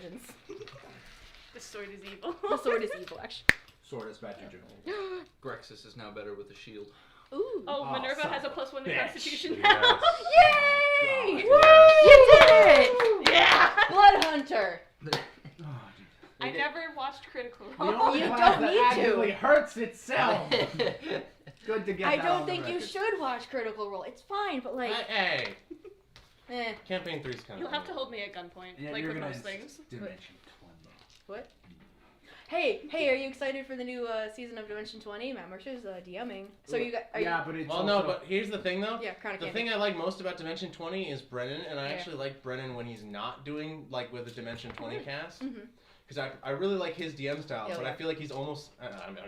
Vengeance. The sword is evil. The sword is evil, actually. Sword is magical. Grexis is now better with a shield. Ooh. Oh, Minerva son has a of a +1 to bitch. Constitution Yes. now. Yay! God. You did it! Yeah! Blood Hunter. Oh, geez. I never watched Critical The Role. only You class don't that need to. actively hurts itself. Good to get I that don't on think the you record. should watch Critical Role. It's fine, but like, Hey, eh. Campaign 3's kind of. You'll have to hold me at gunpoint, Yeah, like you're with gonna most things. Dimension 20. What? Hey, are you excited for the new season of Dimension 20? Matt Mercer's DMing. So you got? Are Yeah, but it's Well, also... no, but here's the thing though. you? Yeah, Crown of The Candy. thing I like most about Dimension 20 is Brennan, and I Yeah. actually like Brennan when he's not doing like with the Dimension 20 cast, Mhm. because I really like his DM style, Yeah, but yeah. I feel like he's almost I mean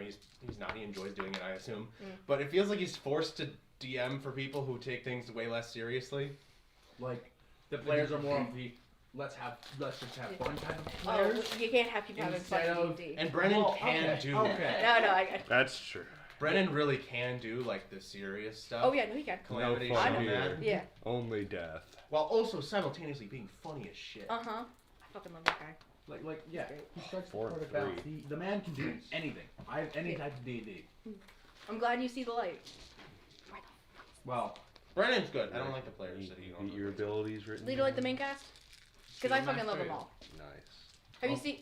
he's not, he enjoys doing it, I assume, Mm. but it feels like he's forced to DM for people who take things way less seriously. Like, the players are more of the let's just have fun kind of Oh, players. you can't have people having fun Instead in of- D&D. And Brennan Well, can okay, do okay. that. No, I got. That's true. Brennan really can do like the serious stuff. Oh yeah, no, he can. Calamity, No shit fun like here. that, Yeah. Only death. while also simultaneously being funny as shit. Uh huh. I fucking love that guy. Like, yeah, he strikes the 4-3. perfect balance. The man can do anything. I have any type of D&D. I'm glad you see the light. Well, Brennan's good. I don't like the players Beat, that he beat your abilities written. Leader like the down. main cast? Because I fucking love them all. Nice.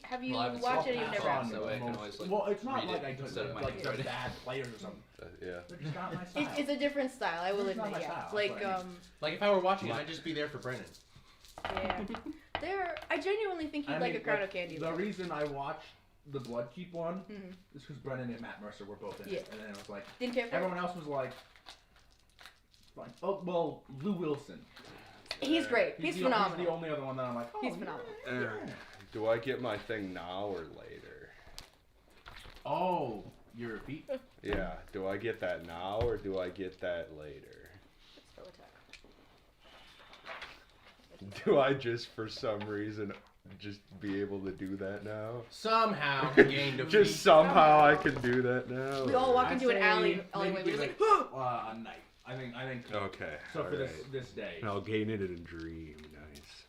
Have you Well, I haven't watched seen it? You've Pass never On, asked? so I can always, like, well, it's not read like it I took instead of my like they're handwriting. bad players or something. Yeah. They're just not my style. It's a different style, I will It's not admit, my yeah. style, Like, but I mean- Like if I were watching, I'd just be there for Brennan. yeah. I genuinely think you'd I like mean, a Crown like, of Candy. The reason I watched the Bloodkeep one Mhm. is because Brennan and Matt Mercer were both in Yeah. it, and then it was like Didn't care for it? everyone else was like, fine. Oh well, Lou Wilson. He's great. He's He's phenomenal. the only other one that I'm like, oh, He's yeah, phenomenal. yeah. Do I get my thing now or later? Oh, your feet. Yeah. Do I get that now or do I get that later? Spell attack. Do I just for some reason just be able to do that now? Somehow he gained a Just feat. somehow I can do that now. We all or- walk I'd into an say alleyway. maybe We're just like, like, a night. I think. Okay. So for alright. this day, And I'll gain it in a dream. Nice.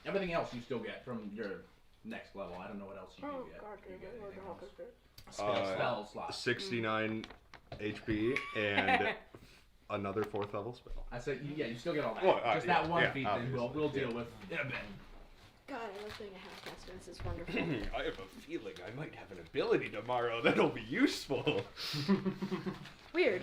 everything else you still get from your next level. I don't know what else you do Oh, get. God, Do you get anything else? Uh, Spell slot. 69 HP and another 4th level spell. I said, yeah, you still get all that. Well, Just yeah, that one yeah, feat, then we'll obviously, deal yeah. with in a bit. God, I love doing a half cast. This is wonderful. I have a feeling I might have an ability tomorrow that'll be useful. Weird.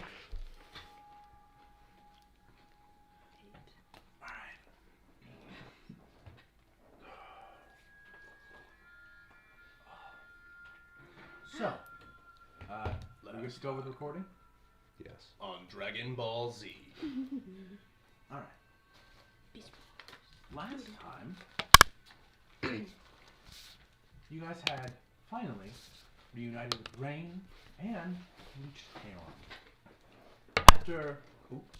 So, we good to go with recording? Yes. On Dragon Ball Z. All right. Last time, you guys had finally reunited with Rain and reached Kaon. After, oops,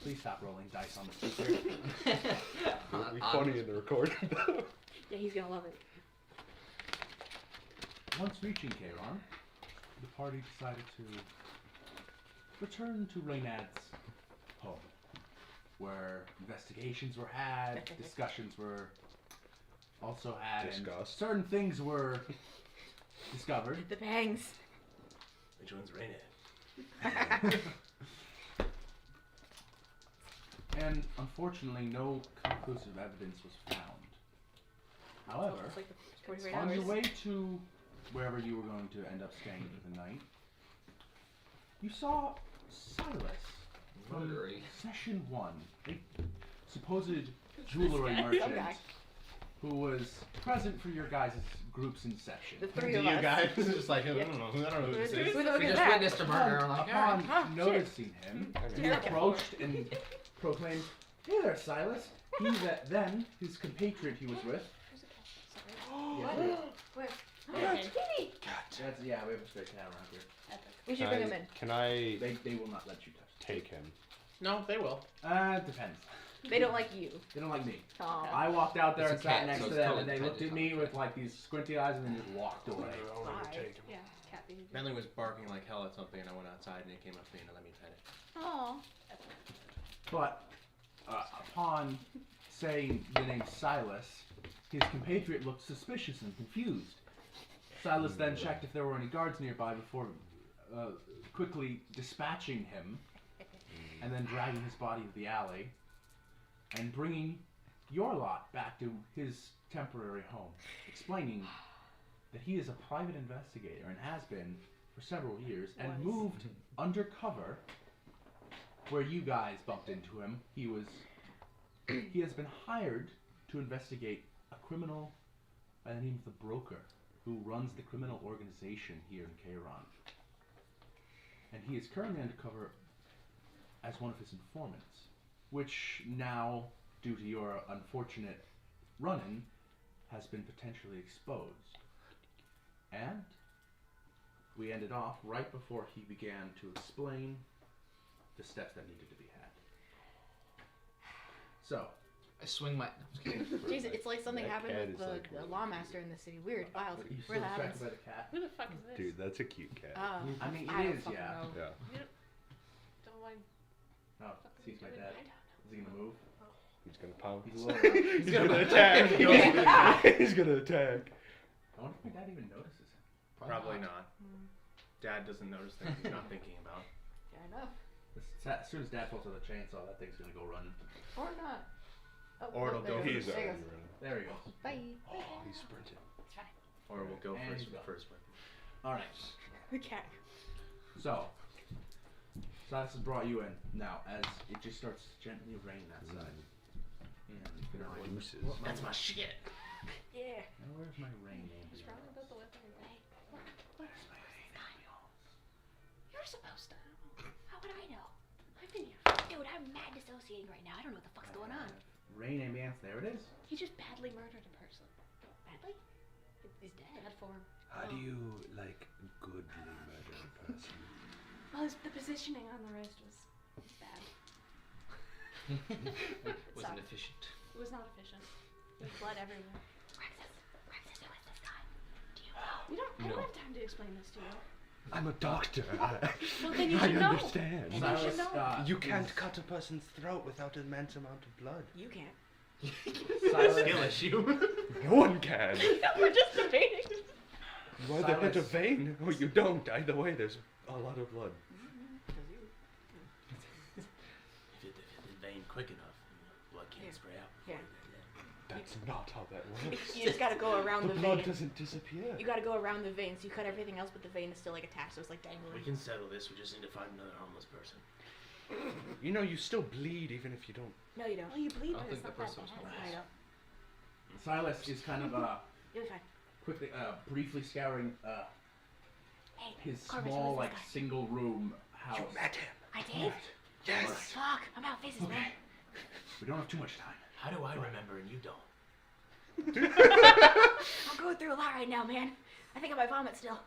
please stop rolling dice on the speaker. It'll be funny in the recording. Yeah, he's gonna love it. Once reaching Kaon, the party decided to return to Reynad's home, where investigations were had, discussions were also had, and Discussed. certain things were discovered. The bangs. Which one's Rainen? And unfortunately, no conclusive evidence was found. However, It's like the 48 on your hours. way to wherever you were going to end up staying for the night, you saw Silas from Murdery. Session 1, a supposed jewelry merchant Okay. who was present for your guys' group's inception. The three To of you us. guys, it's just like I don't know who this is. Who the fuck We is just that? witnessed a murder. I'm like, alright. Upon shit. noticing him, he Terrible. approached and proclaimed, "Hey there, Silas." He that then his compatriot he was with. Yeah, Where? Okay. Kitty! that's, yeah, we have a stray cat around here. We should bring him in. Can I They will not let you touch. take him? No, they will. Depends. They don't like you. They don't like me. Aw. I walked out there It's and a sat cat, next so to it's them, totally and they looked at dependent me on with the like these squinty eyes, and then just walked away. Yeah, cat behavior. Bentley was barking like hell at something, and I went outside, and he came up to me and let me pet it. Aw. But upon saying the name Silas, His compatriot looked suspicious and confused. Silas then checked if there were any guards nearby before quickly dispatching him, and then dragging his body to the alley, and bringing your lot back to his temporary home, explaining that he is a private investigator and has been for several years, and moved undercover where you guys bumped into him. He has been hired to investigate a criminal by the name of the Broker, who runs the criminal organization here in Kairon. And he is currently undercover as one of his informants, which now, due to your unfortunate run-in, has been potentially exposed. And we ended off right before he began to explain the steps that needed to be had. So, I swing my. Jesus, it's like something That happened cat with is the, like the really lawmaster in the city. Weird, wild. are you Where still that happens. distracted by the cat? Who the fuck is this? Dude, that's a cute cat. I mean, I it don't is, fucking yeah. know. Yeah. Don't mind. Oh, sees my dad. Is he gonna move? He's gonna pounce. He's a little. He's gonna attack. He's gonna attack. I wonder if my dad even notices him. Probably not. Dad doesn't notice things he's not thinking about. Fair enough. As soon as Dad pulls out the chainsaw, that thing's gonna go running. Or not. Oh, Or it'll go there it He's goes. There it already goes. running. There he goes. Bye. Oh, he's sprinting. It's fine. Or we'll go And first he's with the gone. first weapon. All right. The cat. So, Silas has brought you in now as it just starts to gently rain outside. And Deuces. That's my shit. Yeah. Now where's my rain What's wrong ambience? about the weapon? Where's my rain ambience? You're supposed to. How would I know? I've been here. Dude, I'm mad dissociating right now. I don't know what the fuck's going on. Rain ambience, there it is. He just badly murdered a person. Badly? He's dead. Bad form. How do you like goodly murder a person? Well, the positioning on the wrist was bad. Wasn't efficient. It was not efficient. There's blood everywhere. Rexus, who is this guy? Do you know? I don't have time to explain this to you. I'm a doctor. Well, then you I should know. understand. Then you should know. You can't cut a person's throat without an immense amount of blood. You can't. Skill issue. No one can. We're just debating. You either hit a vein or you don't. Either way, there's a lot of blood. If you hit the vein quick enough, blood can't spray out. Yeah. That's not how that works. You just gotta go around The the blood vein. doesn't disappear. You gotta go around the vein, so you cut everything else, but the vein is still like attached, so it's like dangling. We can settle this. We just need to find another homeless person. You know, you still bleed even if you don't. No, you don't. Well, you bleed, I but don't it's think not that that person bad. was I don't. Silas is kind of You'll be fine. quickly, briefly scouring Hey, his Corbus, small, who is like, this guy? single room house. You met him. I did? Yes. Fuck, I'm out of faces, man. We don't have too much time. How do I remember and you don't? I'm going through a lot right now, man. I think I might vomit still.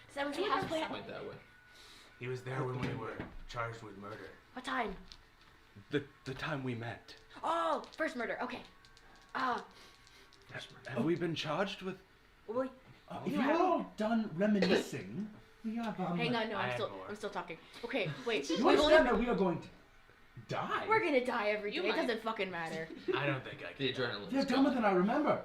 Is that what the house plan? Went that way. He was there when we were charged with murder. What time? The time we met. Oh, first murder. Okay. Have we been charged with? Well, If You you're have- all done reminiscing, we have hang on, no, I I'm had still, more. I'm still talking. Okay, wait. You We've only- understand that we are going to die? We're gonna die every day. You It might. doesn't fucking matter. I don't think I The can. adrenaline. You're dumber than I remember.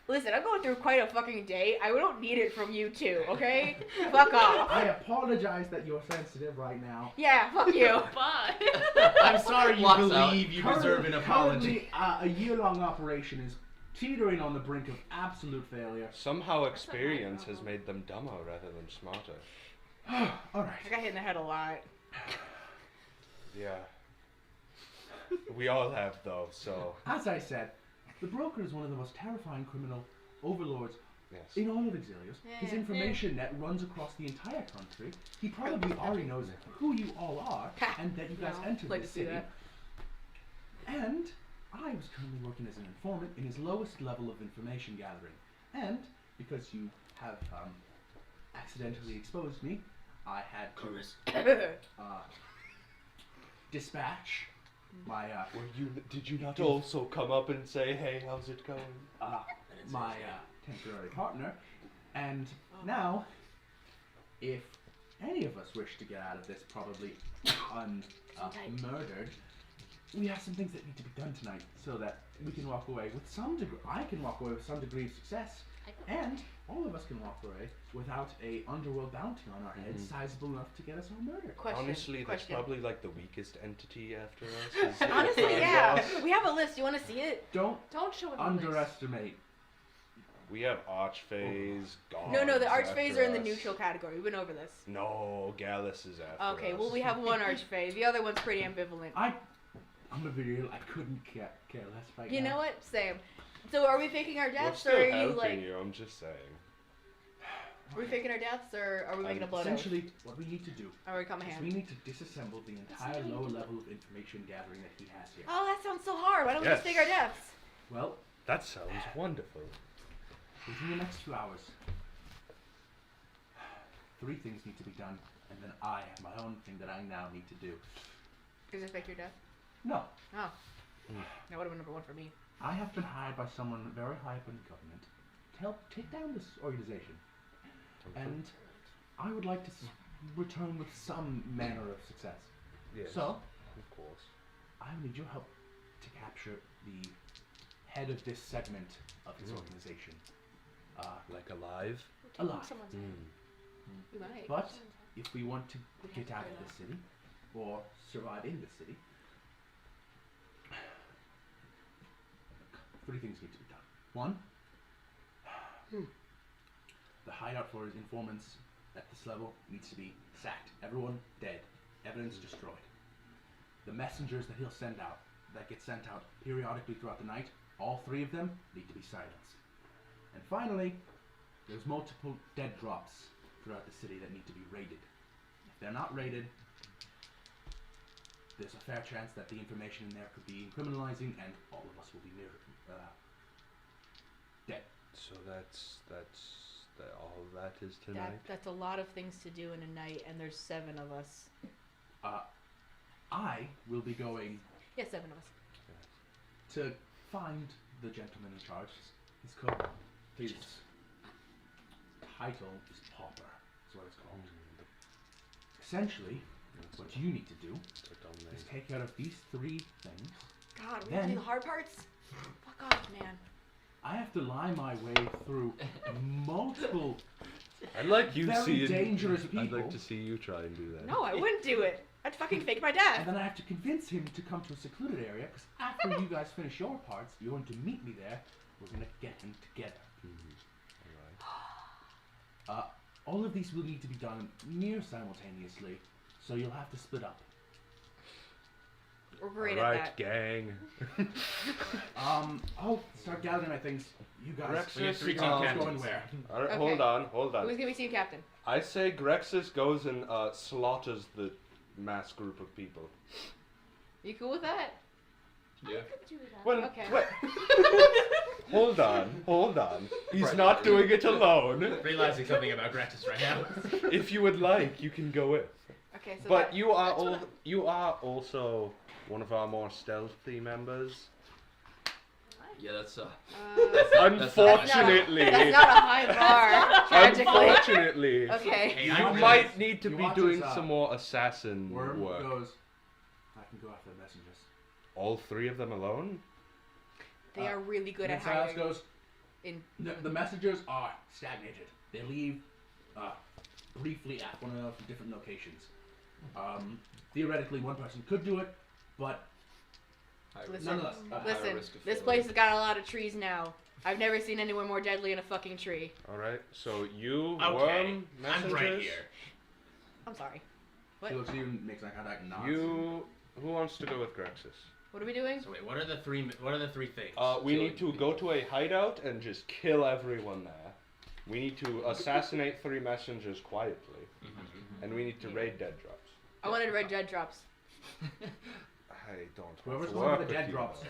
Listen, I'm going through quite a fucking day. I don't need it from you too, okay? Fuck off. I apologize that you're sensitive right now. Yeah, fuck you. But I'm sorry you Walks out. believe you deserve an apology. Currently, a year-long operation is teetering on the brink of absolute failure. Somehow experience has made them dumber rather than smarter. All right. I got hit in the head a lot. Yeah. We all have though, so As I said, the Broker is one of the most terrifying criminal overlords yes. in all of Exilius. His Yeah. information net runs across the entire country. He probably already knows who you all are and that you guys No, entered like the to see city. that. And I was currently working as an informant in his lowest level of information gathering. And because you have accidentally exposed me, I had to dispatch my Did you not also come up and say, "Hey, how's it going?" my temporary partner, and now, if any of us wish to get out of this probably unmurdered, we have some things that need to be done tonight so that we can walk away with some degree. I can walk away with some degree of success, and all of us can walk away without a underworld bounty on our heads, sizable enough to get us all murdered. Question. Honestly, that's question. probably like the weakest entity after us. is the Honestly, crime yeah. boss. We have a list. You want to see it? Don't Don't show it on the list. underestimate. We have Archphase, gods. No, the archfays after are in the us. neutral category. We went over this. No, Gallus is after Okay, us. well, we have one archfey. The other one's pretty ambivalent. I'm gonna be real. I couldn't care less right You now. know what? Same. So are we faking our We're deaths, still or are you helping like... you, I'm just saying. Are we faking our deaths, or are we making a blood oath? Essentially, what we need to do Or we come is hand? we need to disassemble the entire lower level of information gathering that he has here. Oh, that sounds so hard. Why don't we just Yes. fake our deaths? Well, That sounds wonderful. within the next 2 hours, 3 things need to be done, and then I have my own thing that I now need to do. Is it fake your death? No, Oh. That would have been number 1 for me. I have been hired by someone very high up in the government to help take down this organization, and I would like to return with some manner of success. Yes, So, of course. I need your help to capture the head of this segment of this Mm. organization. Like alive? Alive. Someone's We might. But if we want to get out of the city, or survive in the city, 3 things need to be done. 1, the hideout for his informants at this level needs to be sacked. Everyone dead. Evidence destroyed. The messengers that he'll send out, that get sent out periodically throughout the night, all 3 of them need to be silenced. And finally, there's multiple dead drops throughout the city that need to be raided. If they're not raided, there's a fair chance that the information in there could be criminalizing, and all of us will be dead. So that's all that is tonight? That's a lot of things to do in a night, and there's 7 of us. I will be going Yeah, 7 of us. to find the gentleman in charge. He's called. His title is Pauper. Is what it's called. Essentially, what you need to do is take care of these 3 things. God, we Then- have to do the hard parts? Fuck off, man. I have to lie my way through multiple. I'd like you Very see dangerous I'd people. like to see you try and do that. No, I wouldn't do it. I'd fucking fake my And death. then I have to convince him to come to a secluded area, because after you guys finish your parts, you're going to meet me there. We're going to get him together. Alright. All of these will need to be done near simultaneously, so you'll have to split up. We're great at Alright, that. gang. I'll start gathering my things. You guys Rexus, We have 3 figure team out who's captains. going where. Alright, Okay. hold on. Who's gonna be team captain? I say Grexus goes and slaughters the mass group of people. You cool with that? Yeah. Do that. When, Okay. wait. Hold on. He's not doing it alone. Realizing something about Gratis right now. If you would like, you can go with. Okay, so But that, you are also one of our more stealthy members. Yeah, that's Unfortunately, that's not a high bar, tragically. unfortunately, Okay. Hey, you I realize- might need to you be watch doing us, some more assassin Worm work. goes, I can go after the messengers. All 3 of them alone? They are really good at Silas hiding. goes, In the messengers are stagnated. They leave briefly at one of the different locations. Theoretically, one person could do it, but Listen, nonetheless, listen. risk of This failure. place has got a lot of trees now. I've never seen anyone more deadly in a fucking tree. Alright, so you, Okay, Worm, I'm messengers, right here. I'm sorry. What? he looks at you and makes eye contact and nods. who wants to go with Grexus? What are we doing? So wait, what are the 3 things? We need to go to a hideout and just kill everyone there. We need to assassinate 3 messengers quietly, and we need to raid dead drops. I wanted red dead drops. I don't want Whoever's to going work for the with dead you. drops,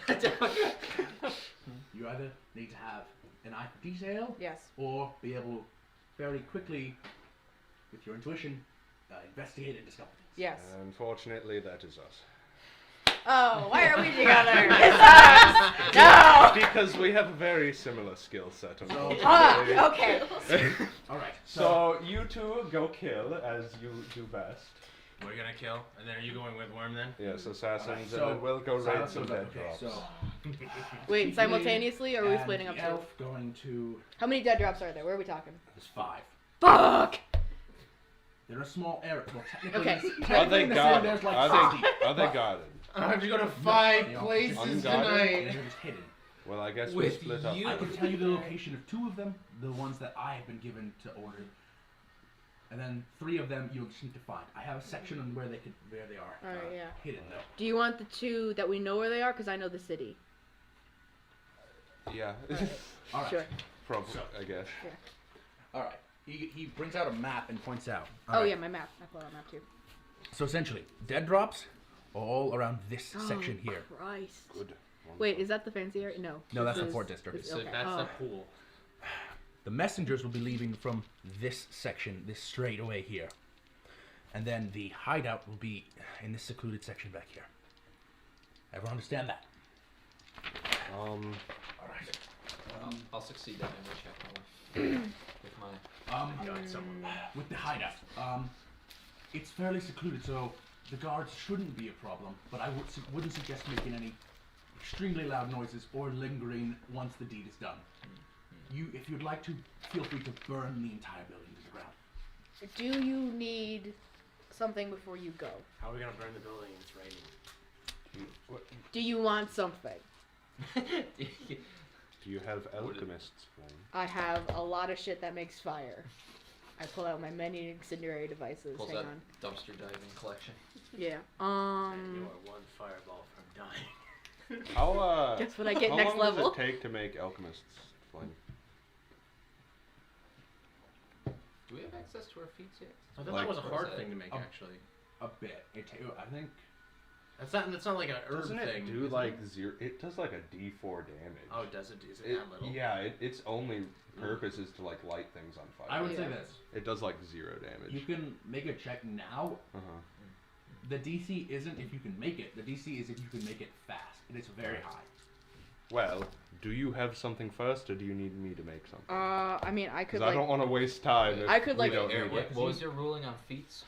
you either need to have an eye for detail, Yes. or be able very quickly, with your intuition, investigate and discover things. Yes. Unfortunately, that is us. Oh, why are we together? It's us! No! Because we have a very similar skill set. So, Ah, okay. all right. So you 2 go kill as you do best. We're gonna kill, and then are you going with Worm then? Yes, assassins, Alright, and so then we'll go raid Silence some goes up, dead okay, drops. so Wait, Chief simultaneously, or are we and splitting up the too? elf going to. How many dead drops are there? Where are we talking? There's 5. Fuck! They're a small area. Well, technically, Okay. technically Are in they the city guarded? there's like Are 50. they but guarded? I have to go to 5 you know, places unguarded? tonight. They're just hidden. Well, I guess we With split up. you. I can tell you the location of 2 of them, the ones that I have been given to order, and then 3 of them you'll just need to find. I have a section on where they are. Alright, yeah. Hidden though. Do you want the 2 that we know where they are? Because I know the city. Yeah. All right. Sure. Probably, So- I guess. All right. He brings out a map and points out. Oh, yeah, my map. I pulled out a map too. So essentially, dead drops all around this section here. Christ. Good. Wait, is that the fancy area? No. No, that's This the is- Fort District. this- So okay. that's Oh. the pool. The messengers will be leaving from this section, this straight away here. And then the hideout will be in this secluded section back here. Everyone understand that? Um, Alright. I'll succeed that memory check with my. With the hideout, it's fairly secluded, so the guards shouldn't be a problem, but I wouldn't suggest making any extremely loud noises or lingering once the deed is done. If you'd like to, feel free to burn the entire building to the ground. Do you need something before you go? How are we gonna burn the building? It's raining. Do you want something? do you have alchemist's flame? I have a lot of shit that makes fire. I pull out my many incendiary devices. Pulls Hang out on. dumpster diving collection. Yeah. And you are one fireball from dying. How Guess what I get how next long level? does it take to make alchemist's flame? Do we have access to our feats yet? I thought Like- that was a What is hard that? thing to make, Oh. actually. A bit. I think. That's not like an herb Doesn't thing. it do is like zero? It does like a D4 damage. Oh, does it? Is it It- that little? yeah, its only purpose is to like light things on fire. I would say Yeah. this. It does like 0 damage. You can make a check now. Uh-huh. The DC isn't if you can make it. The DC is if you can make it fast. And it's very high. Well, do you have something first, or do you need me to make something? I mean, I could Because I don't want to waste time. If I could, like- we don't Eric, need it. what was your ruling on feats?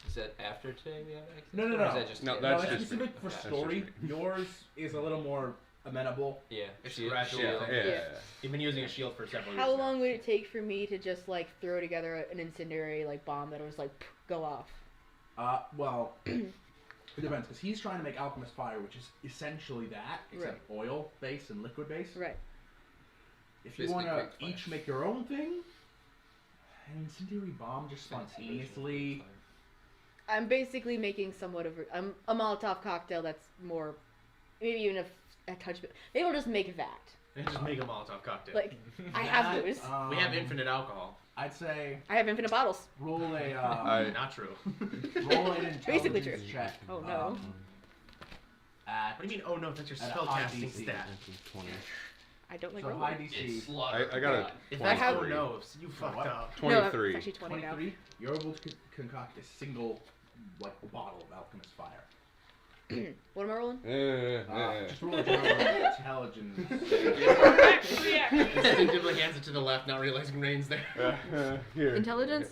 Is that after today we have access? No, to no, it, no. Or is that just No, today? that's no, it's just specific for Okay. That's story. just Yours is a little more amenable. Yeah. It's shield- gradual shield. thing. Yeah. Yeah. You've been using a shield for several years. How now. long would it take for me to just like throw together an incendiary like bomb that was like go off? Well, it depends because he's trying to make alchemist fire, which is essentially that, except oil base and liquid base. Right. If you Basically want to quick fire. each make your own thing, an incendiary bomb just spontaneously. I'm basically making somewhat of a Molotov cocktail that's more, maybe even a touch bit. Maybe I'll just make that. And just make a Molotov cocktail. Like I have That, those. we have infinite alcohol. I'd say I have infinite bottles. roll a Not true. roll an intelligence Basically true. check. Oh, no. At What do you mean? Oh no, that's your At a high spellcasting DC. stat. 20. I don't like so rolling. high DC. I got a If I have- 23. oh no, you fucked what? up. No, 23. it's actually 20 now. 23. You're able to concoct a single like bottle of alchemist fire. What am I rolling? Just roll a general intelligence. Instinctively hands it to the left, not realizing Rain's there. Here. Intelligence?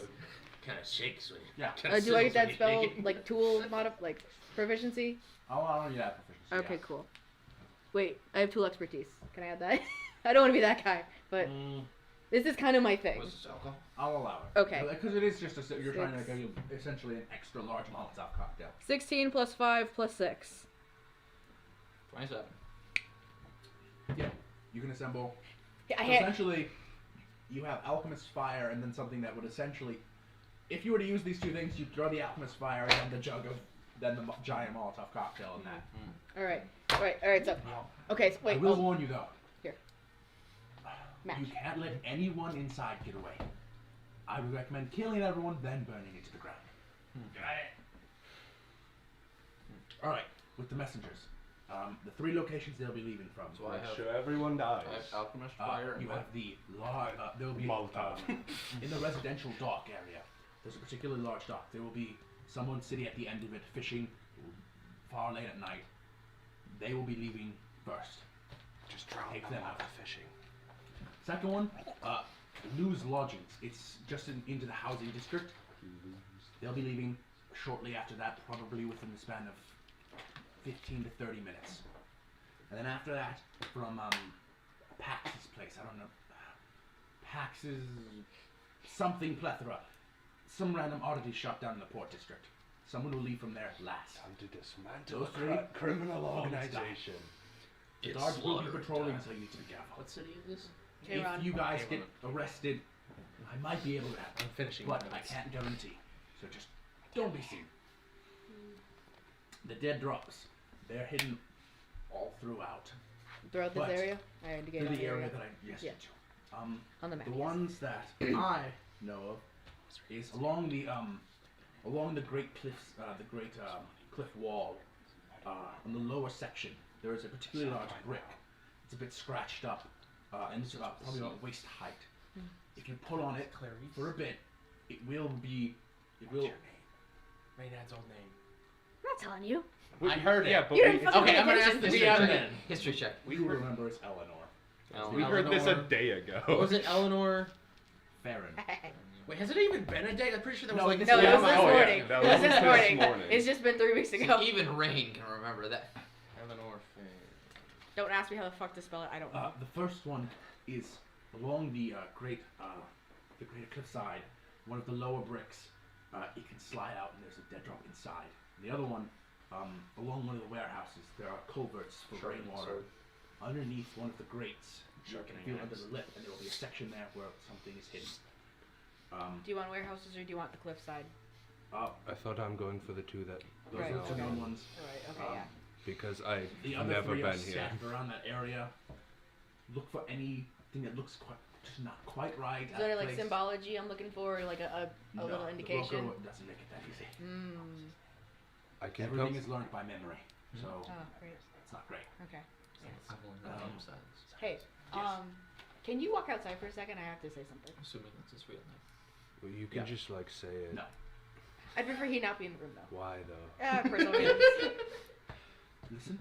Kind of shakes when you. Yeah. Kinda Do I get sizzles when that you spell shake it. like tool like proficiency? I'll honor you that proficiency. Okay, cool. Wait, I have tool expertise. Can I add that? I don't want to be that guy, but this is kind of my thing. Was this alcohol? I'll allow it. Okay. Because it is just you're trying to Six. make essentially an extra large Molotov cocktail. 16 plus 5 plus 6. 27. Yeah. You can assemble. Yeah, So I had, essentially, you have alchemist fire and then something that would essentially, if you were to use these two things, you'd throw the alchemist fire and then the jug of, then the giant Molotov cocktail in that. all right. So, okay. So wait. I will oh, warn you though. Here. Match. You can't let anyone inside get away. I would recommend killing everyone, then burning it to the ground. Got it. All right. With the messengers, the 3 locations they'll be leaving from. So I have, Sure, everyone dies. I have alchemist fire and you what? have the large. There will be Molotov. in the residential dock area. There's a particularly large dock. There will be someone sitting at the end of it fishing far late at night. They will be leaving first. Just drown Take them them out out. fishing. Second one, Lou's Lodgings. It's just into the housing district. They'll be leaving shortly after that, probably within the span of 15 to 30 minutes. And then after that, from Pax's place, I don't know, Pax's something plethora, some random oddity shop down in the Port District. Someone will leave from there last. Time to dismantle Those a three criminal all organization. The It's guards will be slaughter patrolling, time. so you need to be careful. What city is this? Tehran. If you guys Tehran. get arrested, I might be able to help. I'm finishing But my I notes. can't guarantee. So just don't be seen. The dead drops, they're hidden all throughout. Throughout this But area? I had to get Through on the area that I yes Yeah. to. on the map. The yes. ones that I know of is along the great cliffs, the great cliff wall. On the lower section, there is a particularly large brick. It's a bit scratched up, and it's about probably about waist height. If you pull on it for a bit, it will. Maynard's old name. I'm not telling you. I heard it. Yeah, but You we, didn't fucking Okay, pay I'm gonna ask attention. the DM then. History check. You will remember it's Eleanor. we heard this a Eleanor. day ago. What was it, Eleanor? Farron. Wait, has it even been a day? I'm pretty sure that was No, like this No, it Yeah, was this oh, yeah. morning. That It was was this this morning. morning. It's just been 3 weeks ago. Even Rain can remember that. Eleanor Don't ask me how the fuck to spell it. I don't know. The first one is along the great cliffside. One of the lower bricks. It can slide out, and there's a dead drop inside. And the other one, along one of the warehouses, there are culverts for rainwater. Underneath one of the grates, you can feel under the lip, and there will be a section there where something is hidden. Do you want warehouses or do you want the cliffside? I thought I'm going for the two that Those Right. are the two main ones. Alright, okay, Um, yeah. because I've The other never three are been here. scattered around that area. Look for anything that looks just not quite right. Is out there of like place. symbology I'm looking for, or like a No, little the indication? broker doesn't make it that easy. Mm. I can Everything come. is learned by memory, so Oh, great. it's not great. Okay. Silence. Hey, can you walk outside for a second? I have to say something. Assuming that's his real name. Well, you can Yeah. just like say it. No. I'd prefer he not be in the room though. Why though? Personal reasons. Listen,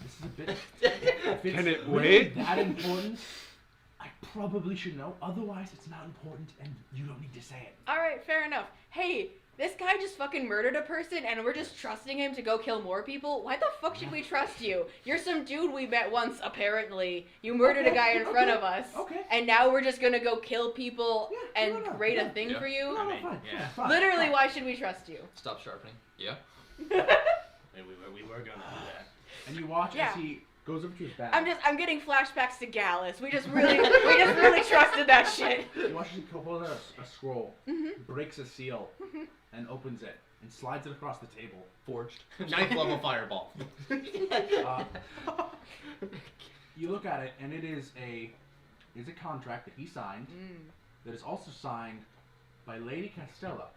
this is a bit. If it's Can it really wait? that important, I probably should know. Otherwise, it's not important, and you don't need to say it. Alright, fair enough. Hey, this guy just fucking murdered a person and we're just trusting him to go kill more people? Why the fuck should we trust you? You're some dude we met once, apparently. You murdered a guy in front of us. Okay. And now we're just gonna go kill people Yeah, and no, create yeah, a thing yeah. for you? No, no, mean, fine, yeah. fine, Literally, fine. why should we trust you? Stop sharpening. Yeah. And we were gonna do that. And you watch Yeah. as he goes up to his bag. I'm getting flashbacks to Gallus. We just really trusted that shit. You watch as he pulls out a scroll, Mhm. breaks a seal, and opens it, and slides it across the table. Forged. 9th level fireball. Uh, you look at it, and it is a contract that he signed. Mm. That is also signed by Lady Castella,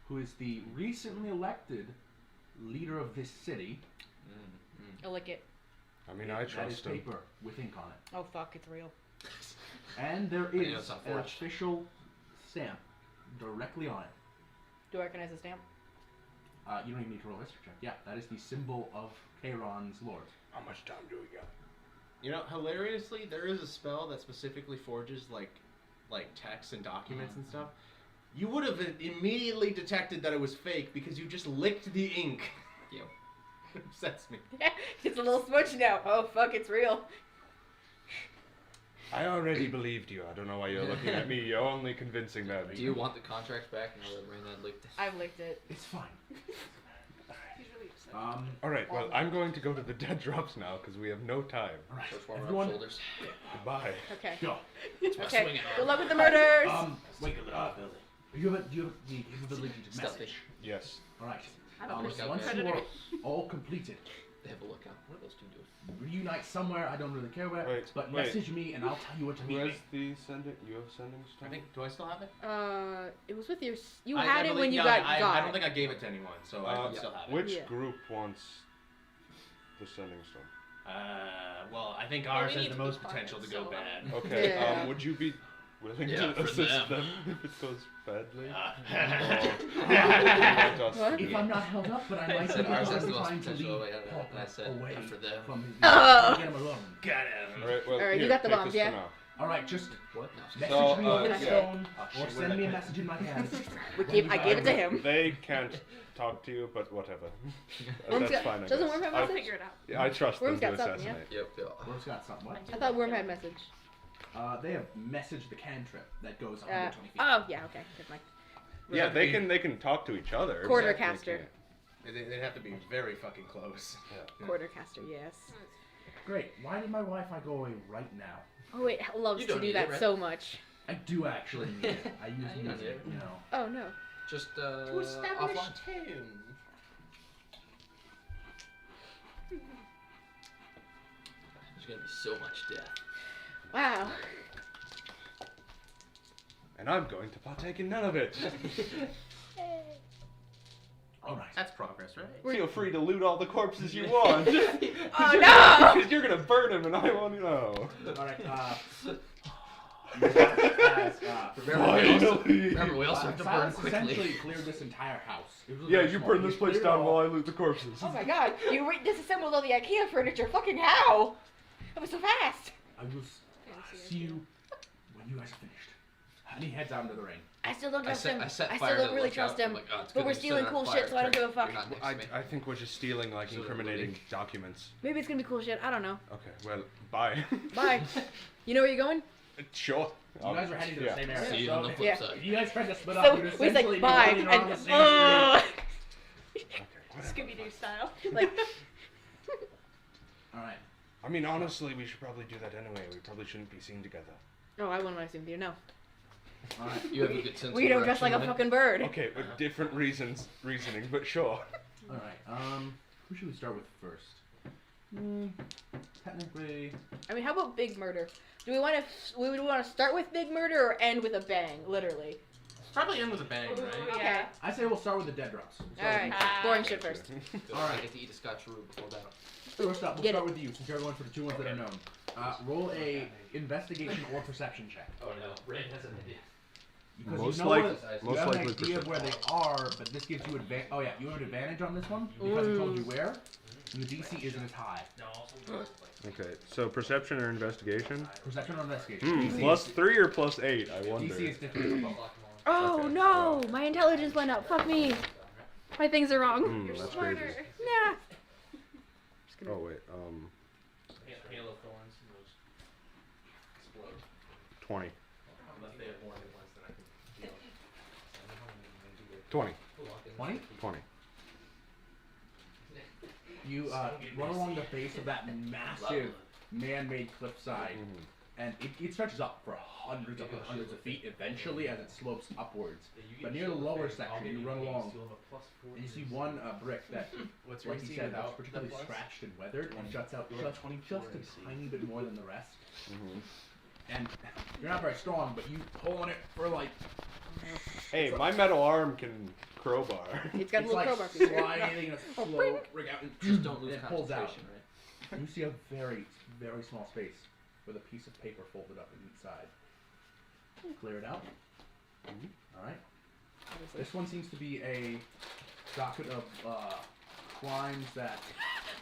who is the recently elected leader of this city. I'll lick it. I mean, I That is trust him. paper with ink on it. Oh fuck, it's real. And there know is it's not an forged. official stamp directly on it. Do I recognize the stamp? You don't even need to roll a history check. Yeah, that is the symbol of Kairon's lord. How much time do we got? You know, hilariously, there is a spell that specifically forges like texts and documents and stuff. You would have immediately detected that it was fake because you just licked the ink. Yep. It upsets me. It's a little smudge now. Oh fuck, it's real. I already believed you. I don't know why you're looking at me. You're only convincing them. Do you want the contract back now that Rain had licked it? I've licked it. It's fine. He's really upset. All right. Well, I'm going to go to the dead drops now because we have no time. All right, First warm up everyone, shoulders. Goodbye. Okay. go. It's my Okay. swinging Good arm. luck with the murders. Wait. Do you have the ability to Stealthy. message? Yes. All right. I'm a look out Once there. you are all completed, They have a lookout. What are those two doing? reunite somewhere. I don't really care where, Wait, but wait. message me and I'll tell you what to meet Who me. has the sending? You have sending I stone? think. Do I still have it? It was with your. You I had it believe- when you no, got I got don't it. think I gave it to anyone, so I still have it. Which Yeah. group wants the sending stone? Well, I think ours we has need the to most be potential to quiet, go so, bad. Okay. Yeah. Would you be willing Yeah, to for assist them. them if it goes badly? What? If I'm not held up, but I might said be ours has the most trying to potential, lead and I said, away for them. from his Oh. get him alone. Got him. All right. Well, All right, you here, got the take bombs, this for yeah? now. All right, just What? message So, me over the yeah. phone, or send me a message in my head. I gave it to him. They can't talk to you, but whatever. Worm's That's got- fine. I doesn't guess. Worm have I- I'll message? figure it out. Yeah, I trust Worm's them to got something, yeah? assassinate. Yep. Yeah. Worm's got something. What? I thought Worm had message. They have messaged the cantrip that goes 120 feet. Oh, yeah, okay. Never mind. Yeah, they can talk to each other. Quarter They caster. can't. They'd have to be very fucking close. Quartercaster, yes. Great. Why did my Wi-Fi go away right now? Oh, wait, loves You to don't do need that it, right? so much. I do actually need it. I use You don't need music, it. you know. Oh, no. Just To establish offline. tune. There's gonna be so much death. Wow. And I'm going to partake in none of it. All right. That's progress, right? Feel free to loot all the corpses you want. Oh, no! Because you're gonna burn them, and I want to know. All right. You guys, Remember, we also have to burn Silence quickly. essentially cleared this entire house. It was Yeah, very you small. burn this place cleared down all- while I loot the corpses. Oh my god, you disassembled all the IKEA furniture. Fucking how? That was so fast. I will see you when you guys are finished. And he heads out into the rain. I still don't trust him. I set I fire still to don't really the trust lookout. him. I'm like, oh, it's But good we're that you stealing set it cool on shit, fire, so I don't give a Trey. fuck. You're not next I, to me. I think we're just stealing like So incriminating looting. documents. Maybe it's gonna be cool shit. I don't know. Okay, well, bye. Bye. You know where you're going? Sure. You guys are heading to the Yeah. same area. See you so on the if- flip Yeah. side. If you guys tried to split So up, you'd we essentially like be bye running around and the same street. Okay, whatever. Scooby-Doo style. like All right. I mean, honestly, we should probably do that anyway. We probably shouldn't be seen together. oh, I wouldn't want to see with you. No, All right. You have a good sense we of don't dress like a direction, fucking bird. Okay, with different reasoning, but sure. All right. Who should we start with first? Technically, I mean, how about big murder? Do we want to? We would want to start with big murder or end with a bang, literally. Probably end with a bang, right? Okay. I say we'll start with the dead drops. We'll start All right. with you. Boring shit first. All right. I get to eat a Scotch roux before that. First up, we'll Get start it. with you since you're going for the two ones that are known. Roll a investigation or perception check. Oh no, Red has an idea. Because Most you know likely- what, most you have an likely idea of where they are, but this gives you advantage. Oh yeah, you have an advantage on this one because it told you where, and the DC isn't as high. No, also Okay, so perception or investigation? Perception or investigation. DC Plus is, 3 or plus 8? I wonder. DC is different for both. Oh Okay. no, my intelligence went up. Fuck me. My things are wrong. That's crazy. Smarter. Nah. Just gonna- Oh wait, Halo thorns and those explode. 20. Unless they have more than ones that I can deal. 20. 20? 20. You run along the base of that massive man-made cliffside, and it stretches up for hundreds of feet eventually as it slopes upwards. But near the lower section, you run along, and you see one brick that, like he said, that's particularly scratched and weathered, and juts out just a tiny bit more than the rest. And you're not very strong, but you pull on it for like Hey, my metal arm can crowbar. It's got a it's little like crowbar piece. sliding in a slow rig out, and Just don't lose it pulls out. concentration, right? You see a very, very small space with a piece of paper folded up inside. Clear it out. Alright. This one seems to be a docket of crimes that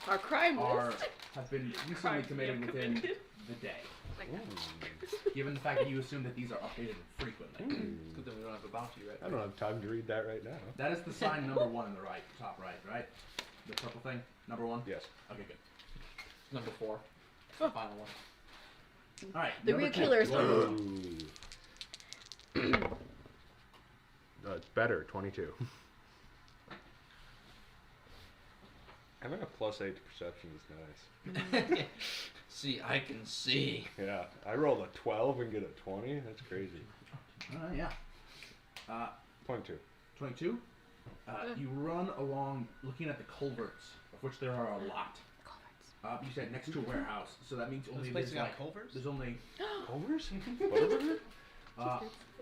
Our crime are list. have been recently Crimes we committed have within committed. the day. Ooh. Given the fact that you assume that these are updated frequently. It's good that we don't have a bounty, right? I don't have time to read that right now. That is the sign number 1 in the right, top right? The purple thing? Number 1? Yes. Okay, good. Number 4. Oh. The final one. Alright. The number real 2. killer is It's better, 22. Having a plus 8 to perception is nice. See, I can see. Yeah, I rolled a 12 and get a 20. That's crazy. Yeah. 22. 22. You run along looking at the culverts, of which there are a lot. You said next to a warehouse, so that means only place there's got like culverts? there's only Culvers? Butterburger?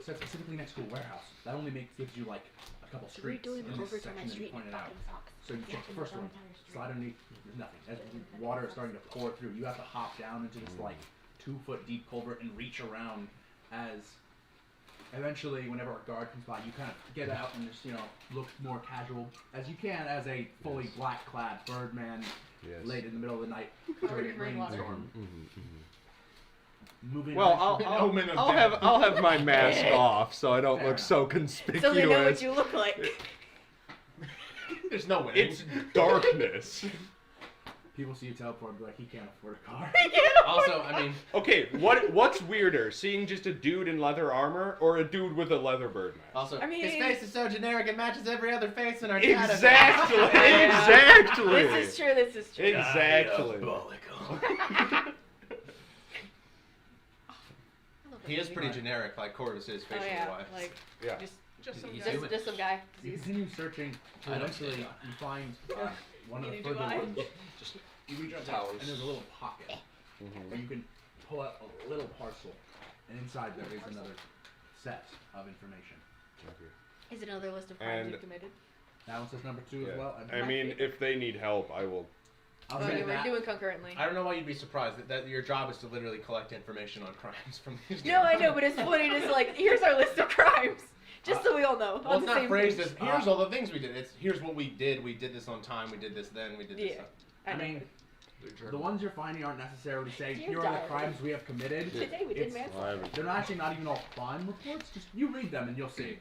said specifically next to a warehouse. That only gives you like a couple We're streets doing in the this culverts on my section that you street. pointed out. Fucking sucks. So you check the first one, slide underneath, there's nothing. As water is starting to pour through, you have to hop down into this like 2-foot deep culvert and reach around as eventually whenever a guard comes by you kind of get out and just, look more casual as you can as a fully black clad birdman Yes. late in the middle of the night Covered during a in rainwater. rainstorm. moving. Well, next to- omen of I'll death. have my mask off so I don't Fair look enough. so conspicuous. So they know what you look like. There's no winning. It's darkness. People see you teleport and be like, he can't afford a car. Also, I mean, Okay, what's weirder, seeing just a dude in leather armor or a dude with a leather bird mask? also, I mean- his face is so generic it matches every other face in our database. Exactly. Yeah. Exactly. This is true. This is true. Exactly. He is pretty generic, like Corvus is Oh facially yeah, wise. like Yeah. Just some He's guy. human. just some guy. You continue searching, I and don't see eventually it. you find one of the Neither do further I. ones. Just You reach up Towers. and there's a little pocket where you can pull out a little parcel, and inside there is another set of information. Is it another list of crimes And- you've committed? That one says number 2 Yeah. as well. I mean, if they need help, I will. I'll Oh, say you were that. doing concurrently. I don't know why you'd be surprised that your job is to literally collect information on crimes from these. No, I know, but it's funny. Just like here's our list of crimes, just so we all know. Well, on it's the not same phrased page. as here's all the things we did. It's here's what we did. We did this on time. We did this then. We did this. Yeah. Then. I know. mean, the ones you're finding aren't necessarily saying Dear here are the diary. crimes we have committed. Today we did It's- manslaughter. They're not actually not even all crime reports. Just you read them and you'll see.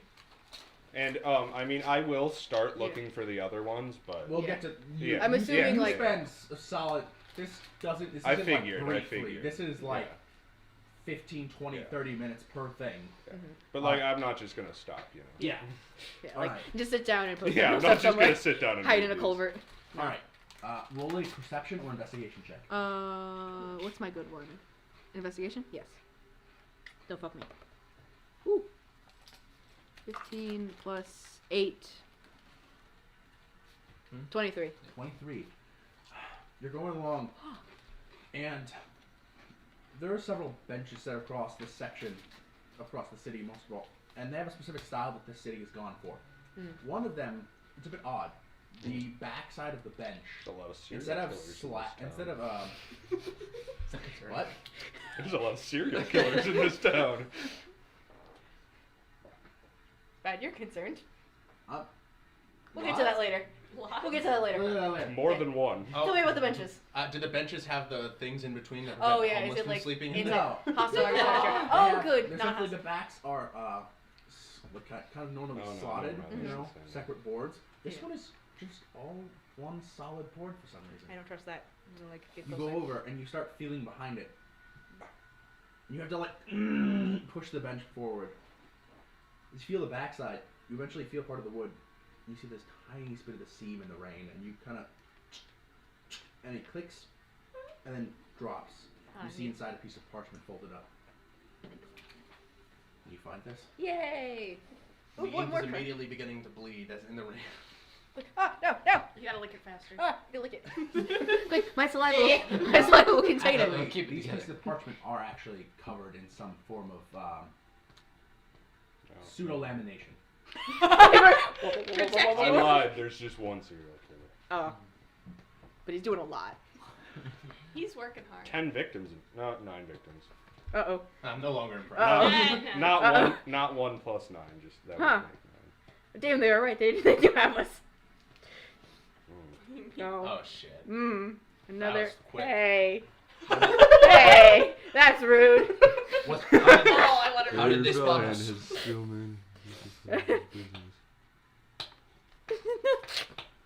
And I mean, I will start looking for the other ones, but We'll Yeah. get to. Yeah. I'm assuming, you like- spend a solid. This doesn't. This I isn't figured, I like briefly. figured. This is like Yeah. 15, 20, Yeah. 30 minutes per thing. but like I'm not just gonna stop, you know. Yeah. Yeah, All like right. just sit down and post Yeah, I'm yourself not just somewhere, gonna sit down and hide read in a these. culvert. All right. Roll a perception or investigation check. What's my good one? Investigation? Yes. Don't fuck me. Ooh. 15 plus 8. 23. 23. You're going along, and there are several benches set across this section, across the city, most of all, and they have a specific style that this city has gone for. One of them, it's a bit odd. The back side of the bench, There's a lot of serial instead of killers in instead this town. of what? There's a lot of serial killers in this town. Bad, you're concerned. Uh, We'll get to that later. We'll get to that later. More than one. Tell me about the benches. Do the benches have the things in between that Oh, prevent yeah, is homeless it from like sleeping in in the- there? No. Hostile architecture. They Oh, have- good. they're Not simply hostile. the backs are kind of normally Oh, no, slotted, no, you no, know, that's the same. separate boards. This Yeah. one is just all one solid board for some reason. I don't trust that. I'm gonna, like, get You closer. go over and you start feeling behind it. You have to like push the bench forward. As you feel the backside, you eventually feel part of the wood. You see this tiny bit of the seam in the rain, and you kind of, and it clicks, and then drops. Ah, You see neat. inside a piece of parchment folded up. You find this? Yay! The Ooh, one ink more is card. immediately beginning to bleed as in the rain. Ah, no, no! You gotta lick it faster. Ah, you lick it. Quick, my saliva will contain I don't it. know. Keep it These together. pieces of parchment are actually covered in some form of Oh. pseudo-lamination. I lied. There's just one serial killer. Oh. But he's doing a lot. He's working hard. 10 victims. No, 9 victims. Uh-oh. I'm no longer impressed. Uh-oh. Not Uh-oh. one. Not 1 plus 9. Just that. Huh. Would make Damn, they were right. They do have us. 9. No. Oh shit. Another. was quick. Hey. Hey. That's rude. What? Oh, I let her How did they spot us?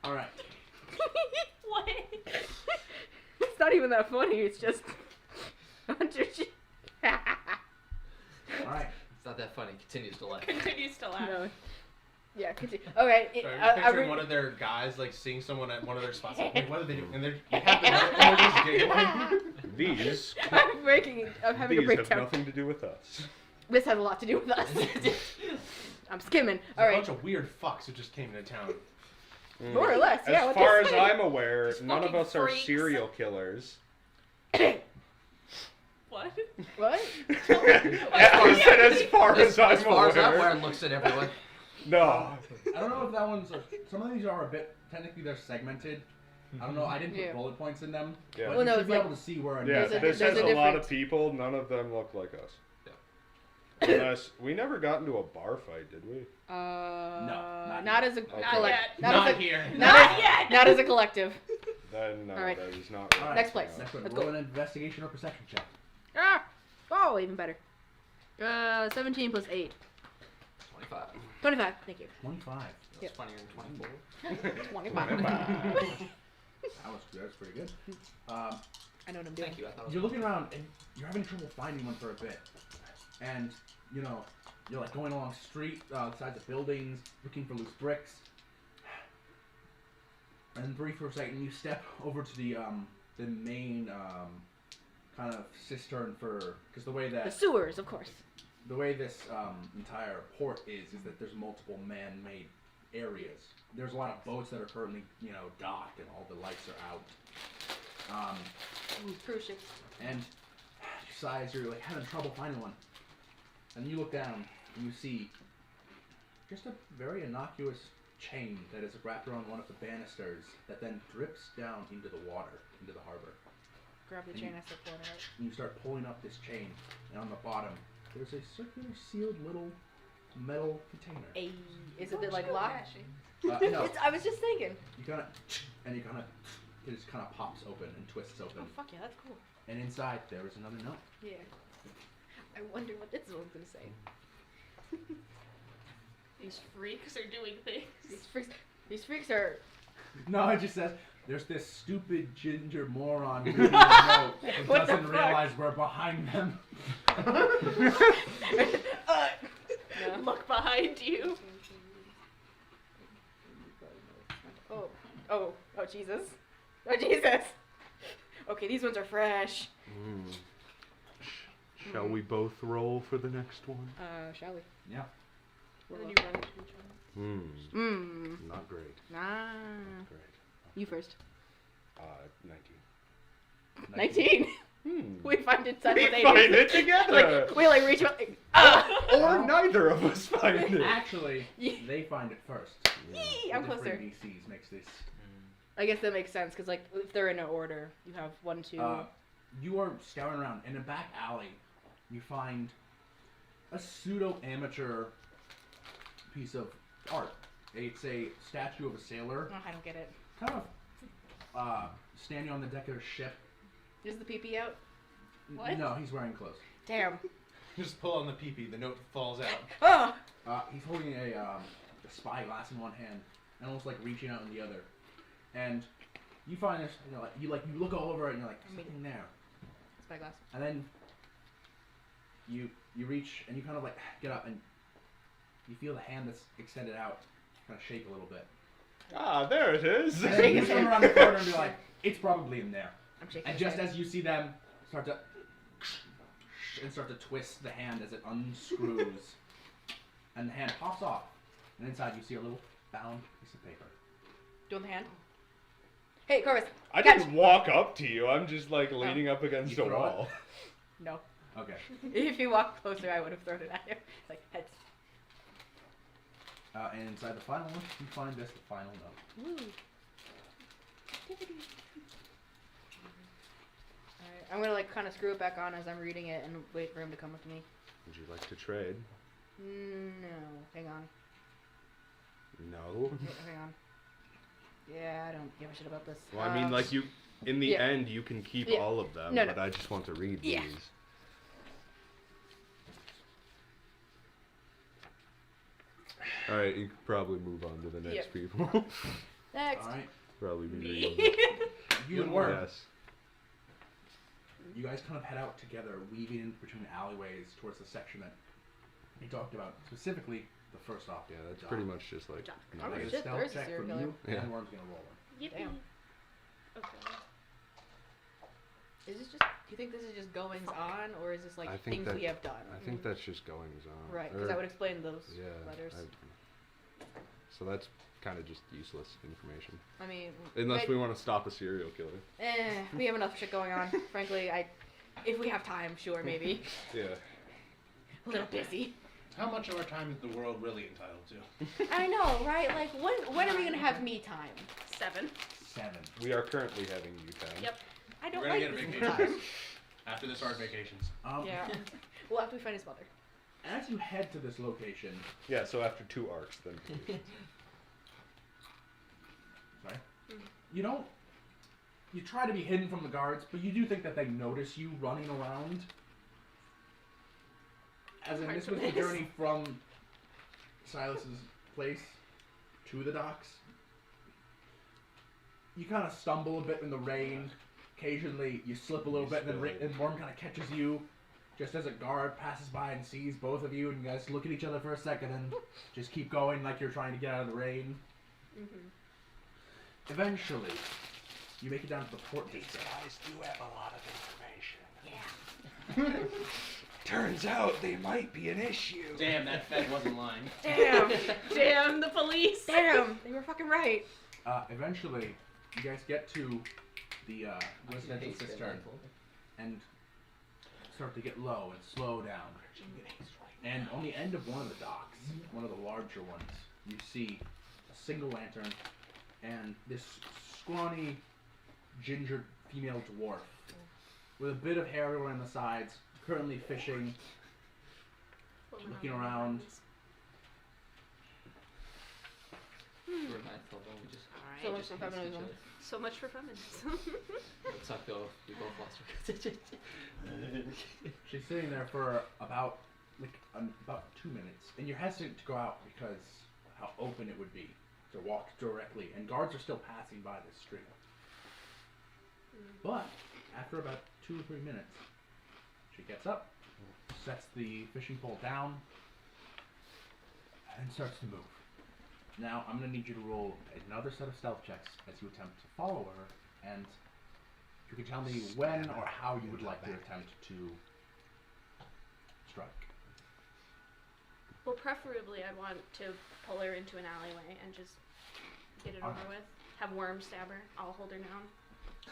All right. What? It's not even that funny. It's just. Hunter. All right. It's not that funny. Continues to laugh. Continues to laugh. No. Yeah, continue. Okay. Sorry, I'm just picturing one of their guys like seeing someone at one of their spots. Like, wait, what are they doing? And they're they have the and they're just giggling. These. I'm having a These have breakdown. nothing to do with us. This has a lot to do with us. I'm skimming. There's All a right. bunch of weird fucks who just came into town. More or less. Yeah. As what far they as say. I'm aware, Just none of fucking us are freaks. serial killers. What? What? I said as far as I'm As far as I'm aware. aware, and looks at everyone. No. I don't know if that one's. Some of these are a bit. Technically, they're segmented. I don't know. I didn't put Yeah. bullet points in them. Yeah. But Well, you no, should it's be like- able to see where. Yeah, There's a- this there's has a a lot difference. of people. None of them look like us. Yeah. Unless we never got into a bar fight, did we? Not as a Not collect. yet. Not as a, here. not yet. Not as a collective. Then no, All right. that is not. All right. Next place. Next one. Let's Roll go. an investigation or perception check. Ah! Oh! Oh, even better. 17 plus 8. 25. 25. Thank you. 25. That's Yep. funnier than 24. 25. That's pretty good. I know what I'm doing. Thank you. I thought it was You're looking around and you're having trouble finding one for a bit. And, you know, you're like going along street, sides of buildings, looking for loose bricks. And brief for a second, you step over to the main kind of cistern for, because the way The that sewers, of course. the way this entire port is that there's multiple man-made areas. There's a lot of boats that are currently, you know, docked and all the lights are out. Cruise ships. And you sigh as you're like having trouble finding one. And you look down and you see just a very innocuous chain that is wrapped around one of the banisters that then drips down into the water, into the harbor. Grab the And chain, you- I start pulling it out. And you start pulling up this chain, and on the bottom there's a circular sealed little metal container. Ay, is it like locked? No, I was just thinking. you kind of, and you kind of, it just kind of pops open and twists open, Oh, fuck yeah, that's cool. and inside there is another note. Yeah. I wonder what this one's gonna say. These freaks are doing things. These freaks are. No, it just says, there's this stupid ginger moron reading the note who What the doesn't fuck? realize we're behind them. No. Look behind you. Oh, Jesus. Oh, Jesus. Okay, these ones are fresh. Shall we both roll for the next one? Shall we? Yeah. And then you run into each other. Not great. Nah. Not great. You first. 19. 19. We find it We simultaneously. find it together! We reach out. Or neither of us find it. Actually, Yeah. they find it first. Yee, I'm The closer. different DCs makes this. I guess that makes sense because like if they're in an order, you have 1, 2. You are scouring around in a back alley. You find a pseudo-amateur piece of art. It's a statue of a sailor, Oh, I don't get it. kind of standing on the deck of a ship. Is the pee out? What? No, he's wearing clothes. Damn. Just pull on the pee-pee, the note falls out. Oh. He's holding a spyglass in one hand and almost like reaching out in the other. And you find this, you look all over it and you're like, there's something there. Spyglass. And then you reach and you kind of like get up and you feel the hand that's extended out kind of shake a little bit. Ah, there it is. And then you turn around the corner and be like, it's probably in there. I'm shaking. And his just head. as you see them start to twist the hand as it unscrews, and the hand pops off, and inside you see a little bound piece of paper. Doing the hand. Hey, Corvus. I catch. didn't walk up to you. I'm just like leaning up against You a throw it? wall. No. Okay. If you walked closer, I would have thrown it at you. Like heads. And inside the final one, you find this, the final note. Woo. Alright, I'm gonna like kind of screw it back on as I'm reading it and wait for him to come up to me. Would you like to trade? No, hang on. No. Hang on. Yeah, I don't give a shit about this. Well, I mean, like you. In the yeah. end, you can keep Yeah. all of them, No, but no. I just want to read Yeah. these. All right, you could probably move on to the next Yep. people. Next. Alright. Probably be Me. reading. You and Worm, Yes. you guys kind of head out together, weaving in between alleyways towards the section that we talked about, specifically the first off. Yeah, that's pretty much just like. Jock. no, Oh, Make a shit, stealth there is a check serial from killer. you, Yeah. and Worm's gonna roll one. Yippee. Damn. Okay. Is this just? Do you think this is just goings on, or is this like I think things that- we have done? I think that's just goings on. Right, Or- because that would explain those Yeah. letters. So that's kind of just useless information. I mean, Unless we want to stop a serial killer. we have enough shit going on. Frankly, if we have time, sure, maybe. Yeah. A little busy. How much of our time is the world really entitled to? I know, right? Like, when are we gonna have me time? 7. 7. We are currently having you time. Yep. I don't We're gonna like get a this vacation. time. After this, our vacations. Yeah. Well, after we find his mother. As you head to this location, Yeah, so after 2 arcs, then. sorry, you don't. You try to be hidden from the guards, but you do think that they notice you running around. As in, Hard this to was the miss. journey from Silas's place to the docks. You kind of stumble a bit in the rain. Occasionally, you slip a little bit, and then and Worm kind of catches you just as a guard passes by and sees both of you, and you guys look at each other for a second and just keep going like you're trying to get out of the rain. Mm-hmm. Eventually, you make it down to the port district. guys do have a lot of information. Yeah. Turns out they might be an issue. Damn, that Fed wasn't lying. Damn. Damn the police. Damn. They were fucking right. Eventually, you guys get to the residential cistern and start to get low and slow down. And on the end of one of the docks, one of the larger ones, you see a single lantern and this scrawny, ginger female dwarf with a bit of hair around the sides, currently fishing, looking around. We're mindful, don't we just So much just for use each feminism. other. So much for feminism. Let's not go. We both lost our She's sitting there for about 2 minutes, and you're hesitant to go out because how open it would be to walk directly, and guards are still passing by this street. But after about 2 or 3 minutes, she gets up, sets the fishing pole down, and starts to move. Now I'm going to need you to roll another set of stealth checks as you attempt to follow her, and you can tell me when or how you would like to attempt to strike. Well, preferably I'd want to pull her into an alleyway and just get it over Alright. with. Have Worm stab her. I'll hold her down.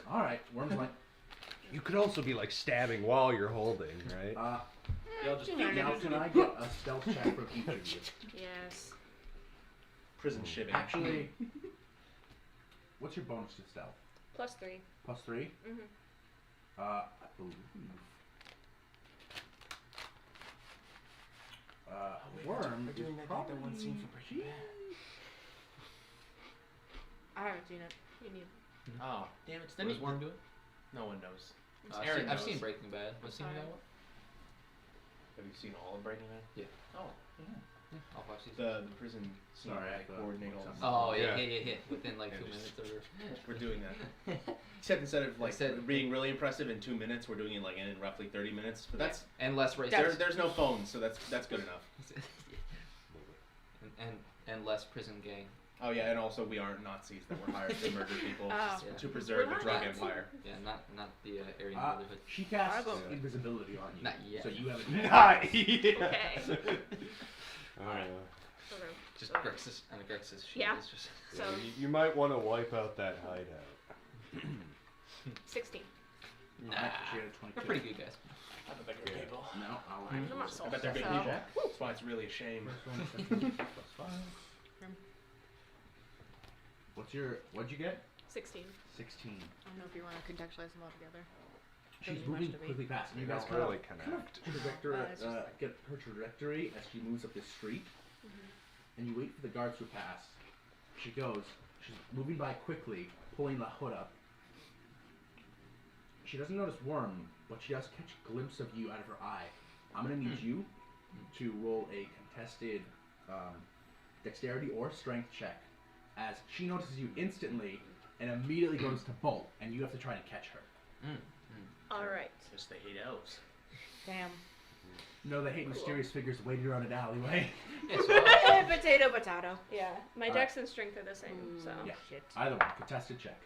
Alright, Worm's like, You could also be like stabbing while you're holding, right? Y'all just now can I get a stealth check from each of you? Yes. prison shipping. Actually, what's your bonus to stealth? +3. Plus 3? Mhm. I believe. Worm is probably... I haven't seen it. You need. Oh, damn it! What Then does Worm do it? no one knows. I've knows. seen Breaking Bad. What's seen Sorry. that one? Have you seen all of Breaking Bad? Yeah. Oh, yeah. I'll watch these. The prison scene Sorry, where I I thought- coordinate all what's this. up? Oh yeah, Yeah. yeah. Within like Yeah, 2 just- minutes or. We're doing that. Except instead of like Said- being really impressive in 2 minutes, we're doing it like in roughly 30 minutes. But that's And less racist. there's no phones, so that's good enough. and less prison gang. Oh yeah, and also we aren't Nazis that were hired to murder people Oh. Yeah. to preserve We're the drug not. empire. Yeah, not the Aryan Uh, Brotherhood. she casts Bravo. invisibility on you. Not yet. So you haven't... Not yet. Okay. Alright. Sort of. Just sort of. Grex's shield Yeah. is just. So You might want to wipe out that hideout. 16. Nah, Alright, she had a 22. they're pretty good guys. I bet they're good people. No, I'll I'm a muscle. I bet they're good So- people. That's why it's really a shame. First one, second one, plus 5. What'd you get? 16. 16. I don't know if you want to contextualize them all together. She's Doesn't much moving to me. quickly past. And you You guys don't kind of really connect. get her trajectory as she moves up this street, and you wait for the guards to pass. She goes. She's moving by quickly, pulling the hood up. She doesn't notice Worm, but she does catch a glimpse of you out of her eye. I'm gonna need you to roll a contested dexterity or strength check, as she notices you instantly and immediately goes to bolt, and you have to try to catch her. Alright. Just they hate elves. Damn. No, they hate mysterious figures waiting around an alleyway. Yeah, so Potato, potato. Yeah. My Alright. dex and strength are the same, so. Yeah. Shit. Either one, contested check.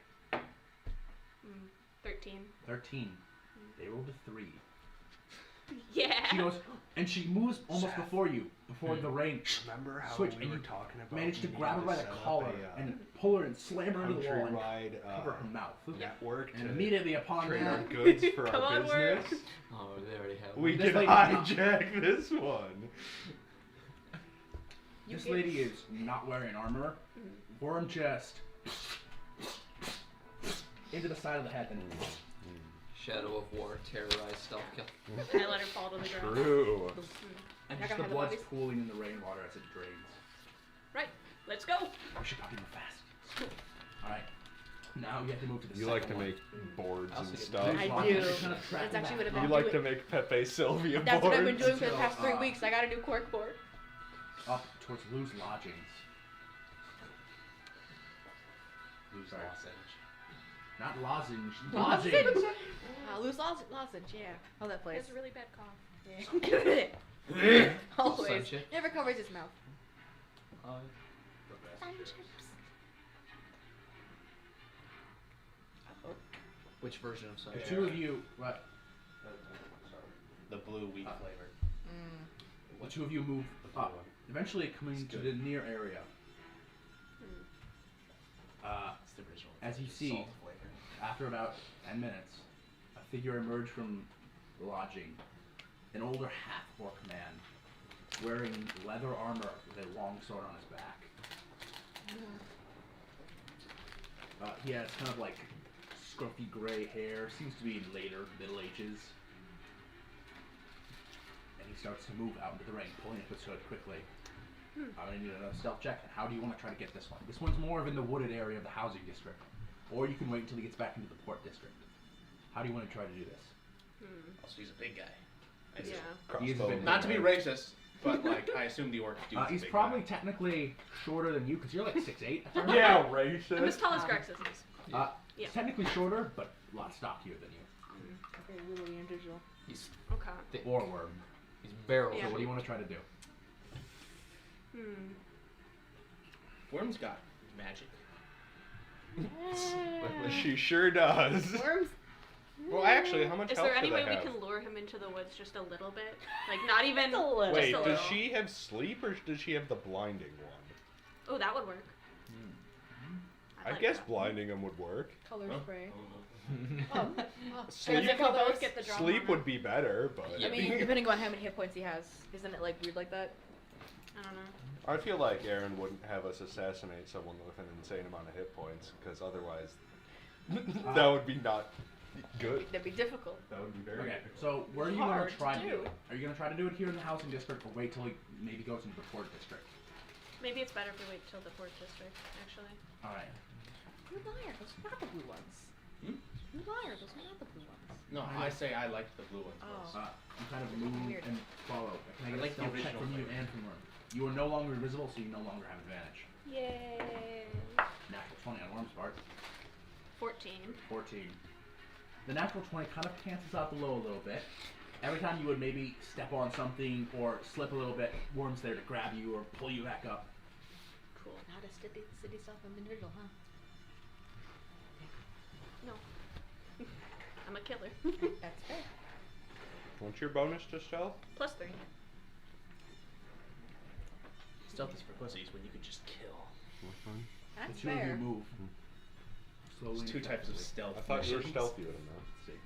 13. 13. They rolled a 3. Yeah. She goes, and she moves almost before you, before the rain. Remember how Switch, we and were you talking about Managed to we grab her needed by the set up collar a, and pull her and slam her into the wall country and ride cover her mouth. network And to immediately upon trade our that, goods for Come our on, Worm. business. oh, they already have. We This can lady's not- hijack this one. this lady is not wearing armor. Worm just into the side of the head and Shadow of War terrorized stealth kill. And I let her fall to the ground. True. and Not just gonna the have the blood's bodies? pooling in the rainwater as it drains. Right. Let's go. We should probably move fast. Alright. Now you have to move to the You second like to one. make boards I also and get stuff. There's I lots of do. different kind of track That's actually back. what You I'm like doing. to make Pepe Sylvia That's what I've been boards. doing for the past 3 So, weeks. I gotta do cork board. Up towards Lou's lodgings. Lose Sorry. lozenge. Not lozenge. Lozenge? Lodgings. Loose lozenge, yeah. Oh, that He place. has a really bad cough. Always. Sunshine. Never covers his mouth. Which version of The Sunshine? two of you, what? The blue wheat Uh, flavored. The two of you move up, eventually coming It's to good. the near area. It's the original. As you see, Salt flavor. after about 10 minutes, a figure emerged from the lodging. An older half-orc man, wearing leather armor with a long sword on his back. He has kind of like scruffy gray hair, seems to be in later Middle Ages. And he starts to move out into the rain, pulling up his hood quickly. I'm gonna need another stealth check. And how do you want to try to get this one? This one's more of in the wooded area of the housing district, or you can wait until he gets back into the port district. How do you want to try to do this? Also, he's a big guy. I Yeah. assume. He is a Crossbow bit- Not to be racist, but like I assume the orc dude's a He's big probably guy. technically shorter than you because you're like 6'8". Yeah, I'm as racist. tall as Grexis is. Yeah. Yeah. Technically shorter, but a lot stockier than you. Okay, little individual. He's Okay. thick. Or worm. He's barrel. Yeah. So what do you want to try to do? Worm's got magic. She sure does. Worms? Well, actually, how much Is health there any do way they we have? can lure him into the woods just a little bit? Like, not even. Just a little. Wait, just a does little. she have sleep or does she have the blinding one? Oh, that would work. I like guess that. blinding him would work. Color Huh? spray. Sleep, if we both get the drama sleep on would it. be better, but I mean, depending on how many hit points he has. Isn't it like weird like that? I don't know. I feel like Aaron wouldn't have us assassinate someone with an insane amount of hit points, because otherwise, that would be not good. That'd be difficult. That would be very Okay, difficult. so where are you going Hard to to try to do do. it? Are you going to try to do it here in the housing district or wait till he maybe goes into the port district? Maybe it's better if we wait till the port district, actually. Alright. You liar, those are not the blue ones. Hmm? You liar, those are not the blue ones. No, I say I like the blue ones Oh. most. You kind of move Weird. and follow. Can I get I like a the stealth check original from you flavor. and from Worm? You are no longer invisible, so you no longer have advantage. Yay. Natural 20 on Worm's part. 14. 14. The natural 20 kind of cancels out the low a little bit. Every time you would maybe step on something or slip a little bit, Worm's there to grab you or pull you back up. Cool. Not a city self-individual, huh? No. I'm a killer. That's fair. What's your bonus to stealth? +3. Stealth is for pussies when you can just kill. That's the two of you fair. move. Slowly. There's two and types of effectively. stealth. I thought you were missions. stealthier than that. See.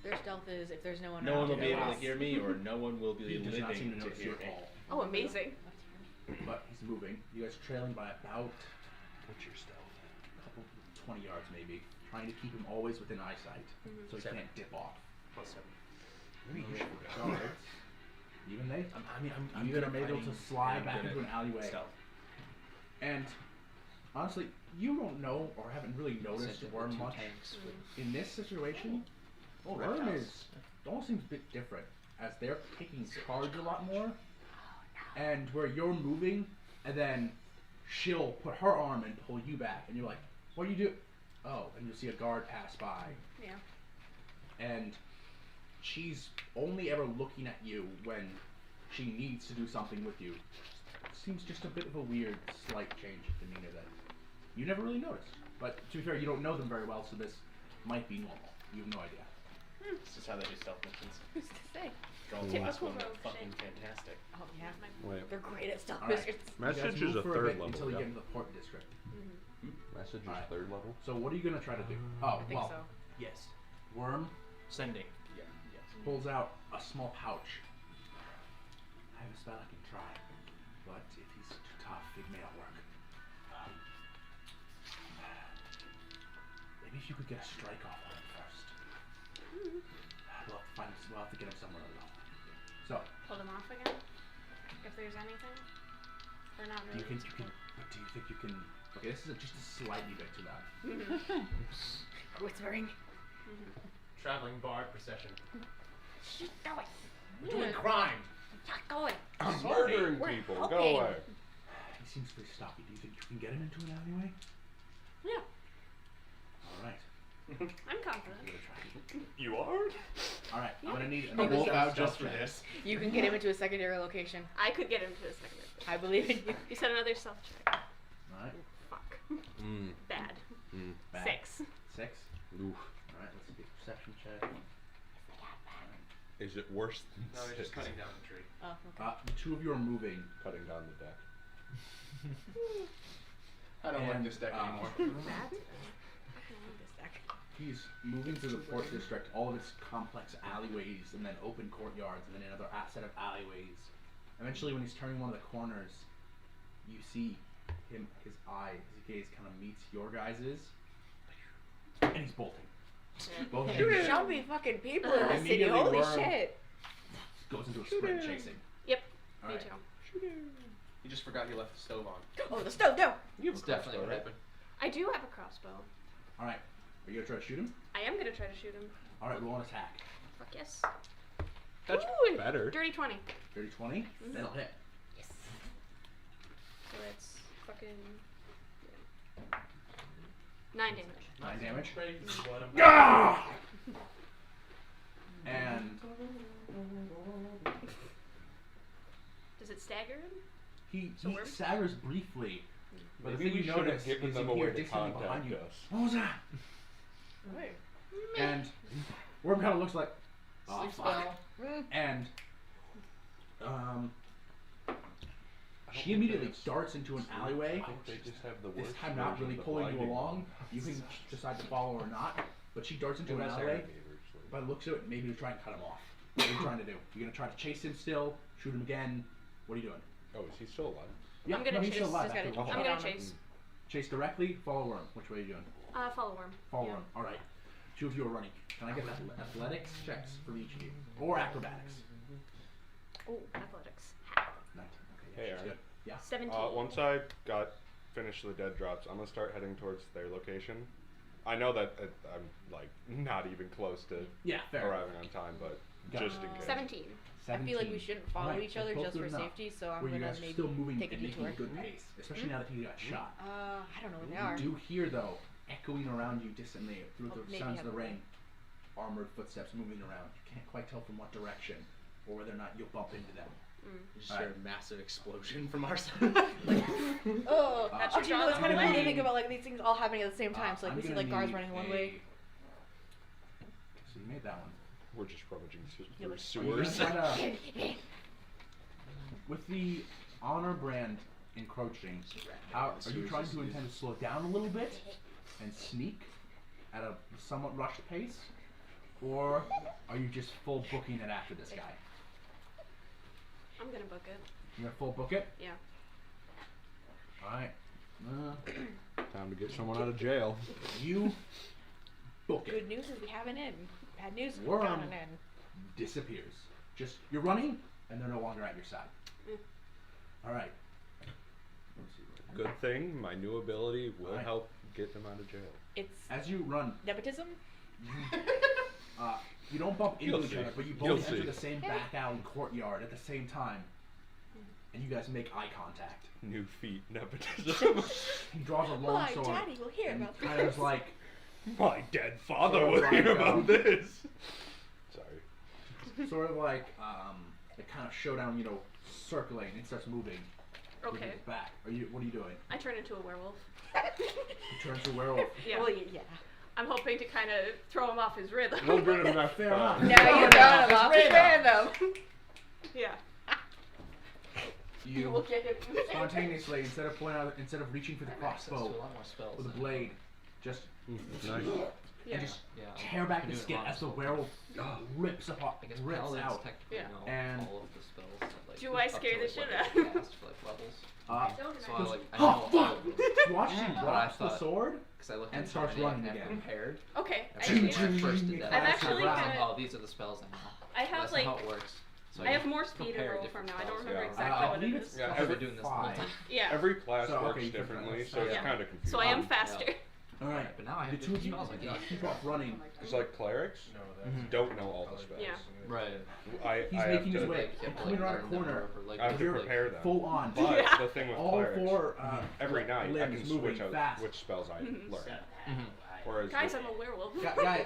Their stealth is if there's no one No around. one will be it able to is. hear me, or no one will be He does not seem to living to notice hear you me. at all. Oh, amazing. But he's moving. You guys are trailing by about What's your stealth? a couple, 20 yards maybe. Trying to keep him always within eyesight, so he 7. can't dip off. +7. Maybe you should go. Even they? I'm You good are at able to fighting, slide and I'm back good into an at alleyway. Stealth. And honestly, you don't know or haven't really noticed Sent in Worm the two much. tanks with In this situation, Oh, Worm reptiles. is almost seems a bit different, as they're taking charge a lot more. And where you're moving, and then she'll put her arm and pull you back, and you're like, "What do you do?" Oh, and you'll see a guard pass by, Yeah. and she's only ever looking at you when she needs to do something with you. Seems just a bit of a weird, slight change in demeanor that you never really noticed. But to be fair, you don't know them very well, so this might be normal. You have no idea. This is how they do stealth missions. Who's to say? Draw the last Typical one rogue fucking shit. fantastic. Oh yeah. Wait, They're great at stealth Alright. missions. You guys message move is a for third bit level. until you Yeah. get into the port district. Message is Alright. third level. So what are you gonna try to do? Oh, I think well, so. Yes. Worm Sending. Yeah. Yes. pulls out a small pouch. I have a spell I can try, but if he's too tough, it may not work. Maybe if you could get a strike off on him first. We'll have to get him somewhere alone. So, Pull them off again? If there's anything? They're not do really. you think you can? But do you think you can Okay, this is just a slightly bit too loud. Whispering. Traveling bard procession. Keep going. We're doing crime. Not going. I'm Sorry. murdering We're people. hoping. Go away. He seems pretty stocky. Do you think you can get him into an alleyway? Yeah, All right. I'm confident. I'm gonna try. You are? All right. I'm gonna need A another wolf out stealth just for check. this. You can get him into a secondary location. I could get him to a second. I believe in you. You said another stealth check. All right. Fuck. Mm. Bad. Bad. 6. 6. Oof. All right. Let's see. Perception check. Is it worse than No, he's just 6? cutting down the tree. Oh, okay. The two of you are moving. Cutting down the deck. I don't like And, this deck anymore. Bad. This deck. He's moving through the port district, all of its complex alleyways, and then open courtyards, and then another set of alleyways. Eventually, when he's turning one of the corners, you see him, his eye, his gaze kind of meets your guys's, and he's bolting. Both of Dude, you there's so many fucking people in this city. Immediately Holy worm. shit. goes into a sprint chasing. Yep. All Me right. too. You just forgot you left the stove on. Oh, the stove, no! It's definitely what happened. I do have a crossbow. All right. Are you gonna try to shoot him? I am gonna try to shoot him. All right. Roll an attack. Fuck yes. That's Ooh, better. Dirty 20. Dirty 20. That'll hit. Yes. So that's fucking. Yeah. 9 damage. 9 damage. Ready? Let him. Ah! And Does it stagger him? he Sword? staggers briefly. But Maybe the thing we you should have notice given is them you a hear way to distantly behind contact you. us. What was that? And Worm kind of looks like, oh Sleep fuck. spell. And she immediately darts into an alleyway. I think they just have the This worst time not version really of pulling you blinding along. lights. You can decide to follow or not. But she darts into an Unless alleyway. alligators, By the looks of it, maybe to try and cut him off. What are you trying to do? You're gonna try to chase him still, shoot him again. What are you doing? Oh, is he still alive? Yeah, I'm gonna no, he's chase- still alive just after gotta- one I'm shot. gonna chase. Chase directly, follow worm. Which way are you doing? Follow worm. Follow Yeah. worm. All right. Two of you are running. Can I get athletics checks for each of you, or acrobatics? Oh, athletics. 19. Okay. Hey, she's Aaron. good. Yeah. 17. Once I finished the dead drops, I'm gonna start heading towards their location. I know that I'm like not even close to Yeah. Fair. arriving on time, but Got it. just in case. 17. I feel like we 17. shouldn't follow Alright, each other that's both just for good enough. safety, so I'm Where you gonna guys are maybe still moving take a and making detour. a good pace, especially now that he got shot. I don't know where they You are. do hear though, echoing around you distantly through Oh, the maybe sounds have of the a- rain, armored footsteps moving around. You can't quite tell from what direction or whether or not you'll bump into them. You just Alright. hear a massive explosion from our side. Oh, That's actually, your no, it's job. kind of I'm cool to gonna think need- about like these things all happening at the same time. So like I'm we see gonna like cars need running one a- way. So you made that one. We're just rummaging Yeah, through but- Are you gonna sewers. try to- with the honor brand encroaching, how are you trying to intend to slow down a little bit and sneak at a somewhat rushed pace, or are you just full booking it after this guy? I'm gonna book it. You're gonna full book it. Yeah. All right. Time to get someone out of jail. You book it. Good news is we have an in. Bad news, we Worm. got an in. Disappears. Just you're running, and they're no longer at your side. Mm. All right. Let's see. Good thing my new ability will Alright. help get them out of jail. It's As you run, nepotism. you don't bump into You'll each see. other, but you You'll both enter see. the same back alley courtyard at the same time, and you guys make eye contact. New feet nepotism. He draws a long My sword daddy will hear and about kind of this. like My dead father Sort of will like, hear about this. Sorry. sort of like the kind of showdown, circling and starts moving. with Okay. his back. What are you doing? I turn into a werewolf. You turn to a werewolf. Yeah. Well, yeah. I'm hoping to kind of throw him off his rhythm. A little bit of that Fair fun. enough. Now you're done off It's his random. random. Yeah. You will You get him. spontaneously, instead of reaching for the I have access to a crossbow lot more spells. with a than- blade, just Nice. Yeah. and just Yeah, tear back can the do it skin on as the spells. werewolf rips apart, I guess rips paladins out. technically Yeah. know And- all of the spells. That, like, Do I up scare to, the like, shit what out they of him? cast for, like, levels. So I goes, like I "Oh, know fuck!" all Watch she Mm. But I drops the thought- sword. because I looked And into starts it and running I had again. Okay. Actually, I, when I first did that, I'm I was actually like, kinda- oh, these are the spells I know. I have That's like not how it works. So I you have more speed and prepare roll different from now. I don't spells. remember Yeah. exactly I what it believe is. it's Yeah, I've every- been doing this the whole five. time. Yeah. Every class So, okay, works you can differently, try so it's that. kind of confusing. So I am faster. All right. But now I The have two of you different spells. I guess. keep off running. Because like clerics Mhm. don't know all the spells. Yeah. Right. He's I making have his to, way. You have to, Coming around a learn them corner. or, like, I have to You're prepare them. Full on. But Yeah. the thing with All clerics, four every night I limbs can moving switch out fast. which spells I learn. Mhm. Whereas Guys, the- I'm a werewolf. Guys,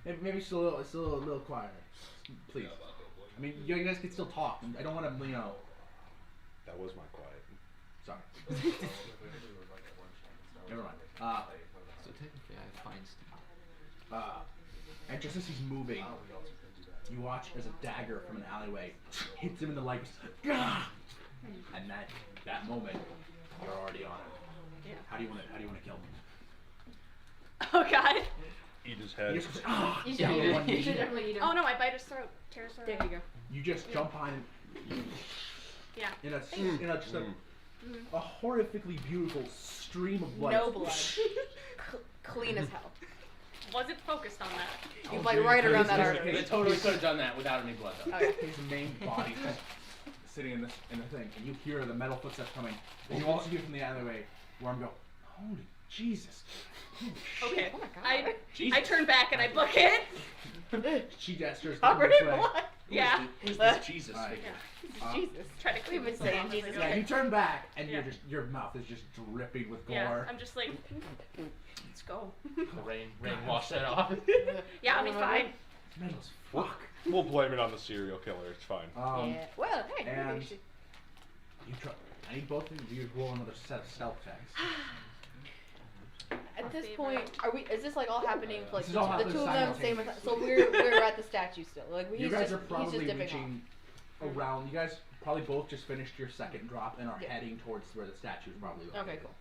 maybe it's still a little quieter, please. I mean, you guys can still talk. I don't want to, that was my quiet. Sorry. Never mind. So technically, I have fine speed. And just as he's moving, you watch as a dagger from an alleyway hits him in the leg. Gah! And that moment, you're already on him. Yeah. How do you want to kill him? Oh god. Eat his You head. just ah, You should, down on one you knee. should definitely eat him. Oh no, I bite his throat. Tear his throat. There out. you go. You just jump behind him Yeah. in a horrifically beautiful stream of blood. No blood. Clean as hell. Wasn't focused on that. You like right around that His- artery. his- They totally could have done that without any blood, though. Oh, yeah. His main body just sitting in the thing, and you hear the metal footsteps coming. And you also hear from the alleyway, Worm go, "Holy Jesus!" Holy shit." Okay. Oh my god. I turn back and I book it. She gestures Covered this in way. blood. Yeah. Who's this Jesus Alright. figure? Jesus. Try to clean We've been myself saying as I Jesus. go. Yeah, you turn back, and Yeah. your mouth is just dripping with gore. Yeah. I'm just like, let's go. The rain washed that off. Yeah, I'll be fine. It's metal as We'll, fuck. we'll blame it on the serial killer. It's fine. Yeah. Well, hey, maybe and we should. you try. I need both of you to roll another set of stealth checks. At Our this favorite. point, are we? Is this like all happening? Like This is all the happening two of them, same. simultaneously. So we're at the statue still. Like You he's guys just are probably he's just dipping reaching around. You guys probably both just finished your second drop and are Yeah. heading towards where the statue is probably off. located. Okay, cool.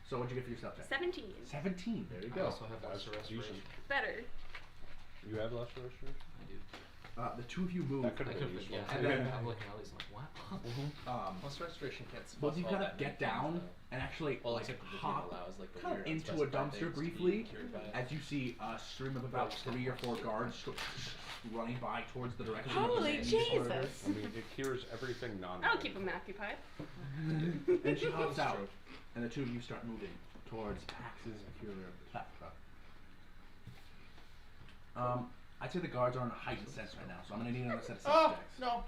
So what'd you get for your stealth check? 17. 17. There you I go. also have That's lesser restoration. decent. Better. You have less restoration? I do. The two of you move. That could I have could, been useful. yeah. And then- I'm looking at these like, what? Plus restoration can't Well, you all kind that of many get things, down though. and actually Well, like except the game hop allows like the kind of weird into a unspecified dumpster things to be briefly cured by it. as you see a stream of about 3 or 4 guards running by towards the direction of the Holy main Jesus! corridor. I mean, it cures everything non. I'll keep him occupied. And she hops out, and the two of you start moving towards Axe's peculiar plethora. I'd say the guards are in a heightened sense right now, so I'm gonna need another set of stealth checks. no.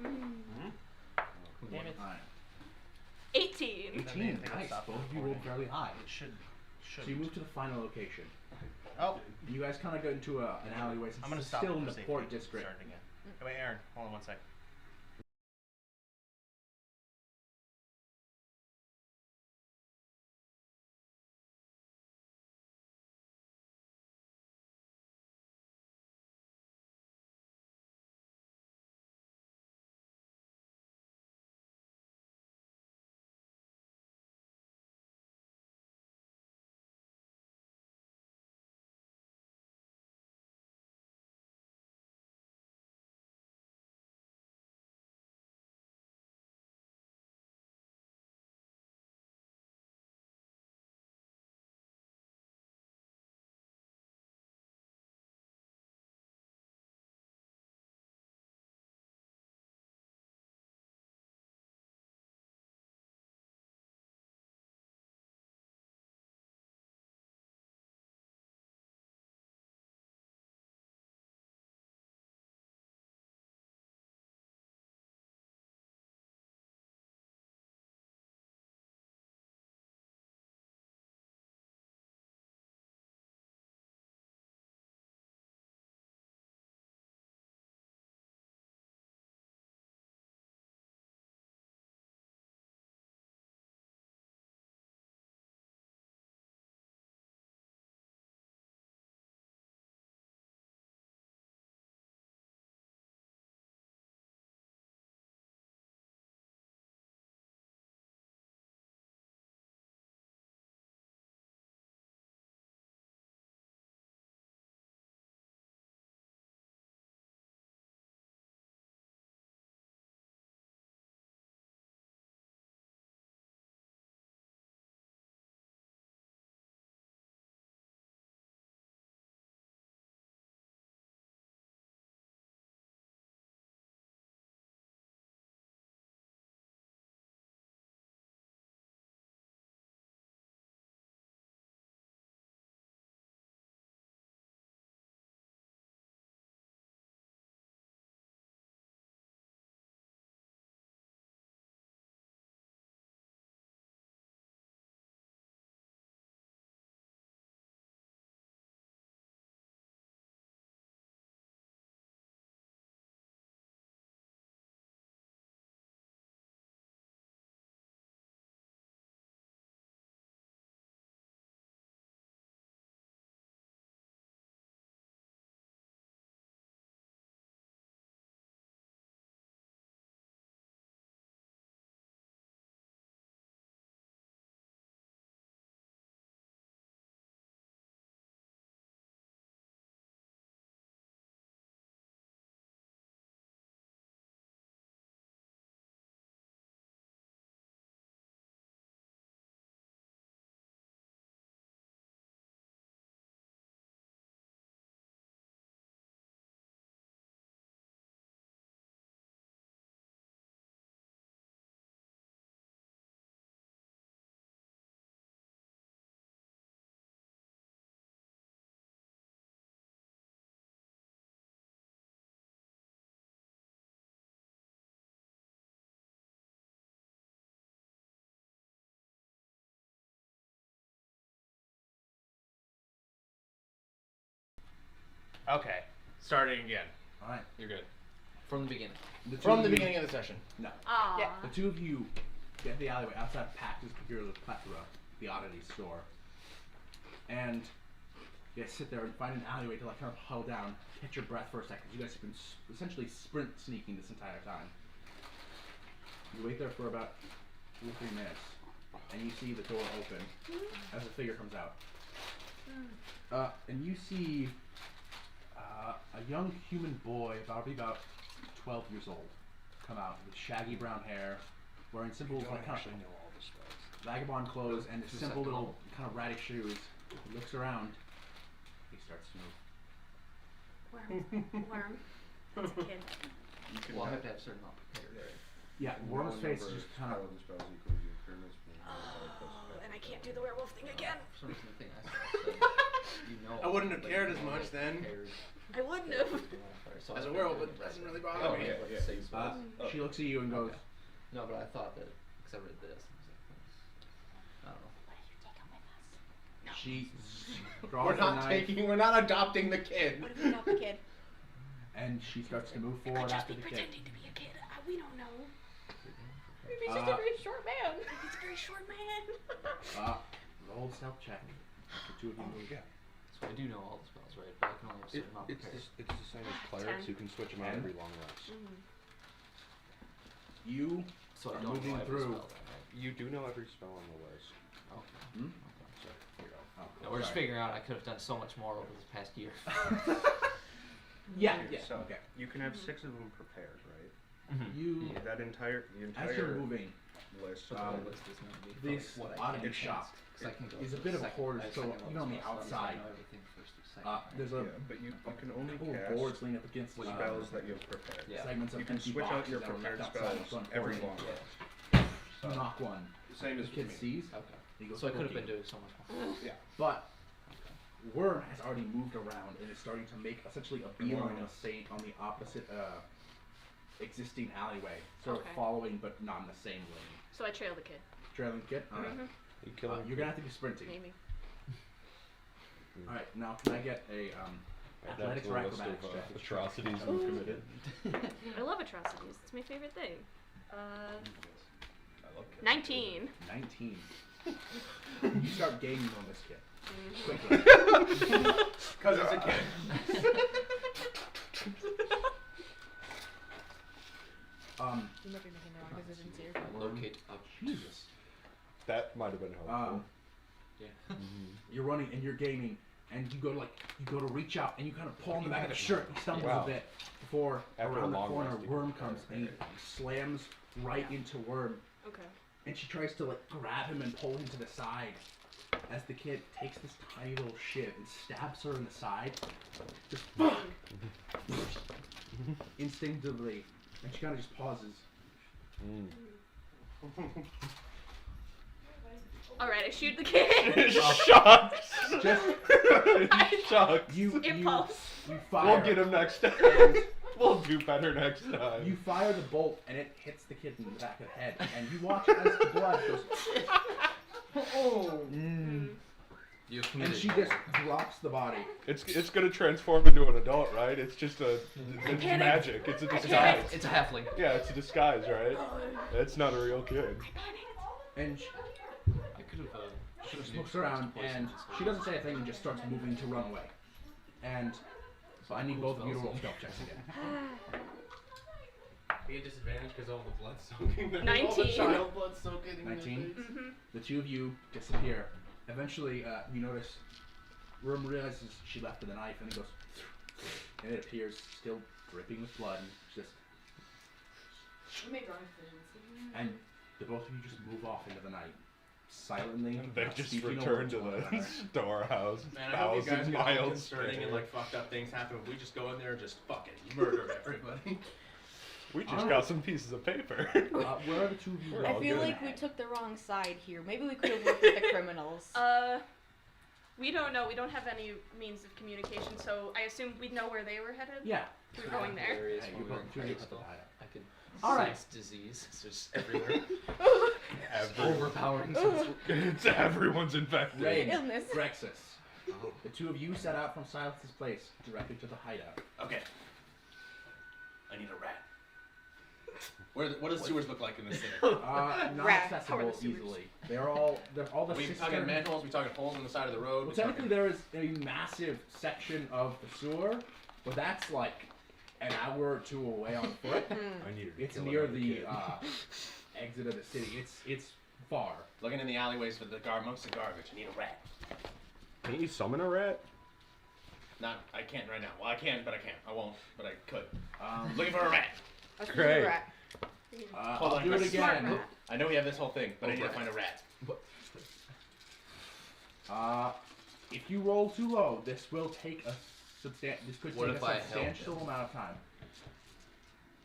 Damn it. Alright. 18. 18, nice. Both of you rolled fairly high. It should. So you move to the final location. Oh, And you guys kind of go into an alleyway since I'm gonna it's stop. still in for the safety. port district. Starting again. Wait, Aaron, hold on one sec. Okay. Starting again. All right. You're good. From the beginning. From the beginning of the session. No. Aw. Yeah. The two of you get the alleyway outside Pax's Peculiar Plethora, the oddity store, and you guys sit there and find an alleyway to like kind of huddle down, catch your breath for a second. You guys have been essentially sprint sneaking this entire time. You wait there for about 2 or 3 minutes, and you see the door open as a figure comes out. And you see a young human boy, probably about 12 years old, come out with shaggy brown hair, wearing simple like, kind of know all the spells. vagabond clothes and Just simple like little kind of ratty shoes. He looks around. He starts to move. Worm. It's a kid. You can Well, I have have to have certain amount prepared. Yeah, Worm's face is just kind of. Oh, and I can't do the werewolf thing again. For some reason, the thing I said, you know. I wouldn't have that cared you as know much it then. prepared I wouldn't have. So As I a werewolf, figured it the rest doesn't of really it. bother Oh, me. yeah, let's say spells. She looks at you and goes, Okay. No, but I thought that because I read this. I don't know. What if you take him with us? she draws We're the not knife, we're not adopting the kid. What if we adopt the kid? and she starts to move Could forward just after be the kid. pretending to be a kid. We don't know. Maybe he's just a very short man. He's a very short man. Roll stealth check. The two of you move. Yeah. So I do know all the spells, right? But I can only have a certain amount It's prepared. the same as clerics. 10. You can switch them out Ten. every long rest. You So I are don't moving know every through. spell then, right? You do know every spell on the list. Okay. Hmm? Okay. Sorry. Oh, No, we're just sorry. figuring out I could have done so much more over this past year. Yeah. Okay, Yeah. so Okay. you can have 6 of them prepared, right? You That entire as you're moving. list. So the whole list is going to be for, this like, what I oddity can shop cast, 'cause I can go is a to bit of a second- hoarder, I have so second level even on the spells, so that means I outside, know everything first through second, right? there's a Yeah, but you can only couple of cast boards leaning up against spells that you've prepared. Yeah. segments of You can empty switch out boxes your that were prepared left outside spells the front every corner. long rest. You knock one. Same The as kid me. sees. Okay. He goes, So I could have "Cookie." been doing so much more. But Worm has already moved around and is starting to make essentially a beeline on the opposite existing alleyway, sort Okay. of following but not in the same lane. So I trail the kid. Trailing kid. All right. You kill him. You're gonna have to be sprinting. Maybe. All right. Now can I get a athletics or acrobatics check? atrocities we've committed. I love atrocities. It's my favorite thing. I love kids. 19. 19. You start gaining on this kid quickly. Because it's a kid. You might be making the wrong decisions here. Locate up. Jesus. That might have been helpful. Yeah. You're running and you're gaining, and you go to reach out and you kind of pull on the back of the shirt. He stumbles Wow. a bit before After around a the long corner rest, you Worm can comes prepare and he slams right into Worm, Okay. and she tries to like grab him and pull him to the side. As the kid takes this tiny little shiv and stabs her in the side, just instinctively, and she kind of just pauses. Alright, I shoot the kid. Shocked! Just Shocked. you Impulse. fire. We'll get him next time. We'll do better next time. You fire the bolt and it hits the kid in the back of the head, and you watch as the blood goes. You have And committed. she just drops the body. It's gonna transform into an adult, right? It's just it's kidding. magic. It's a I disguise. It's a halfling. Yeah, it's a disguise, right? It's not a real kid. And she I could have. just looks around and she doesn't say a thing and just starts moving to run away. And so I need both of you to roll stealth checks again. Be a disadvantage because all the blood soaking. All the 19. child blood soaking. in their 19. face. The two of you disappear. Eventually, you notice Worm realizes she left with a knife, and he goes, and it appears still dripping with blood, and just, and the both of you just move off into the night, silently. They not just speaking a return word to one the another. storehouse. Man, I hope you guys Thousand get all miles. concerning and like fucked up things happen. We just go in there and just fucking murder everybody. We just got some pieces of paper. Where are the two of you? We're I all feel good. like we took the wrong side here. Maybe we could have worked with the criminals. We don't know. We don't have any means of communication, so I assume we'd know where they were headed. Yeah. We're going there. Hilarious Hey, when you we were both in two of you put the Crystal. hide up. I could All right. sense disease. It's just everywhere. Everyone. Overpowering. It's everyone's infected. Rain, Illness. Brexus, The two of you set out from Silas's place directly to the hideout. Okay. I need a rat. What does sewers look like in this city? Not Rat. accessible How are the sewers? easily. They're all the Are we talking cisterns- manholes? We talking holes in the side of the road? Well, We technically talking- there is a massive section of the sewer, but that's like an hour or two away on foot. I need to It's kill near another the kid. exit of the city. It's far. Looking in the alleyways for the amongst the garbage. I need a rat. Can't you summon a rat? I can't right now. Well, I can, but I can't. I won't, but I could. Um, Looking for a rat. A super Great. rat. Hold I'll on, do it Chris. Smart again. rat. I know we have this whole thing, but I need to Right. find a rat. If you roll too low, this will take a This could What take if a I help substantial him? amount of time.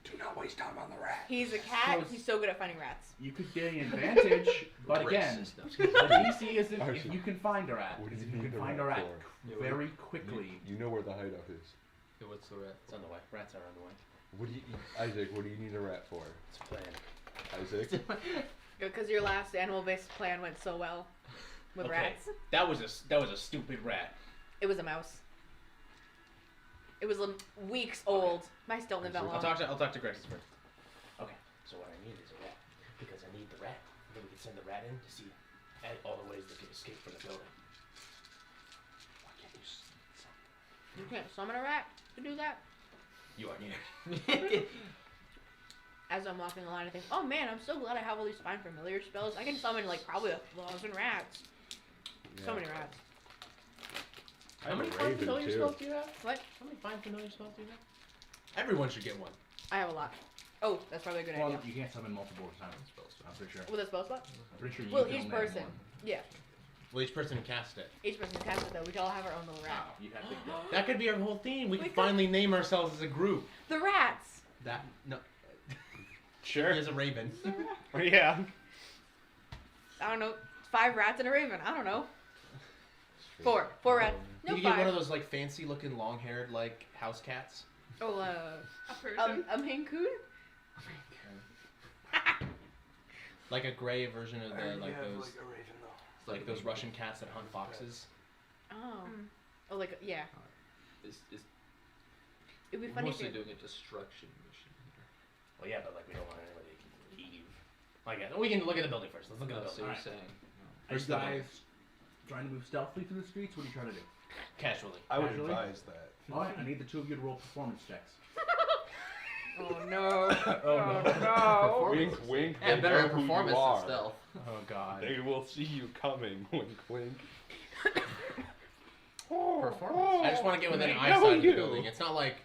Do not waste time on the rat. He's a cat. So- He's so good at finding rats. You could gain advantage, but again, Racist. the DC isn't if Arson. you can find a rat. What do Is you if you need can the find a rat rat for? Yeah, very quickly. You know where the hideout is. Yeah, what's the rat? It's on the way. Rats are on the way. What do you, Isaac? What do you need a rat for? It's a plan. Isaac. Because your last animal-based plan went so well with Okay. rats. That was a stupid rat. It was a mouse. It was weeks old. Mice don't live that I'll long. talk to Grex's first. Okay, so what I need is a rat because I need the rat. And then we can send the rat in to see all the ways they can escape from the building. Why can't you? You can't summon a rat to do that. You are near. As I'm walking along, I think, oh man, I'm so glad I have all these Find Familiar spells. I can summon like probably 1,000 rats. So many rats. I How have many a Find raven Familiar too. spells do you have? What? How many Find Familiar spells do you have? Everyone should get one. I have a lot. Oh, that's probably a good Well, idea. you can't summon multiple times. I'm pretty sure. With a spell slot? I'm pretty sure you Well, can each only have person. one. Yeah. Well, each person can cast it. Each person can cast it though. We can all have our own little rat. Wow, you have to go. That could be our whole theme. We We can could- finally name ourselves as a group. The rats! That no. Sure. He is a raven. Yeah. I don't know. 5 rats and a raven. I don't know. 4. 4 rats. No, you could get one of 5. those like fancy looking long haired like house cats. Oh, A person. a Maine Coon? Like a gray version of I the already like have, those like a raven though. like those Russian cats that hunt foxes. Oh. Mm. Oh, like, yeah. It's It'd be funny if mostly you... doing a destruction mission here. Well, yeah, but like we don't want anybody to leave. I guess we can look at the building first. Let's look at the So building. you're Alright. saying Are you First the building. guys trying to move stealthily through the streets? What are you trying to do? Casually. I would Casually? advise that. Alright, I need the two of you to roll performance checks. Oh, no. Oh, Wink, wink. yeah, they better know at who you performance are. than stealth. Oh God. They will see you coming. Wink, wink. Performance. I just want to get within They eyesight know of the you. building. It's not like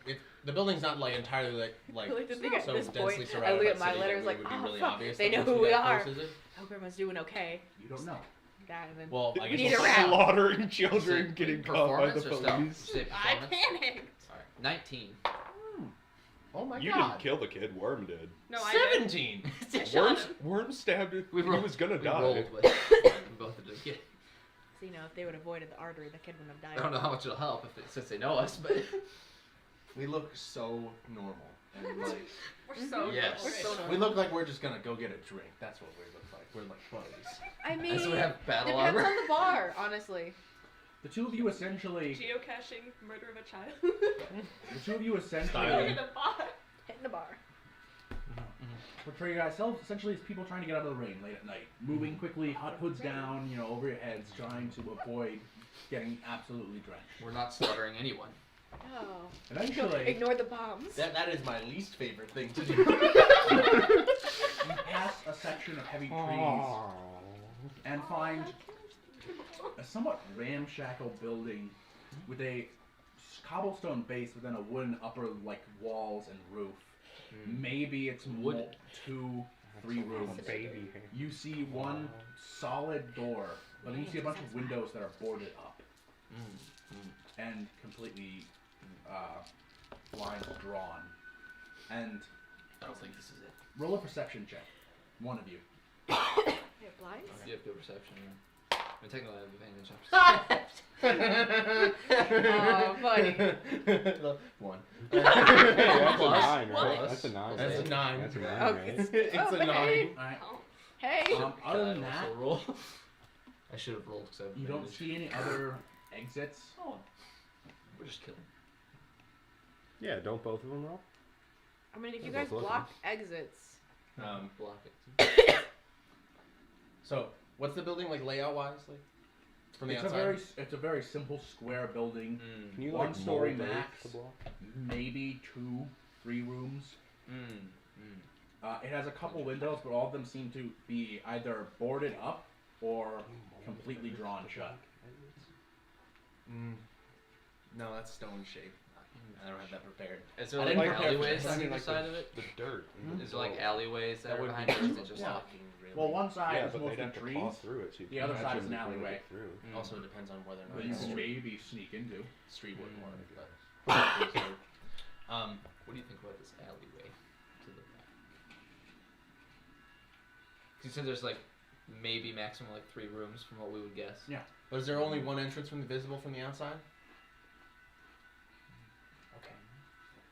the building's not like entirely like I like to think at so this densely point, I surrounded look by at my city that letters it like, would be oh, really fuck, obvious they that know once who we got are. close, is it? Hope everyone's doing okay. You don't know. God, and then... Well, I We guess need we'll a rat. Slaughtering children, Say getting caught by the performance or stealth? police. Say I performance. panicked. Alright, 19. Oh my You God. didn't kill the kid. Worm did. No, I did. 17. I shot him. Worm stabbed it. We He rolled- was gonna we die. rolled with we both did it. Yeah. So, you know, if they would have avoided the artery, the kid wouldn't have died. I don't know how much it'll help if since they know us, but We look so normal. And like, We're so Yes. We're so we look like we're just gonna go get a drink. That's what we look like. We're like buddies. I mean, and so we have battle depends armor. on the bar, honestly. The two of you essentially, geocaching murder of a child. the two of you essentially Styling. Look at the bar. Hitting the bar. portray yourself essentially as people trying to get out of the rain late at night, moving quickly, hoods down, over your heads, trying to avoid getting absolutely drenched. We're not slaughtering anyone. Oh. Eventually, Ignore the bombs. That is my least favorite thing to do. you pass a section of heavy trees and find a somewhat ramshackle building with a cobblestone base within a wooden upper walls and roof. Maybe it's Wood. 2, 3 rooms. Baby. You see one solid door, but then you see a bunch of windows that are boarded up and completely lines drawn. And I don't think this is it. roll a perception check. One of you. You have blinds? You have good perception. Yeah. I mean, technically, I have advantage. Oh, buddy. One. Hey, that's a Plus. 9, right? Plus. That's a 9. That's a right? 9. That's a 9, Oh, right? It's Oh, a 9. hey. Alright. Oh. Hey. Other than God, I that, also roll. I should have rolled because I have you don't advantage. see any other exits. Oh, we're just killing. Yeah, don't both of them roll? I mean, if you Yeah, guys both of block exits, Block it. So, what's the building like layout wise, like from the outside? It's a very simple square building. Can you One like story mold max. the block? Maybe 2, 3 rooms. Mm. It has a couple windows, but all of them seem to be either boarded up or completely drawn shut. No, that's stone shape. I don't have that prepared. Is there I like didn't prepare for alleyways this. on I mean, either like side of it? The dirt. Is there like alleyways that That are would behind be it, or is it just Yeah. like? Well, one side Yeah, is but they'd mostly have to trees. claw through it, so you The can other side imagine is an they couldn't alleyway. get through. Also depends on whether or But not you it's can maybe sneak into. street work or but What do you think about this alleyway to the back? You said there's like maybe maximum like 3 rooms from what we would guess. Yeah. But is there only one entrance visible from the outside? Okay.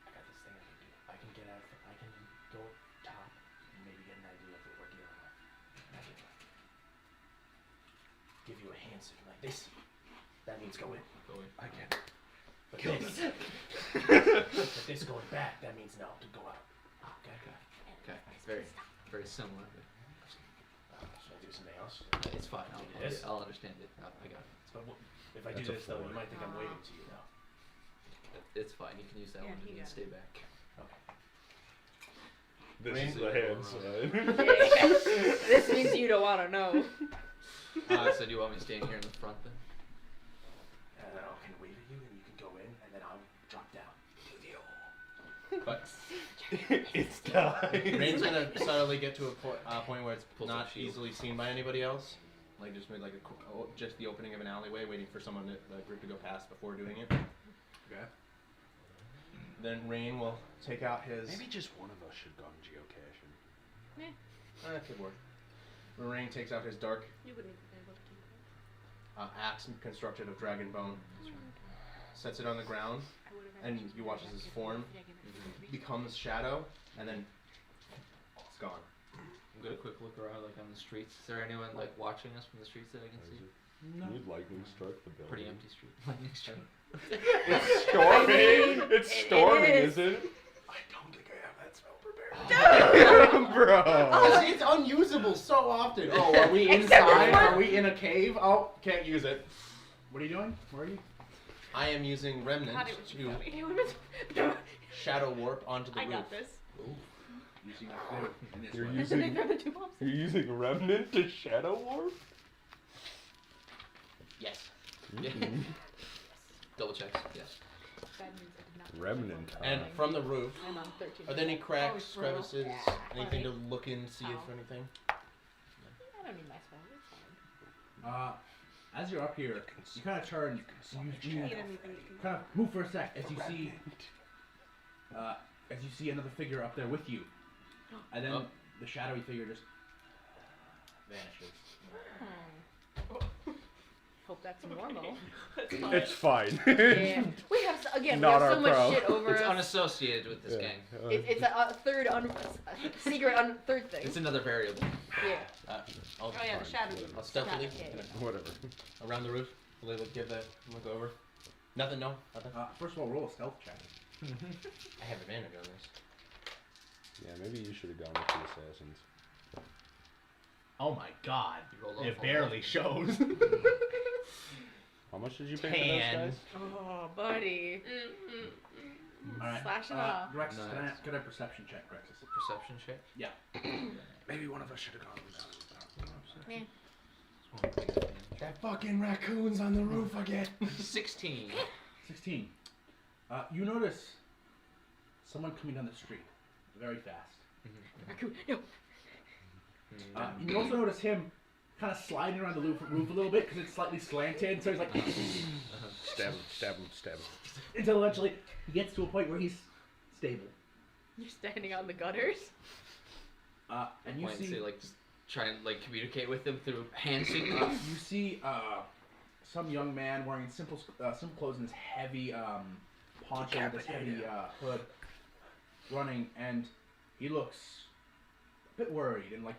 I got this thing I can do. I can get out. I can go up top and maybe get an idea of what we're dealing with. I can give you a hand signal like this. That means go in. Go in. I get it. But this going back, that means no, to go out. Okay. Okay. It's very, very similar. Should I do something else? It's fine. This? I'll understand it. I got it. But if I do That's a this though, you four. might think I'm waving to you now. It's fine. You can use that Yeah, one to you then got stay back. This Rain- is the hand side. this means you don't want to know. So do you want me to stand here in the front then? And then I can wave at you, and you can go in, and then I'll drop down. But It's time. Rain's gonna subtly get to a point where it's Pulls not up shield. easily seen by anybody else. Like just made like just the opening of an alleyway, waiting for someone, the group to go past before doing it. Okay. Then Rain will take out his. Maybe just one of us should go geocaching. That could work. Rain takes out his dark You wouldn't even be able to keep it. axe constructed of dragon bone, sets it on the ground, I would have and you watch as his form becomes shadow, and then it's gone. I'm gonna quick look around like on the streets. Is there anyone like watching us from the streets that I can see? You'd lightning strike the building. Pretty empty street. Lightning strike. It's storming. It's it storming, is. isn't it? I don't think I have that spell prepared. Bro. Oh, see, it's unusable so often. Oh, are we Except inside? for- Are we in a cave? Oh, can't use it. What are you doing? Where are you? I am using Remnant Thought it was to funny. shadow warp onto the I roof. got this. Using that thing in this You're way. using Grab the 2 bombs. you're using remnant to shadow warp? Yes. Yeah. Double checks. Yes. That means I did not. Remnant. And from the roof, I'm on 13. are there any cracks, Oh, bro. crevices, Yeah, anything to funny. look in, see if Oh. anything? I don't need my spell. It's fine. As you're up here, you kind of turn. You Eat anything you can. kind of move for a sec as you see another figure up there with you, and then Oh. the shadowy figure just vanishes. Hope that's normal. It's fine. Yeah. We have again. Not we have our so much problem. shit over It's us. unassociated with this Yeah. gang. It's a third secret third thing. It's another variable. Yeah. I'll, Oh yeah, the shadow. I'll stealthily Yeah. Whatever. around the roof. Will they give that look over? Nothing. No. Nothing. First of all, roll a stealth check. I have advantage on this. Yeah, maybe you should have gone with the assassins. Oh my God! You roll It off barely shows. How much did you pay for Tan. those guys? Oh, buddy. All right. Slashing off. Rex, Nice. can I perception check, Rex? Perception check. Maybe one of us should have gone with that. That fucking raccoon's on the roof again. 16. 16. You notice someone coming down the street, very fast. No. You also notice him kind of sliding around the roof a little bit because it's slightly slanted, so he's like Stab him, stab him, stab him. until eventually he gets to a point where he's stable. You're standing on the gutters. And you Point see to like just try and like communicate with them through hand signals. you see some young man wearing simple clothes and this heavy poncho with this heavy hood running, and he looks a bit worried and like.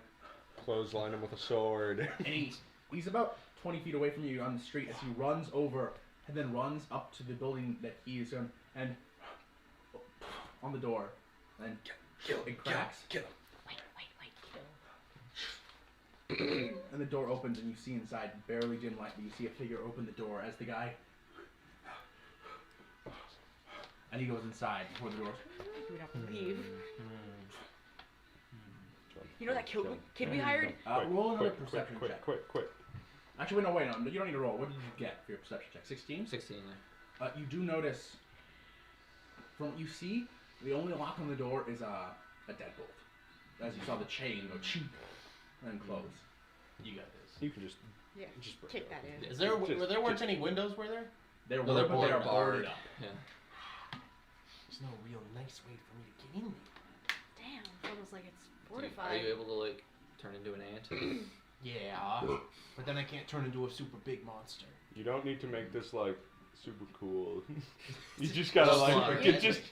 Clothesline him with a sword. And he's about 20 feet away from you on the street as he runs over and then runs up to the building that he is in, and on the door, and it cracks. Wait, kill. And the door opens, and you see inside, barely dim light, but you see a figure open the door as the guy. And he goes inside before the door. Do we have to leave? You know that kid we hired? Roll another perception check. Quick. Actually, no, wait, no, you don't need to roll. What did you get for your perception check? 16? 16. Yeah. You do notice, from what you see, the only lock on the door is a deadbolt. As you saw the chain go cheap and close. You got this. You can just Yeah. just break Kick it that open. in. Is there Just- there weren't any windows? Were there? There No, were, they're but they are barred. boarded up. Yeah. There's no real nice way for me to get in there. Damn, it's almost like it's Are fortified. you able to like turn into an ant? Yeah, but then I can't turn into a super big monster. You don't need to make this like super cool. You just gotta Just like smart.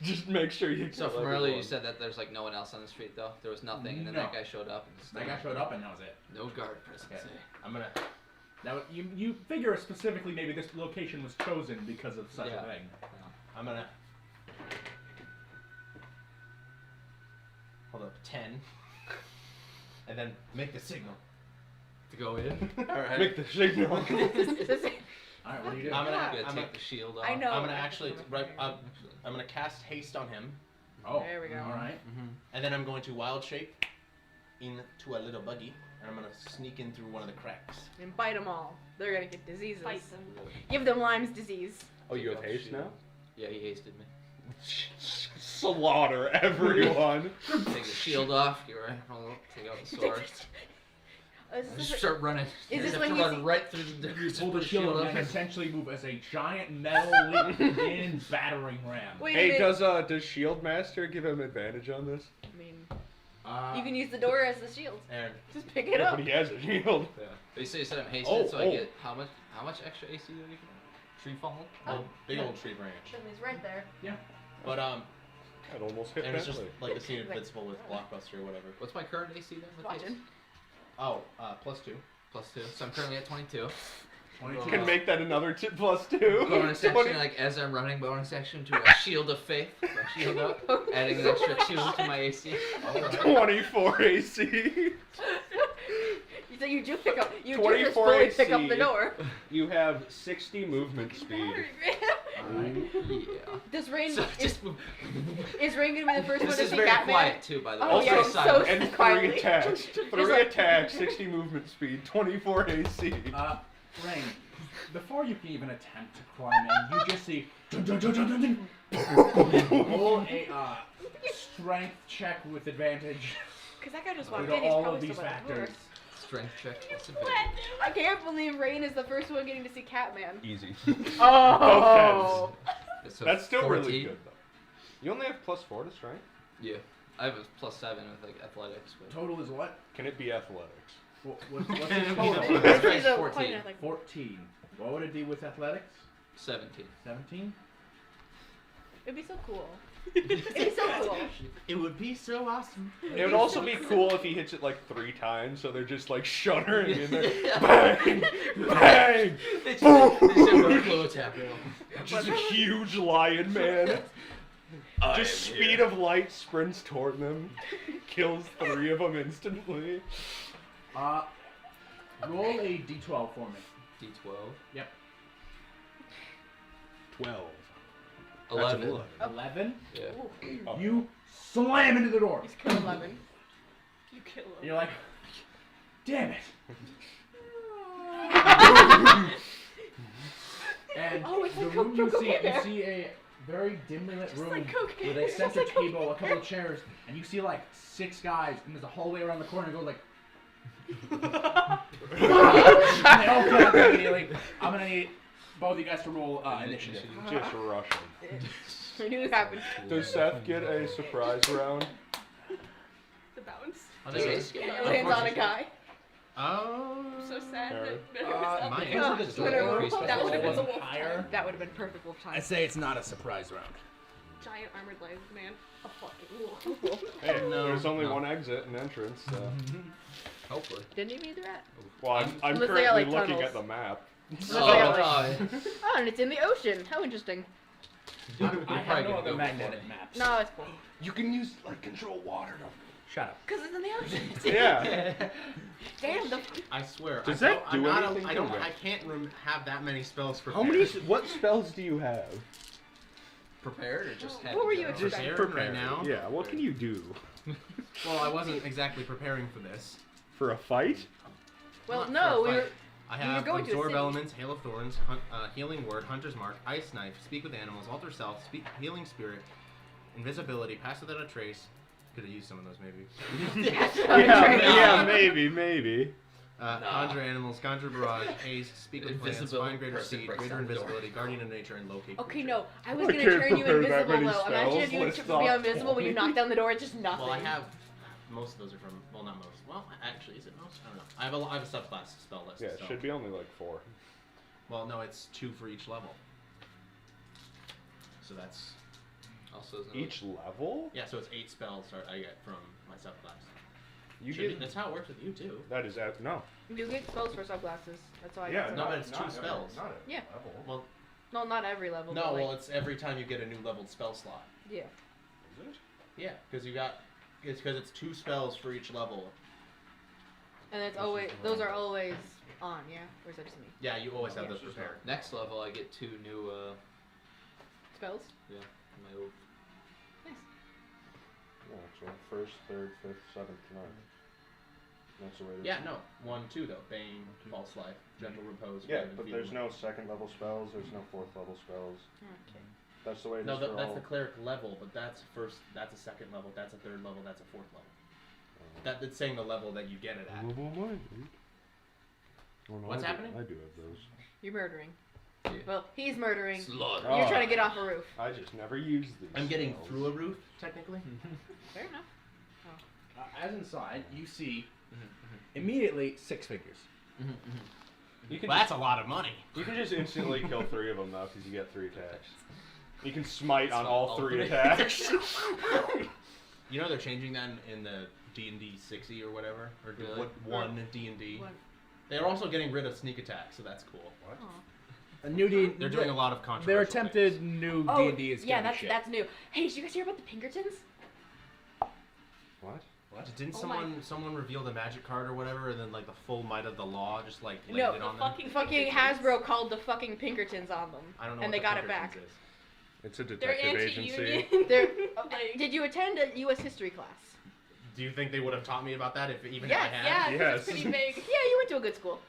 just make sure you. So kill from earlier you everyone. said that there's like no one else on the street though. There was nothing, and then No. that guy showed up. And That guy showed up, and that was it. No guard presence. Okay. I'm gonna. Now, you figure specifically maybe this location was chosen because of such Yeah. a thing. I'm gonna. Hold up, 10. And then make the signal. To go in. Alright. Make the signal. Alright, what do you do? I'm gonna, You gotta I'm take gonna, the shield off. I know. I'm gonna actually I'm gonna cast haste on him, Oh, There we go. Alright. and then I'm going to wild shape into a little buggy, and I'm gonna sneak in through one of the cracks. And bite them all. They're gonna get diseases. Fight them. Give them Lyme's disease. Oh, you have haste now? Yeah, he hasted me. Slaughter everyone. Take the shield off. Get right. Take out the sword. Is And this just start running. Is You this have when to you run see- right through the just Pull put the shield up. and essentially move as a giant metal in battering ram. Wait a Hey, minute. does Shield Master give him advantage on this? I mean, Uh, you can use the door as the shield. And Just pick it Yeah, up. but he has a shield. Yeah. They said I'm hasted, Oh, so I oh. get how much extra AC do you get? Tree fall? a big old tree branch. Somebody's right there. But That almost hit and it's just Bentley. like the scene invincible with Blockbuster or whatever. What's my current AC then? With haste? Watching. Oh, +2. +2. So I'm currently at 22. 22. You can make that another +2. Bonus 20. action, like as I'm running, bonus action to a shield of faith. My shield up, adding an extra 2 to my AC. 24 AC. So you do pick up. You do 24 just fully pick up the AC. door. You have 60 movement speed. Yeah. Does Rain So just is Rain gonna be the first one this to is see very Batman? quiet too, by the way. Oh, It's yeah, very it's so silent. And 3 quietly. attacks. 3 like- attacks, 60 movement speed, 24 AC. Rain, before you can even attempt to climb in, you just see dun, dun, dun, dun, dun, dun. Roll a strength check with advantage. Because that guy just Due walked to in. He's all probably of still these by the door. factors. Strength check. What's it? I can't believe Rain is the first one getting to see Catman. Easy. Oh. So That's still 14. really good, though. You only have +4 to strength? Yeah. I have a +7 with like athletics, but Total is what? Can it be athletics? What's your Strength total? He's Strength a 14. quite athletic- 14. What would it be with athletics? 17. 17? It'd be so cool. It'd be so cool. It would be so awesome. It would also be cool if he hits it like 3 times, so they're just like shuddering in there. Yeah. Bang! Bang! They just have no clue what's happening. Just a huge lion man. Just speed of light sprints toward them, kills 3 of them instantly. Roll a d12 for me. D12. 12. 11. 11. Yeah. Oh. You slam into the door. He's killed 11. You kill him. And you're like, damn it. And Oh, it's the like room you cocaine. see a very dimly lit room like cocaine. with a It's center like table, a couple of chairs, and you see like 6 guys, and there's a hallway around the corner. And go like, and they all get up immediately. I'm gonna need both of you guys to roll initiative. Just rushing. I knew it happened. Does Seth get a surprise round? The bounce. I think it's It lands on a guy. Oh. I'm so sad Aaron. that my Oh, answer is whatever. increased by That would have been wasn't the wolf higher. time. That would have been perfect wolf time. I say it's not a surprise round. giant armored lizard man. A fucking wolf. Hey, No. there's only No. one exit and entrance. So. Hopefully. Didn't even do that. Well, I'm Unless they got, currently like, looking tunnels. at the map. Oh, Oh, and it's in the ocean. How interesting. You're I probably have no gonna other go magnetic before me. maps. No, it's cool. You can use like control water. Shut up. Because it's in the ocean. Yeah. Damn, the I swear. Does I that don't, do I'm not anything I to don't. them? I can't have that many spells How prepared. many? What spells do you have? Prepared or just What head were in you general? expecting? Prepared right now. Yeah. What can you do Well, I wasn't exactly preparing for this. for a fight? well, Not no, for a we were. fight. I we were have going to a Absorb city. Elements, Hail of Thorns, Healing Word, Hunter's Mark, Ice Knife, Speak with Animals, Alter Self, Healing Spirit, Invisibility, Pass Without a Trace. Could have used some of those maybe. Yeah, maybe. Conjure Animals, Conjure Barrage, Haste, Speak with Plants, Invisible Find Greater person Seed, breaks Greater down the door. Invisibility, Guardian of Nature, and Locate Okay, Creature. no. I was I gonna can't turn you prepare that invisible many though. Imagine if you spells. took Let's be not invisible when you knock down the door. It's just nothing. Well, I have most of those are from. Well, not most. Well, actually, is it most? I don't know. I have a subclass spell list. Yeah, it so. should be only like 4. Well, no, it's 2 for each level. So that's Also, is Each level? yeah. So it's 8 spells I get from my subclass. You Should be- get that's how it works with you too. that is no. You get spells for subclasses. That's all I Yeah, got. no, but it's 2 spells. Not at Yeah. level. Well, No, not every level. no, but like, well, it's every time you get a new leveled spell slot. yeah. Is it? Yeah, because it's because it's 2 spells for each level. And it's always those are always on. Yeah. Or is that just me? Yeah, you always have Yeah. those prepared. Next level, I get 2 new, Spells. my old. Nice. Yeah, so 1st, 3rd, 5th, 7th, 9th. That's the way it is. Yeah, no, 1, 2 though. Bane, False Life, Gentle Repose. Yeah, Raven, but Feeble. there's no 2nd level spells, there's no 4th level spells. Okay. That's the way it is No, for that's all. the cleric level, but that's first. That's a 2nd level. That's a 3rd level. That's a 4th level. That's saying the level that you get it at. What's happening? I do have those. You're murdering. Yeah. Well, he's murdering. Slaughter. You're Oh. trying to get off a roof. I just never use these. I'm getting spells. through a roof, technically. Fair enough. As inside, you see immediately 6 figures. You can Well, that's a lot of money. You can just instantly kill 3 of them though, because you get 3 attacks. You can smite on So all all 3 three. attacks. You know they're changing that in the D&D 60 or whatever, or Really? what one D&D. What? They're also getting rid of sneak attack, so that's cool. A new D. They're doing a lot of controversial. Their attempted new Oh, D&D is yeah, gonna be that's shit. that's new. Hey, did you guys hear about the Pinkertons? What? Didn't Oh my- someone reveal the magic card or whatever, and then like the full might of the law just like laid No, it the on them? Fucking Hasbro called the fucking Pinkertons on them. I don't know. and what they the got it Pinkertons back. is. It's a They're detective agency. anti-union. They're, did you attend a U.S. history class? Do you think they would have taught me about that if even Yes, if I had? Yeah, 'cause Yes. it's pretty big. Yeah, you went to a good school.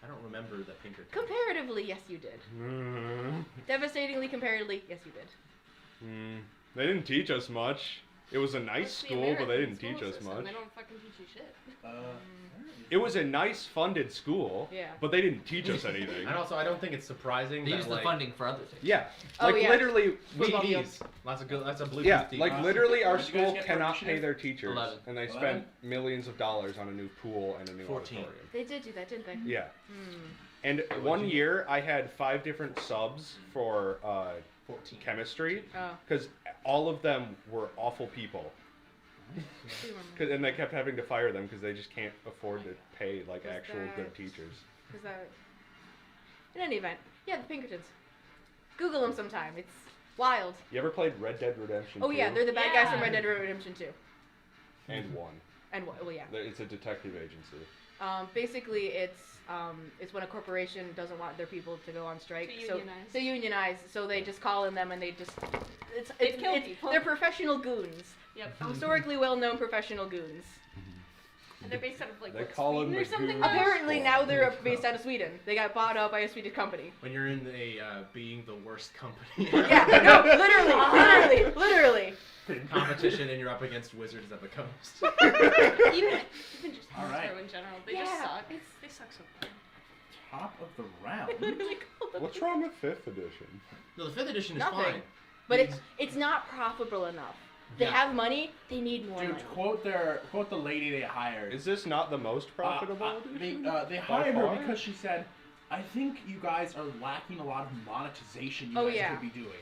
I don't remember the Pinkertons. Comparatively, yes, you did. Devastatingly, comparatively, yes, you did. They didn't teach us much. It was a nice It's the school, but they American didn't teach school us system. much. They don't fucking teach you shit. It was a nice funded school, Yeah. but they didn't teach us anything. And also, I don't think it's surprising They that use the like, funding for other things. Yeah, Oh, like yeah. literally, Football TVs. Lots of good. That's a blue. yeah, TV. like literally, our Did you guys school get cannot for pay their teachers, 11. and they 11? spent millions of dollars on a new pool and a new 14. auditorium. They did do that, didn't they? Yeah, Hmm. and What'd one you- year I had 5 different subs for 14. chemistry, Oh. because all of them were awful people. I do remember. And they kept having to fire them because they just can't afford to pay like Was actual that- good teachers. Was that? In any event, yeah, the Pinkertons. Google them sometime. It's wild. You ever played Red Dead Redemption? Oh yeah, 2? they're the bad guys from Yeah. Red Dead Redemption 2. and 1. And well, yeah. It's a detective agency. Basically, it's when a corporation doesn't want their people to go on strike, To so unionize. to unionize, so they just call in them and they just They kill people. They're professional goons, Yep. historically well-known professional goons. And they're based out of like They what, call them Sweden or the something. goons. now? Apparently now they're based out of Sweden. They got bought out by a Swedish company. When you're in a being the worst company. Yeah, no, literally. competition and you're up against wizards of the coast. even just All right. Hasbro in general, they Yeah, just suck. it's- They suck so bad. Top of the round. Literally called them. What's wrong with 5th edition? No, the 5th edition is Nothing. fine. But it's not profitable enough. They Yeah. have money. They need more Dude, money. quote the lady they hired. Is this not the most profitable They edition? hired her far? because she said, "I think you guys are lacking a lot of monetization. You Oh, guys yeah. could be doing."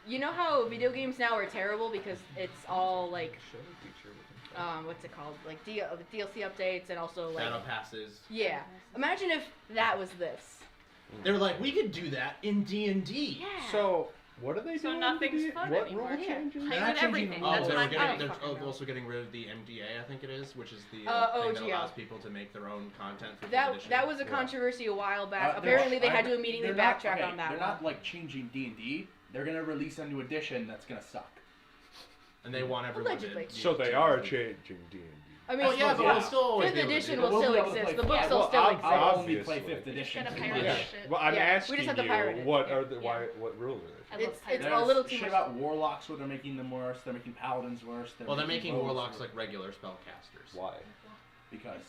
You know how video games now are terrible because it's all like what's it called? Like the DLC updates and also like Battle passes. yeah. Imagine if that was this. They're like, we could do that in D&D. Yeah. So what are they So doing? nothing's to fun what anymore. rule Yeah. changes? Hide They're not with changing- everything. Oh, That's they're what I'm getting, they're they're also getting rid of the MDA, I think it is, which is the thing that OGL. allows people to make their own content for That edition. that was a Yeah. controversy a while back. They're- Apparently, they had to immediately they're not- backtrack okay, on that They're one. not like changing D&D. They're gonna release a new edition that's gonna suck. And they want everyone Allegedly. to. So they are changing D&D. I mean, Oh yeah, but yeah. we'll still always fifth be able to edition do will that. We'll still be able to exist. play The book fifth. will Well, still I'll exist. I'll only play Obviously. 5th edition. Gotta Yeah. pirate Yeah. shit. Well, I'm Yeah, we asking just have to you, pirate it. what Yeah. are the what rule are they? I love It's pirates. a little too shit much. about warlocks where they're making them worse. They're making paladins worse. Well, they're making rogues warlocks worse. like regular spellcasters. Why? Because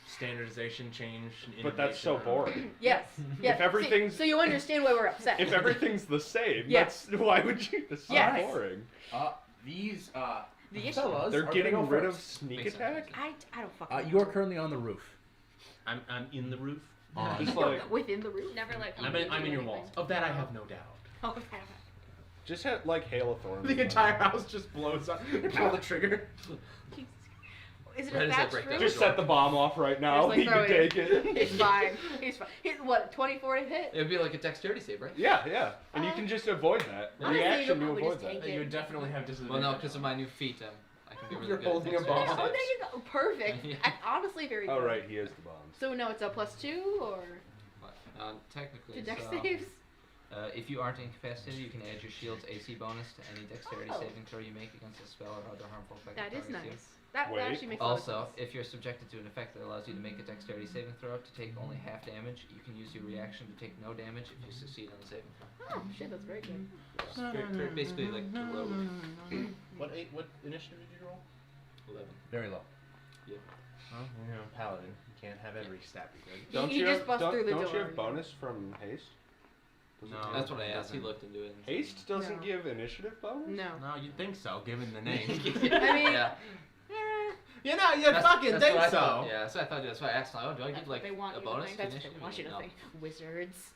Standardization change. But that's so innovation. boring. Yes. yes. If everything's- so you understand why we're upset. If everything's the same, Yes. that's why would you? That's so Yes. boring. these The issue- fellas They're are getting gonna go rid of first. sneak Makes attack. sense. I don't fucking. You are currently on the roof. I'm in the roof. Just like within the roof. Never let I'm people in do your anything. walls. Of that I have no doubt. Oh, just have like Hail of Thorns. The entire house just blows up. You pull the trigger. is it Why a does that thatched break roof? down? Just set the bomb off right now. Just, like, You throw can it take it. He's fine. He's fine. He's what? 24 to hit. It would be like a dexterity save, right? Yeah, and you can just avoid that. Honestly, Reaction you'll to probably avoid just take that. it. You would definitely have disadvantage. Well, no, because of my new feet, I can be really You're good at holding a dexterity bomb. Oh, saves. there you go. Perfect. Yeah. Honestly, very good. Oh right, he has the bombs. So no, it's a +2 or Technically, to dex so, saves. if you aren't incapacitated, you can add your shield's AC bonus to any dexterity Oh. saving throw you make against a spell or other harmful effect. That is targets you. nice. That Wait. actually makes a lot of Also, sense. if you're subjected to an effect that allows you to make a dexterity saving throw to take only half damage, you can use your reaction to take no damage if you succeed on the saving throw. Oh shit, that's very good. Basically, like the rogue. What initiative did you roll? 11. Very low. Oh, you know, paladin. You can't have every stat be good. Don't He you just have, busts don't, through the don't you door, have yeah. bonus from haste? Does it No. have- That's what I it asked. He doesn't. looked into it. and- Haste doesn't No. give initiative bonus. No. No, you'd think so, given the name. I mean, yeah. eh, you know, you'd fucking that's think what I so. thought. Yeah, that's what I thought. That's why I asked. Like, oh, do I that's give what like they want a you bonus? to think. to That's what they initiative? want you to No. think. Wizards.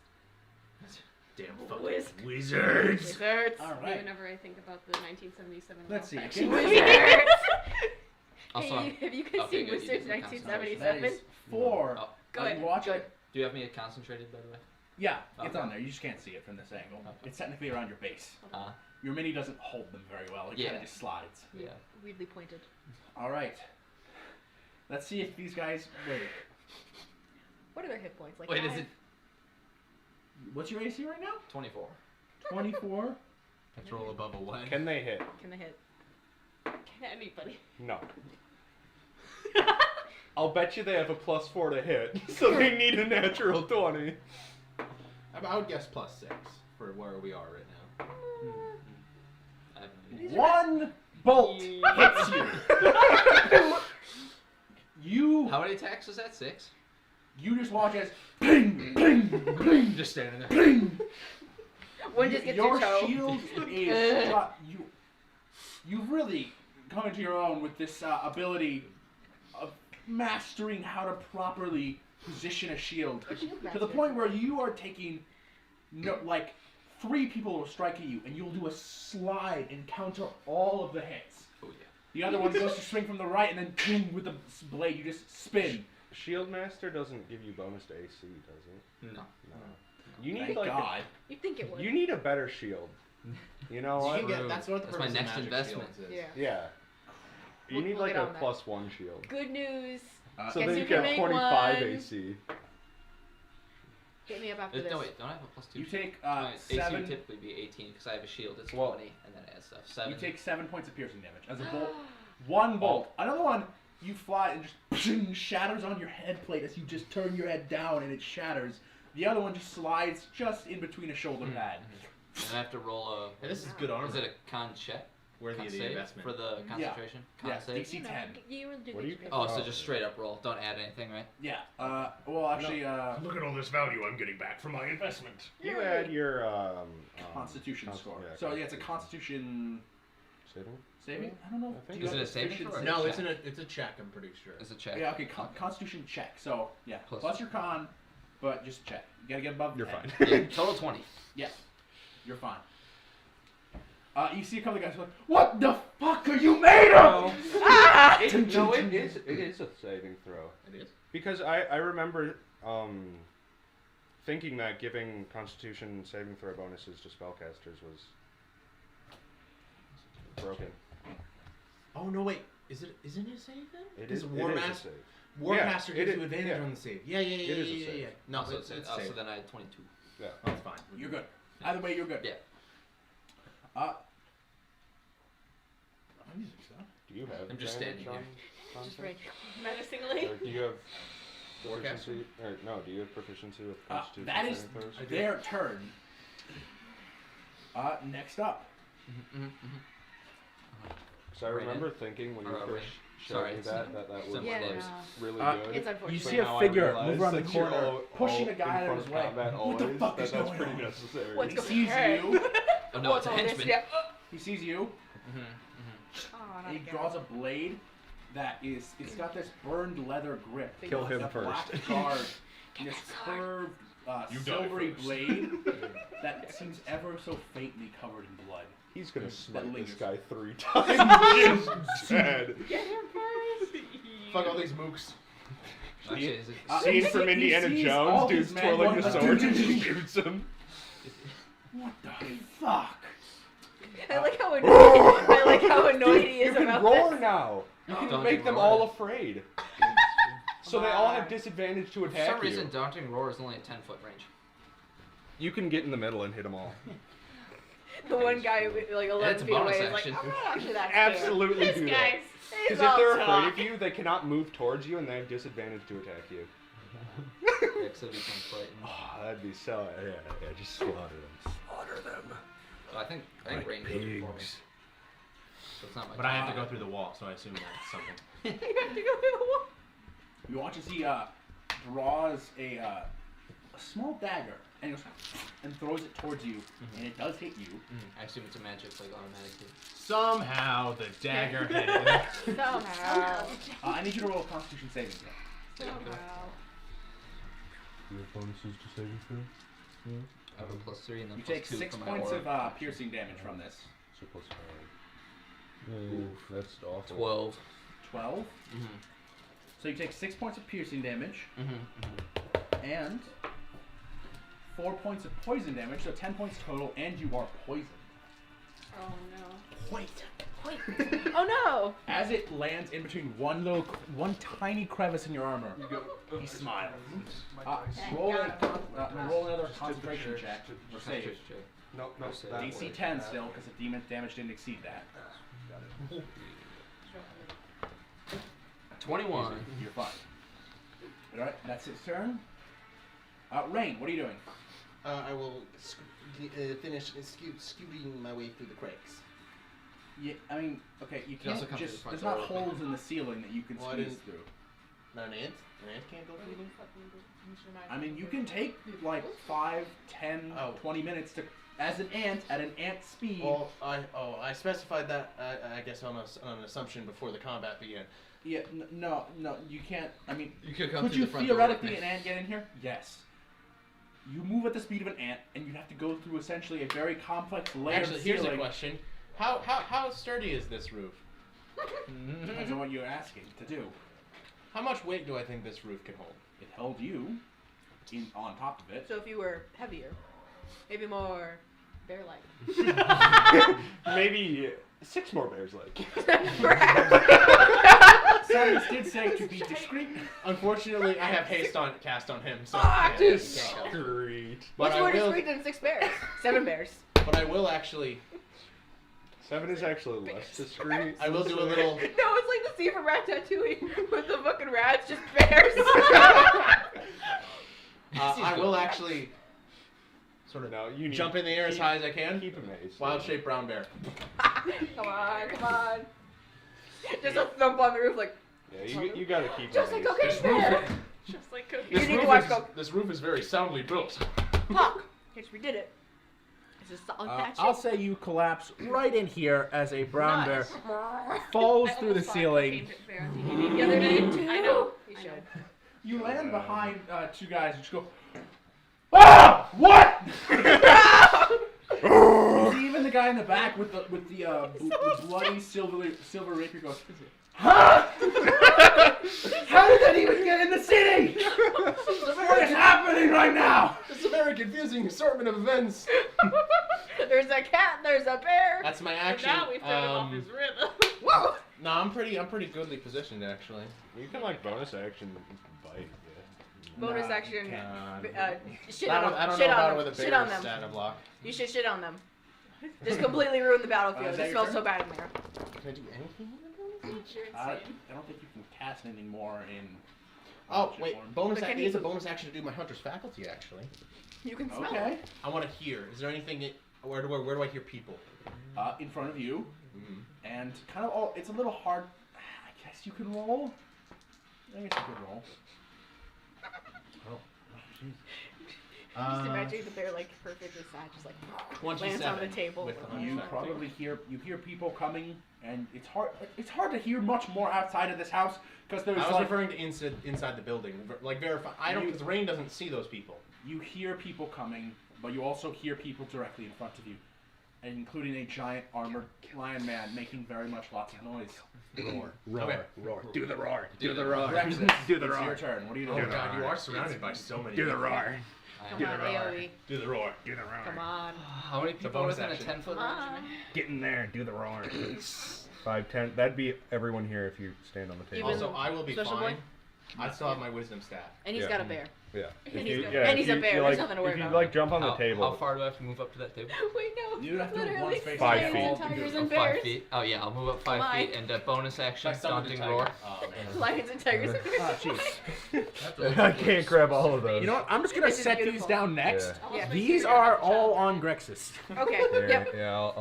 Damn fucking Wiz- wizards. Wizards. All right. Whenever I think about the 1977 Let's see. Wolfpack. Can Wizards. Also, Hey, have you guys okay, seen good, you Wizards did the 1977? That is 4. Oh, Go Are ahead. you watching? Good. do you have me concentrated, by the way? Yeah, it's Okay. on there. You just can't see it from this angle. Okay. It's technically around your base. Uh, Your mini doesn't hold them very well. It kind Yeah. of just slides. yeah. Weirdly pointed. All right. Let's see if these guys. Wait. What are their hit points? Like Wait, is 5? it What's your AC right now? 24? 24. Let's roll above a 1. Can they hit? Can they hit? Can anybody? No. I'll bet you they have a +4 to hit, so they need a natural 20. I would guess +6 for where we are right now. I have no idea. One bolt hits you. You How many attacks was that? 6? you just watch as ping, ping, ping, Just standing there. ping. One just gets your your toe. shield is shot. You've really come into your own with this ability of mastering how to properly position a shield to the point where you are taking like 3 people will strike at you and you'll do a slide and counter all of the hits. Oh yeah. The other one goes to swing from the right and then ping with the blade you just spin. Shield Master doesn't give you bonus to AC, does it? No. No. You need Thank like God. You'd think it would. you need a better shield. You know You what? can get, that's what the That's my purpose of next magic investment. shields is. Yeah. Yeah. You We'll- need we'll like get a on that. +1 shield. Good news. So Guess then you you can get make 25 one. AC. Hit me up after this. No, wait, don't I have a +2? You take My AC would 7. typically be 18 because I have a shield. It's Well, 20, and then it adds stuff. 7. You take 7 points of piercing damage as a bolt. 1 bolt. Another one, you fly and just shatters on your head plate as you just turn your head down and it shatters. The other one just slides just in between a shoulder pad. And I have to roll a. And this is good armor. Is it a con check? Worthy Con of the save investment. for the concentration? Con Yes, save? DC 10. You will do What do you the- pick? Oh, so just straight up roll. Don't add anything, right? Yeah. Well, actually, Look at all this value I'm getting back from my investment. You add your Constitution cons- score. yeah, So yeah, it's a Constitution saving. saving. I don't know. I think Do you Is it have a saving Constitution throw or saving? No, check? it's a check. I'm pretty sure. It's a check. Yeah. Okay. Constitution check. So yeah, Plus- plus your con, but just check. You gotta get above. You're 10. fine. Yeah, total 20. Yeah, you're fine. You see a couple of guys like, what the Motherfucker, you made him! No. Ah! It is a saving throw. It is. Because I remember thinking that giving Constitution saving throw bonuses to spellcasters was broken. Oh no, wait. Isn't it a save then? It 'Cause is. War It is a Master. save. Warcaster Yeah, gives it you is- advantage yeah. on the save. Yeah. It is a save. No, so, it's so save. then I had 22. Yeah. That's fine. You're good. Either way, you're good. Yeah. Do you have? I'm just advantage standing on Just content? right. Menacingly. Or do you have Warcaster? proficiency? Or no? Do you have proficiency with Constitution That is saving throws? their turn. Next up. Because I remember thinking when you Or, first showed sorry, me it's that was it's Yeah, like, no. really good. It's You unfortunate. see But a now I figure realize move around the since you're corner, pushing a in guy out of front his way. combat What the always, fuck is that's going pretty on? necessary. What's He going sees on? you. Oh no, it's a all this? henchman. Yeah. He sees you. Oh, not He again. draws a blade that is. It's got this burned leather grip. Kill him a black first. guard. And this curved, You die silvery first. blade that seems ever so faintly covered in blood. He's gonna smite this lingers. guy 3 times. Just dead. Get him first. Fuck all these mooks. Actually, is it? Scene he from sees Indiana all Jones, his dude's men twirling going the like, sword and just shoots him. What the fuck? I like how annoyed. I like how annoyed he You is can about roar this. now. You can Daunting make them roar. all afraid. So they all have disadvantage to For attack some you. reason, Daunting Roar is only a 10-foot range. You can get in the middle and hit them all. The one guy like 11 That's a feet away bonus is like, action. I'm not actually that Absolutely scared. do This that. guy's Because he's all if they're afraid talk. of you, they cannot move towards you and they have disadvantage to attack you. Yeah, because they become frightened. Oh, that'd be so. Yeah, just slaughter them. Slaughter them. Well, I think range goes before me. So it's not my But I turn. have to go through the wall, so I assume that's something. You have to go through the wall. You watch as he draws a small dagger and goes and throws it towards you, and it does hit you. I assume it's a magic, like automatically. Somehow the dagger hit him. Somehow. I need you to roll a Constitution saving throw. Somehow. Do you have bonuses to saving throw? I have a +3 and then You +2 take 6 for my points aura. of piercing damage from this. So plus 5. That's awful. 12. 12. Mm-hmm. So you take 6 points of piercing damage Mm-hmm. and 4 points of poison damage, so 10 points total, and you are poisoned. Oh no. Wait. Oh no. As it lands in between one tiny crevice in your armor, he smiles. Roll another concentration check or save. No, Save. that DC way. 10 still, because the demon damage didn't exceed that. 21. You're fine. Alright, that's its turn. Rain, what are you doing? I will finish scooting my way through the cracks. Yeah, I mean, okay, you also can't come to just. the front There's not door. holes in the ceiling that you can Well, I squeeze didn't- through. Not an ant? An ant can't go through them? I mean, you can take like 5, 10, Oh. 20 minutes to, as an ant, at an ant speed. Well, I specified that, I guess, on an assumption before the combat began. Yeah, no, you can't. I mean, You could come could through you the front door with theoretically me. an ant get in here? Yes. You move at the speed of an ant, and you have to go through essentially a very complex layer Actually, of here's a ceiling. question. How sturdy is this roof? Depends on what you're asking to do. How much weight do I think this roof can hold? It held you on top of it. So if you were heavier, maybe more bear-like. Maybe 6 more bears like. Sarah did say to be discreet. Unfortunately, I have haste cast on him, so Ah, yeah, he can't go. Discreet. What's But more I will, discreet than 6 bears? 7 bears. but I will actually. 7 is actually less discreet. I will do a little. No, it's like the scene from Ratatouille with the fucking rats, just bears. I will actually sort of No, you need jump in the air as high as I can. Keep amazed. Wild shaped brown bear. Come on. Just a thump on the roof like, Yeah, you gotta keep just like amazed. Cocaine Bear. Just like cookies. You This need to roof watch is- Coke. This roof is very soundly built. Fuck. Yes, we did it. It's a solid patch. I'll say you collapse right in here as a brown Nice. bear falls I through the almost saw ceiling. Cocaine Bear on TV the other day. I know. You I should. know. You land behind 2 guys and just go, ah! What? You see even and the guy in the back with the bloody silver rapier goes, huh? How did that even get in the city? What is happening right now? It's a very confusing assortment of events. There's a cat, there's a bear. That's my And action. now we've thrown him off his rhythm. Whoa! No, I'm pretty goodly positioned actually. You can like bonus action bite. Bonus Nah, action. can't. Shit I on don't, them. I don't Shit know on about them. it with a Shit on bear them. stat block. You should shit on them. Just completely ruin the battlefield. Is that It your smells turn? so bad in there. Can I do anything? You're I insane. don't think you can cast anything more in. Oh Magic wait, form. bonus But can action he- is a bonus action to do my hunter's faculty actually. You can smell Okay. it. I want to hear. Is there anything? Where do I hear people? In front of you, Mm-hmm. and kind of all. It's a little hard. I guess you can roll. I think it's a good roll. Just imagine the bear like perfectly sad, just like 27 lands on the table. with the hunter's You faculty. probably hear people coming, and it's hard to hear much more outside of this house because there's I was like referring to inside the building. Like verify. I don't because Rain doesn't see those people. you hear people coming, but you also hear people directly in front of you, and including a giant armored lion man making very much lots of noise. Roar. Okay. Roar. Do the roar. Do the roar. Rexus, Do the it's roar. your turn. What are you Oh doing? god, you are surrounded by so many. Do the people. roar. Come Do on, the roar. AoE. Do the roar. Do the roar. Come on. How many people are bonus within action. a 10-foot Come range on. of me? Get in there. Do the roar. 5, 10. That'd be everyone here if you stand on the table. Even- Also, I will be Special fine. boy? I still have my wisdom stat. And he's Yeah. got a bear. Yeah. And If he's you, got- yeah, and if he's a you- bear, you there's like, nothing to worry if you about. like jump on the How table. far do I have to move up to that table? Wait, no. You have to move Literally one space. 5 lions feet. and tigers and 5 bears. feet. Oh yeah, I'll move up 5 Come on. feet and bonus action, Like summon the daunting tiger. roar. Oh, man. Lions and tigers and bears. Ah, jeez. I can't grab all of those. You know what? I'm just gonna This is set beautiful. these down next. Yeah. Yeah. These are all on Grexus. Okay. Yeah, Yep. yeah,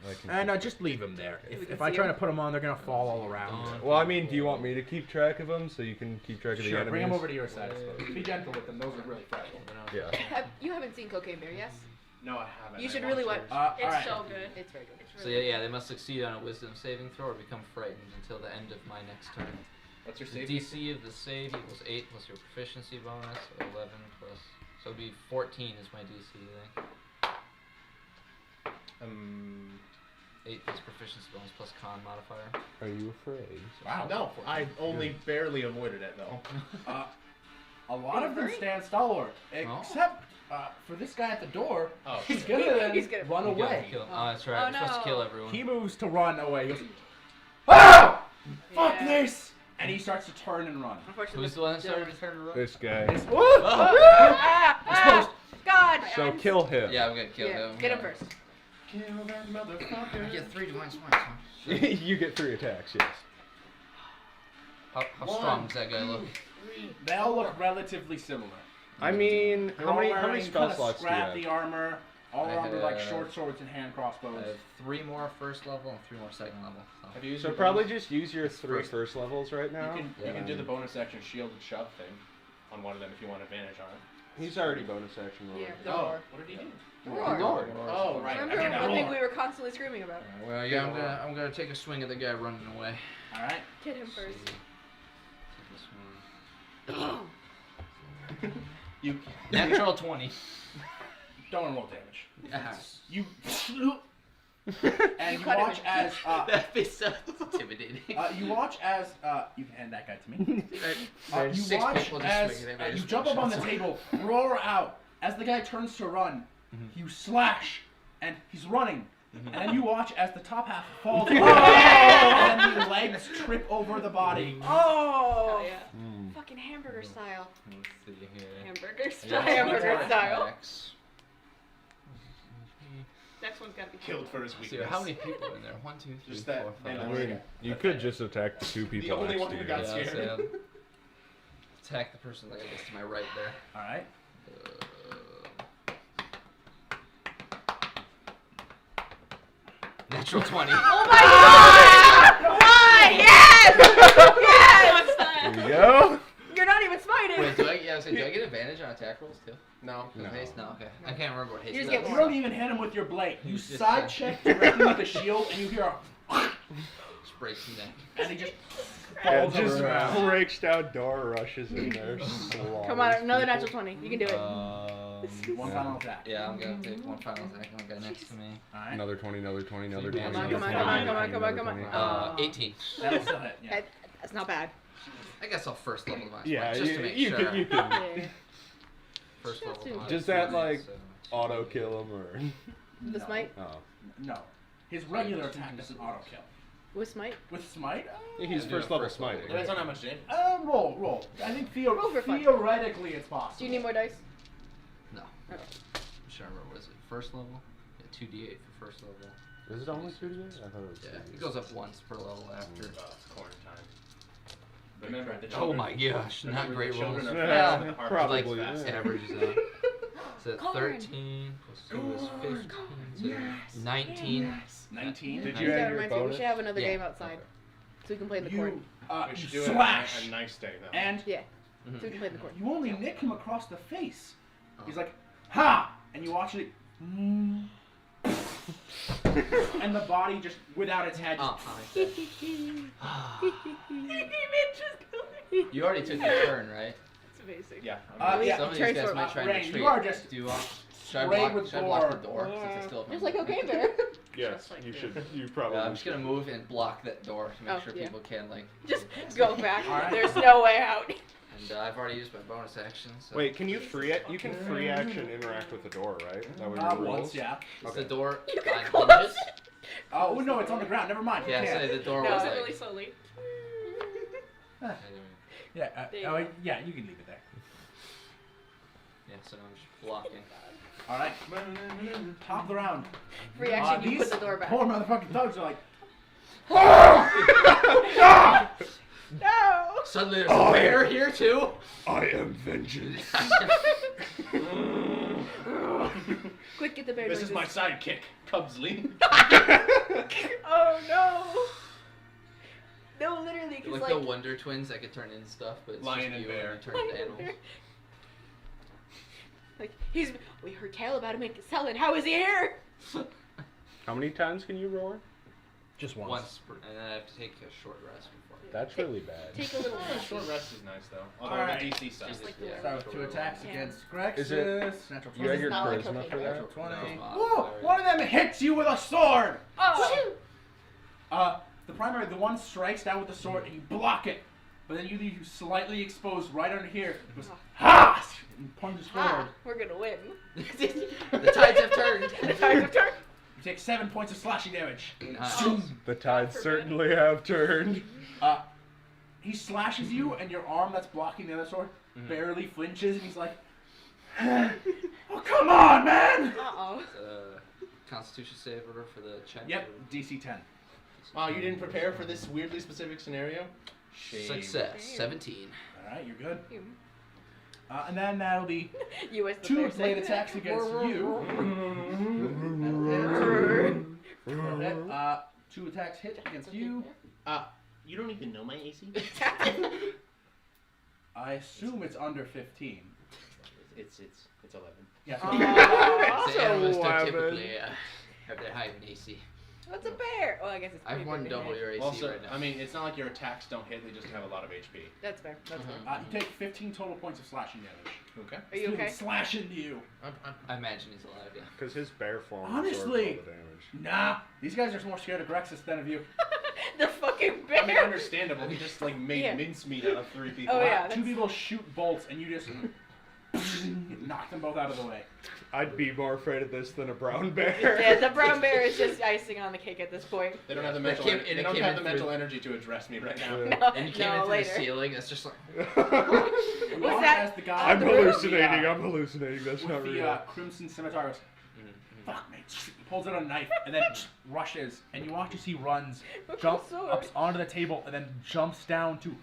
I can. And just leave them there. We can If I see try 'em. to put them on, they're gonna fall all around. Well, I mean, do you want me to keep track of them so you can keep track of the Sure, enemies? bring them over to your side. I suppose. Be gentle with them. Those are really fragile. Yeah. You haven't seen Cocaine Bear, yes? No, I haven't. You I should want really to. watch. It's all right. so good. It's very good. It's So really yeah, they must succeed on a wisdom saving throw or become frightened until the end of my next turn. What's your The save? DC of the save equals 8 plus your proficiency bonus, 11 plus. So it'd be 14 is my DC, I think. 8 plus proficiency bonus plus con modifier. Are you afraid? Wow. No, I only barely avoided it though. A lot of them stand stalwart, except for this guy at the door. Oh. He's gonna then He's gonna- run You gotta away. kill him. Oh, that's right. Oh, We're supposed to no. kill everyone. He moves to run away. He goes, ah! Fuck Yeah. this! And he starts to turn and run. Unfortunately, Who's the one that started to turn around? This guy. Ah! God! So kill him. Yeah, I'm gonna kill Yeah, him. get him first. Kill that motherfucker. I get 3 divine smites, huh? You get 3 attacks, yes. How strong does that guy look? They all look relatively similar. I mean, They're how all many wearing spell kinda slots do you have? scrappy armor, all I armed with like have- short swords and hand I crossbows. have 3 more first level and 3 more second level. So. Have you used So your probably bonus? just use your 3 first levels right now. You can do the bonus action shield and shove thing on one of them if you want advantage on it. He's already bonus action rolling. Yeah, the Oh, roar. what did he do? Roar. Oh, right. Remember I the thing forgot. we were constantly screaming about? Well, yeah, I'm gonna take a swing at the guy running away. All right. Get him first. Take this one. You. Natural 20. Don't roll damage. Yeah. You. and you cut him watch in. as That'd be so intimidating. you watch as you can hand that guy to me. You 6 watch people just as swing at him. you jump up on the table, roar out. As the guy turns to run, you slash, and he's running. And then you watch as the top half falls, and the legs trip over the body. Oh! Hell yeah. Fucking hamburger style. Let's see here. Hamburger style. Yeah, Hamburger attack style. attacks. Next one's gotta be Killed for his Let's weakness. see, how many people in there? 1, 2, 3, Just that 4, 5. man I mean, you could just attack the 2 people only next one to who you. got Yeah, scared. so, attack the person like I guess to my right there. All right. Natural 20. Oh my god! Why? Yes! Yes! There you go. You're not even smiting! Wait, do I get advantage on attack rolls too? No. No. Haste? No, okay. I can't remember what haste You just does. get You more. don't even hit him with your blade. You He's just side check directly with the shield, and you hear a Just breaks his neck. and he just Yeah, falls just around. breaks down door, rushes in there. Come on, another natural 20. You can do it. One Yeah. final attack. Yeah, I'm gonna take one final attack on the guy next to me. Alright. Another 20, another 20, another Come on, 20. come on, another come on, 20, come on, come on, another come on. 20. 18. That'll still hit, yeah. That's not bad. I guess I'll first level divine Yeah, smite, just to make you sure. can, you can. Yeah. First level divine Does that, smite, like, so- auto kill him or? The smite? Oh. No. His regular attack doesn't auto kill. With smite? With smite? He's Yeah, first level first level. smiting. Depends on how much damage. Roll. I think Roll for fun. theoretically it's possible. Do you need more dice? No. Okay. I'm trying to remember, was it first level? Yeah, 2d8 for first level. Is it only 2d8? I thought it was Yeah, 2d8. it goes up once per level after. It's corn time. Remember, the Oh children, my gosh, not remember great the children rolls. are Yeah, fast and the harvest probably, is like fast. yeah. averages out. So Corn. 13 plus 2 is 15. So 19. 19. Did Yeah, you that add your reminds me, we bonus? should have another Yeah. game outside. So we can play in the court. You, We should you do it slash. on a nice day, though. And Yeah. Mhm. So we can play in the court. you only nick him across the face. Oh. He's like, ha! And you watch it. And the body just, without its head, just. You already took your turn, right? It's amazing. Yeah. Yeah. Some of turns these guys for might try and Rain, retreat. you are just Do you want? Should I sprayed block, with should I block the gore. door? Since I still have Just my like movement? okay bear. Yes, Just like you this. should. You probably. I'm just gonna move and block that door to make Oh, sure yeah. people can like. Just go back. Alright. There's no way out. And I've already used my bonus action. So. Wait, can you free it? You can free action interact with the door, right? That was your Once, rules. yeah. Is Okay. the door You can on close hinges? Oh, no, it's on the ground. Never mind. You Yeah, can't. say the door No, was it's like. really slowly. Yeah, There you oh, go. yeah, you can leave it there. Yeah, so now I'm just blocking. All right. Top of the round. Free action, you These put the door back. poor motherfucking thugs are like, No! Suddenly there's a bear here too. I am vengeance. Quick, get the bear This is noises. my sidekick, Cubsley. Oh no! No, literally, You're because like the Wonder Twins that could turn into stuff, but it's Lion just and you bear. and you turn into animals. Like, we heard tell about him in Selling. How is he here? How many times can you roar? Just once. Once, per, and then I have to take a short rest before. That's really bad. Take a little rest. Short rest is nice, though. Although Alright. the DC stuff. Just like the- so 2 attacks Yeah. against Grexus. Is it- Natural You had 20. your not like charisma cocaine, for right? that? Natural 20. No. Whoa! One of them hits you with a sword. Oh! The primary, the one strikes down with the sword, and you block it. But then you leave you slightly exposed right under here. It goes, ha! And plunges forward. Ah, we're gonna win. The tides have turned. The tides have turned. You take 7 points of slashing damage. Nice. The tides forbid. certainly have turned. He slashes you, and your arm that's blocking the other sword barely flinches, and he's like, oh, come on, man! Uh-oh. Constitution save order for the check. Yep, DC 10. Wow, you didn't prepare for this weirdly specific scenario? Shame. Success. 17. Alright, you're good. And then that'll be You as the 2 bear blade say. attacks against you. That'll hit. 2 attacks hit against you. You don't even know my AC? I assume it's under 15. It's 11. Yeah. Aw. The animals don't 11. typically have their high in AC. What's a bear? Oh, I guess it's I've pretty won big to double hit. your AC Also, right now. I mean, it's not like your attacks don't hit, they just have a lot of HP. That's fair. That's fair. You take 15 total points of slashing damage. Okay. Are you okay? Slash into you. I imagine he's alive, yeah. Because his bear form Honestly. absorbs all the damage. Nah, these guys are more scared of Grexus than of you. The fucking I mean, bear. understandable. He just, like, made Yeah. mincemeat out of 3 people. Oh, yeah. 2 that's- people shoot bolts, and you just knock them both out of the way. I'd be more afraid of this than a brown bear. Yeah, the brown bear is just icing on the cake at this point. They don't have the It mental, came- they and it don't came have in the through- mental energy to address me right now. Yeah. No, And you came no, into later. the ceiling, it's just like... You Was watch that- as the guy I'm the hallucinating, with I'm hallucinating, that's the, not with real. the crimson scimitar goes, fuck mate, he pulls out a knife and then rushes, and you watch as he runs, Look at jumps the sword. up onto the table, and then jumps down to.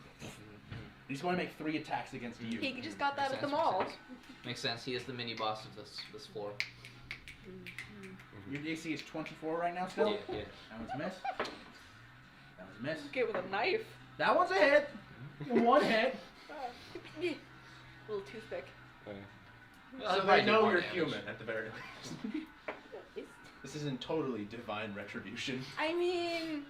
He's going to make 3 attacks against you. He just got that Makes at the sense, mall. makes sense. Makes sense, he is the mini boss of this floor. Your AC is 24 right now still. Yeah, yeah. That one's a miss. That was a miss. Get with a knife. That one's a hit. 1 hit. Little toothpick. So probably they do know more you're damage. human, at the very least. This isn't totally divine retribution. I mean,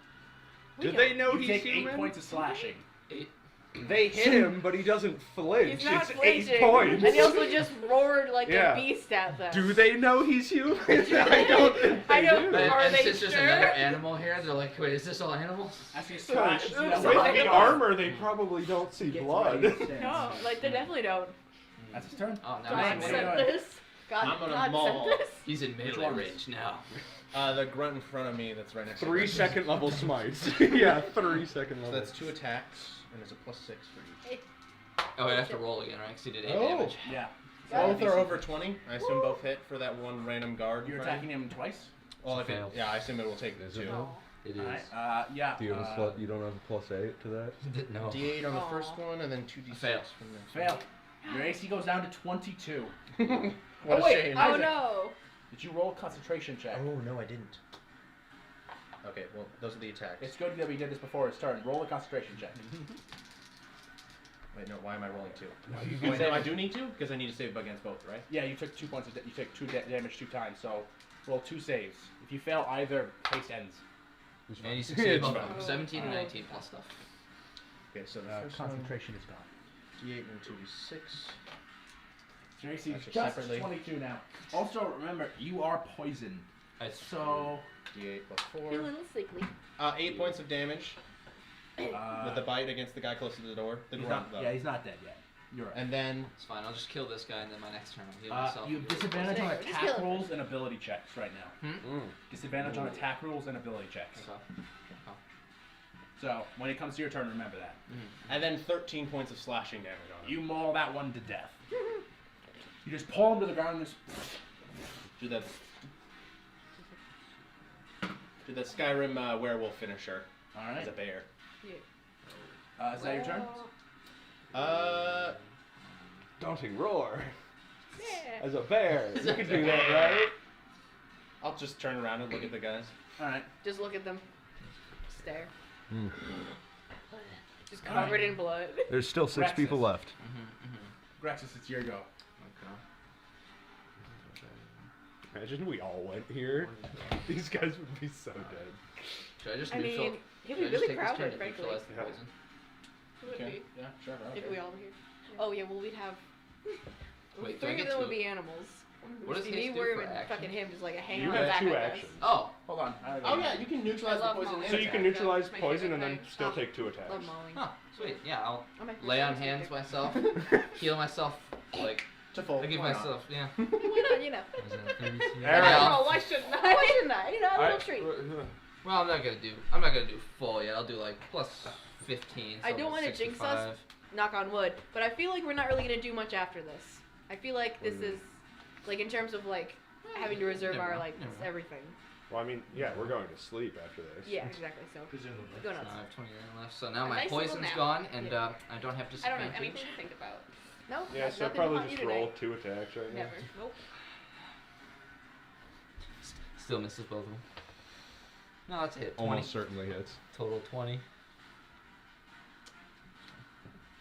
we Do can- they know You he's take human? 8 points of slashing. 8. They hit him, but he doesn't flinch. He's not it's flinching. 8 points. And he also just roared like Yeah. a beast at them. Do they know he's human? I don't think they I don't- do. And, Are and they since there's sure? another animal here, they're like, wait, is this all animals? As he With slashes you down the armor, they probably don't see Gets blood. ready to stand. No, like they definitely don't. That's his turn. Oh, now God he's, what are you Said doing? this. God, I'm gonna God maul. sent this. he's in Which melee ones? range now. The grunt in front of me that's right next to 3 me. second level smites. Yeah, 3 second So level. that's 2 attacks, and there's a +6 for each. Oh, I have to roll again, right? Because he did 8 Oh. damage. Yeah. Both are over 20. I assume both hit for that one random guard. in You're front of attacking me. him twice. Well, if it, Fail. yeah, I assume it will take the 2. Oh. It is. Alright. Yeah. Do you, have a plus, you don't have a +8 to that? No. D8 on the Aw. first one, and then 2d6 Fail. from the Fail. Your AC goes down to 22. What Oh, a wait, shame. Oh Isaac. no. Did you roll a concentration check? Oh, no, I didn't. Okay, well, those are the attacks. It's good that we did this before his turn. Roll a concentration check. Wait, no, why am I rolling 2? you Wait, no, I do need to? Because I need to save against both, right? Yeah, you took 2 points. You took 2 damage 2 times. So roll 2 saves. If you fail either, haste ends. And he succeeded both It's of them. 17 and 19 plus stuff. Okay, so the first concentration is gone. one, D8 and 2d6. Your AC is Actually, just separately. 22 now. Also, remember, you are poisoned. So, D8 plus You're a 4. little sickly. 8 points of damage with the bite against the guy close to the door. The he's grunt, not, though. yeah, he's not dead yet. You're right. And then It's fine. I'll just kill this guy, and then my next turn I'll heal myself. You have and do it. disadvantage on Just kill attack him. rolls and ability checks right now. Mm. Disadvantage on attack rolls and ability checks. Okay. So, when it comes to your turn, remember that. and then 13 points of slashing damage on him. You maul that one to death. You just pull him to the ground and just... Do the Skyrim werewolf finisher as Alright. a bear. Is that your turn? Daunting roar. Yeah. As a bear. You can do that, right? I'll just turn around and look at the guys. Alright. Just look at them. Stare. Mm. Just covered in blood. There's still 6 Rexus. people left. Grexus, it's your go. Imagine we all went here. These guys would be so dead. Should I just I neutral? mean, he'll should be I just really take this turn crowded, to frankly. neutralize the Yeah. poison? Who would Okay. be? Yeah, sure. If we all were here. Oh yeah, well we'd have... Wait, do I 3 get of them would to- be animals. What does It'd be haste me do for worried action? fucking him just like hanging You on the have back 2 like this. actions. Oh, Hold on. Oh yeah, you can neutralize I the love poison. mauling. and So you attack. can neutralize my poison favorite and then thing. still take 2 attacks. Love mauling. huh, sweet. Yeah, I'll Oh, my first lay on one's hands favorite. myself, heal myself, like, To full. I give why not? myself, yeah. Why not, you know? Aaron. I why shouldn't I? Why shouldn't I? You know, a little treat. Well, I'm not gonna do full yet. I'll do like plus 15. I so don't I'm at wanna jinx 65. us. Knock on wood. But I feel like we're not really gonna do much after this. I feel like this is, like in terms of like having to reserve Never our mind, like never mind. everything. Well, I mean, yeah, we're going to sleep after this. Yeah, exactly. So Presumably. go So nuts. now I have 29 left. So now A my nice little poison's nap. gone, and Yeah. I don't have I don't disadvantage. know anything to think about. No. Yeah, so nothing probably on you just roll today. 2 attacks right now. Never. Nope. Still misses both of them. No, that's a hit. 20. Almost certainly hits. Total 20.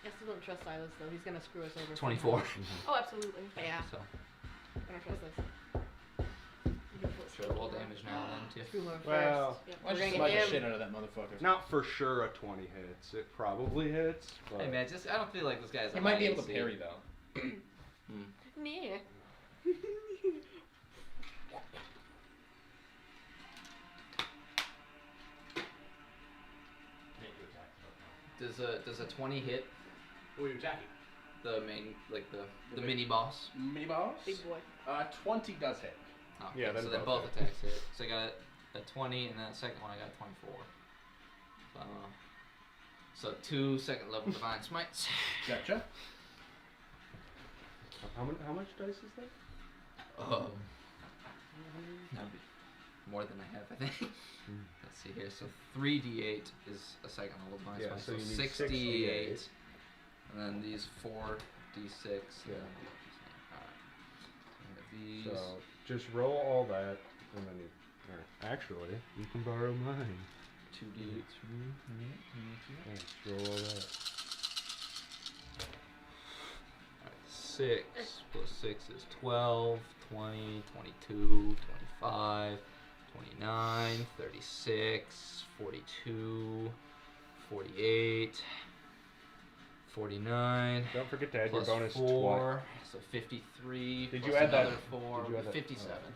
I still don't trust Silas though. He's gonna screw us over. 24. Oh, absolutely. Yeah. So I don't trust this. should I roll damage now then too? Screw him over Well, first. Why We're don't you gonna slide get the him. shit out of that motherfucker? Not for sure a 20 hits. It probably hits, but Hey man, I don't feel like this guy's. You might be able to parry though. Yeah. Does a 20 hit Who are you attacking? the main the mini boss? Mini boss? Big boy. 20 does hit. Oh, Yeah, okay, then so then both both attacks hit. So I got a 20, and then the second one I got a 24. So 2 second level divine smites. Gotcha. how much dice is that? That'd be more than I have, I think. Let's see here. So 3d8 is a second level divine Yeah, smite. so So you need 6d8, 6d8. and then these 4d6. Yeah. Alright. These. So just roll all that, and then you. Or actually, you can borrow mine. 2d8. Yeah, just roll all that. 6 plus 6 is 12, 20, 22, 25, 29, 36, 42, 48, 49. Don't forget to add your Plus bonus 4, so 53. Did plus you add that- another 4, did you add that- 57. oh.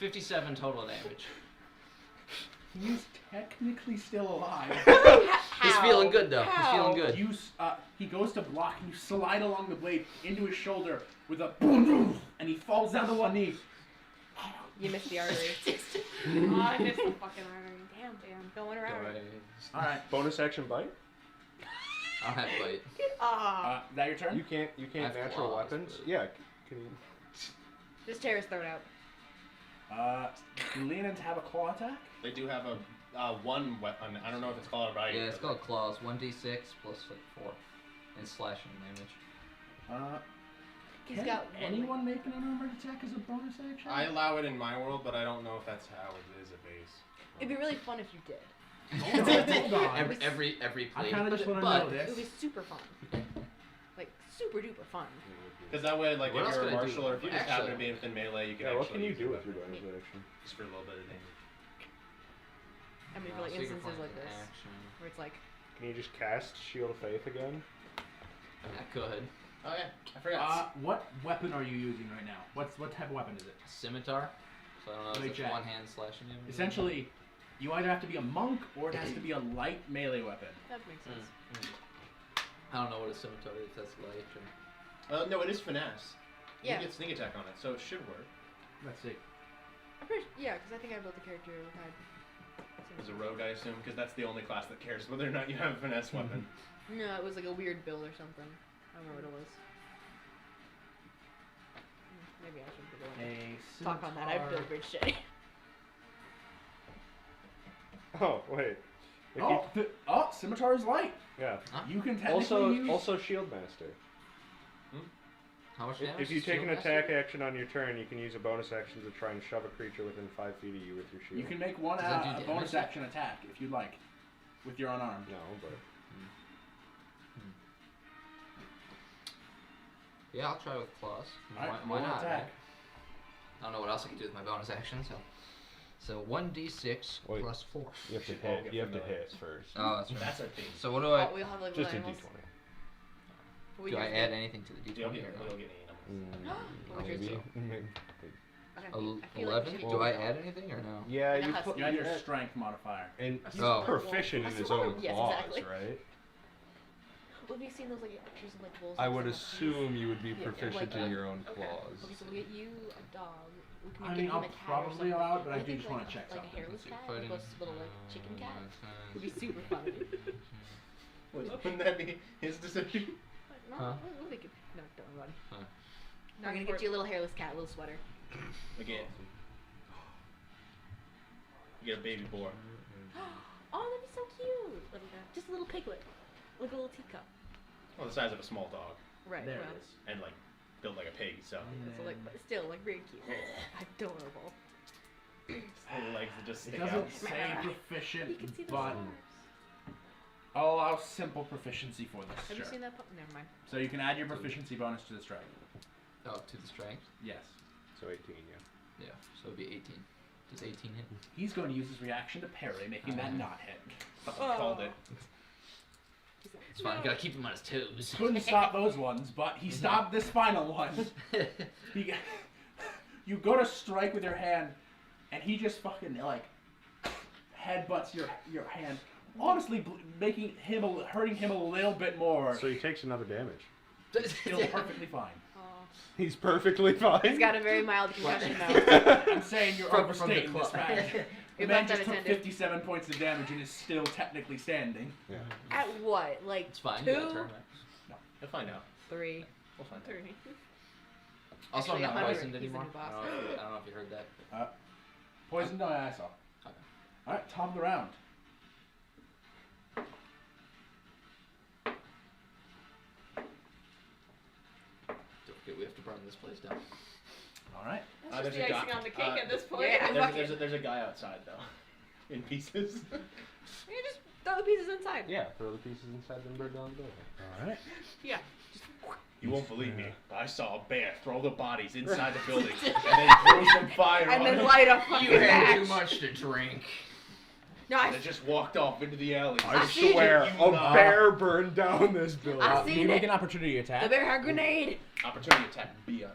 57 total damage. He's technically still alive. He's feeling good though. He's How? feeling good. He goes to block, and you slide along the blade into his shoulder with a boom, boom, and he falls down to one knee. You missed the artery. Oh, I missed the fucking artery. Damn. Going around. All right. Bonus action bite. I'll have bite. Ah. Is that your turn? You can't I have natural claws, weapons. but- Yeah. Can you? Just tear his throat out. Do Leonins have a claw attack? They do have a one weapon. I don't know if it's called right. Yeah, it's called claws. 1d6 plus like 4, and slashing damage. He's Can got one anyone make an unarmored attack as a bonus action? I allow it in my world, but I don't know if that's how it is at base. It'd be really fun if you did. Hold on. every I play. kind of just want to but know It would this. be super fun. Like, super duper fun. Because that way, like, What if else you're a can I do? martial or if you just happen to Actually- be within melee, you can Yeah. actually What can you use do your with your weapon bonus action? just for a little bit of damage. I mean, for No, like so you can instances find like an this, action. where it's like, Can you just cast Shield of Faith again? I could. Oh yeah, I forgot. What weapon are you using right now? What type of weapon is it? Scimitar. So I don't know Let me if it's check. one hand slashing damage. Essentially, you either have to be a monk or it has to be a light melee weapon. that makes sense. I don't know what a scimitar is. That's light or. No, it is finesse. Yeah. You get sneak attack on it, so it should work. Let's see. I'm pretty, yeah, because I think I built a character who had. As a rogue, I assume, because that's the only class that cares whether or not you have a finesse weapon. No, it was like a weird build or something. I don't know what it was. Maybe I shouldn't be going to talk on that. I built weird shit. Oh wait. If Scimitar is light. yeah. You can technically use. Also Shield Master. How much damage? If you does take an Shield attack Master? action on your turn, you can use a bonus action to try and shove a creature within 5 feet of you with your shield. You can make one Does that do a damage? bonus action attack if you'd like, with your unarmed. No, but Yeah, I'll try with claws. Alright, Why roll not? attack. Right? I don't know what else I can do with my bonus action, so 1d6 Wait. plus 4. you have to should all hit. get You have to familiar. hit first. Oh, that's right. That's a thing. So what do I? Oh, we'll have like Just a animals. d20. What Do I yours add do? anything to the d20 You'll or get, not? you'll get any numbers. What yours Maybe. do? Maybe. Okay, I feel like 11? we should Do I do add anything or no? Yeah, It you has put to You add your yeah, strength modifier. and he's Oh. proficient in his own Yes, claws, exactly. right? Well, have you seen those like pictures of like wolves? I and would stuff? assume you would be Yeah, proficient like, in your own Okay. claws. Okay, so we'll get you a dog. We can I get mean, him I'll a cat or probably something. allow it, but I do think just wanna like, check like something. a hairless cat, Fighting, like a little like chicken cat. Would be super fun. Wouldn't that be his decision? No, Huh? we'll make it. No, don't worry about it. Huh. We're gonna get you a little hairless cat, a little sweater. Again. You get a baby boar. Oh, that'd be so cute. Little guy. Just a little piglet, like a little teacup. Well, the size of a small dog. Right. There well, it is. And, like, built like a pig, so. So like, but still like very cute, adorable. Little legs that just It stick out. doesn't say You proficient, can see the but stars. I'll allow simple proficiency for this. Have Sure. you seen that? Never mind. So you can add your proficiency bonus to the strike. Oh, to the strength? Yes. So 18, yeah. Yeah, so it'd be 18. Does 18 hit? He's going to use his reaction to parry, making that not hit. Fucking called it. It's fine, gotta keep him on his toes. Couldn't stop those ones, but he stopped this final one. He, you go to strike with your hand, and he just fucking like headbutts your hand, honestly making him hurting him a little bit more. So he takes another damage. Still perfectly fine. Oh. He's perfectly fine. He's got a very mild concussion though. I'm saying you're From the overstating this club. match. The You're man about just that took attended. 57 points of damage and is still technically standing. Yeah. At what? Like It's fine, 2, you got a turn, right? You'll find out. 3, We'll find out. 3. Also, Actually, I'm not 100. poisoned He's the anymore. new boss. I don't know if you heard that. Poison? No, I saw. Okay. Alright, top of the round. Don't forget, we have to burn this place down. Alright. That's just there's the a icing guy- on the cake at this point. yeah. There's a guy outside, though. In pieces. You just throw the pieces inside. Yeah, throw the pieces inside and burn down the building. Alright. Yeah. You won't believe me, but I saw a bear throw the bodies inside the building and then throw some fire And on then them. light a fucking match. much to drink. No, I And it just walked off into the alley. I see swear, you a not. bear burned down this building. I You seen make it. an opportunity attack. The bear had a grenade. Opportunity attack, biatch.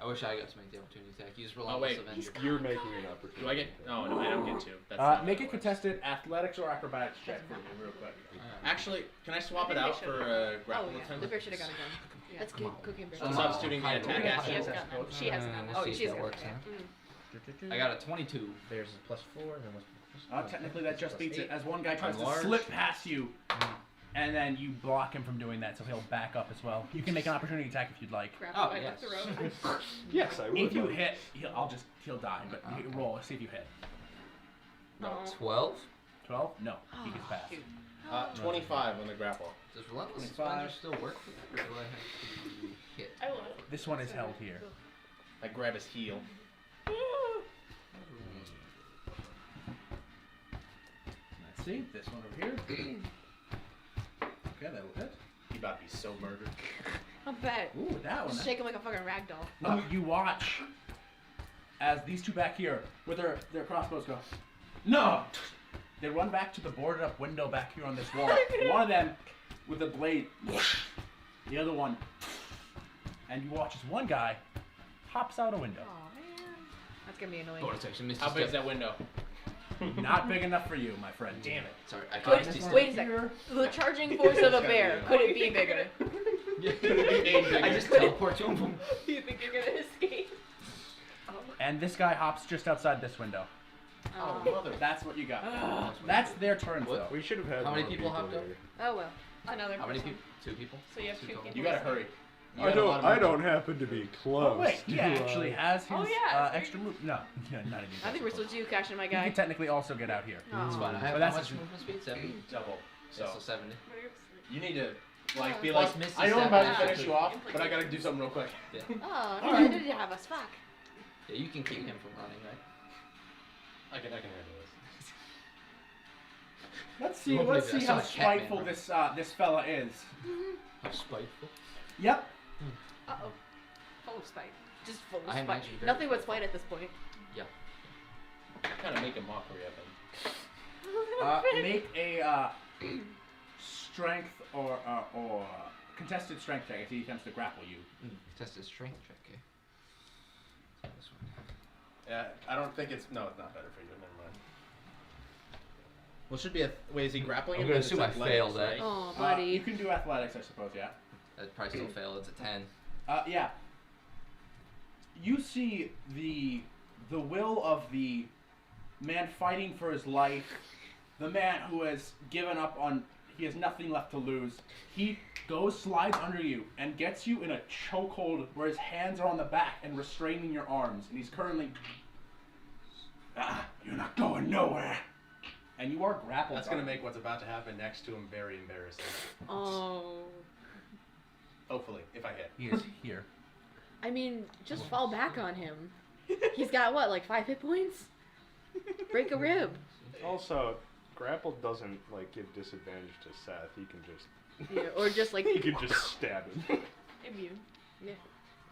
I wish I got to make the opportunity attack. Use Oh, Relentless wait. Avenger. You're making an opportunity. Do I get? Oh no, I don't get to. That's not Make how a it works. contested athletics or acrobatics check for me, real quick. Actually, can I swap I it think out they for should've. grapple Oh yeah, attempt? the bear should have got a gun. Yeah. That's Cookie Bear. So I'm substituting the Hide attack roll. action. She has got none. She has none. Let's Oh, see if she's that got works. it. Huh? I got a 22. Theirs is +4, and then what's Technically, that just beats it, as one guy tries I'm to large. slip past you, and then you block him from doing that, so he'll back up as well. You can make an opportunity attack if you'd like. Crap, Oh, I yes. left the road. Yes, I would. If you hit, he'll die, but you Okay. roll, see if you hit. No. 12? 12? No, he gets past. 25 on the grapple. Does Relentless 25. Avenger still work for that? Or do I have to hit? I love it. This one is held here. I grab his heel. Let's see, this one over here. Okay, that'll hit. He about to be so murdered. I bet. Ooh, that one. Just shake him like a fucking rag doll. You watch as these two back here with their crossbows go, no! They run back to the boarded up window back here on this wall. One of them with a blade, the other one, and you watch as one guy hops out a window. Oh man, that's gonna be annoying. Bonus action, Misty How big is Step. that window? Not big enough for you, my friend. Damn it. Sorry, I Wait, can't Misty Step. wait a second. The charging force of a bear. Could it be bigger? I just teleport to him. Do you think you're gonna escape? And this guy hops just outside this window. Oh, mother. That's what you got. That's their turn, What? though. We should have had How many more people hopped up? here. Oh well. Another How many person. people? 2 people? So you have two total. people. You gotta hurry. You I got a lot don't. of I movement. don't happen to be close. Oh wait, he do actually I? has his Oh, yeah, so extra move. No, not even. I think we're still geocaching, my You guy. can technically also get out here. It's fine. I But have that's how much just- movement speed? 70? Double. So, So 70. you need to like be Plus like. Misty I know I'm Step about and to finish Apple. you off, but I gotta do something real quick. Oh, All right. did you have us? Fuck. Yeah, you can keep him from running, right? I can handle this. Let's see. Well, Let's maybe see I how saw a Catman, spiteful right? this fella is. How spiteful. Yep. Uh oh. Full of spite. Just full of I spite. imagine very Nothing but spiteful. spite at this point. Kind of make a mockery of him. Make a strength or contested strength check as he attempts to grapple you. Test his strength check, okay. So this one. Yeah, I don't think it's. No, it's not better for you. Never mind. Well, it should be a. Wait, is he grappling I'm him? gonna Then it's assume I athletics, failed that. right? Oh, You buddy. can do athletics, I suppose. Yeah. That'd probably still fail. It's a 10. Yeah. You see the will of the man fighting for his life, the man who has given up on. He has nothing left to lose. He slides under you, and gets you in a chokehold where his hands are on the back and restraining your arms, and he's currently. You're not going nowhere. And you are grappled. That's gonna make what's about to happen next to him very embarrassing. Oh. Hopefully, if I hit. He is here. I mean, just fall back on him. He's got what, like 5 hit points? Break a rib. Also, grapple doesn't like give disadvantage to Seth. He can just. Yeah, or just like. He can just stab him. Immune.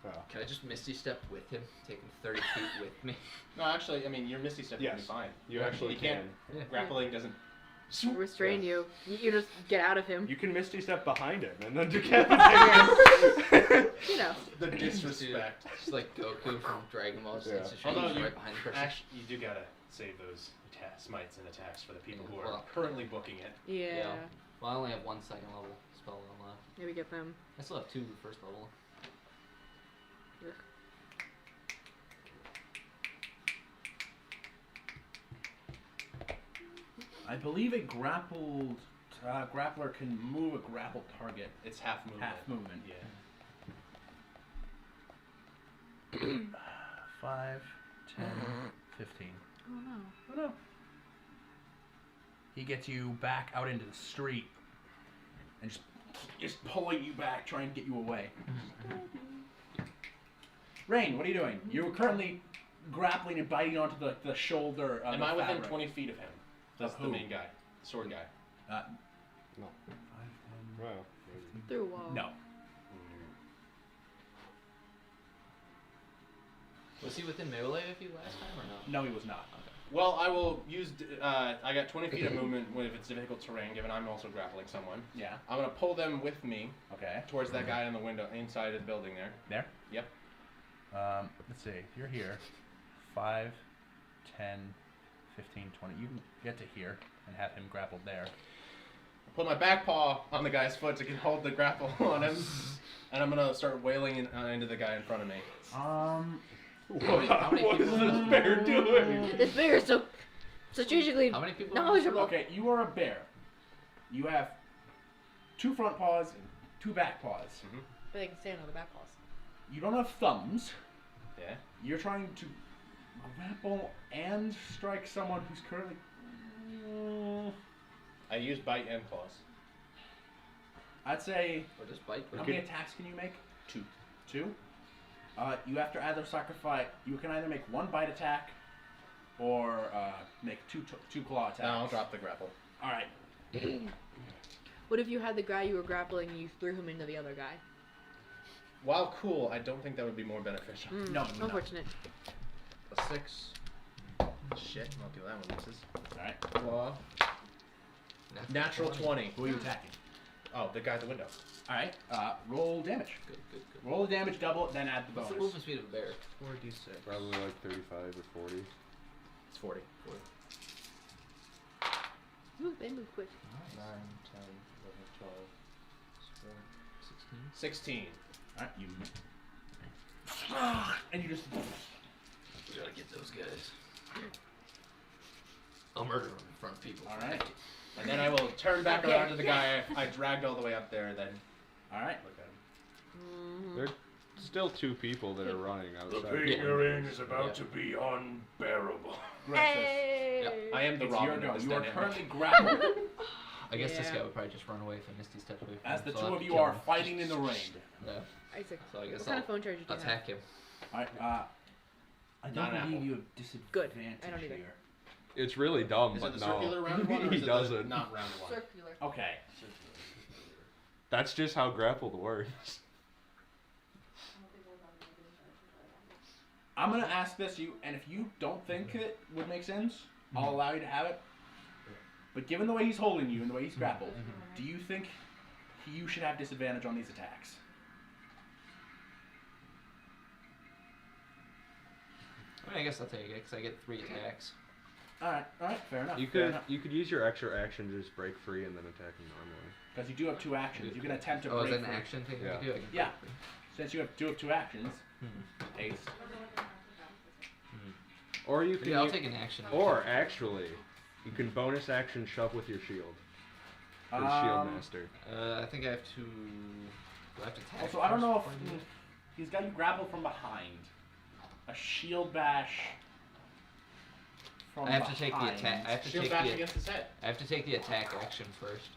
Oh. Can I just Misty Step with him? Take him 30 feet with me? No, actually, I mean, your Misty Step will Yes. be fine. You actually You can't. Yeah. Grappling doesn't. Restrain you. You just get out of him. You can Misty Step behind him and then decapitate him. You know. The disrespect. Just like Goku from Dragon Ball. Just Yeah. instant Although shot you right behind the person. actually, you do gotta save those smites and attacks for the people who are Well- currently booking it. Yeah. Well, I only have 1 second level spell unlocked. Maybe get them. I still have 2 first level. Ugh. I believe a grappled grappler can move a grappled target. It's half movement. Half movement. Yeah. 5, 10, 15. Oh no. Oh no. He gets you back out into the street and just pulling you back, trying to get you away. Rain, what are you doing? You're currently grappling and biting onto the shoulder of Am the I within fabric. 20 feet of him? That's Of the who? main guy. The sword guy. No. Well, maybe. Through a wall. No. Was he within melee of you last time or no? No, he was not. Well, I will use. I got 20 feet of movement if it's difficult terrain, given I'm also grappling someone. Yeah. I'm gonna pull them with me Okay. towards that guy in the window, inside of the building there. There? Yep. Let's see. You're here. 5, 10, 15, 20. You can get to here and have him grappled there. Put my back paw on the guy's foot to hold the grapple on him, and I'm gonna start wailing into the guy in front of me. How many What is people- this bear doing? This bear is so strategically How many people? knowledgeable. Okay, you are a bear. You have 2 front paws and 2 back paws. But they can stand on the back paws. You don't have thumbs. Yeah. You're trying to grapple and strike someone who's currently. I use bite and claws. I'd say. Or just bite. How many attacks can you make? 2. 2? You have to either sacrifice. You can either make 1 bite attack, or make 2 claw attacks. No, I'll drop the grapple. All right. What if you had the guy you were grappling and you threw him into the other guy? While cool, I don't think that would be more beneficial. No, no. Unfortunate. A 6. Shit, I'll do that one. Misses. All right. Claw. Natural 20. Who are you attacking? Oh, the guy at the window. All right. Roll damage. Good. Roll the damage, double it, then add the What's the bonus. movement speed of a bear? 4d6. Probably like 35 or 40. It's 40. Ooh, they move quick. 9, 10, 11, 12, 16. 16. All right. You. And you just. We gotta get those guys. I'll murder them in front of people. All right. And then I will turn back Okay. around to the guy I dragged all the way up there, and then All right. look at him. There are still 2 people that are running outside. you're in is about to be unbearable. Hey! Yep. I am the It's your Robin go. of this You are dynamic. currently grappled I guess this Yeah. guy would probably just run away if Misty stepped away from as him. the so I'll 2 have of to you kill are him. fighting in the rain. Yeah. Isaac, So I guess what kind of I'll phone charge do you have? attack him. All right. I Not don't an believe apple. you have disadvantage Good. I don't either. here. It's really dumb, Is but it the no. circular round one, or He is it doesn't. the not round one? Circular. Okay. That's just how grappled works. I'm gonna ask this you, and if you don't think it would make sense, I'll allow you to have it. But given the way he's holding you and the way he's grappled, do you think you should have disadvantage on these attacks? I mean, I guess I'll take it because I get 3 attacks. All right, fair enough. You could use your extra action to just break free and then attack him normally. Because you do have 2 actions. You can attempt to Oh, is break that an free. action thing? Yeah. I can do? I can Yeah. break free. Since you have 2 actions, haste. Or you can. Yeah, I'll take an action. Or actually, you can bonus action shove with your shield. For the shield master. I think I have to. Do I have to attack? Also, I don't know if first before I do it? he's got you grappled from behind. A shield bash. From I have to take the behind. attack. I have to Shield take bash the. against his head. I have to take the attack action first,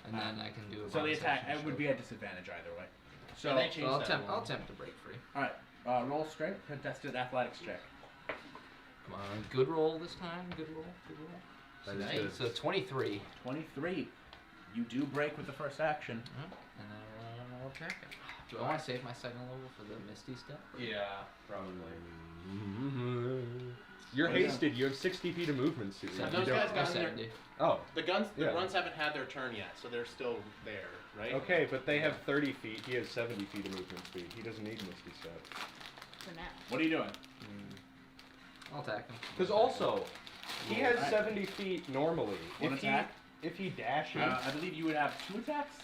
and then I can do a So the bonus attack action it would shove. be a disadvantage either way. So Yeah, they changed I'll that attempt. one. I'll attempt to break free. all right, roll strength, contested athletics check. Come on, good roll this time. Good roll. Good roll. That is Nice. good. So 23. 23. You do break with the first action. And then I'll attack him. Do I want to save my second level for the Misty step? Yeah, probably. You're What is hasted. You have 60 feet of movement, Sue. Have You those don't- guys Or gotten their, 70. Oh, the Yeah. runs haven't had their turn yet, so they're still there, right? okay, but they have 30 feet. He has 70 feet of movement speed. He doesn't need Misty Step. For now. What are you doing? I'll attack him. Because also, he has Alright. 70 feet normally. One If attack? if he dashes, I believe you would have 2 attacks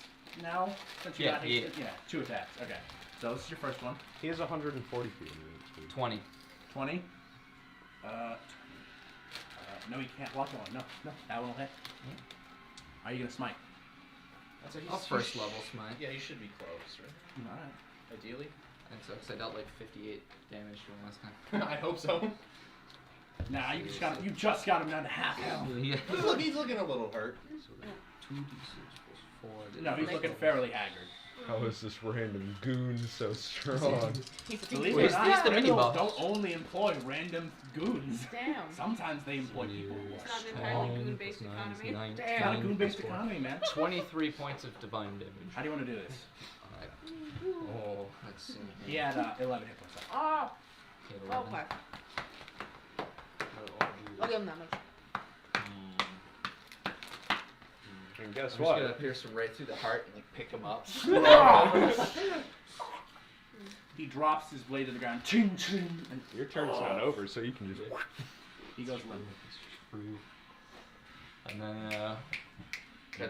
now since you Yeah, got hasted. Yeah, 2 attacks. Okay. So this is your first one. he has 140 feet of movement speed. 20. 20. No, you can't block that one. No, that one will hit. Are you gonna smite? That's I'll first level smite. Yeah, you should be close, right? All right. Ideally. And so, because I dealt like 58 damage to him last time. I hope so. Nah, you just got him down to half health. Yeah. He's looking a little hurt. So 2d6 plus 4. No, he's looking fairly haggard. How is this random goon so strong? Believe Wait, it or not, he's the mini criminals boss. don't only employ random goons. Damn. Sometimes they employ people. It's not an entirely goon-based economy. It's not a goon-based economy, man. 23 points of divine damage. How do you want to do this? Alright. Oh, let's see. He had 11 hit points left. Oh, He had 11. okay. I'll give him that much. And guess I'm what? just gonna pierce him right through the heart and like pick him up. He drops his blade to the ground. Ching, ching, and Your turn's not over, so you can just. he goes limp. And then gonna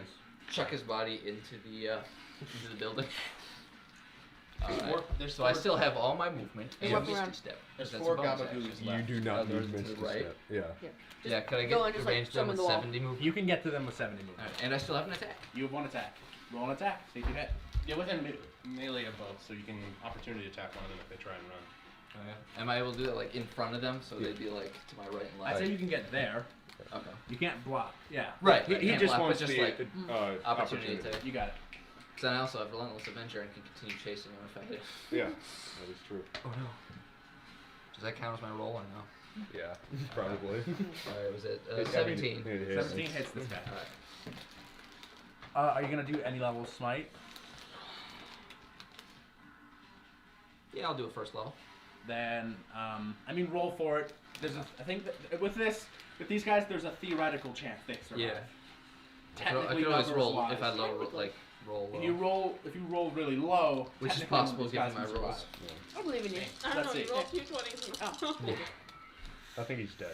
chuck his body into the building. So I still have all my movement Hey, and walk Misty around. Step. There's That's 4 a bonus Gabagoos action. left. You do not Those need to the Misty right. Step. Yeah. Yeah, can I go get and just, like, range them summon with the wall. 70 movement? You can get to them with 70 movement. Alright, and I still have an attack. You have 1 attack. Roll an attack. See if you hit. Yeah, within melee of both, so you can opportunity attack one of them if they try and run. Am I able to do that like in front of them so they'd be like to my right and I'd left? say you can get there. Okay. You can't block. Yeah. Right. He can't just block, wants but just the like opportunity. attack. You got it. Because then I also have Relentless Avenger and can continue chasing him if I hit. Yeah, that is true. Oh no. Does that count as my roll or no? Yeah, probably. Alright, was it I mean, 17? it is. 17 hits this guy. Alright. Are you gonna do any level smite? Yeah, I'll do a first level. Then, I mean, roll for it. I think that with these guys, there's a theoretical chance they survive. Yeah. I Technically, could always roll numbers-wise. if I roll low. If you roll really low, Which is technically possible these given guys my can rolls. survive. I believe in you. I don't Let's know, see. you rolled 2 20s. Oh. I think he's dead.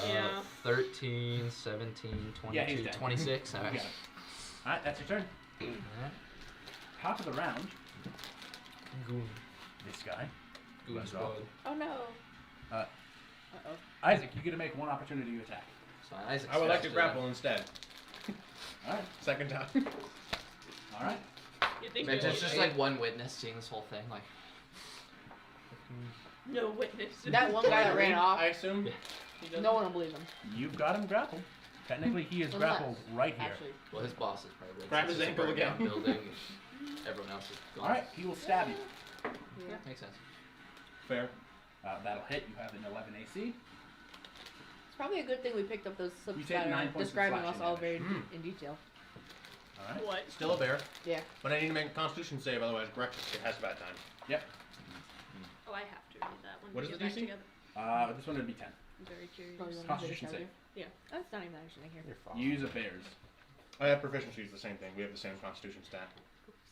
Yeah. 13, 17, 22, Yeah, he's dead. 26. You Alright. got it. All right, that's your turn. Alright. Top of the round, Goon. this guy. Goon Let's go. squad. Oh no. Uh-oh. Isaac, you get to make 1 opportunity attack. So Isaac's I would like to faster grapple instead. All right. Second time. All right. You think Imagine you it's just like one witness seeing this whole thing, like. no witness. That one guy that ran off. I assume. Yeah. He doesn't? No one will believe him. You've got him grappled. Technically, he is Unless, grappled right here. Actually. Well, his boss is probably Grab since his it's a ankle burnt down again. building. Everyone else is gone. All right, he will stab you. Yeah. Makes sense. Fair. That'll hit. You have an 11 AC. It's probably a good thing we picked up those slips You take that 9 are points of describing us slashing all damage. very in detail. All right. What? Still a bear. Yeah. But I need to make a constitution save, otherwise Grex has bad time. Oh, I have to read that one. What to is get the back DC? together. This one would be 10. I'm very curious. Oh, you want me to Constitution tell save. you? That's not even that interesting here. You're fine. Use a bears. I have proficiency, it's the same thing. We have the same constitution stat.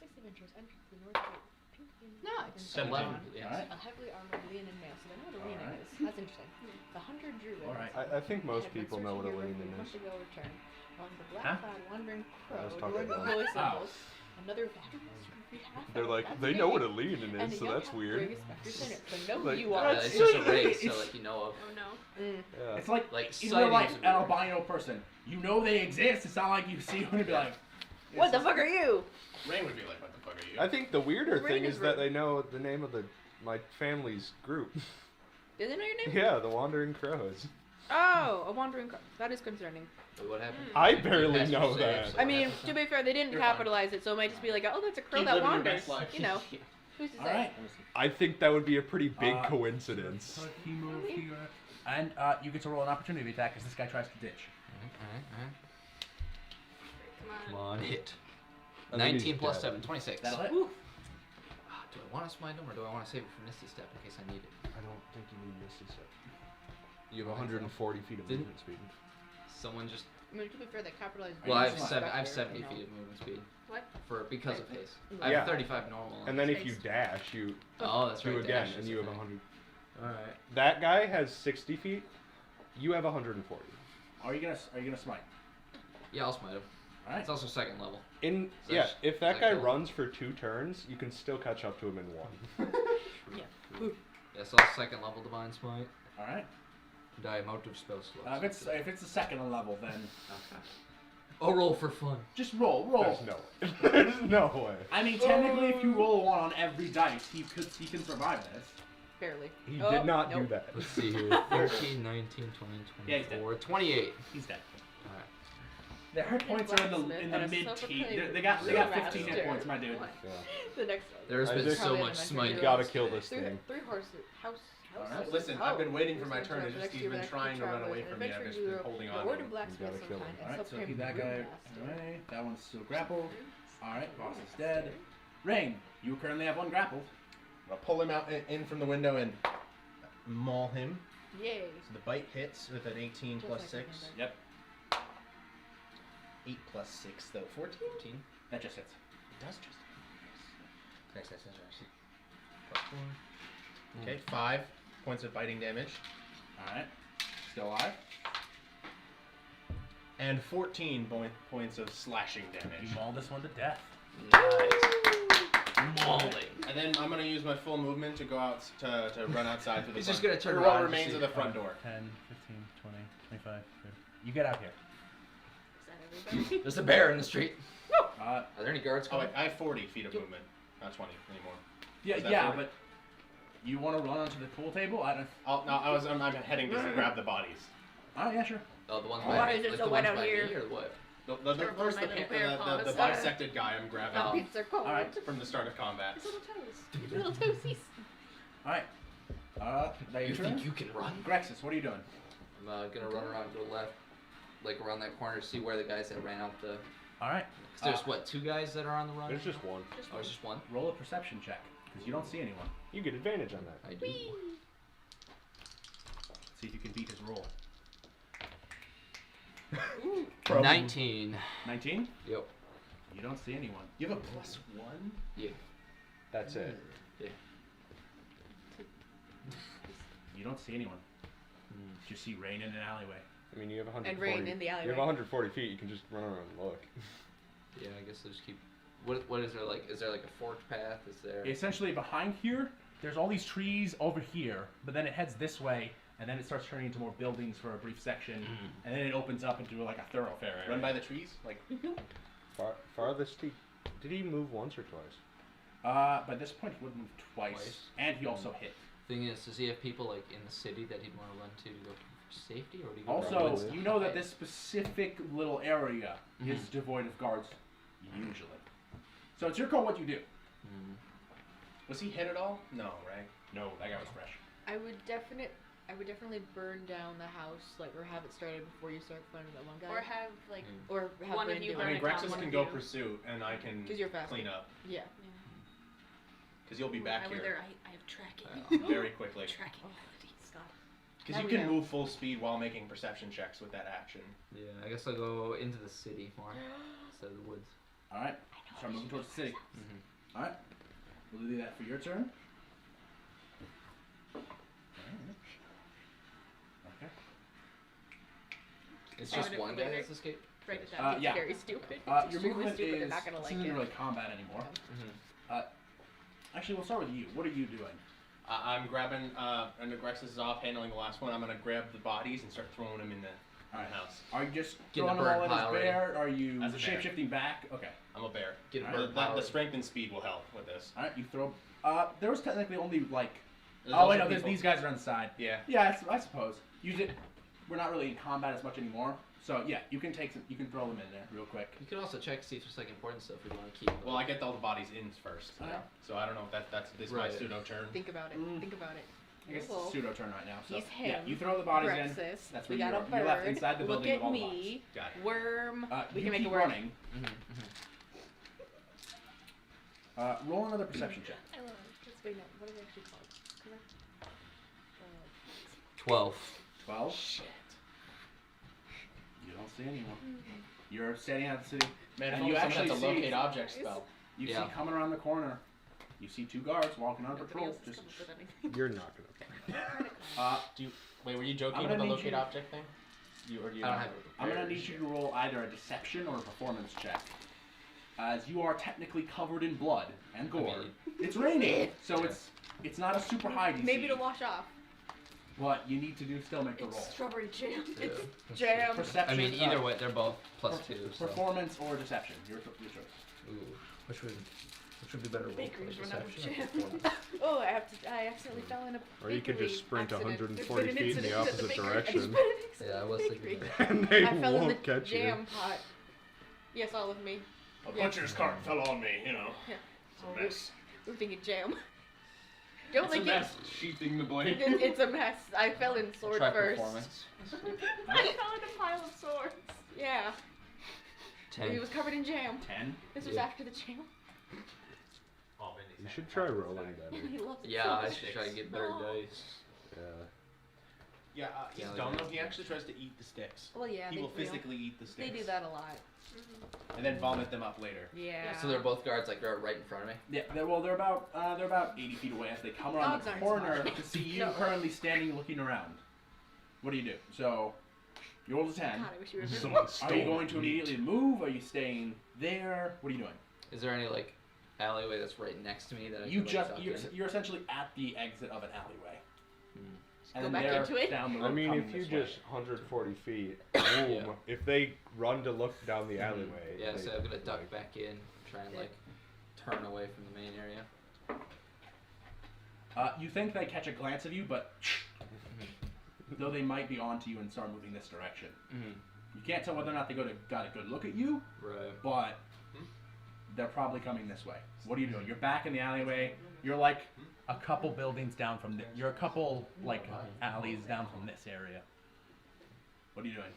6 adventures entered the North Gate. Nice. 17. 11. Yes. All right. A heavily armored Leonin male, so they know what a All Leonin right. is. That's interesting. The hunter druid. All right. I think most had people been know what a searching Leonin here is. for a month ago return. On the black Huh? cloud wandering crow, was talking during the about- holy Oh. symbols. Another They're like, they know what a Leonin and is, the so young that's half weird. brave specters in it, so know Like, who you Yeah, are. it's just a race, so it's- like you know of. Oh no. Yeah. It's like, Like, you're like sightings an of it. albino person. You know they exist. It's not like you see one and be like, What the fuck are you? Rain would be like, what the fuck are you? I think the weirder Rain thing is is that rude. they know the name of my family's group. Did they know your name? Yeah, the Wandering Crows. Oh, a wandering. That is concerning. Wait, what happened? I You barely passed your know save, that. so I what mean, happened? to be fair, they didn't You're fine. capitalize it, so it might just be like, oh, that's a crow Keep that living your wanders. best life. You know, who's to all say? right. I think that would be a pretty big Uh, coincidence. He moved here. And you get to roll an opportunity attack as this guy tries to ditch. Alright. Come Come on. on, hit. I think he's 19 plus dead. 7, 26. That'll hit. Do I want to smite him or do I want to save it for Misty Step in case I need it? I don't think you need Misty Step. You have 140 feet of Didn't- movement speed. Someone just. I mean, to be fair, they capitalized. Well, I have Smite. 70 feet of movement speed. What? Because of haste. I Yeah. have 35 normal. And then if you dash, you Oh, that's right. do again, dash and is you a have thing. 100. Alright. That guy has 60 feet. You have 140. Are you gonna smite? Yeah, I'll smite him. All right. It's also second level. In So yeah, sh- if that does guy that count? runs for 2 turns, you can still catch up to him in 1. Yeah, so second level Divine Smite. All right. Die emotive spell slots. If it's a second level, then Okay. Oh, roll for fun. just roll. There's no way. There's no way. I mean, technically, if you roll 1 on every dice, he can survive this. Barely. He Oh, did not nope. do that. Let's see here. 13, 19, 20, Yeah, he's dead. 24, 28. He's dead. Alright. Their hit points are in the Blacksmith and a mid silver tea. plate They got with 15 hit master. points, my dude. Yeah. The next one. There's been Isaac- so Probably much my smite. favorite. Gotta kill this Three, thing. three horses. House. Alright, listen, I've been waiting for my turn. It's just Next he's year, been next trying to run travel away with from me. I've adventure just been Europe, holding the on. Lord to of him. Blacksmiths gotta of kill kind, him. and Alright, so self-proclaimed that guy. master. Alright, that one's still grappled. Alright, boss is dead. Rain, you currently have 1 grappled. I'll pull him out in from the window and maul him. Yay. So the bite hits with an 18 Just plus like 6. Amanda. Yep. 8 plus 6, though. 14? 14. That just hits. It does just. Nice. Plus 4. Okay, 5 points of biting damage. Alright. Still alive. And 14 points of slashing damage. You maul this one to death. Nice. Mauling. And then I'm going to use my full movement to go out to run outside through the He's front. just gonna turn or around what to remains see of the it. front door. 10, 15, 20, 25, 30. You get out here. Is that everybody? There's a bear in the street. Uh, Are there any guards Oh, coming? wait, I have 40 feet of movement, not 20 anymore. yeah, Is that yeah, 40? but you want to run onto the pool table? I don't. I'm heading to grab the bodies. Oh yeah, sure. Oh, the ones Why by is it like so the wet ones out by here? me or what? First, my little bear paws. the bisected guy I'm grabbing Oh. Feet are cold. Alright. from the start of combat. His little toes. Little toesies. All right. That You your turn? think you can run? Grexus, what are you doing? I'm gonna run around to the left, like around that corner, see where the guys that ran out the. All right. 'Cause there's what, 2 guys that are on the run? There's just one. Oh, it's just one. Roll a perception check because you don't see anyone. You get advantage on that. I do. See if you can beat his roll. 19. 19. Yep. You don't see anyone. You have a +1? Yeah. That's it. Yeah. You don't see anyone. You see Rain in an alleyway. I mean, you have 140. And Rain in the You have alleyway. 140 feet. You can just run around and look. Yeah, I guess I'll just keep. What is there like? Is there like a forked path? Is there? Essentially, behind here, there's all these trees over here, but then it heads this way, and then it starts turning into more buildings for a brief section, and then it opens up into like a thoroughfare area. Run by the trees? Like, Farthest he. Did he move once or twice? By this point, he would move twice, and he also hit. Thing is, does he have people like in the city that he'd want to run to go for safety, or do you go Also, woods? you know that this specific little area is devoid of guards, usually. So it's your call what you do. was he hit at all? No, right? No, that guy was fresh. I would definitely burn down the house, like, or have it started before you start finding that one guy. Or have like Or have one of Rain you do I burn it. mean, it down, Grexus one can of go you. pursuit, and I can 'Cause you're faster. clean up. Yeah. Because you'll be Ooh, back I would here there. I have tracking. very quickly. Tracking abilities. God. Because Now you we can know. move full speed while making perception checks with that action. Yeah, I guess I'll go into the city more instead of the woods. All right, start moving towards the city. Mm-hmm. All right, we'll do that for your turn. Okay. It's I just would- one wait, guy wait. that's escaped. Write it down. It's Yeah. very stupid. Your It's extremely movement stupid. is They're not gonna like isn't it. really combat anymore. Actually, we'll start with you. What are you doing? I'm grabbing, under Grexus is off handling the last one. I'm going to grab the bodies and start throwing them in the Alright. house. Are you just Getting throwing a them all bird in as pile ready. bear? Are you As a bear. shape-shifting back? Okay. I'm a bear. Get a Alright. bird The power. strength and speed will help with this. All right, you throw. There was technically only like. There's Oh wait, also no, there's people- these guys are on the side. Yeah. Yeah, I suppose. Use it. We're not really in combat as much anymore, so yeah, you can take some. You can throw them in there real quick. You can also check to see if there's like important stuff we want to keep. Well, I get all the bodies in first. Alright. So I don't know if that's this Right. my pseudo turn. Think about it. Mm. Think about it. I guess it's Well, a pseudo turn right now. So he's yeah, him, you throw the bodies in. Grexus. That's We where got a you're left bird. inside the Look building at with all the me. Got it. Worm. We You can make keep it work. running. Roll another perception check. I love it. Let's wait, no, what are they actually called? Correct? 12. 12. Shit. You don't see anyone. You're standing out of the city. Man, And if you you actually actually a see- locate object spell. You Yeah. see coming around the corner. You see 2 guards walking on Nobody patrol. else has Just come up with anything. You're not gonna. Wait, were you joking I'm about the gonna need locate you- object thing? You or do you? I don't have I'm gonna need you to roll either a deception or a performance check, as you are technically covered in blood and gore. It's raining, so it's not a super high DC. Maybe to wash off. But you need to still make the roll. It's strawberry jam. Yeah. Jam. Perception. I mean, either way, they're both +2. So. Performance or deception. Your choice. Ooh, which would be better? Roll Bakeries for run out of deception or jam. performance? Oh, I accidentally fell in a Or you could just bakery sprint accident. 140 There's been an feet in the incident at opposite bakery. I just direction. put an accident Yeah, I at was the thinking bakery. that. And they I fell in won't the catch jam pot. Yes, all of me. A Yeah. butcher's cart fell on me. You know. Yeah. It's a mess. We're thinking jam. Don't It's a like mess. Sheathing the blade. It's a mess. I fell in sword Try first. performance. I fell in a pile of swords. Yeah. He 10. was covered in jam. 10. This was Yeah. after the jam. You should try rolling better. He loves it Yeah, so I much. should try to get better dice. Yeah. Yeah, he's Yeah, dumb like- though. He actually tries to eat the sticks. Well, yeah, He they will do. physically eat the sticks. They do that a lot. And then vomit them up later. Yeah. So they're both guards, like they're right in front of me. Yeah, they're about 80 feet away as they come around Dogs the aren't corner smart. to see you No. currently standing looking around. What do you do? So, you roll a 10. God, I wish you were Someone Are stole you going to meat. immediately move? Are you staying there? What are you doing? Is there any like alleyway that's right next to me that I You can, just like, duck you're, in? you're essentially at the exit of an alleyway. Hmm. And Go then back they're into it? down the road I mean, coming if you this way. just 140 feet, boom. Yeah. If they run to look down the alleyway. Yeah, they, so I'm gonna duck like, back in, try and Yeah. like turn away from the main area. You think they catch a glance of you, but though they might be onto you and start moving this direction. Mm-hmm. You can't tell whether or not they got a good look at you, Right. but they're probably coming this way. What are you doing? You're back in the alleyway. You're like a couple buildings down from you're a couple like alleys down from this area. What are you doing?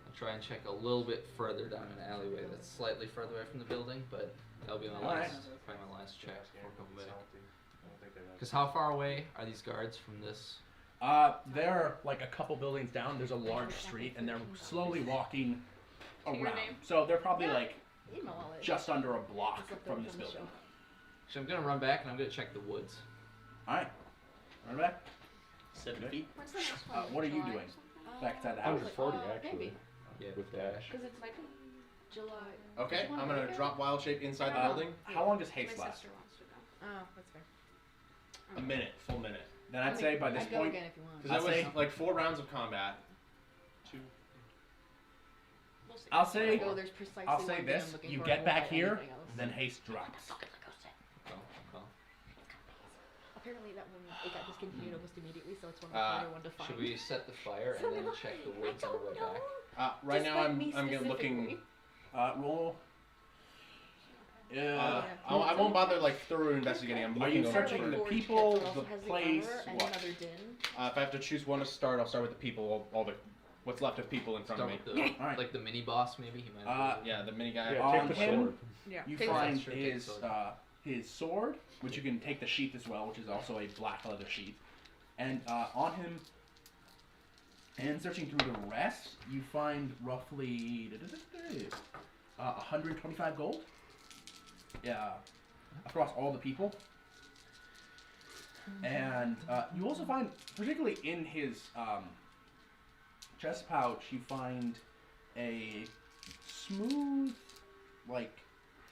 I'll try and check a little bit further down an alleyway that's slightly further away from the building, but that'll be my Alright. probably my last check before coming back. Because how far away are these guards from this? They're like a couple buildings down. There's a large street, and they're slowly walking Say your around. name. So they're probably Yeah. like Email all it. just under a block It's up from there this on the building. show. So I'm gonna run back and I'm gonna check the woods. All right, run back. 7 feet. When's the next one? What are you July or doing? something? Back inside the house. 140 actually. Maybe. Yeah, With dash. Because it's like July. Okay, Did you wanna I'm gonna break it? drop wild shape inside the Uh, building. How long does My haste last? sister wants to go. Oh, that's fair. A minute, full minute. Then I'd say by this I'd go point, again if you want. Because I'd that was say- like 4 rounds of combat. 2. We'll see. I'll say, Go, there's precisely I'll one say thing this: I'm looking you for, get I won't back buy here, anything else. then haste drops. Fucking ghost it. Cool. Apparently that one it got discontinued almost immediately, so it's one of the Uh, harder one to find. Should we set the fire and then check the woods on the way back? Right Just now like me I'm looking. specifically. Roll. I won't bother like thorough investigating. I'm Are looking you over searching for- the Forge people, kit that also the has place, armor and what? another din. If I have to choose one to start, I'll start with the people. All the what's left of people in front Start of me. with the Alright. like the mini boss maybe. He might have Yeah, the mini guy. Yeah, On take the him? sword. Yeah. You Take find Sure, take his sword. his sword, which you can take the sheath as well, which is also a black leather sheath. And on him, and searching through the rest, you find roughly 125 gold. Yeah, across all the people. And you also find, particularly in his chest pouch, you find a smooth, like,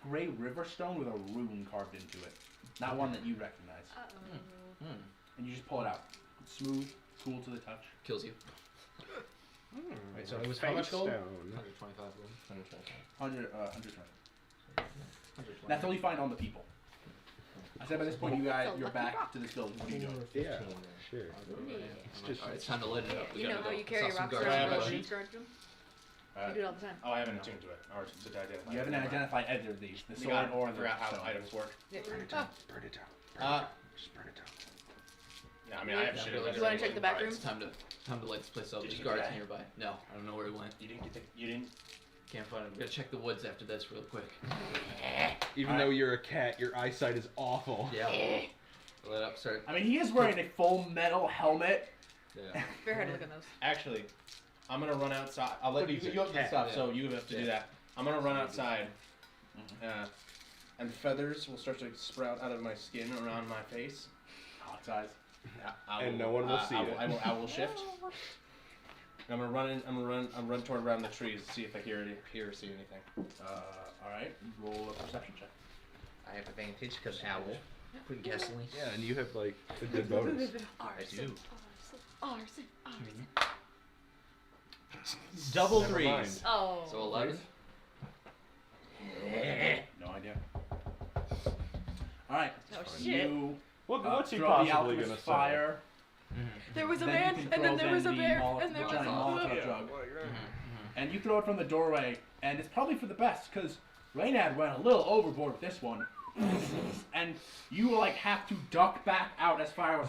gray river stone with a rune carved into it. Not one that you recognize. Uh-oh. Hmm. And you just pull it out. It's smooth, cool to the touch. Kills you. Wait, so it was how much gold? 125 gold. 120. That's all you find on the people. I said by this point you're back to this building. What are you doing? Yeah, sure. It's just it's time to light it up. We You know gotta how go. you carry Saw some rocks guards around around have the a building, sheet? Scourge? Uh, You do it all the time. Oh, I haven't attuned to it, or to identify. You haven't identified either of these, the We sword got it. or I the forgot how stone. items work. Yeah. Burn it Oh, down. Burn it down. Just burn it down. Yeah, I mean, I have Yeah, shit. you in you want to there. check the back Alright, rooms? it's time to light this place up. Did There's you guards get that? nearby. No, I don't know where he went. You didn't get the. You didn't. Can't find him. We gotta check the woods after this real quick. Even though you're a cat, your eyesight is awful. Yeah. Lit up, start. I mean, he is wearing a full metal helmet. Yeah. Fair head to look at those. Actually, I'm gonna run outside. I'll let But you. he's a You have the cat. stuff, Yeah. so you have to do Yeah. that. I'm gonna run outside, and feathers will start to sprout out of my skin around my face. Hawk's eyes. And no one will see it. I will shift. I'm gonna run in. I'm gonna run toward around the trees to see if I hear or see anything. All right. Roll a perception check. I have advantage because owl. Putting gasoline. Yeah, and you have like a good bonus. I do. Arson. Double Never threes. mind. Oh. So 11. No idea. All right. Oh shit. You What's he throw the possibly alchemist gonna say? fire. There was a Then you man, can and then throw there was a the bear, Molotov- and there the was giant a. Molotov jug. And you throw it from the doorway, and it's probably for the best, because Reynad went a little overboard with this one. And you will like have to duck back out as fire was.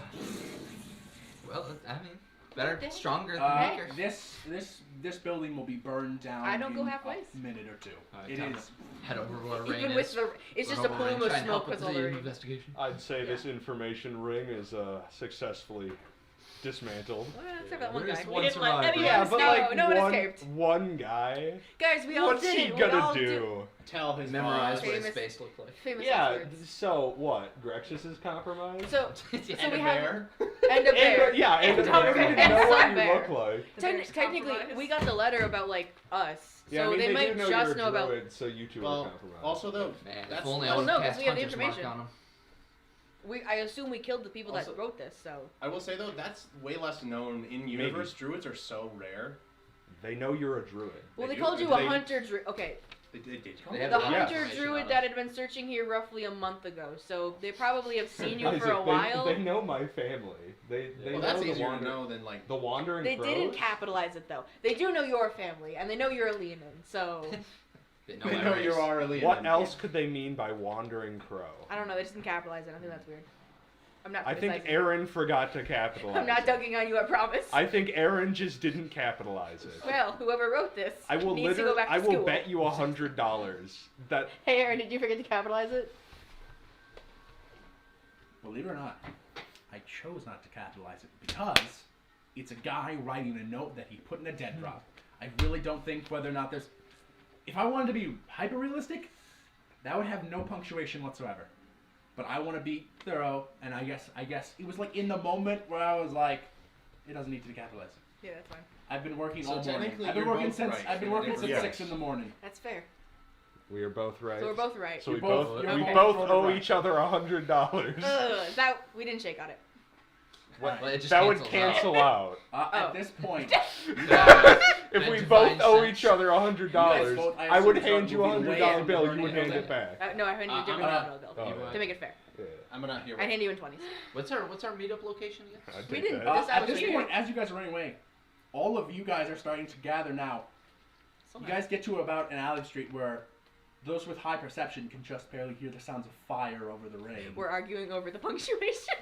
Well, I mean, Better, Okay. stronger than Uh, weaker. this building will be burned down. I don't go in halfways. A minute or two. Alright, It time is. Head over where Rain Even is. with the, it's just a Run over and plume of try and help smoke with because all the the rain. investigation. I'd say this information ring is successfully dismantled. Well, except that one There guy. is We one didn't let survivor. anyone Yeah, escape. but No, like no one one, escaped. one guy. Guys, we all What's did he it. We gonna all do? did. Tell his Memorize boss. what his Famous- face looked like. Famous Yeah. words. So what? Grexus is compromised. So, And so a we have bear. and a bear. yeah, and And I don't a even bear. know And what some you bear. look like. Technically, we got the letter about like us, Yeah, so I mean, they do might know just you're know a about. druid, so you two Well, are compromised. also though, Man, if that's only that's- I would no, have 'cause cast we have the Hunter's Mark information. on him. I assume we killed the people that Also- wrote this. So I will say though, that's way less known in universe. Druids are so rare. They know you're a druid. well, they do? call you Do a they- hunter druid. Okay, They did. They have the a lot of hunter information druid on that us. had been searching here roughly a month ago. So they probably have seen you for Isaac, a while. They know my family. They Well, know that's the easier to wander- know than like. The wandering They crows. didn't capitalize it though. They do know your family, and they know you're a Leonin. So They They my know race. you are a Leonin. What else could they mean by wandering crow? I don't know. They just didn't capitalize it. I think that's weird. I'm not. I think criticizing. Aaron forgot to capitalize. I'm not it. dunking on you. I promise. I think Aaron just didn't capitalize it. Well, whoever wrote this I will needs to go back to I will school. bet you $100 that Hey, Aaron, did you forget to capitalize it? Believe it or not, I chose not to capitalize it because it's a guy writing a note that he put in a dead drop. I really don't think whether or not there's. If I wanted to be hyper realistic, that would have no punctuation whatsoever. But I want to be thorough, and I guess it was like in the moment where I was like, it doesn't need to be capitalized. Yeah, that's fine. I've been working So all morning. technically I've been you're working both since right I've been in a working since different 6 in the morning. That's fair. we are both right. So we're both right. So You're we both- both you're we both both voted owe right. each other $100. That we didn't shake on it. Well, it just That would cancels out. cancel out. Oh. At this point, If That we divine both owe sense. each other You guys $100, both- I I would assume hand you a start moving $100 away bill. from You would the hand burning it back. No, I handed you a different I'm bill. Oh, To make it fair. Yeah. I'm gonna hear. I hand you in 20s. What's our meetup location again? I'd We take didn't- that. This at was this weird. point, as you guys are running away, all of you guys are starting to gather now. You guys get to about an alley street where those with high perception can just barely hear the sounds of fire over the rain. We're arguing over the punctuation.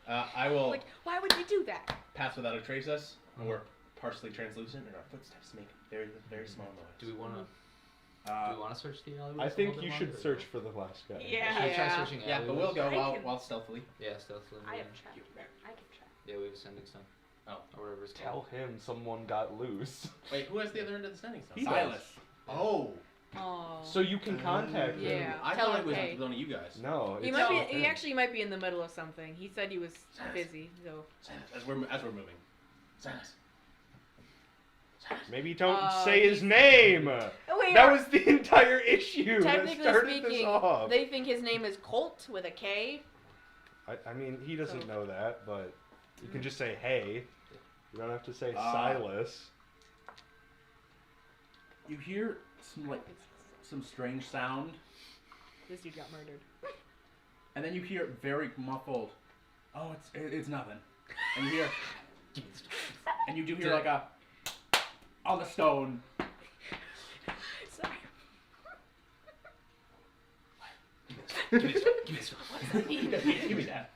I will Like, why would you do that? pass without a trace us, and we're partially translucent, and our footsteps make very, very small noise. Do we want to? Uh, Do we want to search the alleyway? I think you should search for the last guy. Yeah. Should we try searching Yeah, but alleyways? we'll go I can- while stealthily. Yeah, stealthily. I yeah. have trapped. I can trap. Yeah, we have a sending stone. Oh. Or whatever it's Tell called. him someone got loose. Wait, who has the other end of the standing stone? He Silas. Oh. Oh. So you can contact him. Yeah. I Tell thought him, it was hey. one of you guys. No, He it's might him. be. He actually might be in the middle of something. He said he was busy. So. Silence, as we're moving. Silence. Silence. Maybe don't Oh, say his he's- name. Oh, wait, That was the entire issue that technically started this speaking, off. they think his name is Colt with a K. I mean, he doesn't So- know that, but you can just say, hey. You don't have to say Ah. Silas. You hear some strange sound, This dude got murdered. and then you hear very muffled. Oh, it's nothing. And you hear, and you do hear like a on the stone. Sorry. Give me this one. Give me that.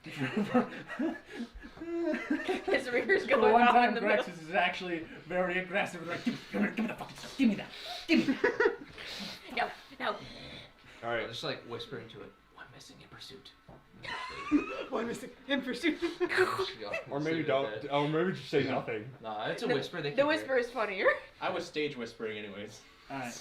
His rear's For going one off time, in the middle. Grexus is actually very aggressive. Like, give me the fucking stuff. Give me that. Give me. No, no. All Right. right. Just like whisper into it. One missing in pursuit. One missing in pursuit. Or maybe don't. Or maybe just say nothing. Nah, it's a The- whisper. They can The hear. whisper is funnier. I was stage whispering anyways. All right.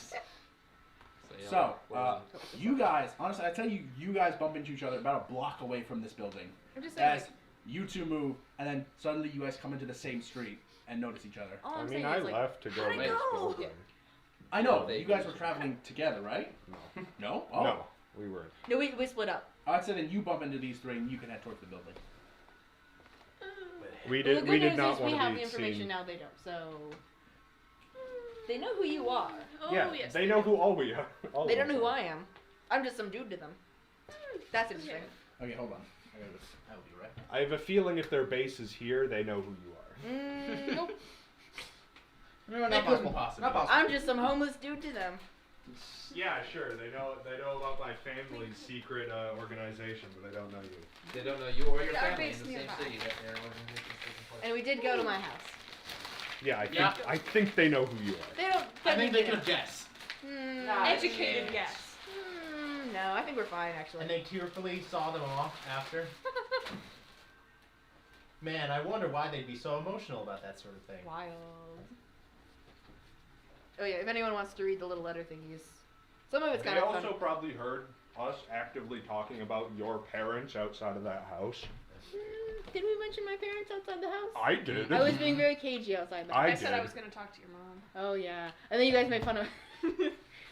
Yeah, So, we're you guys, honestly, I tell you, you guys bump into each other about a block away from this building. I'm just saying. As you two move, and then suddenly you guys come into the same street and notice each other. All I I'm mean, saying I is like, left to go how'd to it this go? building. I know, They- you guys were traveling together, right? No. No? Oh. No, we weren't. no, we split up. I'd say then you bump into these three and you can head towards the building. We Well, did. the good We did news not is we want have to the be information seen. now. They don't. So they know who you are. Oh, Yeah, yes. they know who all we are. All They of don't know us who are. I am. I'm just some dude to them. That's interesting. Okay, hold on. I gotta just, I'll be right back. I have a feeling if their base is here, they know who you are. Nope. No, They not possible. couldn't. Possible. Not possible. I'm just some homeless dude to them. Yeah, sure. They know about my family's secret organization, but they don't know you. They don't know you or your Our family base in the same nearby. city. That their organization's taking place. And we did go to my house. Yeah, Yeah. I think they know who you are. They don't. I think they technically could guess. know. Educated guess. No, I think we're fine actually. And they tearfully saw them off after. Man, I wonder why they'd be so emotional about that sort of thing. Wild. Oh yeah, if anyone wants to read the little letter thingies, some of it's They kind of also fun. probably heard us actively talking about your parents outside of that house. Did we mention my parents outside the house? I did. I was being very cagey outside the house. I I said I did. was gonna talk to your mom. Oh yeah, and then you guys made fun of.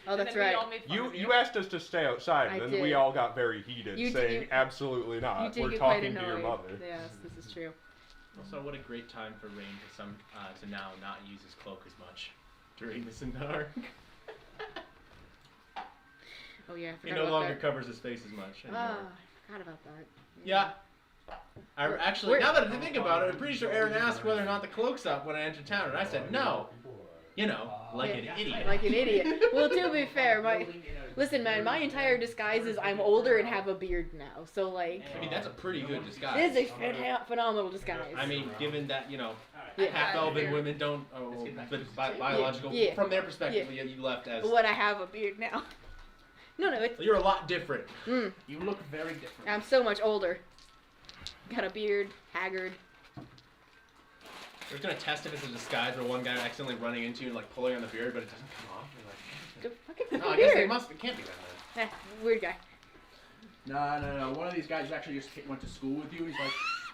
Oh, And that's then right. We all made fun of You asked us to stay outside, I and then did. we all got very heated, You did- saying you- absolutely You not. did We're get quite talking to your annoyed. mother. Yes, this is true. Also, what a great time for Rain to now not use his cloak as much during the Sindar. Oh yeah, I He forgot no about longer that. covers his face as much anymore. Ah, I forgot about that. Yeah. Actually, We're- now that I think about it, I'm pretty sure Aaron asked whether or not the cloak's up when I entered town, and I said no. You know, like an idiot. Like an idiot. Well, to be fair, listen, man, my entire disguise is I'm older and have a beard now. So like, I mean, that's a pretty good it disguise. is a phenomenal disguise. I mean, given that, you know, Yeah. half elven women don't, biological, Yeah. from their perspective, you left as. What I have a beard now. No, it's. You're a lot different. You look very different. I'm so much older. Got a beard, haggard. We're gonna test if it's a disguise where one guy accidentally running into you and like pulling on the beard, but it doesn't come off. You're Good fucking like, no, I beard. guess it can't be that then. Weird guy. No. One of these guys actually just went to school with you. He's like,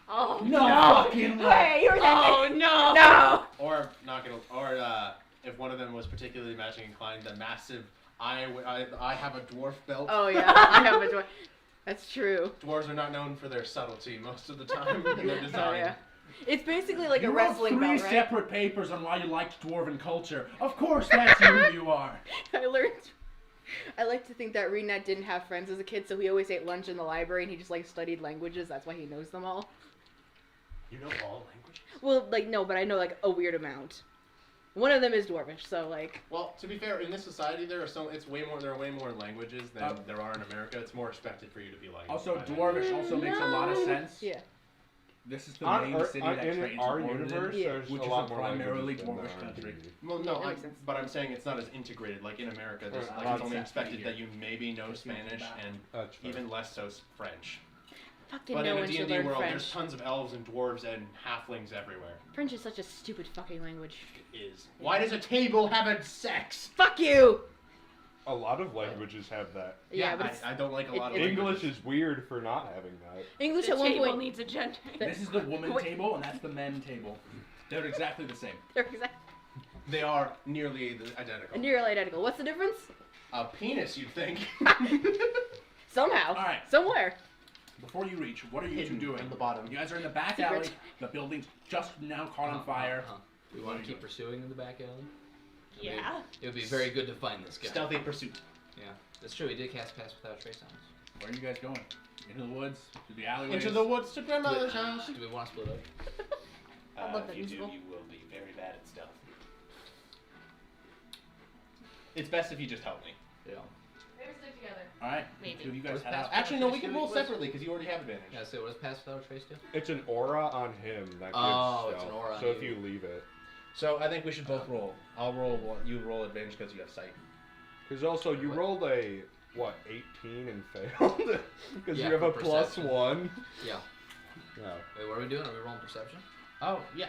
Oh no, fucking way. Hey, you were that. Oh no! No. Or not gonna, if one of them was particularly magically inclined, the massive I have a dwarf belt. Oh yeah, I have a dwarf. That's true. Dwarves are not known for their subtlety most of the time in their Oh design. yeah. It's basically like You a wrote wrestling 3 belt, right? separate papers on why you liked dwarven culture. Of course, that's who you are. I learned. I like to think that Renat didn't have friends as a kid, so he always ate lunch in the library, and he just like studied languages. That's why he knows them all. You know all languages? Well, like no, but I know like a weird amount. One of them is Dwarvish, so like. Well, to be fair, in this society there are way more languages than there are in America. It's more expected for you to be like. Also, dwarvish also makes a lot of sense. Yeah. This is the On main city that in trades our with universe, Yeah. there's which a is lot a more primarily languages than there dwarvish are in country. D&D. Well, Yeah, no, that makes sense. but I'm saying it's not as integrated. Like in America, there's Right. like it's only Concept expected here. that you maybe know Spanish and That's fair. even less so French. Fucking But no in a one should D&D learn world, there's French. tons of elves and dwarves and halflings everywhere. French is such a stupid fucking language. Is why does a table have a sex? Fuck you. A lot of languages have that. Yeah, but it's, I don't like a lot of It- English is weird for not having that. English The at one table point. needs a gender. This is the woman Wait. table, and that's the men table. They're exactly the same. They're exact- They are nearly identical. nearly identical. What's the difference? A penis, you'd think. Somehow. All right. Somewhere. Before you reach, what are you two Hidden doing? on the bottom. You guys are in the back Secret. alley. The building's just now caught on fire. We want to keep pursuing in the back alley. Yeah. It would be very good to find this guy. Stealthy pursuit. Yeah, that's true. We did cast Pass Without Trace on us. Where are you guys going? Into the woods? To the alleyways? Into the woods to grandmother's house. Do we want to split up? I love that if you musical. do, you will be very bad at stealth. It's best if you just help me. Yeah. Maybe stick together. All right. Maybe. Two of you guys Where's head Pat? out. Actually, no, we can roll separately because you already have advantage. Yeah. So what does Pass Without Trace do? It's an aura on him that gives Oh, it's stealth. an aura on So if you. you leave it. So I think we should both roll. I'll roll one. You roll advantage because you have sight. Because also you What? rolled a, 18 and failed? Because Yeah, you have a for plus perception. 1. Yeah. No. Wait, what are we doing? Are we rolling perception? Oh yeah.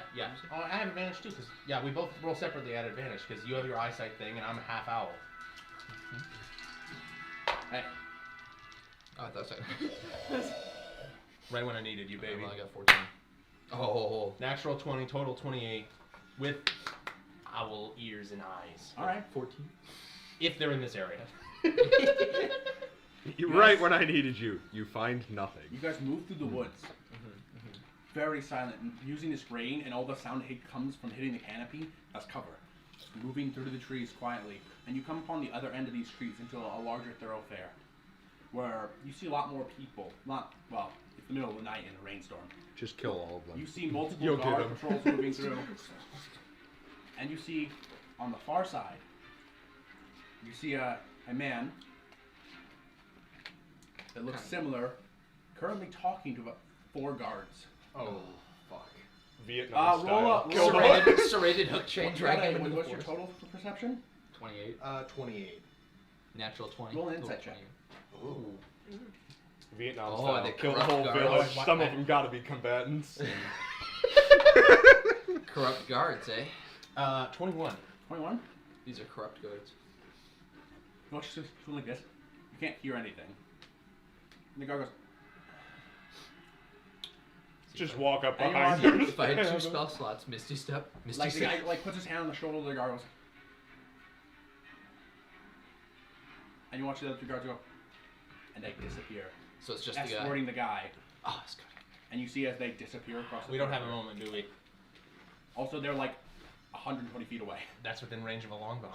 Oh, I have advantage too because we both roll separately at advantage because you have your eyesight thing and I'm a half owl. Hey, Oh, I thought so. right when I needed you, baby. Well, I got 14. Oh. Natural 20, total 28, with owl ears and eyes. All right. 14. If they're in this area. You're Yes. right when I needed you. You find nothing. You guys move through the woods. Very silent, and using this rain and all the sound it comes from hitting the canopy as cover. Moving through the trees quietly, and you come upon the other end of these streets into a larger thoroughfare, where you see a lot more people. It's the middle of the night in a rainstorm. Just kill all of them. You see multiple You'll get guard 'em. patrols moving through, and you see on the far side, you see a man that looks similar, currently talking to about 4 guards. Oh, fuck. Vietnam roll style. up. Kill the Serrated, serrated hook chain What's dragging him your- into What's your force. total for perception? 28. 28. Natural 20. Roll an Total insight check. 20. Ooh. Vietnam Oh, style. they Kill the corrupt whole guards. village. Why- Some of them gotta be combatants. Corrupt guards, eh? 21. 21. These are corrupt guards. You watch this something like this. You can't hear anything. And the guard goes. Just walk up And you behind watch- him. If I had 2 spell slots, Misty Step, Misty Like the Step. guy like puts his hand on the shoulder of the guard, goes, and you watch the other 2 guards go, and they disappear, So it's just the guy. escorting the guy. Oh, it's good. And you see as they disappear across the We don't have a corridor. moment, do we? Also, they're like 120 feet away. That's within range of a longbow.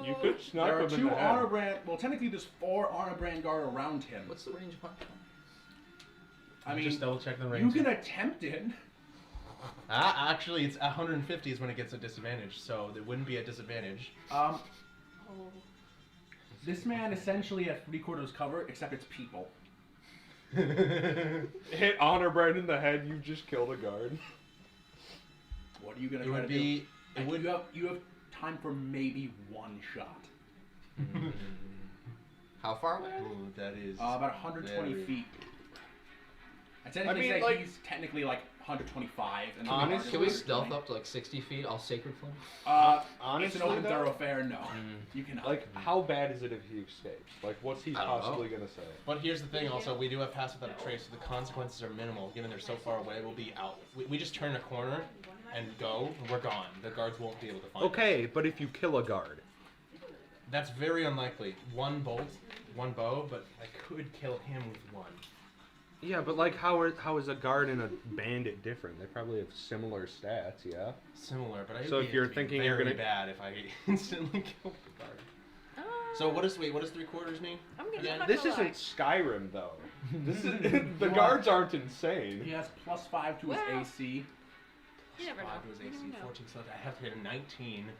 You could snipe There are him in 2 the head. honor brand. Well, technically, there's 4 honor brand guard around him. What's the range of punch? I mean, just double check the you range. can attempt it. Actually, it's 150 is when it gets a disadvantage, so there wouldn't be a disadvantage. This man essentially has 3/4 cover, except it's people. Hit honor brand in the head, you just killed a guard. What are you gonna It try would to be. do? It would. You have time for maybe 1 shot. How far away? Ooh, that is. About 120 very- feet. I technically mean, say like- he's technically like 125. And the Honestly- guard is Can we 120. stealth up to like 60 feet? All sacred flame? It's Honestly, an open though, thoroughfare. No, you cannot. like, how bad is it if he escapes? Like, what's he I don't know. possibly gonna say? But here's the thing also, we do have pass without a trace, so the consequences are minimal. Given they're so far away, we'll be out. We just turn a corner and go, and we're gone. The guards won't be able to find us. Okay, but if you kill a guard. That's very unlikely. 1 bolt, 1 bow, but I could kill him with 1. Yeah, but like, how is a guard and a bandit different? They probably have similar stats, yeah? Similar, but I So would if be you're it'd be thinking you're very gonna- bad if I instantly killed the guard. So what does 3/4 mean? I'm gonna. Again, I'm not This gonna isn't Skyrim, though. This is You the are- guards aren't insane. he has +5 to his Well- AC. You never know. 5 was You AC, never know. 14, so I have to hit a 19.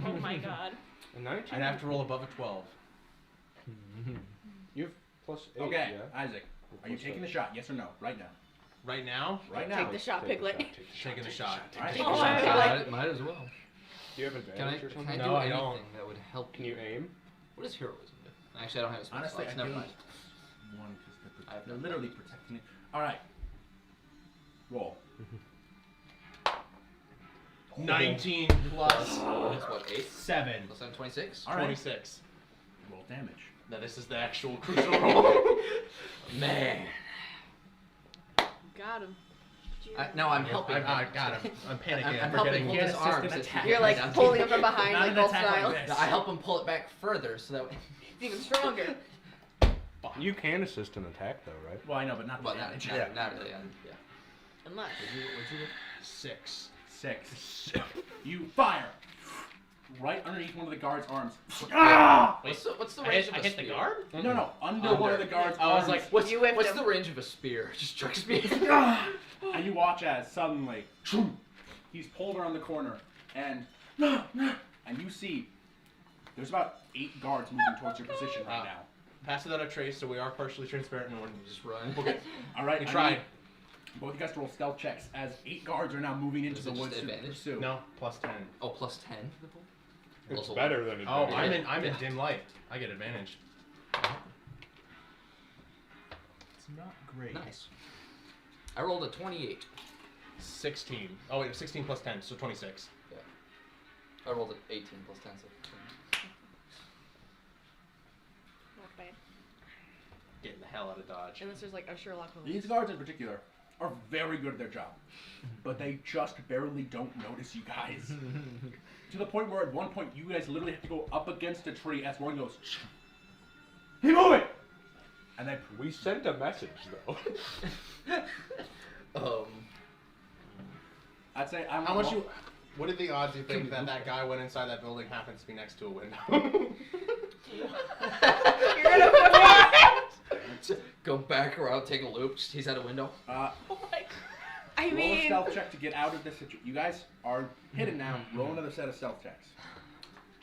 Oh my god. A 19? I'd have to roll above a 12. You have +8. Okay, Yeah? Isaac, are you Plus taking the 8. shot? Yes or no? Right now. Right now, Right Take now. the shot, Take the Piglet. shot, take the shot, taking the take shot. Alright. Take Oh, the shot. I- Might as well. Do you have advantage or Can I something? do No, I anything don't. that would help? Can you aim? What does heroism do? Actually, I don't have a spell Honestly, slots. I Never do. mind. One, because I have they're no literally protecting it. All right. Roll. 19 plus That's what, 8? 7. Plus 7, 26? All right. 26. Roll damage. Now this is the actual crucial roll. Man. Got him. No, I'm helping. I got him. I'm panicking. I'm I'm helping forgetting. hold Can't his assist arms. an as he attack. gets You're like down to pulling the- him from behind, Not like an old attack style. like No, I help him pull it back further so that way. It's even stronger. You can assist an attack, though, right? Well, I know, but not the Well, not, damage. not really. Yeah. Unless. What'd you 6. 6. You fire. Right underneath one of the guard's arms. What's the range of a I hit the spear? guard? No, under one of the guard's I was arms. like, What's, You whiffed what's him. the range of a spear? Just strikes me. And you watch as suddenly he's pulled around the corner, and you see there's about 8 guards moving towards your position right now. Pass without a trace, so we are partially transparent and we're Just run. okay. All right, We I tried. need both you guys to roll stealth checks as 8 guards are now moving into Is the it just woods to advantage? pursue. No, plus 10. Oh, plus 10. It's Plus better than Oh, advantage. I'm in Yeah. dim light. I get advantage. It's not great. Nice. I rolled a 28. 16. Oh wait, 16 plus 10, so 26. I rolled an 18 plus 10. So Not bad. Getting the hell out of Dodge. Unless there's like a Sherlock Holmes. These guards in particular are very good at their job, but they just barely don't notice you guys. To the point where at one point you guys literally have to go up against a tree as one goes, "Keep moving!" And then We sent a message, though. I'd say I'm. How much you? What are the odds you think that guy went inside that building happens to be next to a window? You're gonna go back around, take a loop. Just, he's at a window. I Roll a mean, stealth check to get out of this situation. You guys are hidden now. Roll another set of stealth checks.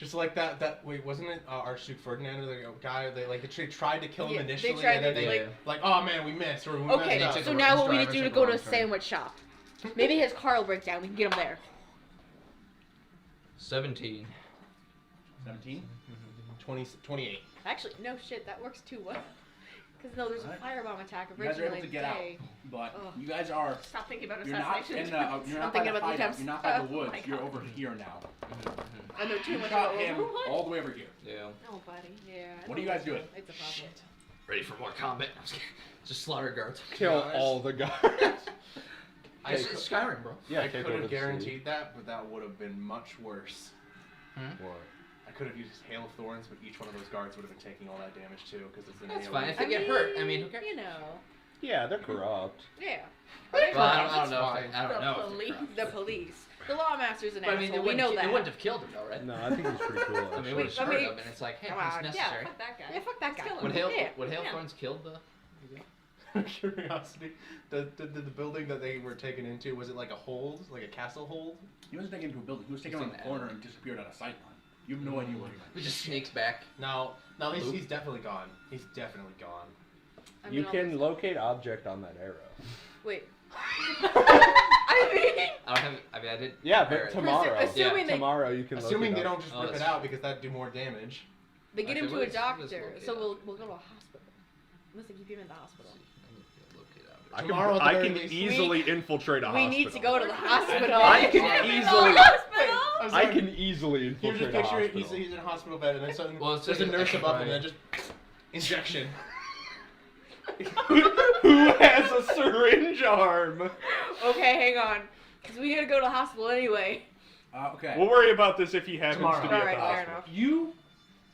Just like that. Wait, wasn't it Archduke Ferdinand or the guy? They tried to kill him Yeah, initially, they tried and then to, they like- oh man, we missed. Or we Okay, messed up. so now what we need to do to go to a sandwich shop. Maybe his car will break down. We can get him there. 17. 17. 28. Actually, no shit. That works too well. Because no, there's a Alright. firebomb attack You guys are originally able to get out, today. but Ugh. you guys are. Stop thinking about You're not assassination. in the. You're I'm not by thinking the about the hideout. attempts. You're not by the Oh woods. my You're God. over here now. I know too You much shot about him What? all the way over here. Yeah. Oh, buddy. Yeah. I What are you don't guys doing? It's a problem. Ready for more combat? I'm just kidding. Just slaughter guards. Kill all the guards. It's Skyrim, bro. Yeah, I take could over have the city. guaranteed that, but that would have been much worse. What? I could have used Hail of Thorns, but each one of those guards would have been taking all that damage too, because it's an That's AoE. fine. If they get hurt, I mean, who cares? You know. Yeah, they're corrupt. Yeah. Well, I don't That's know. fine. I don't know. if they're Police. corrupt. The police. The lawmaster's an But I mean, asshole. We know that. It wouldn't have killed him, though, right? No, I think he's pretty cool. I mean, it Actually. would have I hurt mean, him, and it's like, hey, come it's on. necessary. Fuck that guy. Yeah, fuck that guy. Kill him. Would Hail Yeah. Thorns killed the? Curiosity, did the building that they were taken into, was it like a hold, like a castle hold? He wasn't taken into a building. He was taken He's on the an corner animal. and disappeared on a sight line. You have no idea where he went. He just sneaks back. No, he's, Oop. he's definitely gone. He's definitely gone. I mean, You all can this- locate object on that arrow. Wait. I mean, I don't have. I mean, I did. Yeah, prepare but it. tomorrow. assuming they- Tomorrow you can. Assuming locate they object. don't just Oh, rip it that's out, because that'd do more damage. they get him Okay, to a what is doctor, locate so object? we'll go to a hospital. Unless they keep him in the hospital. Locate object. I can, Tomorrow at the I very can least. easily infiltrate a We hospital. need to go to the hospital. I can easily. I'm I sorry. can easily Here's infiltrate a a picture. hospital. He's in a hospital bed, and then suddenly Well, it's there's a like nurse an above him, X-ray. and then just injection. Who has a syringe arm? Okay, hang on. Because we gotta go to the hospital anyway. Okay. We'll worry about this if he happens Tomorrow. to be Alright, at the fair hospital. enough. You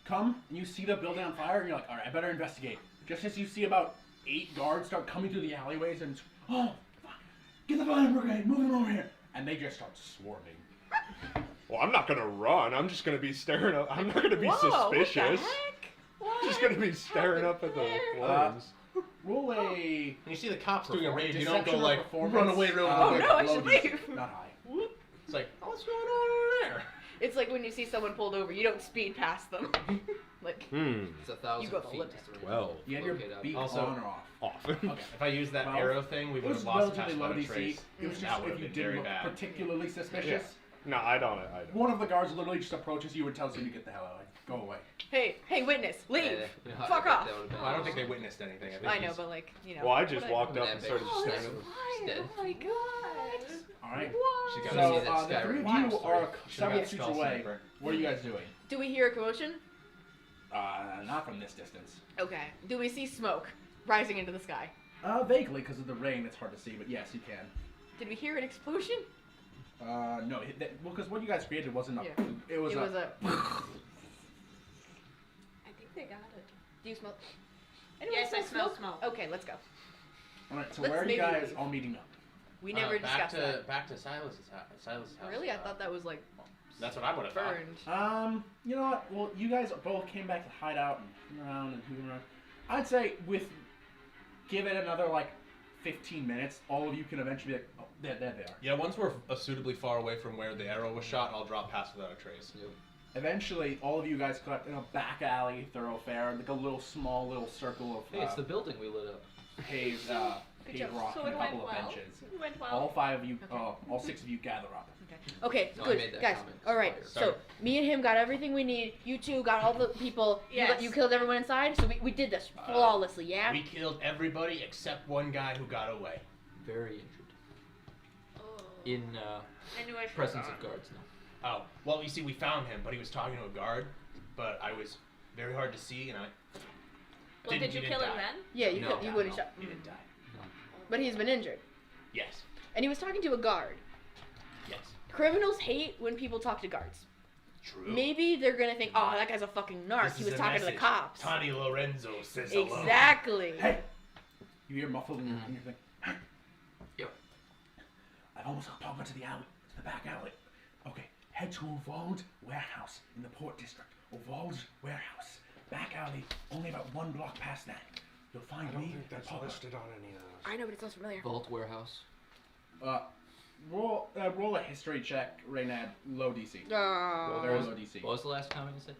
come and you see the building on fire, and you're like, all right, I better investigate. Just as you see about 8 guards start coming through the alleyways, and it's, oh, fuck, get the fire brigade, move them over here, and they just start swarming. Well, I'm not gonna run. I'm just gonna be staring up. I'm not gonna be Whoa, suspicious. What I'm just gonna be staring up at the flames. Roll a When you see the cops doing a raid, you don't deception go or like, performance. run away real Oh, quick. no, I low should DC, leave. Not high. It's like, oh, what's going on over there? It's like when you see someone pulled over, you don't speed past them. Like, It's 1,000 You go the feet. limit. to 12. You had your locate object. beat Also- on or off. Off. Okay. If I used that Well, arrow thing, we It would was have lost relatively attachment low on a DC. trace. It was That just would if have you been didn't very look bad. particularly suspicious. No, I don't. I don't. One of the guards literally just approaches you and tells you to get the hell out. Like, go away. hey, witness, leave. Yeah, you know, Fuck I bet off. that would've been Well, I don't awesome. think they witnessed anything. think I know, he's- but like, you know. Well, I just what walked When up that and big started snake staring. was Why? dead. Oh my god. All right. She got So to see that the Skyrim three of live you story. are Should've several got feet Skull away. Sniper. What are you guys doing? Do we hear a commotion? Not from this distance. Okay. Do we see smoke rising into the sky? Vaguely, because of the rain, it's hard to see, but yes, you can. Did we hear an explosion? No, well, because what you guys created wasn't a. Yeah. It was It was a. I think they got it. Do you smell? Anyone Yes, I smell smoke. Okay, let's go. All right, so Let's where are you maybe guys leave. all meeting up? We never back discussed to that. back to Silas's house. Really? I thought that was like That's what I would have thought. burned. You know what? Well, you guys both came back to hide out and hang around and hooting around. I'd say give it another like 15 minutes, all of you can eventually be like, oh, there they are. Yeah, once we're suitably far away from where the arrow was shot, I'll drop past without a trace. Eventually, all of you guys got in a back alley thoroughfare, like a small little circle of Hey, it's the building we lit up. paved, Good paved job. rock So and a it went couple of well. benches. It went well. All 5 of you, Okay. all 6 of you gather up. Okay, No, I good. made that Guys, comment. alright, Fire. so me and him got everything we need. You two got all the people. Yes. You killed everyone inside, so we did this flawlessly, yeah? We killed everybody except one guy who got away. Very injured. Oh. In I knew I should presence have of guards now. Oh, well, you see, we found him, but he was talking to a guard, but I was very hard to see, and I Well, didn't, did you he kill didn't him die. then? Yeah, you No. could, you would have No, shot. he didn't die. But he's been injured. Yes. And he was talking to a guard. Yes. Criminals hate when people talk to guards. True. Maybe they're gonna think, oh, that guy's a fucking narc. This He is was a talking to the message. cops. Tony Lorenzo says hello. Exactly. Hey! You hear muffled in your thing. Hey! Yep. I've almost got Pogba to the alley, to the back alley. Okay, head to Uvalde Warehouse in the Port District. Uvalde Warehouse. Back alley, only about 1 block past that. You'll find me and Pogba. on any of those. I know, but it sounds familiar. Vault warehouse. roll a history check, Reynad. Low DC. Oh. Very low DC. What was the last comment you said?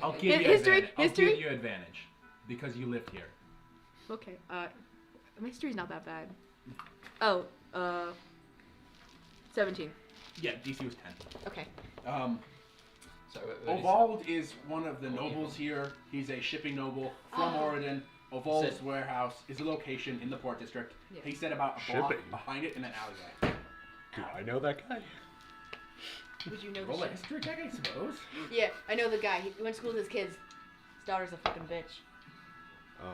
I'll give you History? advantage. I'll History? give you advantage because you lived here. Okay. My history's not that bad. Oh. 17. Yeah, DC was 10. Okay. Sorry, what Ovald is one of the nobles here. He's a shipping noble from Oregon. Ovald's Said- warehouse is a location in the port district. Yeah. He said about a block Shipping? behind it in an alleyway. Do I know that guy? Would you know Roll a the shit? history check, I suppose. Yeah, I know the guy. He went to school with his kids. His daughter's a fucking bitch. I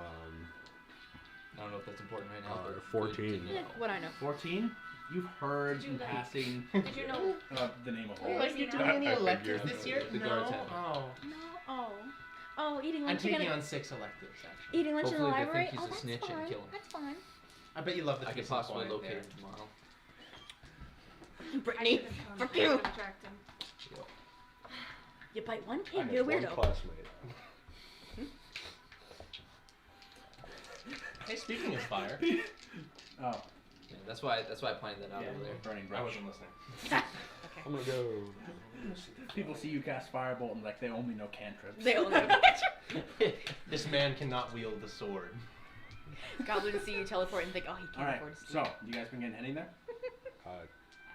don't know if that's important right now. but 14. good to know. What I know. 14. You've heard Did you in like- passing. Did you know? The name of Yeah. Ovald. Like, you're doing I any figured electives out. this year? The No. guards have it. Oh. No. Oh, eating I'm lunch in taking the on 6 electives, actually. eating lunch in the Hopefully they library. think he's Oh, a that's snitch and fun. kill him. That's fun. I bet you love the I could peace and possibly quiet locate there. him tomorrow. Brittany, fuck you. Attract him. Yep. You bite one I kid, had you're a one weirdo. classmate. Hey, speaking of fire, Oh, Yeah, that's why I pointed that out yeah, over there. burning I brush. wasn't listening. I'm gonna go. People see you cast firebolt and like they only know cantrips. They only This man cannot wield the sword. Goblins see you teleport and think, oh, he can't All right, afford to sleep. so you guys been getting heading there?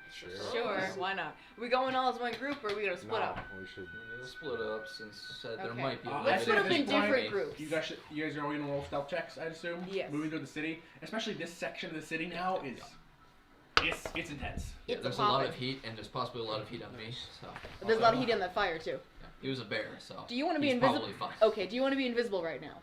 Sure. Sure, why not? Are we going all as one group or are we gonna split No, up? we should. Let's split up since there Okay. might be. a Let's I'd split say up at in this point, different groups. You guys are going to roll stealth checks, I assume. Yes. Moving through the city, especially this section of the city now is it's intense. Yeah, It's there's a a lot poppin'. of heat, and there's possibly a lot of heat on me. So But there's a lot of heat on that fire too. yeah, he was a bear, so Do you want to be he's invisible? probably fine. Okay, do you want to be invisible right now?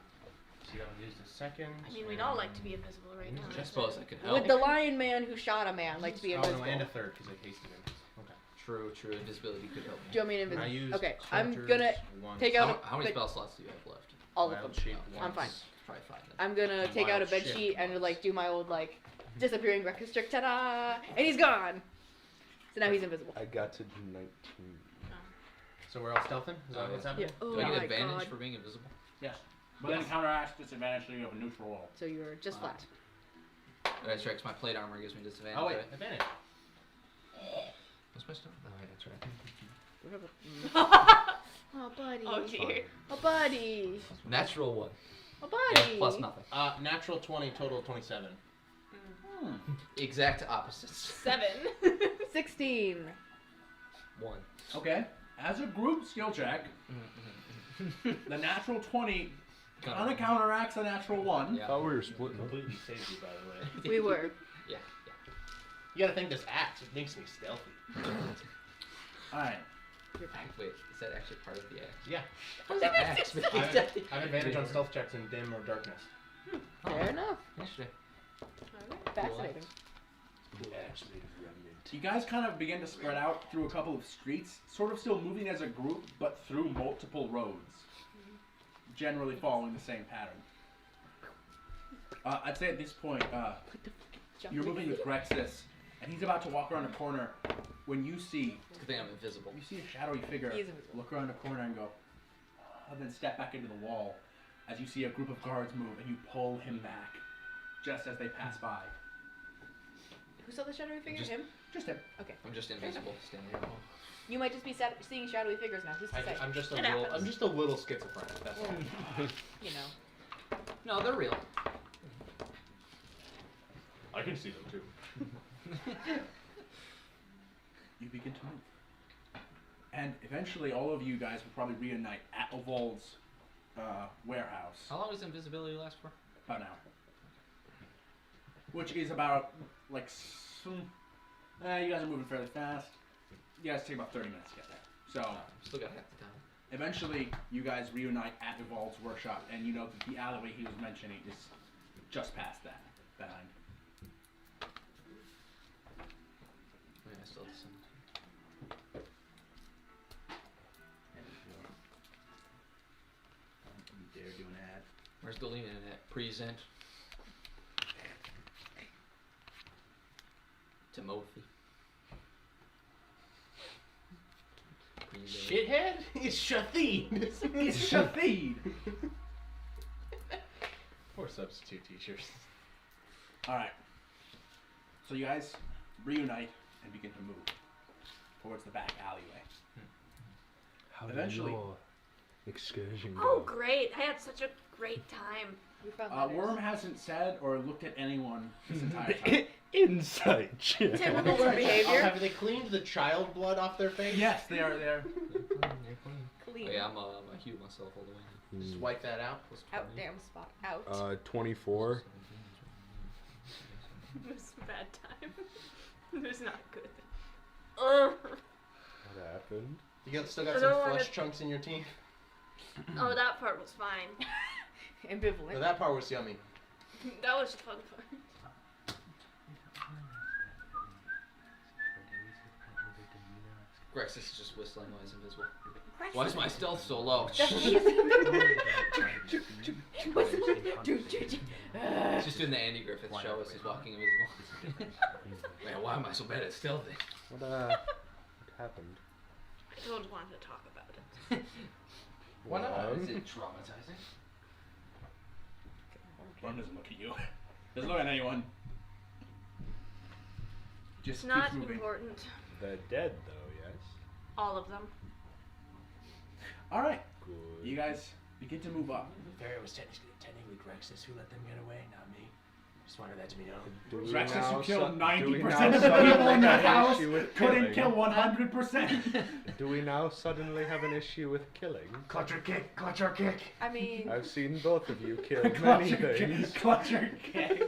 So you gotta use the second. I mean, we'd all like to be invisible right now. I suppose I could help. Would the lion man who shot a man like to be Oh, invisible? no, and a third, because I tasted it. Okay. True. Invisibility could help me. Do you want me to I invisible? used Okay, I'm counters gonna once. take out How many but- spell slots do you have left? all of Wild them. shape I'm fine. once. Probably 5 then. I'm gonna take out a Wild bed shit sheet and once. like do my old like disappearing reconstrict, ta-da! And he's gone. So now he's invisible. I got to do 19. So we're all stealthing? Is that what's happening? Yeah. Oh Do I get my advantage god. for being invisible? Yes. But then counteract disadvantage, so you have a neutral roll. So you're just Wow. flat. That's right, 'cause my plate armor gives me disadvantage. Oh, wait, right? advantage. What's my stuff? Oh, yeah, that's right. Oh buddy. Oh dear. Oh buddy. Natural 1. Oh Yeah, buddy. plus nothing. Natural 20, total 27. Exact opposites. 7. 16. 1. Okay. As a group skill check, the natural 20 kind of counteracts the natural 1. Yeah. I thought we were splitting up. Completely saved you, by the way. We were. Yeah. You gotta think this axe, it makes me stealthy. Alright. Wait, is that actually part of the act? Yeah. Axe, I have advantage on stealth checks in dim or darkness. Fair enough. Yesterday. Fascinating. You guys kind of begin to spread out through a couple of streets, sort of still moving as a group, but through multiple roads. Generally following the same pattern. I'd say at this point, you're moving with Grexis, and he's about to walk around a corner when you see It's a good thing I'm invisible. a shadowy figure He is invisible. look around a corner and go, and then step back into the wall as you see a group of guards move and you pull him back just as they pass by. Who saw the shadowy figure? Just- Him? Just him. I'm just invisible, standing here. You might just be seeing shadowy figures now. Who's to say? I'm just a It little. happens. I'm just a little schizophrenic. That's all. You know. No, they're real. I can see them too. You begin to move. And eventually all of you guys will probably reunite at Ovald's warehouse How long does invisibility last for? about an hour. Which is about, like, you guys are moving fairly fast. You guys take about 30 minutes to get there. So, Still got half the time. eventually you guys reunite at Ovald's workshop, and you know that the alleyway he was mentioning is just past that, behind. Yeah, I still have some. You dare do an ad. Where's the lean in that? Present. Timothy. Present. Shithead? It's Shathid. It's Shathid! Poor substitute teachers. Alright. So you guys reunite and begin to move towards the back alleyway. How Eventually- did your excursion Oh, go? great! I had such a great time. We found letters. Worm hasn't said or looked at anyone this entire time. Inside check. Typical Worm behavior. Have they cleaned the child blood off their face? Yes, they are there. Clean. Oh, yeah, I'm a heal myself all the way. Just wipe that out. Out, damn spot. Out. 24. It was a bad time. It was not good. Ugh. What happened? Still got I some don't wanna- flesh chunks in your teeth? Oh, that part was fine. Ambivalent. No, that part was yummy. That was fun. Grex is just whistling while he's invisible. Why is my stealth so low? That's He's just doing the Andy Griffith show as he's walking invisible. Man, why am I so bad at stealthing? What happened? I don't want to talk about it. Why not? Is it traumatizing? Worm doesn't look at you. Doesn't look at anyone. Just It's not keeps moving. important. They're dead, though, yes? All of them. All right, Good. you guys begin to move up. Pharaoh was technically Grexus who let them get away, not me. Just wanted that to be known. Do we Rexus, now who killed do we 90% now of the suddenly people in that have an house, issue with couldn't killing? kill 100%. Do we now suddenly have an issue with killing? Clutch or kick, clutch or kick. I mean, I've seen both of you kill Clutch many your things. kick, clutch your kick.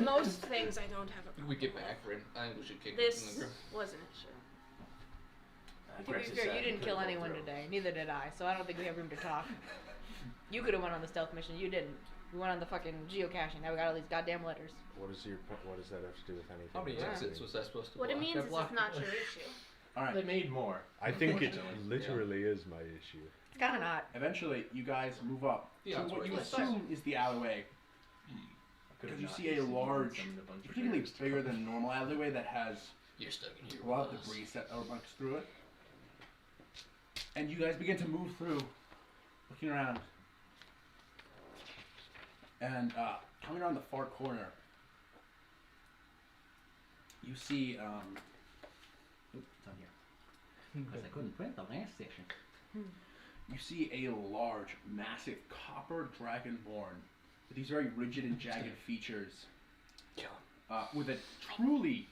Most things I don't have a problem We get back, Rin. I think we should kick him This in the group. was an issue. to be fair, you didn't kill anyone today. Neither did I. So I don't think we have room to talk. You could have went on the stealth mission. You didn't. We went on the fucking geocaching. Now we got all these goddamn letters. What does that have to do with anything? How many Yeah. exits was I supposed to What block? it means I is it's blocked- not your issue. All They right. made more. I think it Unfortunately. literally is my issue. It's kind of not. Eventually, you guys move up Yeah, to it's what right you there. assume is the alleyway. Could've You not see a seen large, some of the bunch of particularly bears. bigger than normal alleyway that has You're stuck in here a lot of with us. debris set amongst through it. And you guys begin to move through, looking around. And coming around the far corner, you see, Oop, it's on here. Because I couldn't print the last session. you see a large, massive copper dragonborn with these very rigid and jagged features. With a truly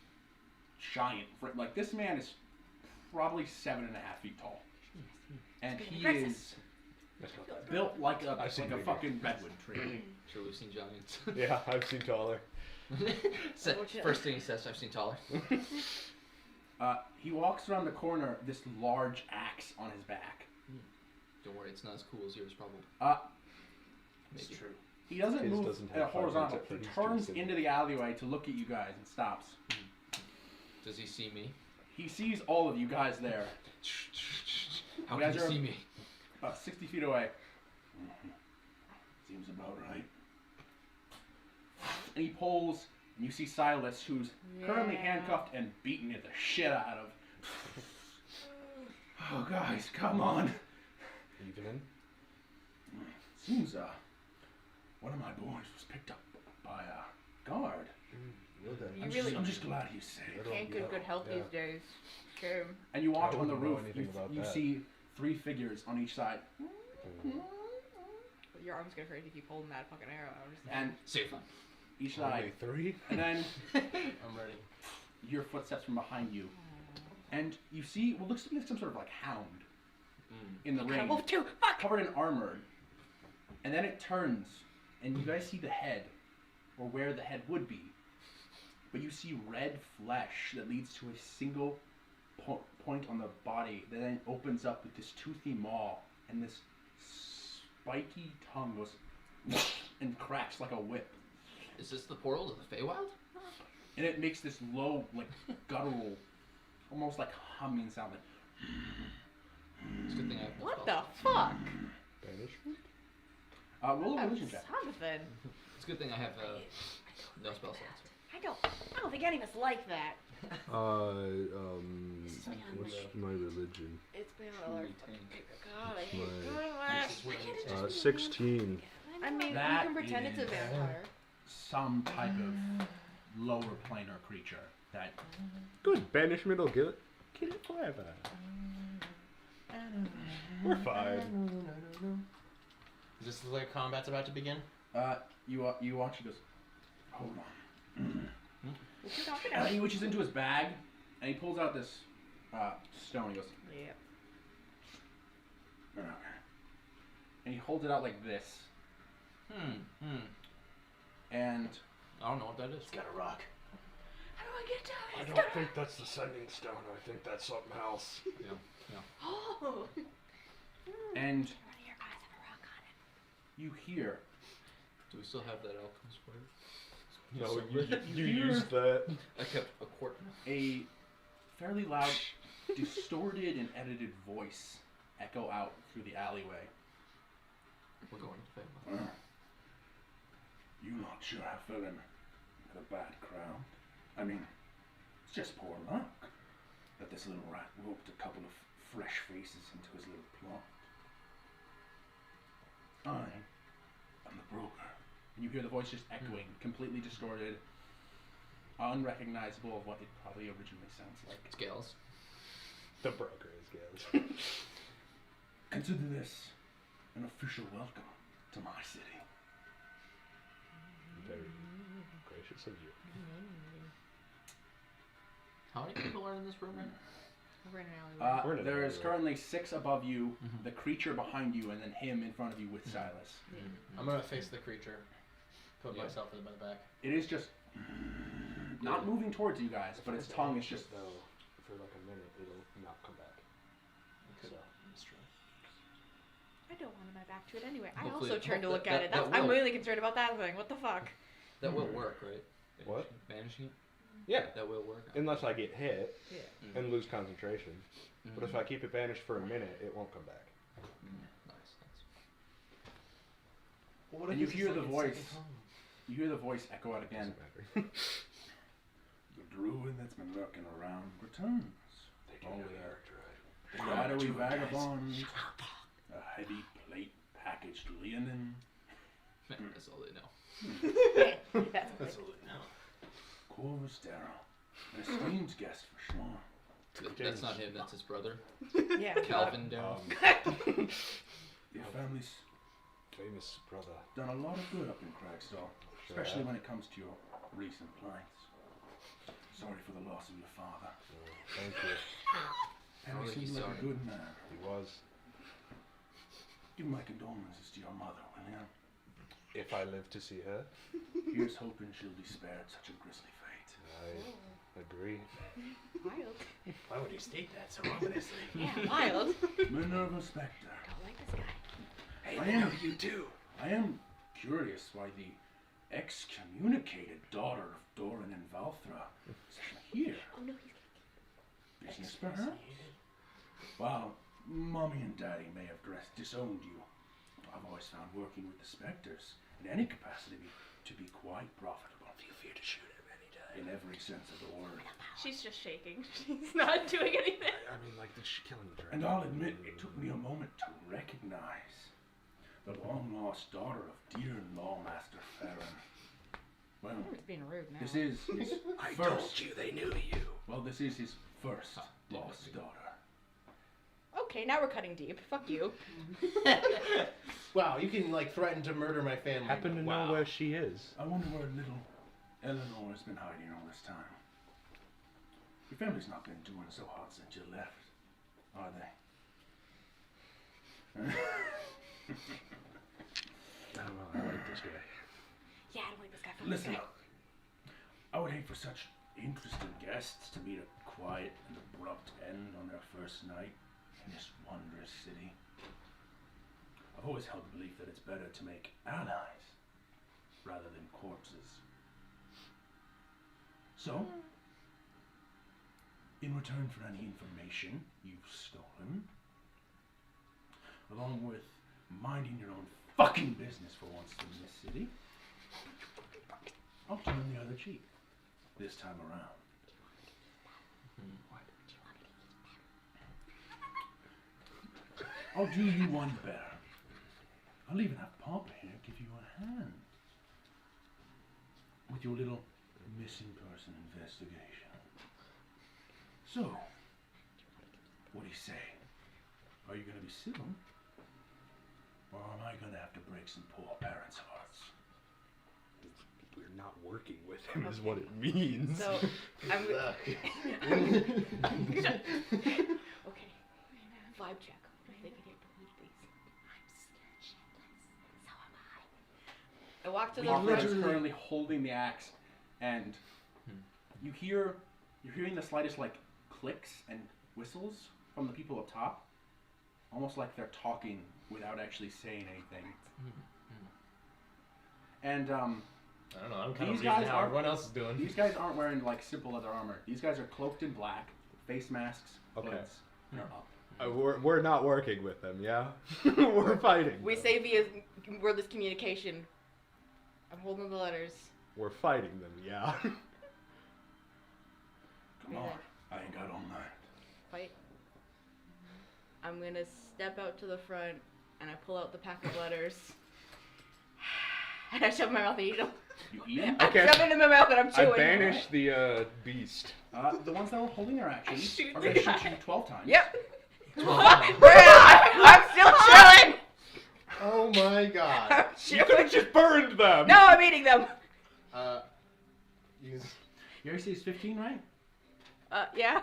giant, like this man is probably 7.5 feet tall, and he is built like a I've seen like a bigger. fucking redwood tree. Sure, we've seen giants. Yeah, I've seen taller. First thing he says, I've seen taller. He walks around the corner, this large axe on his back. Don't worry, it's not as cool as yours, probably. It's Maybe. true. He doesn't His move doesn't at a have 5 horizontal. minutes He at least, turns Jason. into the alleyway to look at you guys and stops. Does he see me? He sees all of you guys there, How You can guys he are- see me? about 60 feet away. Seems about right. And he pulls, and you see Silas, who's currently Yeah. handcuffed and beaten the shit out of. Oh, guys, come on. Evening. Seems one of my boys was picked up by a guard. I'm just glad he's safe. Can't get good health these days. Okay. And you watch I on the wouldn't know roof. anything about You that. see 3 figures on each side, Your arm's gonna hurt if you keep holding that fucking arrow. I'm just saying. and Safe fun. each Only side, 3? and then I'm ready. your footsteps from behind you, and you see what looks to be like some sort of like hound in the ring, Wolf too. Fuck. covered in armor, and then it turns, and you guys see the head, or where the head would be, but you see red flesh that leads to a single point on the body that then opens up with this toothy maw, and this spiky tongue goes and cracks like a whip, Is this the portal to the Feywild? and it makes this low, like guttural, almost like humming sound. Like, It's a good thing I have no What spells. the fuck? Banishment? roll a religion check. Something. It's a good thing I have no spell slots. I don't think any of us like that. What's my religion? It's been a lot. God, I hate My- doing that. 16. I mean, That you can pretend it's a is- vampire. Some type of lower planar creature that Good. Banishment will kill it forever. We're fine. Is this like combat's about to begin? you watch. He goes, hold on. We'll talk it And out. he reaches into his bag and he pulls out this stone. He goes, Yeah. okay. And he holds it out like this. And I don't know what that is. It's got a rock. How do I get down? I don't think that's the sending stone. I think that's something else. Oh. and One of your guys have a rock on it. you hear Do we still have that alchemist word? No, You you hear- used that. I kept a quart. a fairly loud, distorted and edited voice echo out through the alleyway. We're going to Fable. You not sure I fell in with a bad crowd? I mean, it's just poor luck that this little rat roped a couple of fresh faces into his little plot. I am the broker. And you hear the voice just echoing, completely distorted, unrecognizable of what it probably originally sounds like. Scales. The broker is good. Consider this an official welcome to my city. Very gracious of you. How many people are in this room right now? We're in an alleyway. We're in an There is alleyway. currently 6 above you, Mhm. the creature behind you, and then him in front of you with Silas. I'm gonna face the creature. Put Yeah. myself in the back. It is just not moving towards you guys, but its tongue is just. though. For like a minute, it'll not come back. Okay. So. That's true. I don't want my back to it anyway. I Hopefully- also turned to hope look that- at it. that I'm will. really concerned about that thing. What the fuck? That will work, right? What? Banishing it? Yeah. That will work. Unless I get hit Yeah. and lose concentration. But if I keep it banished for a minute, it won't come back. Nice. Well, And you hear the voice. You hear the voice echo out again. Doesn't matter. The druid that's been lurking around returns. They Oh, know yeah. the Shadowy vagabond. A heavy plate packaged linen. That's all they know. That's a little now. Corvus Darrow. An esteemed guest for Sean. That's not him, that's his brother. Yeah. Calvin Darrow. Your family's Famous brother. done a lot of good up in Cragstall, especially when it comes to your recent plights. Sorry for the loss of your father. Thank you. Henry think seemed he's like sorry. a good man. He was. Give my condolences to your mother, will you? If I live to see her, Here's hoping she'll be spared such a grisly fate. I agree. Wild. Why would you state that so ominously? Yeah, wild. Minerva Spectre. Don't like this guy. Hey, I I am- know you too. I am curious why the excommunicated daughter of Doran and Valthra is here. Oh no, he's Business, perhaps? While Mommy and Daddy may have disowned you, I've always found working with the Spectres in any capacity to be quite profitable. Feel free to shoot him anytime. In every sense of the word. She's just shaking. She's not doing anything. I mean, like, did she kill him? And I'll admit, it took me a moment to recognize the long-lost daughter of dear Lawmaster Farron. Well, It's being rude now. this is his I first. told you they knew you. Well, this is his first didn't lost see. daughter. Okay, now we're cutting deep. Fuck you. Wow, you can like threaten to murder my family. Happen to wow. know where she is. I wonder where little Eleanor has been hiding all this time. Your family's not been doing so hot since you left, are they? Oh, well, I like this guy. Yeah, I don't like this guy. Listen up. I would hate for such interesting guests to meet a quiet and abrupt end on their first night in this wondrous city. I've always held the belief that it's better to make allies rather than corpses. So, in return for any information you've stolen, along with minding your own fucking business for once in this city, I'll turn the other cheek this time around. I'll do you one better. I'll even have Papa here give you a hand with your little missing person investigation. So, what do you say? Are you gonna be civil? Or am I gonna have to break some poor parents' hearts? We're not working with him, is what it means. So, I'm. Okay. Vibe check. If they can hear please. I walk to the Hawkman is front. currently holding the axe, and you're hearing the slightest like clicks and whistles from the people up top, almost like they're talking without actually saying anything. And I don't know. I'm kind these of guys reading how aren't- everyone else is doing. these guys aren't wearing like simple leather armor. These guys are cloaked in black, face masks, Okay. hoods, and are up. We're not working with them, yeah? We're fighting. We them. say via wordless communication. I'm holding the letters. We're fighting them, yeah? Come on, I ain't got all night. Fight. I'm gonna step out to the front and I pull out the pack of letters. And I shove in my mouth and eat them. You eat them? Okay. I shove it in my mouth and I'm I chewing. banish the beast. The ones that were holding their actions shoot are the going to guy. shoot you 12 times. Yep. 12 I'm still chewing. Oh my god. I'm You could have chewing. just burned them! No, I'm eating them. Use. Your AC is 15, right? Yeah.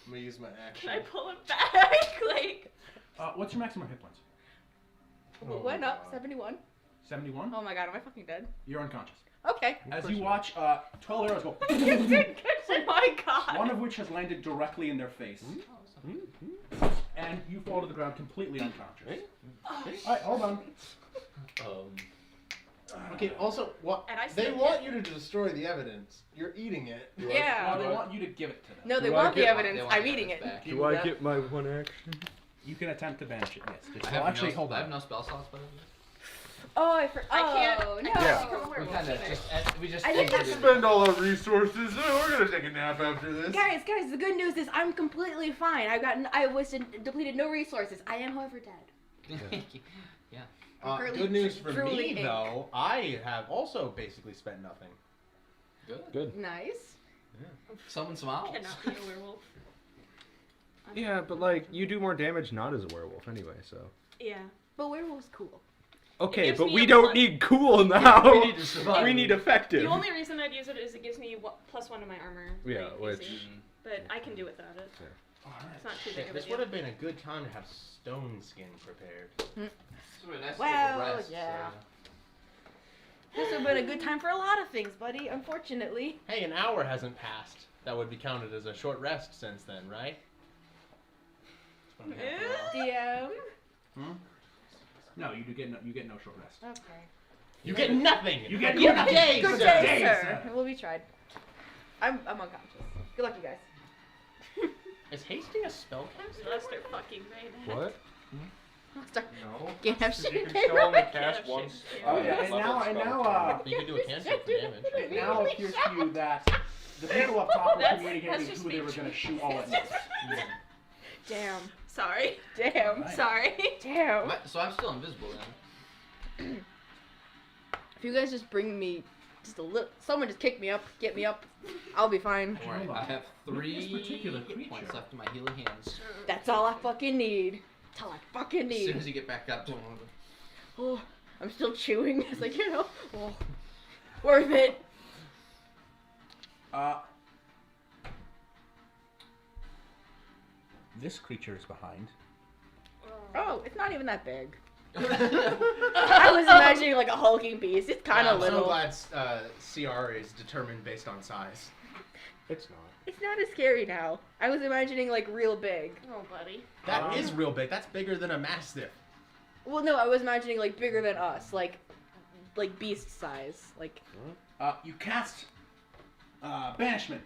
I'm gonna use my action. Can I pull it back? Like, What's your maximum hit points? Went up 71. 71? Oh my god, am I fucking dead? You're unconscious. Okay. As you watch 12 arrows go, oh my god. one of which has landed directly in their face. And you fall to the ground completely unconscious. Alright, hold on. Okay. Also, what And I they still want you to destroy the evidence. You're eating it. Yeah. No, they want you to give it to them. No, they Do I want the get- evidence. They want I'm the eating evidence it. back. Do I get my one action? You can attempt to banish it, yes. Just, I well, have actually, no, hold I on. have no spell slots, by the way. Oh, I forgot. I can't. Oh, no. I can't Yeah. become a We werewolf kind of either. just I think that's exited. Spend all our resources. We're gonna take a nap after this. Guys, the good news is I'm completely fine. I depleted no resources. I am, however, dead. I'm currently Good news for drooling me ink. though. I have also basically spent nothing. Good. Nice. Summon some owls. Cannot be a werewolf. Yeah, but like, you do more damage not as a werewolf anyway, so. Yeah. But werewolf's cool. Okay, gives but me we a don't plus- need cool now. We need to survive. We need effective. The only reason I'd use it is it gives me +1 to my armor. Yeah, like, which- AC. But I can do without it. It's not too big of a This deal. would have been a good time to have stone skin prepared. It's really nice to Well, take a rest, yeah. so- This would have been a good time for a lot of things, buddy. Unfortunately. Hey, an hour hasn't passed. That would be counted as a short rest since then, right? DM. No, you get no short rest. Okay. You get nothing. You get Good nothing. day, Good sir. day, Day, sir. sir. Well, we tried. I'm unconscious. Good luck, you guys. Is hasting a spellcaster? Unless they're fucking made. What? I'll start No. getting have You shit can still only cast Can't once. shift. Oh, yeah, and now, You can do a cantrip for damage. it now appears to you that the people up top were That's communicating just who they were speech. going to shoot all at once. Damn. Sorry. Damn. Right. Sorry. Damn. So I'm still invisible then. If you guys just bring me just a little, someone just kick me up, get me up, I'll be fine. Don't worry, I have With this 3 particular hit points creature- left in my healing hands. That's all I fucking need. That's all I fucking As soon need. as you get back up to him, Oh, I'm still chewing. It's like, oh, worth it. This creature is behind. Oh, it's not even that big. I was imagining like a hulking beast. It's kind of I'm little. so glad CR is determined based on size. It's not. It's not as scary now. I was imagining like real big. Oh, buddy. That is real big. That's bigger than a mastiff. Well, no, I was imagining like bigger than us, like beast size. Like You cast banishment.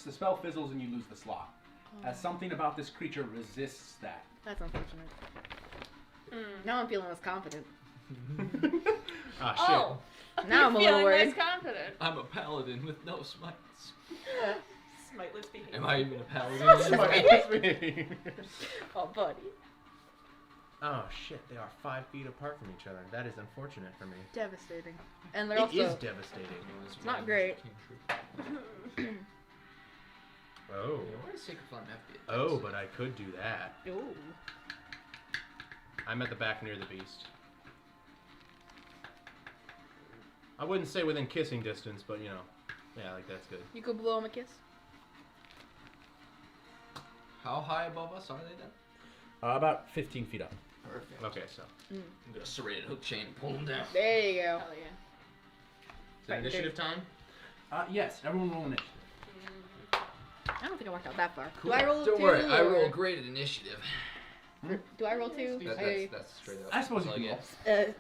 The spell fizzles and you lose the slot. As something about this creature resists that. that's unfortunate. Now I'm feeling less confident. Ah, Oh. Now I'm a You're little feeling worried. less confident. I'm a paladin with no smites. Smiteless behavior. Am I even a paladin? Oh, buddy. Oh shit! They are 5 feet apart from each other. That is unfortunate for me. Devastating. And they're It also is devastating. it's not great. Oh. Why does Sacred Flame have to be? Oh, but I could do that. Ooh. I'm at the back near the beast. I wouldn't say within kissing distance, but you know, yeah, like that's good. You could blow him a kiss. How high above us are they then? About 15 feet up. Perfect. Okay, so I'm gonna serrated hook chain and pull them down. There you go. Hell yeah. is it initiative time? Yes, everyone roll initiative. I don't think I walked out that far. Do I roll Don't two? worry, I or- roll great at initiative. Do I roll two? That's straight up. I suppose That's you all can I roll. get.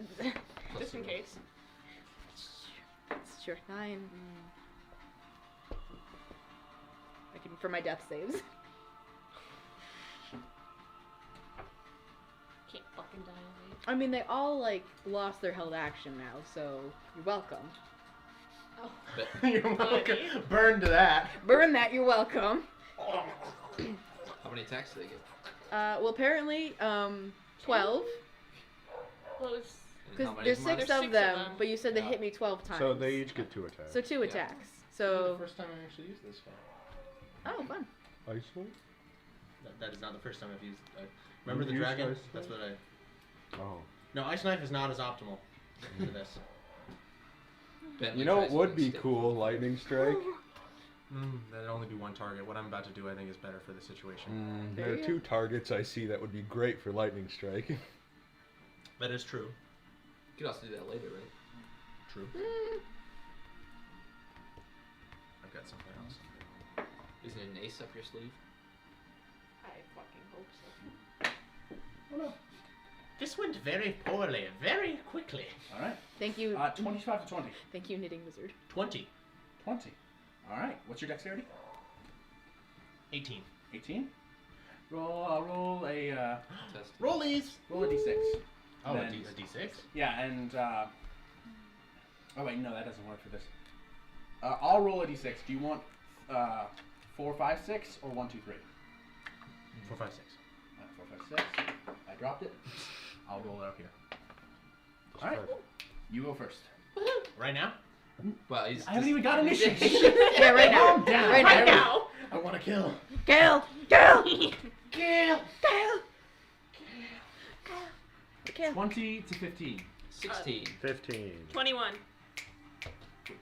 Plus Just in 0. case. Sure. 9. I can for my death saves. Can't fucking die on me. I mean, they all like lost their held action now, so you're welcome. Oh. You're welcome. Burn to that. Burn that. You're welcome. How many attacks do they get? Well, apparently, 12. Close. And Because how many there's of them are 6 there? of Six them, of them. but you said they hit me 12 times. So they each get 2 attacks. So 2 Yeah. attacks. The So first time I actually used this spell. oh, fun. Ice Knife? That is not the first time I've used. Remember You've the used dragon? Ice That's what I. Oh. No, Ice Knife is not as optimal for this. Bentley You know what tries would to be stick. cool? Lightning Strike. That'd only be 1 target. What I'm about to do, I think, is better for the situation. There There are you 2 targets I see that would be great for Lightning Strike. That is true. You could also do that later, right? True. I've got something else. Isn't it an ace up your sleeve? I fucking hope so. Oh no. This went very poorly, very quickly. Alright. Thank you. 25 to 20. Thank you, knitting wizard. 20. 20. Alright. What's your dexterity? 18. 18. Roll a Test. Rollies! roll a d6. Oh, Then- a D6? Yeah, and oh wait, no, that doesn't work for this. I'll roll a d6. Do you want 4, 5, 6 or 1, 2, 3? 4, 5, 6. 4, 5, 6. I dropped it. I'll roll it up here. All right, you go first. Right now? Well, he's I haven't even got initiative. Yeah, right now. Calm down. Right now. I want to kill. Kill! Kill! Kill! Kill! Kill! 20 to 15. 16. 15. 21.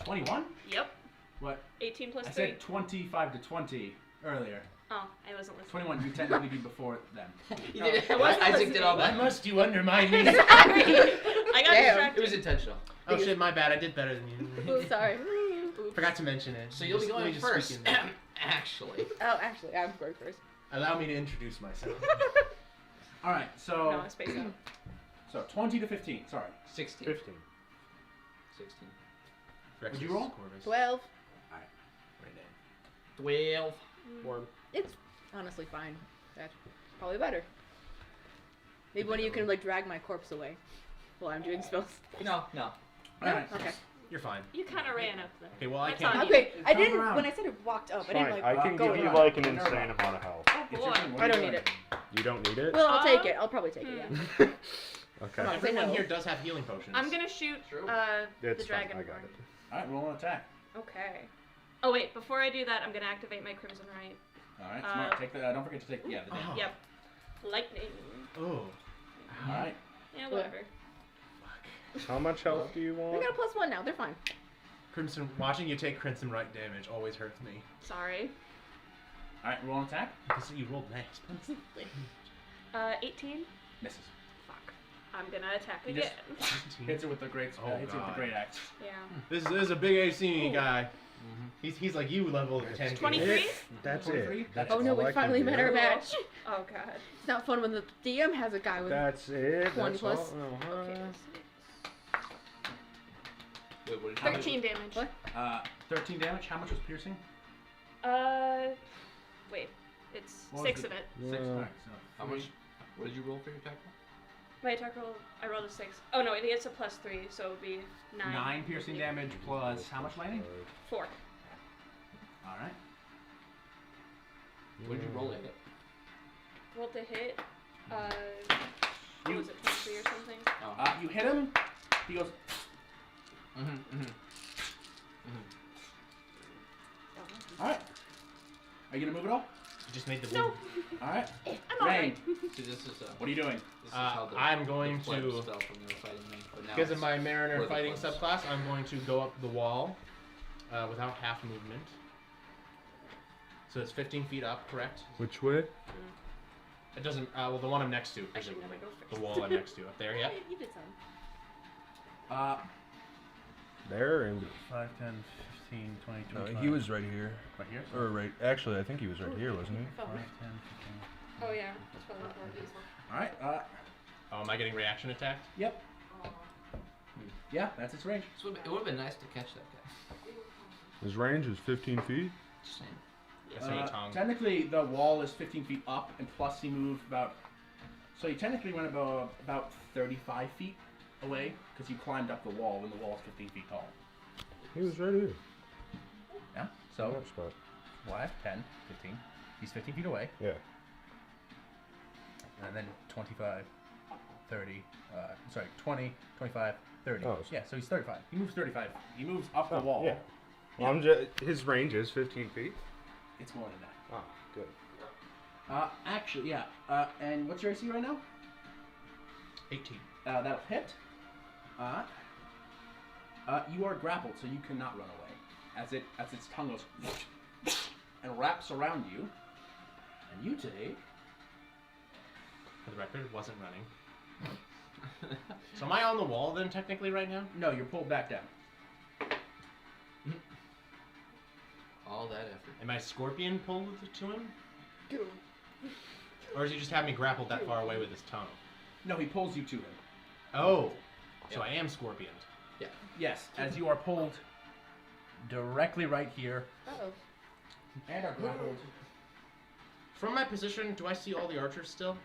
21? Yep. What? 18 plus I 3. said 25 to 20 earlier. Oh, I wasn't listening. 21. You technically be before them. You did it. I wasn't Isaac listening. did all Why that. must you undermine me? Sorry. I got Damn. distracted. It was intentional. Oh shit, my bad. I did better than you. Ooh, sorry. Forgot to mention it. So you'll be Just- let going me just first. speak in there. Actually. Oh, actually, I'm going first. Allow me to introduce myself. All right, so No, I spaced out. so 20 to 15. Sorry. 16. 15. 16. Rexus you roll? Corvus. 12. Right there. 12. 1. It's honestly fine. That's probably better. Maybe one of you can like drag my corpse away while I'm doing spells. No, no. All right. Okay. You're fine. You kind of ran up there. Okay, well, I That's can't. on you. Okay. I Come didn't. around. When I said it walked up, I Fine, didn't like. I can go give you around. like an Go insane around. amount of health. Oh It's your boy. turn. What I are you don't doing? need it. You don't need it? Well, I'll take it. I'll probably take it. Yeah. Okay. on. Everyone no. here does have healing potions. I'm gonna shoot True. the It's fine, dragon. I got it. All right, roll an attack. Okay. Oh wait, before I do that, I'm gonna activate my Crimson Right. All right, smart. Uh, Take the. Don't forget to take the damage. Oh. Yep. Lightning. Oh. All right. Yeah, whatever. How much health do you They want? got a +1 now. They're fine. Crimson. Watching you take Crimson Right damage always hurts me. Sorry. All right, roll an attack. Because you rolled nice. 18. Misses. Fuck. I'm gonna attack You again. just- Hits it with the great. Oh, hits it with the God. great axe. Yeah. This is a big AC Ooh. guy. He's like you level of 10. 23? That's 23? it. That's Oh no, all we I can finally do. met our match. Oh god. It's not fun when the DM has a guy with. That's it. 20 That's plus. all. Okay. Wait, what did you 13 damage. What? 13 damage. How much was piercing? Wait. It's What was 6 it? of it. 6. Whoa. All right, so How much? What did you roll for your attack? My attack roll, I rolled a 6. Oh no, it gets a +3, so it would be 9. 9 piercing damage plus how much lightning? 4. All right. What did you roll at it? Rolled to hit. What was it, 23 or something? You hit him. He goes. All right. Are you gonna move at all? You just made the No. move. All right. I'm Rain. See, this is What are you doing? This is how the, I'm going the pleb to, spell from the fighting me, but now because of it's my Mariner for the fighting plebs. subclass, I'm going to go up the wall without half movement. So it's 15 feet up, correct? Which way? It doesn't. Well, the one I'm next to, I should presumably. never go first. The wall I'm next to, up there. Yeah. You did some. There and 5, 10, 15, 20, no, 25. he was right here. right here. Or right. Actually, I think he was right here, wasn't he? 5, Phone. 10, 15. Oh yeah, that's probably important. All right. Oh, am I getting reaction attacked? Yep. Yeah, that's its range. So it would have been nice to catch that guy. His range is 15 feet. Just saying. Yes, I tongue. Technically, the wall is 15 feet up, and plus he moved about. So he technically went about 35 feet away because you climbed up the wall when the wall is 15 feet tall. He was right here. Yeah. So That spot. 5, 10, 15. He's 15 feet away, Yeah. and then 25, 30. Sorry, 20, 25, 30. Oh, so- Yeah, so he's 35. He moves 35. He moves up the wall. Yeah. Well, I'm just, his range is 15 feet. It's more than that. Ah, good. Actually, yeah. And what's your AC right now? 18. That'll hit. You are grappled, so you cannot run away. As its tongue goes and wraps around you, and you take. For the record, wasn't running. So am I on the wall then, technically, right now? No, you're pulled back down. All that effort. Am I scorpion pulled to him? Or does he just have me grappled that far away with his tongue? No, he pulls you to him. Oh, so Yeah. I am scorpioned. Yes, as you are pulled directly right here Uh-oh. and are grappled. From my position, do I see all the archers still?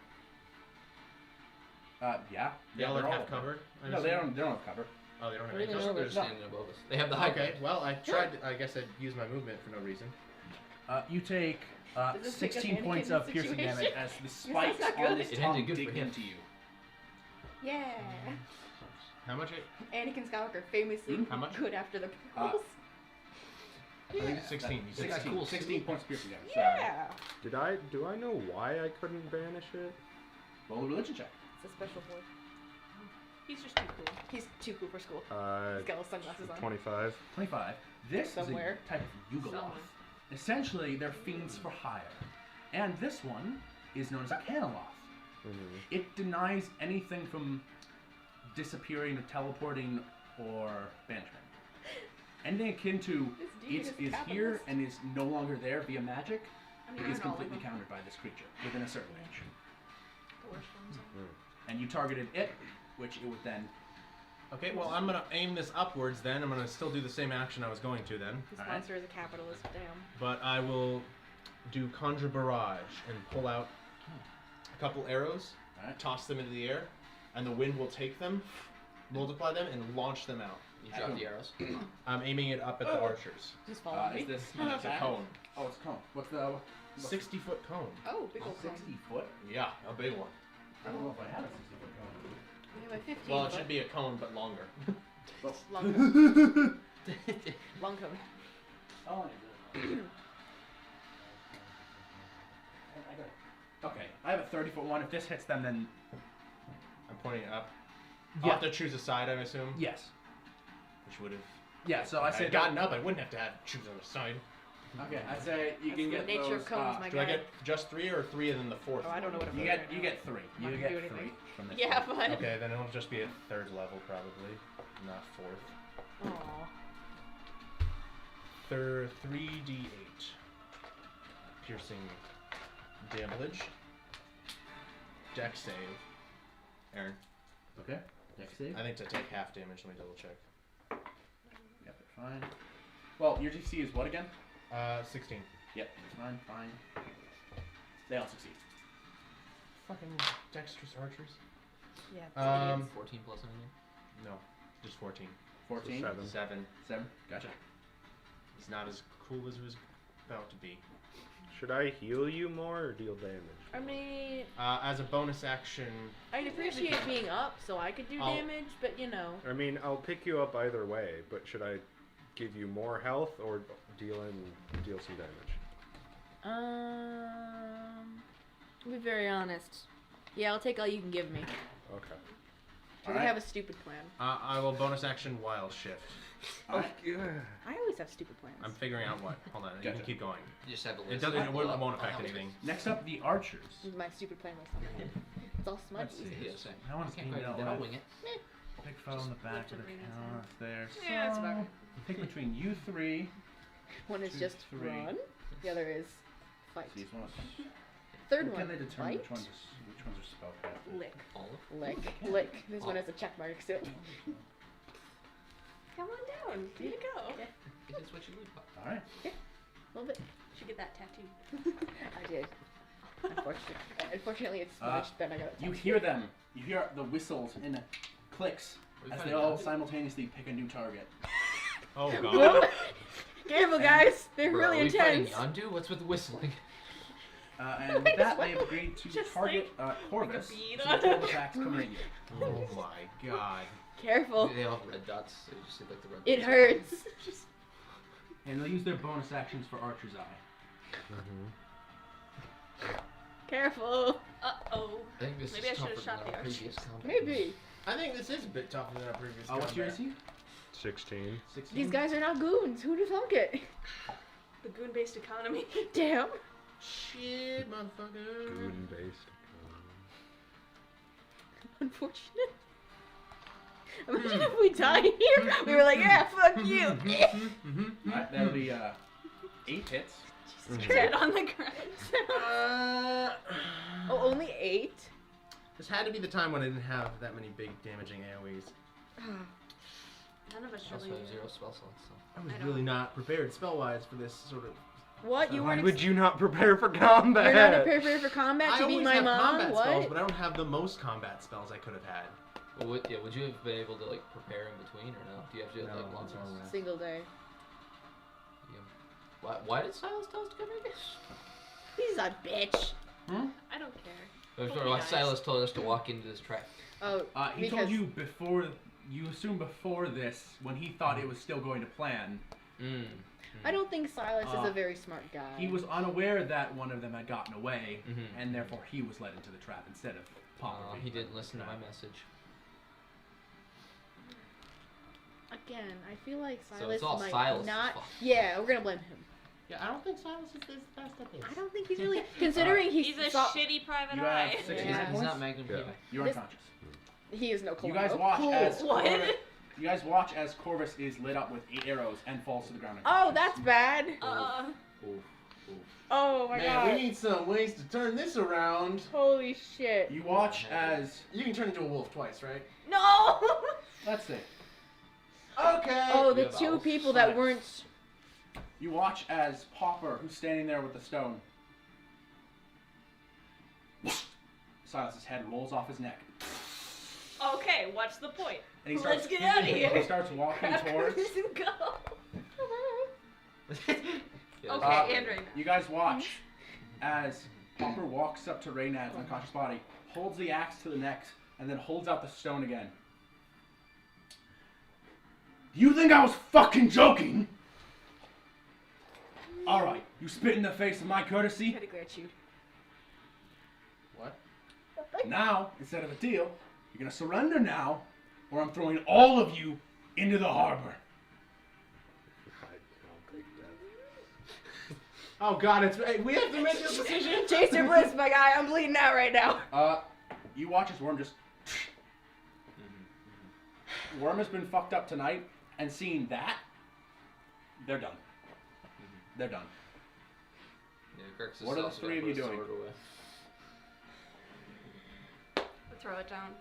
Yeah. They all they're like have up. cover? I No, they assume? don't have cover. Oh, they don't have Really? any No, cover? They're no. standing above us. They have the high Okay, ground. well, I tried. I guess I'd use my movement for no reason. You take Does this make a 16 points Anakin of piercing situation? damage as the spikes not on good. his It tongue ended good dig for him. into you. Yeah. How much? Anakin Skywalker famously How much? good after the pearls. I think it's 16. You said 16, cool. 16 points of piercing damage. Sorry. Yeah. Do I know why I couldn't banish it? Roll a religion check. It's a special boy. He's just too cool. He's too cool for school. He's got little sunglasses on. 25. 25. This Somewhere. is a type of Yugoloth. Somewhere. Essentially, they're fiends for hire. And this one is known as a Canoloth. Mhm. It denies anything from disappearing or teleporting or banishment. Anything akin to This dude it is is capitalist. here and is no longer there via magic I mean, is aren't all of completely them countered by this creature within a certain range. the worst ones? And you targeted it, which it would then. Okay, well, I'm gonna aim this upwards then. I'm gonna still do the same action I was going to then. This Alright. monster is a capitalist. Damn. But I will do Conjure Barrage and pull out a couple arrows, Alright. toss them into the air, and the wind will take them, multiply them, and launch them out. You drop the arrows. I'm aiming it up at the archers. Just follow me. Is this It's a cone. Oh, it's a cone. What's the. 60-foot cone. Oh, big old 60 cone. foot? Yeah, a big one. I don't know if I have a 60 foot cone. We have a 15 Well, it foot. should be a cone, but longer. Long cone. Long cone. Oh, okay, I have a 30-foot one. If this hits them, then I'm pointing it up. Yeah. I'll have to choose a side, I assume. yes. Which would have. Yeah. So I If I said had gotten up, I wouldn't have to have choose on a side. Okay, I'd say you That's can the get nature those. of cones, my Do I guy. get just 3 or 3 and then the 4th? Oh, I don't know what I'm you doing get right you now. get 3. I'm You not get gonna do 3 anything. from this. Yeah, but. Okay, then it'll just be a 3rd level probably, not 4th. Aw. 3d8 piercing damage. Dex save. Aaron, Okay. Next save. I think to take half damage. Let me double check. Yep, fine. Well, your DC is what again? 16. Yep, fine, fine. They all succeed. Fucking dexterous archers. Yeah. 14 plus anything. No, just 14. 14. 7. 7. 7. Gotcha. He's not as cool as he was about to be. Should I heal you more or deal damage? I mean, As a bonus action, I'd appreciate being up so I could do I'll- damage, but you know. I mean, I'll pick you up either way, but should I give you more health or deal some damage? To be very honest. Yeah, I'll take all you can give me. Okay. Because I have a stupid plan. I will bonus action wild shift. I always have stupid plans. I'm figuring out what. Hold on, you Gotcha. can keep going. You just have a It list. doesn't. It won't I'll affect help you. anything. Next up, the archers. My stupid plan was on my head. It's all Let's smudgy. see. Yeah, same. I want to Can't clean quite it out. do that. I'll Right? wing it. Big fellow in the back Lift with a it, bring it camera there. Yeah, that's about So, right. pick between you three. One is 2, just 3. run. The other is fight. These ones. Third Can one, they determine fight. which ones are spell casted? Lick. All of Lick. Lick. This one has a check mark still. Come on down. There you go. Yeah. it is what you leave. All right. A little bit. Should get that tattoo. I did. Unfortunately, it's Uh, smudged, then I got it. You hear them. You hear the whistles and the clicks We as find they it all out. simultaneously pick a new target. Oh god. Careful, guys. They're Bro, really are we fighting intense. Yondu? What's with whistling? And with that, they've agreed to Just target Corvus. bead So on 12 attacks coming at you. Oh my god. Careful. They all have red dots. So you just see like the red. It dots. hurts. And they'll use their bonus actions for Archer's Eye. Careful. Uh-oh. I think this Maybe I is should've tougher shot than the our archers. previous combat. Maybe. I think this is a bit tougher than our previous. What's your AC? 16. 16. These guys are not goons. Who'd have thunk it? The goon-based economy. Damn. Shit, motherfucker. Goon based. Unfortunate. Imagine if we died here. We were like, yeah, fuck you. Alright, that'll be 8 hits. Dead on the ground. Oh, only 8? This had to be the time when I didn't have that many big damaging AoEs. None of us Also really have do. 0 spell slots. So. I was I don't- really not prepared spell-wise for this sort of. What? You Why weren't would you not prepare for combat? You're not prepared for combat I to beat always my have mom? combat What? spells, but I don't have the most combat spells I could have had. Well, would you have been able to like prepare in between or no? Do you have to No, like long it's all rests? rest. Single day. Yeah. Why did Silas tell us to come here? He's a bitch. I don't care. Or Holy why eyes. Silas told us to walk into this trap. Oh, He because told you before. You assumed before this, when he thought it was still going to plan, I don't think Silas is Uh, a very smart guy. he was unaware that one of them had gotten away, Mhm. and therefore he was led into the trap instead of Popper. being He led didn't into listen the to my trap. message. Again, I feel like So Silas it's all might Silas' not. fault. Yeah, we're gonna blame him. Yeah, I don't think Silas is the best at this. I don't think he's really considering He's a saw- shitty private You have eye. 16 Yeah. hit He's points. not Magnum Yeah. PI. You're This- unconscious. He is no You Columbo. guys watch Cool. as What? You guys watch as Corvus is lit up with 8 arrows and falls to the ground. Oh, that's bad. Oof. Oh my Man, god. we need some ways to turn this around. Holy shit. You watch as You can turn into a wolf twice, right? No! let's see. Okay. Oh, We the have two owls. people that Alright. weren't. You watch as Popper, who's standing there with the stone. Silas's head rolls off his neck. Okay, what's the point? And he Let's starts, get out of He here. starts walking towards. Go. Yeah, Okay, and Raina. You guys watch as Popper walks up to Reynad's unconscious body, holds the axe to the neck, and then holds out the stone again. You think I was fucking joking? Alright, you spit in the face of my courtesy. Had to glitch you. What? Now, instead of a deal, you're gonna surrender now, or I'm throwing all of you into the harbor. Oh God, it's we have to make this decision. Chaser Bliss, my guy. I'm bleeding out right now. You watch as Worm just. Worm has been fucked up tonight, and seeing that, they're done. They're done. Yeah, Grix is What are the also three of gonna you put his doing? sword away. Throw it down.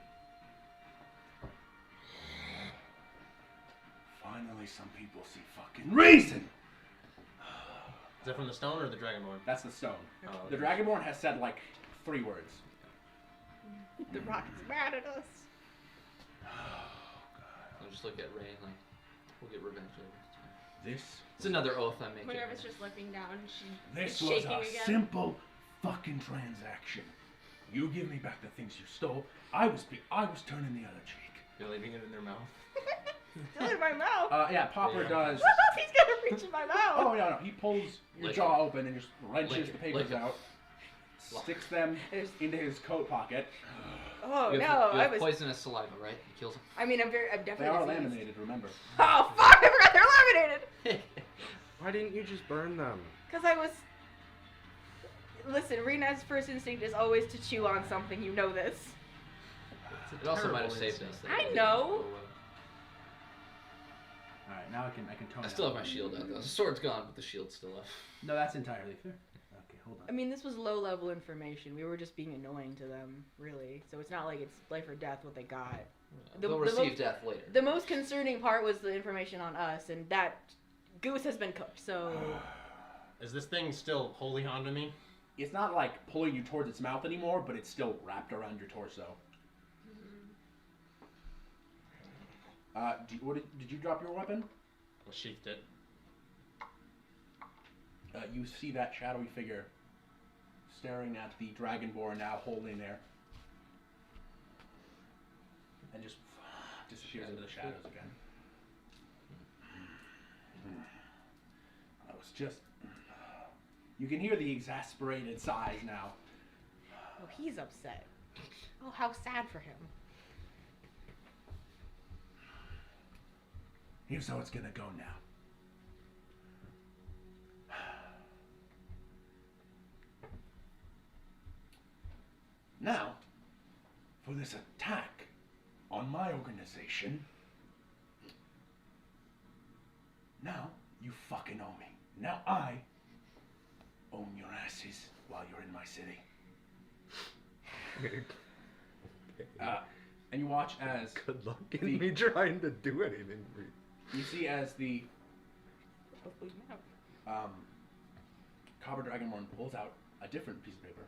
Finally, some people see fucking reason. Is that from the stone or the dragonborn? That's the stone. Oh, The Dragonborn has said like 3 words. The rock is mad at us. I'll just look at Rain like, we'll get revenge later. This It's another oath I'm making. Minerva's just looking down. She This is was shaking a again. simple fucking transaction. You give me back the things you stole. I was turning the other cheek. You're leaving it in their mouth. Still in my mouth. Yeah, Popper Yeah. does. He's gonna reach in my mouth. Oh no, he pulls your Lick jaw open and just wrenches Lick the it, papers lick it. out, sticks them There's- into his coat pocket. Oh You no, have, you I have was. poisonous saliva, right? It kills him. I mean, I'm They definitely. are diseased. laminated, remember? Oh fuck! I forgot they're laminated. Why didn't you just burn them? Cause I was. Listen, Rena's first instinct is always to chew on something. You know this. It also might have terrible saved us. instinct. I know. All right, now I can tone I it still out. have my shield out though. The sword's gone, but the shield's still up. No, that's entirely fair. Okay, hold I on. mean, this was low-level information. We were just being annoying to them, really. So it's not like it's life or death what they got. The- They'll the receive most- death later. The most concerning part was the information on us, and that goose has been cooked. So Is this thing still holding on to me? It's not like pulling you towards its mouth anymore, but it's still wrapped around your torso. Did you drop your weapon? I sheathed it. You see that shadowy figure staring at the Dragonborn now holding there, and just disappears into the shadows again. I was just. You can hear the exasperated sighs now. oh, he's upset. Oh, how sad for him. Here's how it's gonna go now. Now, for this attack on my organization, now you fucking owe me. Now I own your asses while you're in my city. And you watch as Good luck in me trying to do anything for you. you see as the Cobber Dragonborn pulls out a different piece of paper,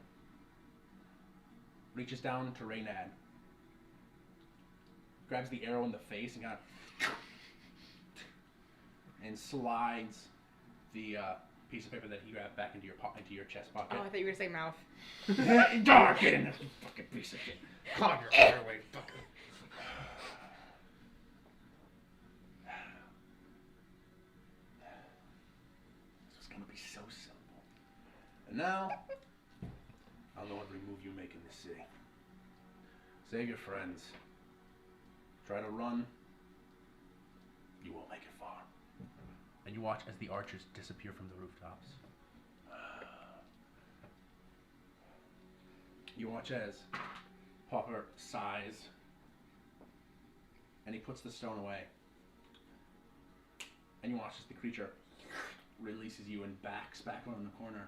reaches down to Reynad, grabs the arrow in the face and kind of and slides the piece of paper that he grabbed back into your chest Oh, pocket. I thought you were gonna say mouth. Dark in you fucking piece of shit. Calm your airway, fucker. This was gonna be so simple. And now, I'll know every move you make in this city. Save your friends. Try to run. You won't make it far. And you watch as the archers disappear from the rooftops. You watch as Popper sighs, and he puts the stone away. And you watch as the creature releases you and backs back around the corner.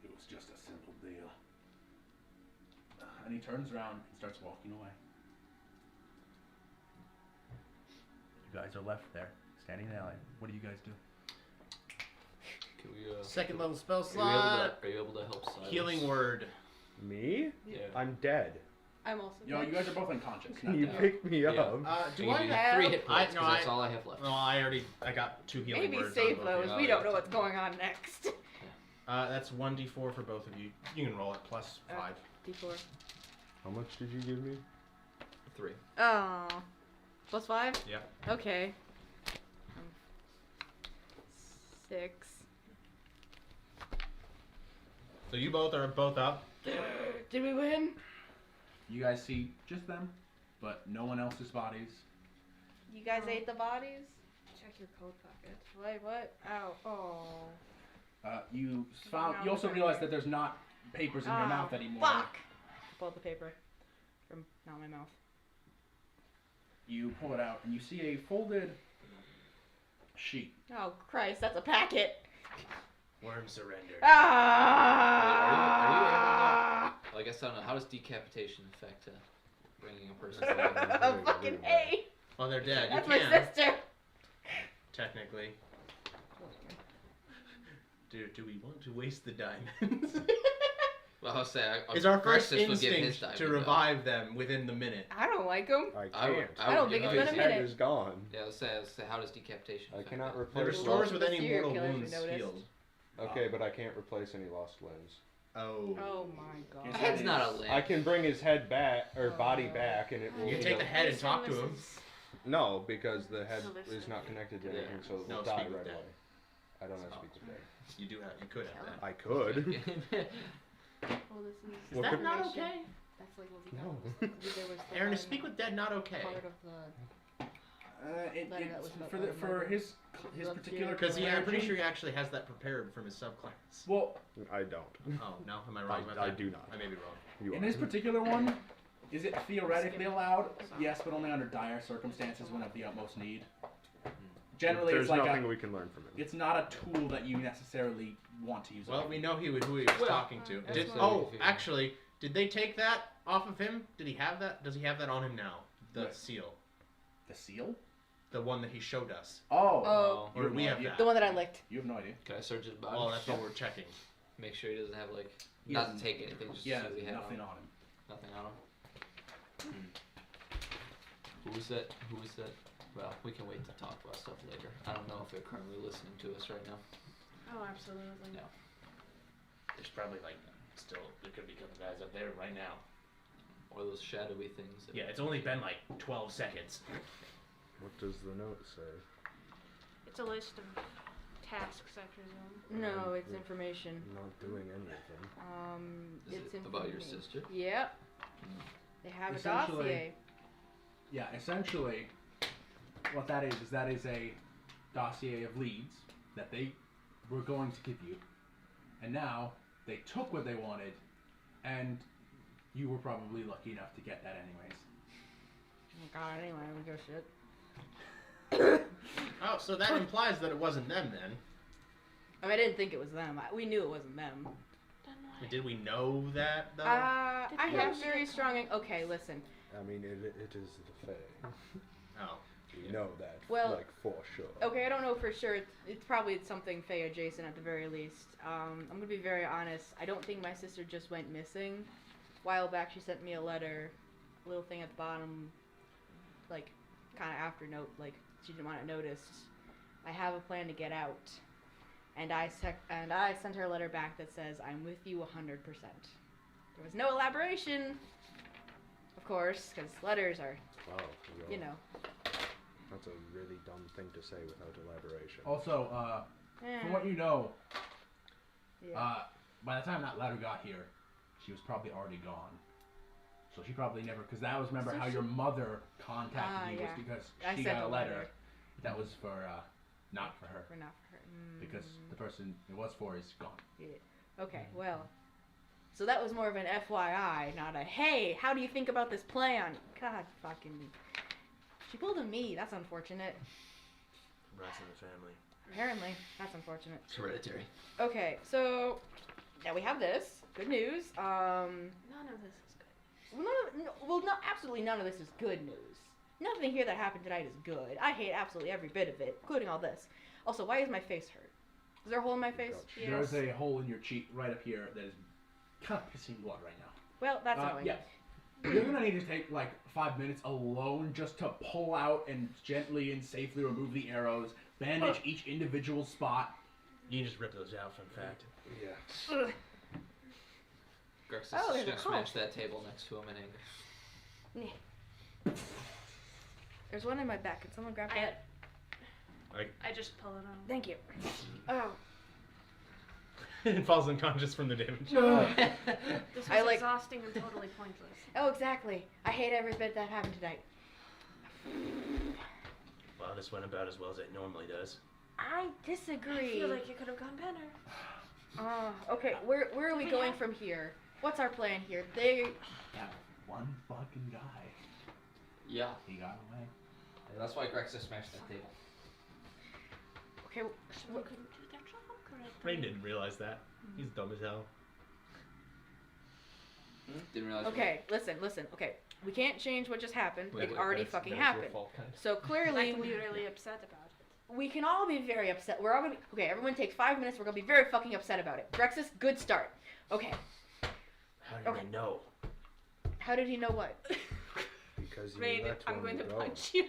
It was just a simple deal. And he turns around and starts walking away. You guys are left there, standing in the alley. What do you guys do? Can we, Second level spell are slot. you able to help silence? Healing word. Me? Yeah. I'm dead. I'm also. You know, you guys are both unconscious. Can not you dead. pick me Yeah. up? I Do can I give you have- 3 hit points, no, 'cause that's all I have left. No, I got 2 healing Maybe words. save on both of those. you. We don't know what's going on next. That's 1d4 for both of you. You can roll it plus 5. D4. How much did you give me? 3. Oh. Plus 5? Yeah. Okay. 6. So you both are up. Did we win? You guys see just them, but no one else's bodies. You guys ate the bodies? Check your coat pocket. Wait, what? Ow. Oh. You found. You also realize that there's not papers in your mouth anymore. Fuck! Pull out the paper from not my mouth. You pull it out and you see a folded sheet. Oh Christ, that's a packet. Worm surrender. Ah! Well, I guess I don't know. How does decapitation affect bringing a person to life? Oh, fucking A. Well, they're dead. That's you my can, sister. technically. Do we want to waste the diamonds? Well, I'll say Is our first Grexis would give his instinct to diamond, though. revive them within the minute. I don't like him. I I would- can't. I don't would think give it's his been a His minute. head is gone. Yeah, let's say how does decapitation? I affect cannot that? It replace. restores with The any serial mortal killers we wounds noticed. healed. Okay, but I can't replace any lost limbs. Oh. Oh my god. His A head's not a is- limb. I can bring his head back or body Oh. back, and it will. You can take the I head and assume talk to this him. is- No, because the head So this is not connected to Yeah. anything, so it No, will die speak with right dead. away. I don't have to speak with dead. You do have. You could have that. I could. Well, this is. Is What that could- not okay? That's like what we No. got. There was the Aaron, one is speak with dead not okay? part of the letter that was about for the for murder. his Love particular Because I'm pretty character- sure he actually has that prepared from his subclass. Well, I don't. Oh no, am I wrong about I that? do not. I may be wrong. You in are. his particular one, is it theoretically allowed? Yes, but only under dire circumstances when of the utmost need. Generally, There's it's like nothing we can learn from him. it's not a tool that you necessarily want to use. Well, on we him. know who he was talking to. that's Did, what oh, we figured. actually, did they take that off of him? Did he have that? Does he have that on him now? The What? seal, The seal? the one that he showed us, Oh, Oh. you or have do we no have idea. that? The one that I licked. You have no idea. Can I search his body? Well, that's what we're checking. Make sure he doesn't have like He not to doesn't- take anything. Just Yeah, see what he had nothing on. on him. Nothing on him. Who was that? Who was that? Well, we can wait to talk about stuff later. I don't know if they're currently listening to us right now. Oh, absolutely. No. There's probably like still there could be a couple guys up there right now. Or those shadowy things. That Yeah, it's only been like 12 seconds. What does the note say? It's a list of tasks, I presume. No, it's information. I'm not doing anything. Is It's it about your information. sister? Yep. They have a Essentially- dossier. Yeah, essentially, what that is that is a dossier of leads that they were going to give you, and now they took what they wanted, and you were probably lucky enough to get that anyways. Oh god, anyway, I don't give a shit. Oh, so that implies that it wasn't them then. I mean, I didn't think it was them. We knew it wasn't them. Then why? Did we know that though? I Did have you- very strong. Okay, listen. I mean, it is the Fae. Oh. We know that, Well, like, for sure. Okay, I don't know for sure. It's probably something Faye adjacent at the very least. I'm gonna be very honest. I don't think my sister just went missing. A while back, she sent me a letter, a little thing at the bottom, like kind of after note, like she didn't want it noticed. I have a plan to get out, and I sent her a letter back that says I'm with you 100%. There was no elaboration, of course, because letters are, Wow, you know. That's a really dumb thing to say without elaboration. Also, eh, from what you know, yeah. by the time that letter got here, she was probably already gone. So she probably never, because that was, remember So how she- your mother contacted you yeah. was because I she sent got a a letter. letter. That was for, not for her. We're not for her. Because the person it was for is gone. Okay, well. So that was more of an FYI, not a hey, how do you think about this plan? God fucking. She pulled a me, that's unfortunate. Rats in the family. Apparently, that's unfortunate. It's hereditary. Okay, so now we have this. Good news. None of this is good. Absolutely none of this is good news. Nothing here that happened tonight is good. I hate absolutely every bit of it, including all this. Also, why is my face hurt? Is there a hole in my face? There's a hole in your cheek right up here that is kind of pissing blood right now. Well, that's annoying. Yeah. You're gonna need to take like 5 minutes alone just to pull out and gently and safely remove the arrows, bandage each individual spot. You can just rip those out, fun fact. Yeah. Ugh. Grex is Oh, just there's a gonna smash hole. that table next to him in anger. There's one in my back. Can someone grab that? I just pull it out. Thank you. Oh. It falls unconscious from the damage. This was I like- exhausting and totally pointless. Oh, exactly. I hate every bit that happened tonight. Well, this went about as well as it normally does. I I disagree. feel like it could have gone better. Okay, where are we going from here? What's our plan here? They. That one fucking guy. Yeah. He got away. That's why Grex just smashed that table. Okay. Someone couldn't do their job correctly. Rain didn't realize that. He's dumb as hell. Didn't realize. Okay, listen. Okay, we can't change what just happened. Wait, it wait, already That's- fucking that was your happened. fault, kind of. So I clearly, can be really upset about it. we can all be very upset. We're all gonna be. Okay, everyone take 5 minutes. We're gonna be very fucking upset about it. Brexis, good start. Okay. How did Okay. I know? How did he know what? Because you Rain, let I'm one going to go. punch you.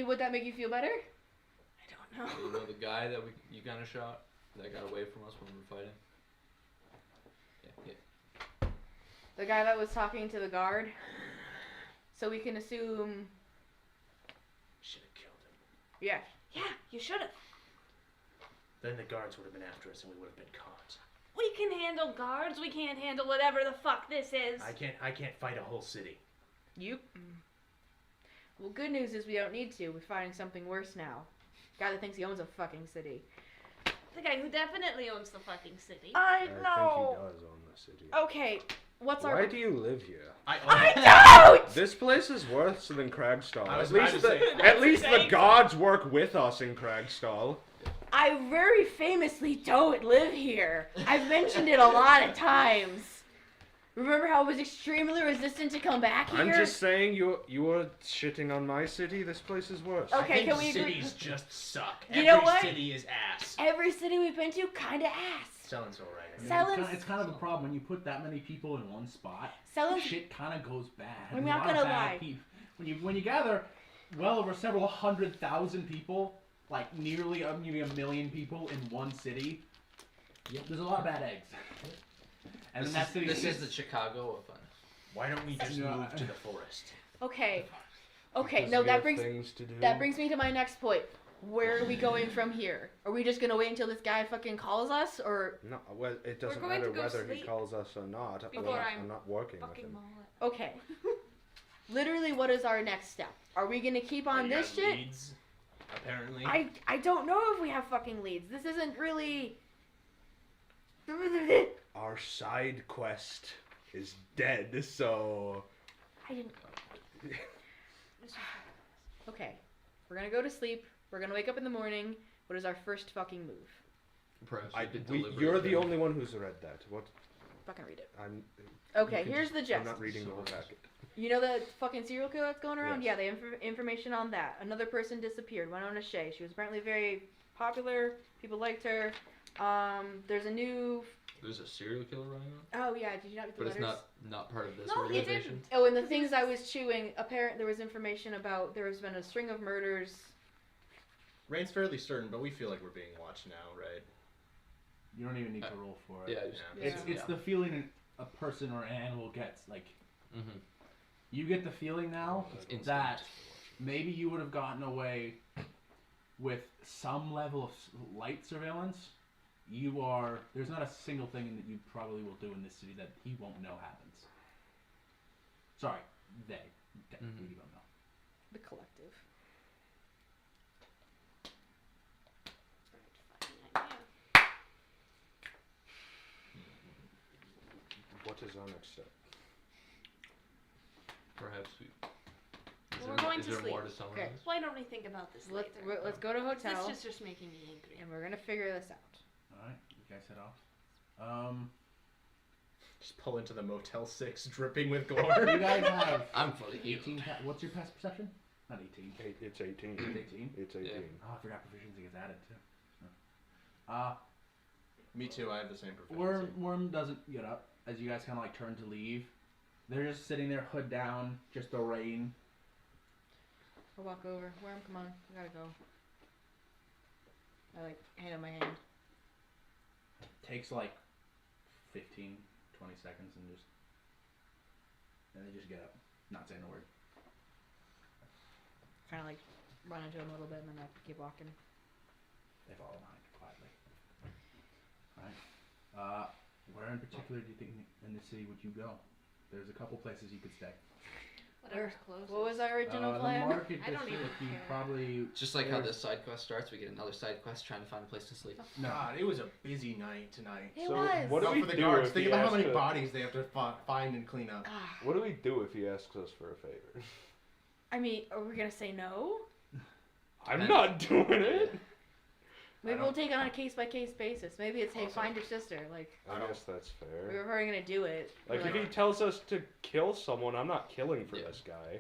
Would that make you feel better? I don't You know. know the guy that you kind of shot that got away from us when we were fighting. Yeah. The guy that was talking to the guard. So we can assume. Should have killed him. Yeah. Yeah, you should have. Then the guards would have been after us and we would have been caught. We can handle guards. We can't handle whatever the fuck this is. I can't fight a whole city. You. Well, good news is we don't need to. We're fighting something worse now. Guy that thinks he owns a fucking city. The guy who definitely owns the fucking city. I I think he does own the city. Okay, what's our? Why do you live here? I don't. This place is worse than Cragstall. I was At about least, to say- at least the gods work with us in Cragstall. I very famously don't live here. I've mentioned it a lot of times. Remember how I was extremely resistant to come back here? I'm just saying you are shitting on my city. This place is worse. Okay, I think can we agree- cities just suck. You know Every what? city is ass. Every city we've been to, kinda ass. Sounds alright. Selling- It's kind of the problem when you put that many people in one spot. Selling- Shit kind of goes bad. I'm There's not a lot gonna of bad lie. when you gather well over several 100,000 people, like nearly maybe a million people in one city, there's a lot of bad eggs. And then that city This sits- is the Chicago of fun. Why don't we just Yeah. move to the forest? Okay, Because no, we that have brings things to do. that brings me to my next point. Where are we going from here? Are we just gonna wait until this guy fucking calls us, or No, well, it doesn't going matter to go whether he sleep calls us or not. before I'm not working with Fucking him. mullet. okay? Literally, what is our next step? Are we gonna keep on You this got shit? leads, apparently. I don't know if we have fucking leads. This isn't really. Our side quest is dead, so I didn't. Okay, we're gonna go to sleep. We're gonna wake up in the morning. What is our first fucking move? Perhaps we could deliver you're it the there. only one who's read that. What? Fucking read it. I'm. Okay, you can here's just- the gist. I'm not reading the whole packet. You know the fucking serial killer that's going around? Yes. Yeah, they have information on that. Another person disappeared. Winona Shea. She was apparently very popular. People liked her. There's a new. There's a serial killer running on, Oh yeah, did you not get the but it's letters? not part of this No, he organization. didn't. Oh, and the things I was chewing. Apparent there was information about there has been a string of murders. Rain's fairly certain, but we feel like we're being watched now, right? You don't even need to roll for it. Yeah, just, Yeah. It's the feeling a person or an animal gets. Like Mm-hmm. you get the feeling now It's instinct. that maybe you would have gotten away with some level of light surveillance. There's not a single thing that you probably will do in this city that he won't know happens. Sorry, they. Technically, you don't know. The collective. What is our next step? Perhaps we. Is We're there, going is to there sleep. more to summarize? Okay. Why don't we think about this later? Let's go to a hotel, This is just making me angry. and we're gonna figure this out. All right, you guys head off. Just pull into the Motel 6 dripping with gore. You guys have I'm fully 18. What's your past perception? Not 18. It's 18. It's 18. It's 18. Oh, I forgot proficiency gets added too. Me too, I have the same proficiency. Worm doesn't get up as you guys kind of like turn to leave. They're just sitting there, hood down, just the rain. I'll walk over. Worm, come on. I gotta go. I like hand on my hand. Takes like 15, 20 seconds and they just get up, not saying a word. Kind of like run into him a little bit, and then I keep walking. They follow behind quietly. Alright. Where in particular do you think in the city would you go? There's a couple places you could stay. Whatever's close. What was our original The plan? market I don't district, even you care. probably Just like how there's- this side quest starts, we get another side quest trying to find a place to sleep. no. God, it was a busy night tonight. It So was. what do Not we for the do guards. if Think he about how asks many us- bodies they have to find and clean up. Ah, What do we do if he asks us for a favor? I mean, are we gonna say no? I'm not doing it. Maybe I we'll don't- take it on a case by case basis. Maybe it's hey, Also- find your sister. Like I guess that's we fair. were probably gonna do it. Like We're if he tells us to kill someone, I'm not killing for Yeah. this guy.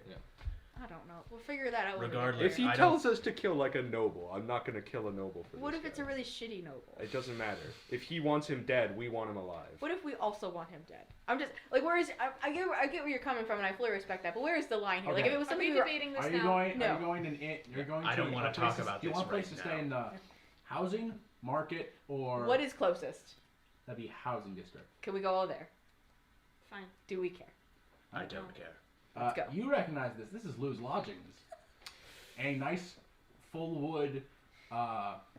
I don't know. We'll figure that out. Regardless, When If he I tells us to kill like a noble, I'm not gonna kill a noble for what this if it's guy. a really shitty noble? It doesn't matter. If he wants him dead, we want him alive. What if we also want him dead? I'm just like, where is? I get where you're coming from, and I fully respect that. But where is the line here? Like, Okay. if it was Are something we we were, debating this Are you now? going? No. Are you going in? You're going. I don't want wanna talk about Do you this want a place right to stay now. in the housing market or what is closest? that'd be housing district? Can we go all there? Fine. Do we care? I don't care. Let's go. You recognize this? This is Lou's Lodgings. A nice full wood,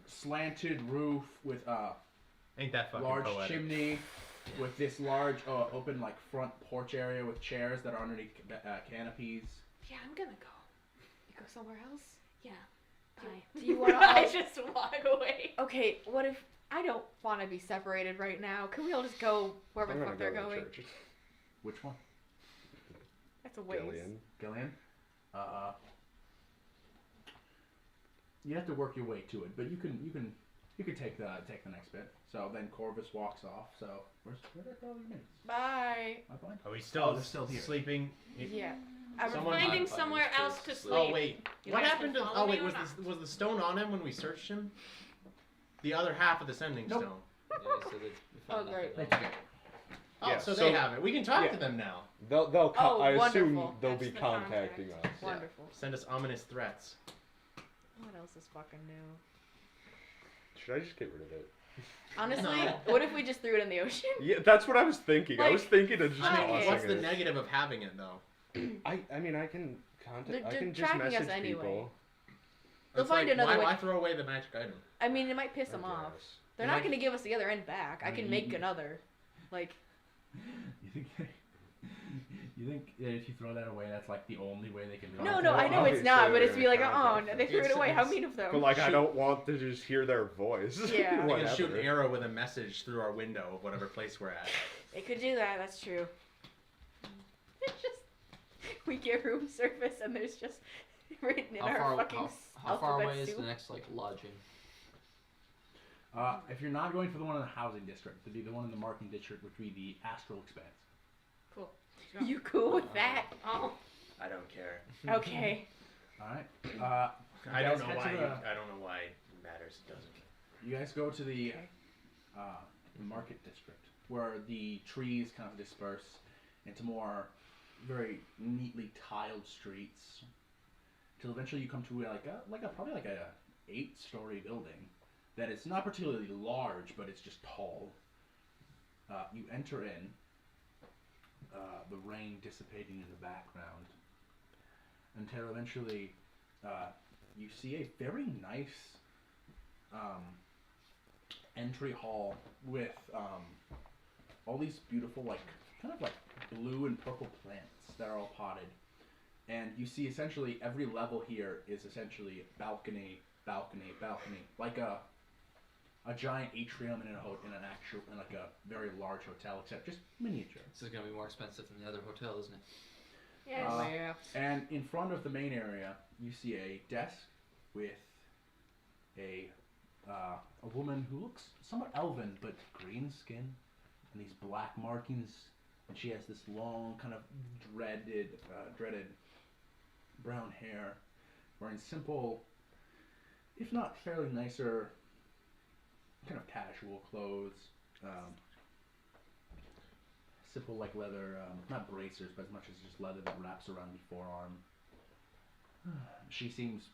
slanted roof with Ain't that fucking large poetic? chimney, with this large open like front porch area with chairs that are underneath canopies. Yeah, I'm gonna go. You go somewhere else? Yeah. Bye. Do you want to? I just walk away. Okay. What if I don't want to be separated right now? Can we all just go wherever I'm the gonna fuck go they're to going? church. Which one? That's a waste. Gillian. Gillian? You have to work your way to it, but you can take the next bit. So then Corvus walks off. So where did all your mates? Bye. Am I fine? Are we still, they're still here. sleeping? Yeah. I'm Someone- Finding I'm somewhere fine. else to Just sleep. Oh wait, You what guys happened can to? follow Oh wait, me or was the stone on him when we searched him? The other half of the sending Nope. stone. Yeah, so they found Oh, great. nothing They else. took it. Oh, Yeah, so so- they have it. We can talk yeah. to them now. They'll Oh, I assume wonderful. they'll That's be the contacting contact. us. Wonderful. Send us ominous threats. What else is fucking new? Should I just get rid of it? Honestly, No. what if we just threw it in the ocean? Yeah, that's what I was thinking. I was Like, thinking of just fuck it. tossing What's the it. negative of having it though? I mean, I can contact. They're- I they're can just tracking us message anyway. people. They'll It's find like, another way. why throw away the magic item? I mean, it might piss I them off. guess. They're You not like- going to give us the other end back. I I can mean, make you- another. Like, You think? You think that if you throw that away, that's like the only way they can? no, I know it's obviously not, but they're it's be like, gonna oh, contact they us. threw it away. How It's- mean of them. But like, I Shoot. don't want to just hear their voice. Yeah. We can shoot an Whatever. arrow with a message through our window of whatever place we're at. They could do that. That's true. It's just we get room service and there's just written in How our far, fucking how far alphabet away is soup. the next like lodging? If you're not going for the one in the housing district, it'd be the one in the marketing district, which would be the Astral Expanse. Cool. You cool with that? Oh. I don't care. Okay. All right. I guys don't know head why. to the- I don't know why it matters. It doesn't. You guys go to the Okay. market district, where the trees kind of disperse into more very neatly tiled streets, till eventually you come to probably like a 8-story building that is not particularly large, but it's just tall. You enter in, the rain dissipating in the background, until eventually you see a very nice entry hall with all these beautiful, like, kind of like blue and purple plants that are all potted. And you see essentially every level here is essentially balcony, balcony, balcony, like a giant atrium in in like a very large hotel, except just miniature. This is gonna be more expensive than the other hotel, isn't it? Yes. Yeah. And in front of the main area, you see a desk with a woman who looks somewhat elven, but green skin and these black markings, and she has this long, kind of dreaded brown hair, wearing simple, if not fairly nicer, kind of casual clothes. Simple like leather, not bracers, but as much as just leather that wraps around the forearm. She seems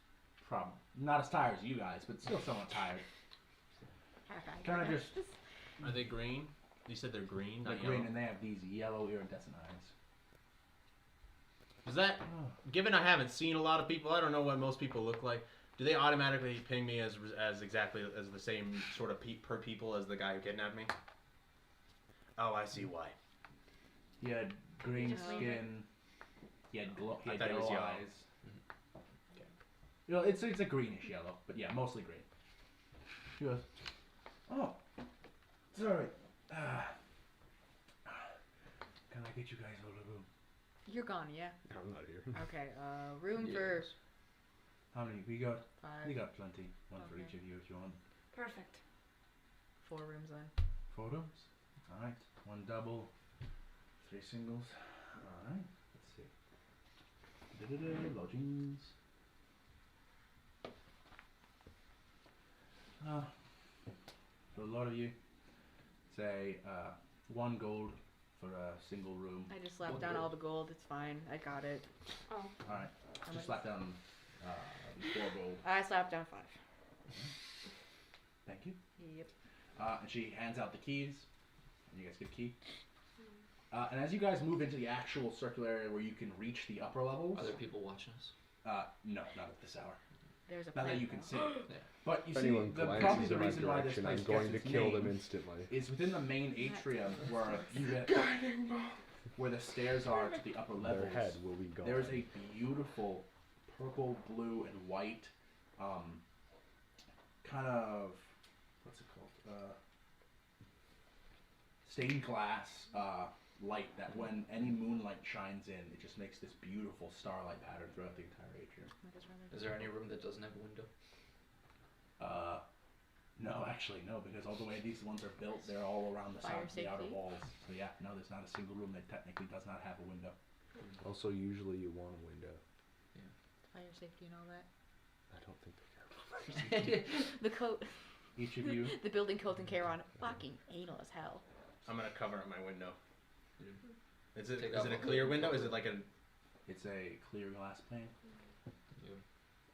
not as tired as you guys, but still somewhat tired. Kind of just Are they green? You said they're green, like not green, yellow. and they have these yellow iridescent eyes. Is that, given I haven't seen a lot of people, I don't know what most people look like. Do they automatically ping me as exactly as the same sort of per people as the guy who kidnapped me? Oh, I see why. He had green Just leave it. skin. He had, he I had thought it was yellow yellow. eyes. You know, it's a greenish yellow, but yeah, mostly green. She goes, oh, sorry. Can I get you guys a little room? You're gone, yeah. I'm not here. Okay. Room for How many? We got 5. plenty. One for Okay. each of you if you want. Perfect. 4 rooms then. 4 rooms. All right. 1 double, 3 singles. All right. Let's see. Lodgings. For a lot of you, say 1 gold for a single room. I just slapped down all the gold. It's fine. I got it. Oh. All right, How just much? slap down 4 gold. I slapped down 5. Thank you. Yep. And she hands out the keys, and you guys get a key. And as you guys move into the actual circular area where you can reach the upper levels, Are there people watching us? no, not at this hour. There's a Not that plant you can though. see. But you If see, anyone probably glances the in my reason why this direction, place I'm going to gets its kill name them instantly. is within the main atrium where you get where the stairs are to the upper levels. Their head will be gone. There is a beautiful purple, blue, and white, kind of what's it called? Stained glass light that when any moonlight shines in, it just makes this beautiful starlight pattern throughout the entire atrium. Is there any room that doesn't have a window? No, actually no, because all the way these ones are built, they're all around the Fire sides, the outer safety? walls. So yeah, no, there's not a single room that technically does not have a window. Also, usually you want a window. Fire safety and all that. I don't think they care. The coat. Each of you, The building code in Charon. Fucking anal as hell. I'm gonna cover up my window. Is it Take is off it a the clear hood, window? cover Is it. it like a it's a clear glass pane. You.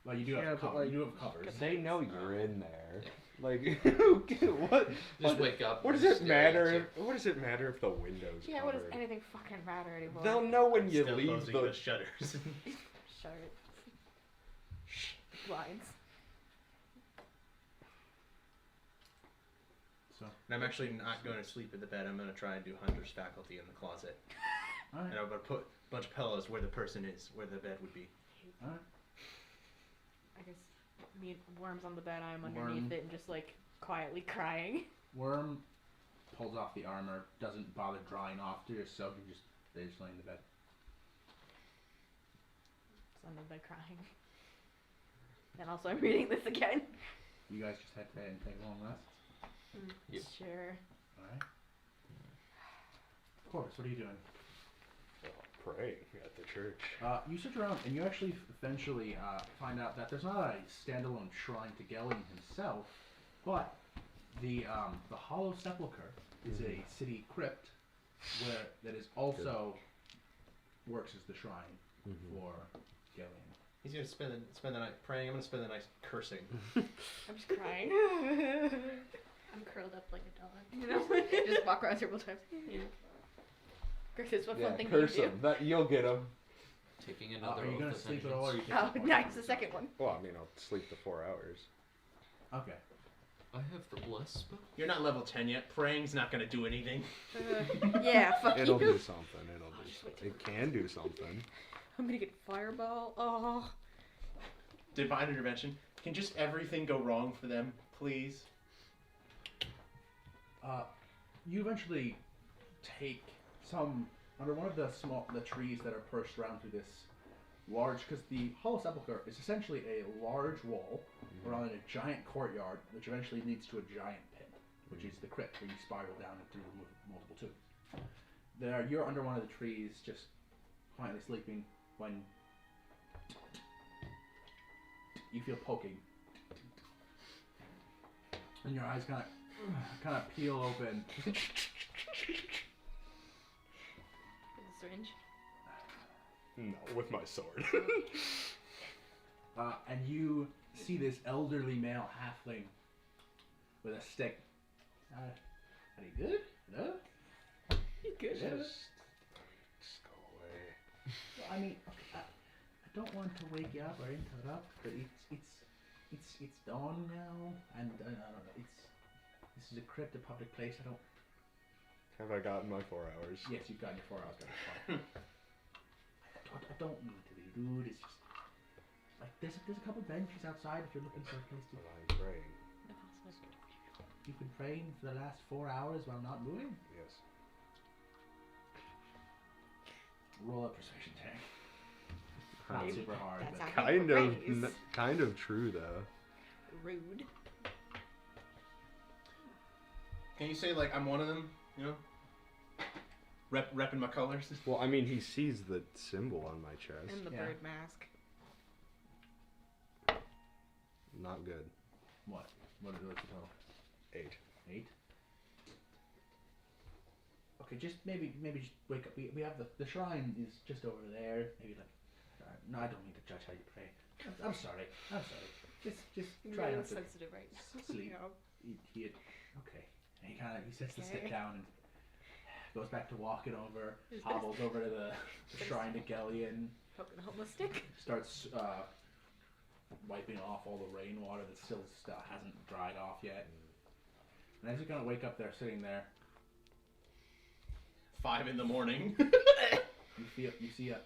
Well, you do have Yeah, but, cover. like, You do have covers. They know you're in there. Yeah. Like, what? Just wake up. What and does it stare at matter? you. What does it matter if the window's Yeah, what does covered? anything fucking matter anymore? They'll know when you still leave closing the. the shutters? Shut it. Blinds. So, And I'm actually not going to sleep in the bed. I'm going to try and do hunter's faculty in the closet. all right, And I'm going to put a bunch of pillows where the person is, where the bed would be. all right. I guess me and Worm's on the bed. I'm Worm. underneath it and just like quietly crying. Worm pulls off the armor, doesn't bother drying off to yourself. They just lay in the bed. Just on the bed crying. And also I'm reading this again. You guys just head to bed and take a long rest. Yep. Sure. All right. Corvus, what are you doing? Praying at the church. You search around and you actually eventually find out that there's not a standalone shrine to Gelling himself, but the Hollow Sepulchre is a city crypt where that is also works as the shrine for Gelling. He's going to spend the night praying. I'm going to spend the night cursing. I'm just crying. I'm curled up like a dog. You know? Just walk around several times. Yeah. Chris, what Yeah, fun thing curse do you do? them. That you'll get them. Taking another. Are you oath gonna of sleep at all? Or are you vengeance. taking Oh, nice. The second one. Well, I mean, I'll sleep the 4 hours. Okay. I have the bless spell. You're not level 10 yet. Praying's not going to do anything. Yeah, fuck It'll you. do something. It'll do something. It can do something. I'm gonna get fireball. Oh. Divine intervention. Can just everything go wrong for them, please? You eventually take some under one of the trees that are perched around through this large, because the Hollow Sepulchre is essentially a large wall around a giant courtyard, which eventually leads to a giant pit, which is the crypt where you spiral down through multiple tombs. You're under one of the trees, just quietly sleeping, when you feel poking, and your eyes kind of peel open. Is it syringe? No, with my sword. And you see this elderly male halfling with a stick. Are you good? Hello? You good? Yeah. Just go away. Well, I mean, okay, I don't want to wake you up or interrupt, but it's dawn now, and I don't know. This is a crypt, a public place. I don't. Have I gotten my 4 hours? Yes, you've gotten your 4 hours. Fine. I don't mean to be rude. It's just like there's a couple benches outside if you're looking for a place to. But I'm praying. You've been praying for the last 4 hours while not moving. Yes. Roll a persuasion check. Not Maybe. super hard, That's but how you praise. Kind of true though. Rude. Can you say, like, I'm one of them, you know? Repping my colors. Well, I mean, he sees the symbol on my chest. And the Yeah. bird mask. Not good. What? What's the total? 8. 8? Okay, just maybe just wake up. We have the shrine is just over there. Maybe like, no, I don't mean to judge how you pray. I'm sorry. Just try not to sensitive right now. sleep. Okay. And he sets the stick down and goes back to walking over. Hobbles over to the shrine to Gellion. Poking a homeless stick. Starts wiping off all the rainwater that still hasn't dried off yet. And as you're gonna wake up there, sitting there, 5 in the morning. you see a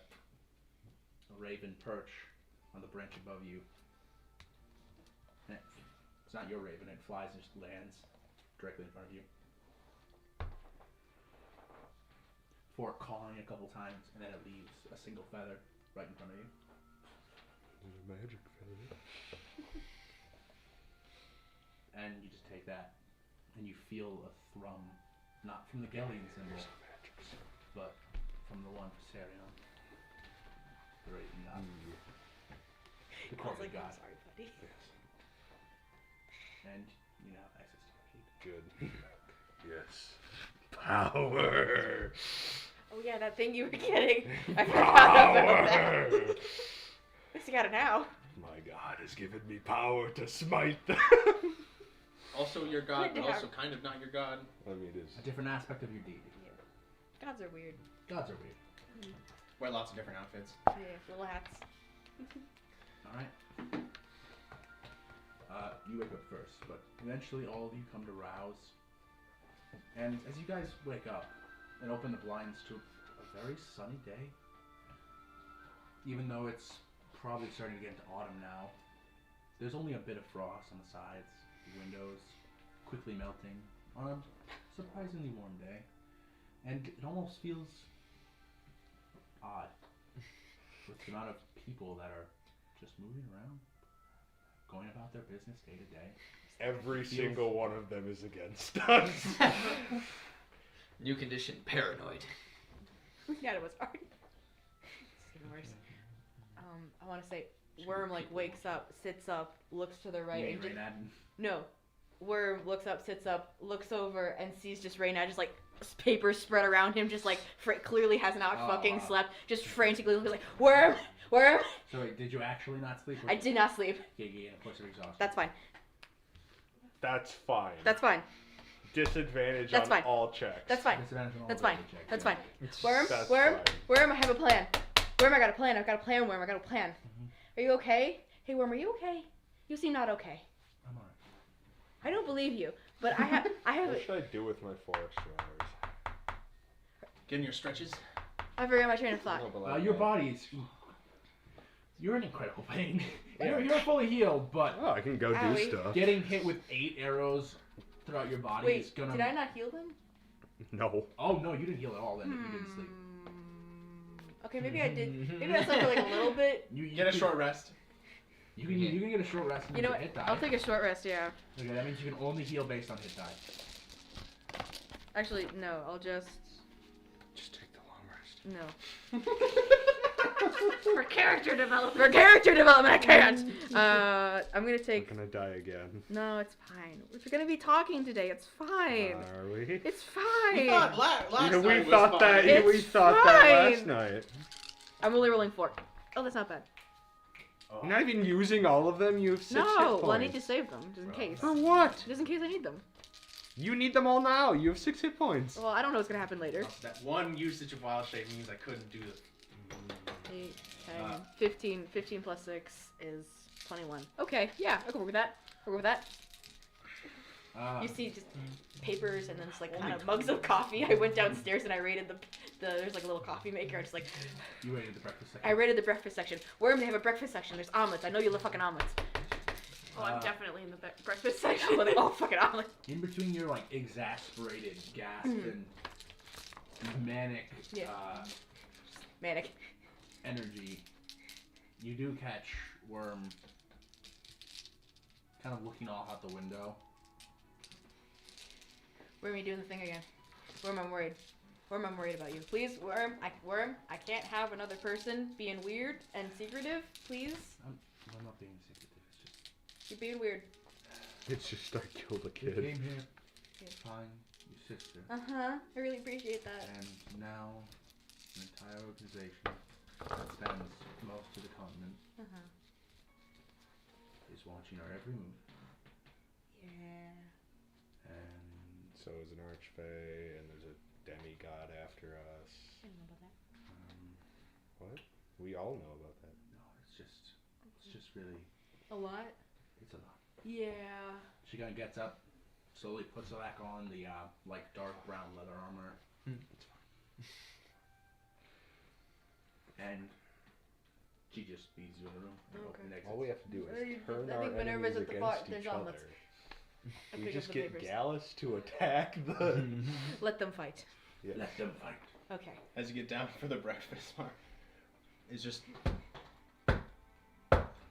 raven perch on the branch above you. And it's not your raven; it flies and just lands directly in front of you. Before calling a couple times, and then it leaves a single feather right in front of you. Magic feather. And you just take that, and you feel a thrum, not from the Gellion symbol, but from the one for Serion. The Raven God. The I was corporate like, God. I'm sorry, buddy. And you now have access to your heat. Good. Yes. Power. Oh yeah, that thing you were getting. I forgot about that. Power. At least you got it now. My God has given me power to smite them. Also your god, but Yeah. also kind of not your god. I mean, it is. A different aspect of your deity. Gods are weird. Gods are weird. Wear lots of different outfits. Yeah, little hats. Alright. You wake up first, but eventually all of you come to rouse. And as you guys wake up and open the blinds to a very sunny day, even though it's probably starting to get into autumn now, there's only a bit of frost on the sides, the windows quickly melting on a surprisingly warm day. And it almost feels odd with the amount of people that are just moving around, going about their business day to day. Every single one of them is against us. New condition, paranoid. Yeah, it was hard. It's getting worse. I want to say, Worm wakes up, sits up, looks to the right, and just, no, Worm looks up, sits up, looks over, and sees just Reyna just papers spread around him, just clearly has not fucking slept, just frantically looking like Worm. So wait, did you actually not sleep? I did not sleep. Yeah, a push of exhaustion. That's fine. That's fine. That's fine. Disadvantage That's on fine. all checks. That's fine. Disadvantage on all That's fine. ability checks, That's yeah. fine. Worm, Worm, I have a plan. Worm, I got a plan. I've got a plan, Worm. I got a plan. Are you okay? Hey, Worm, are you okay? You seem not okay. I'm alright. I don't believe you, but I have. What should I do with my forest hours? Get in your stretches. I forgot my train of thought. Your body is. You're in incredible pain. You're fully healed, but Oh, I can go Owie. do stuff. getting hit with 8 arrows throughout your body is Wait, gonna. did I not heal them? No. Oh no, you didn't heal at all. Then if you didn't sleep. Okay, maybe I did. Maybe I slept for a little bit. You Get a short rest. You can get a short rest and You know use what? a hit die. I'll take a short rest. Yeah. Okay, that means you can only heal based on hit die. Actually, no. I'll just. Just take the long rest. No. For character development. For character development, I can't. I'm gonna I'm take. gonna die again. No, it's fine. We're gonna be talking today. It's fine. Are we? It's fine. We thought last Yeah, night we was thought fine. that. We It's thought that last fine. night. I'm only rolling 4. Oh, that's not bad. You're not even using all of them. You have 6 hit No, points. well, I need to save them just in case. For what? Just in case I need them. You need them all now. You have 6 hit points. Well, I don't know what's gonna happen later. That one usage of wild shape means I couldn't do it. 8, 10, 15. 15 plus 6 is 21. Okay, yeah, I can work with that. Work with that. You see just papers and then just kind of mugs of coffee. I went downstairs and I raided the there's a little coffee maker. I just You raided the breakfast section. I raided the breakfast section. Worm, they have a breakfast section. There's omelets. I know you love fucking omelets. Oh, I'm definitely in the breakfast section. Well, they all fucking omelets. In between your exasperated gasp and manic Yeah. Manic. energy, you do catch Worm kind of looking off out the window. Worm, you doing the thing again. Worm, I'm worried. Worm, I'm worried about you. Please, Worm, I can't have another person being weird and secretive, please. I'm not being secretive. It's You're being weird. It's just I killed a just you kid. came here Yeah. to find your sister, Uh-huh. I really appreciate that. and now an entire organization that spans most of the continent Uh-huh. is watching our every move. Yeah. And So is an archfey, and there's a demigod after us. I don't know about that. What? We all know about that. no, it's just really, A lot? it's a lot. Yeah. She kind of gets up, slowly puts back on the like dark brown leather armor, and she just speeds you in the room. And Okay. and exits. All we have to do I is think turn our Minerva's enemies at the against part, there's each omelets. other. I We pick just up the get papers. Gallus to attack the. Let them fight. Yeah. Let them fight. Okay. As you get down for the breakfast, Mark is just.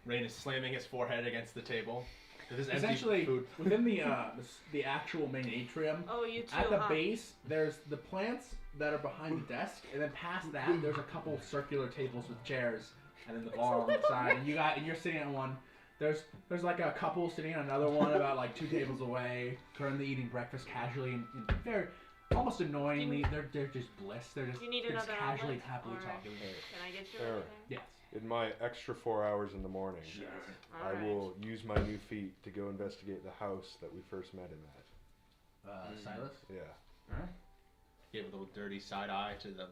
Rain is slamming his forehead against the table. With his empty Essentially, food. within the actual main atrium, Oh, you too. at the huh? base, there's the plants that are behind the desk, and then past that, there's a couple circular tables with chairs, and then the bar on the side. And you're sitting on one. There's like a couple sitting on another one about like 2 tables away, currently eating breakfast casually and very almost annoyingly. They're just bliss. They're just, Do you need they're just another casually omelet? happily Alright. talking. Can I get you Sure. anything? Yes. In my extra 4 hours in the morning, I Alright. will use my new feet to go investigate the house that we first met him at. Silas. Yeah. Give a little dirty side eye to the.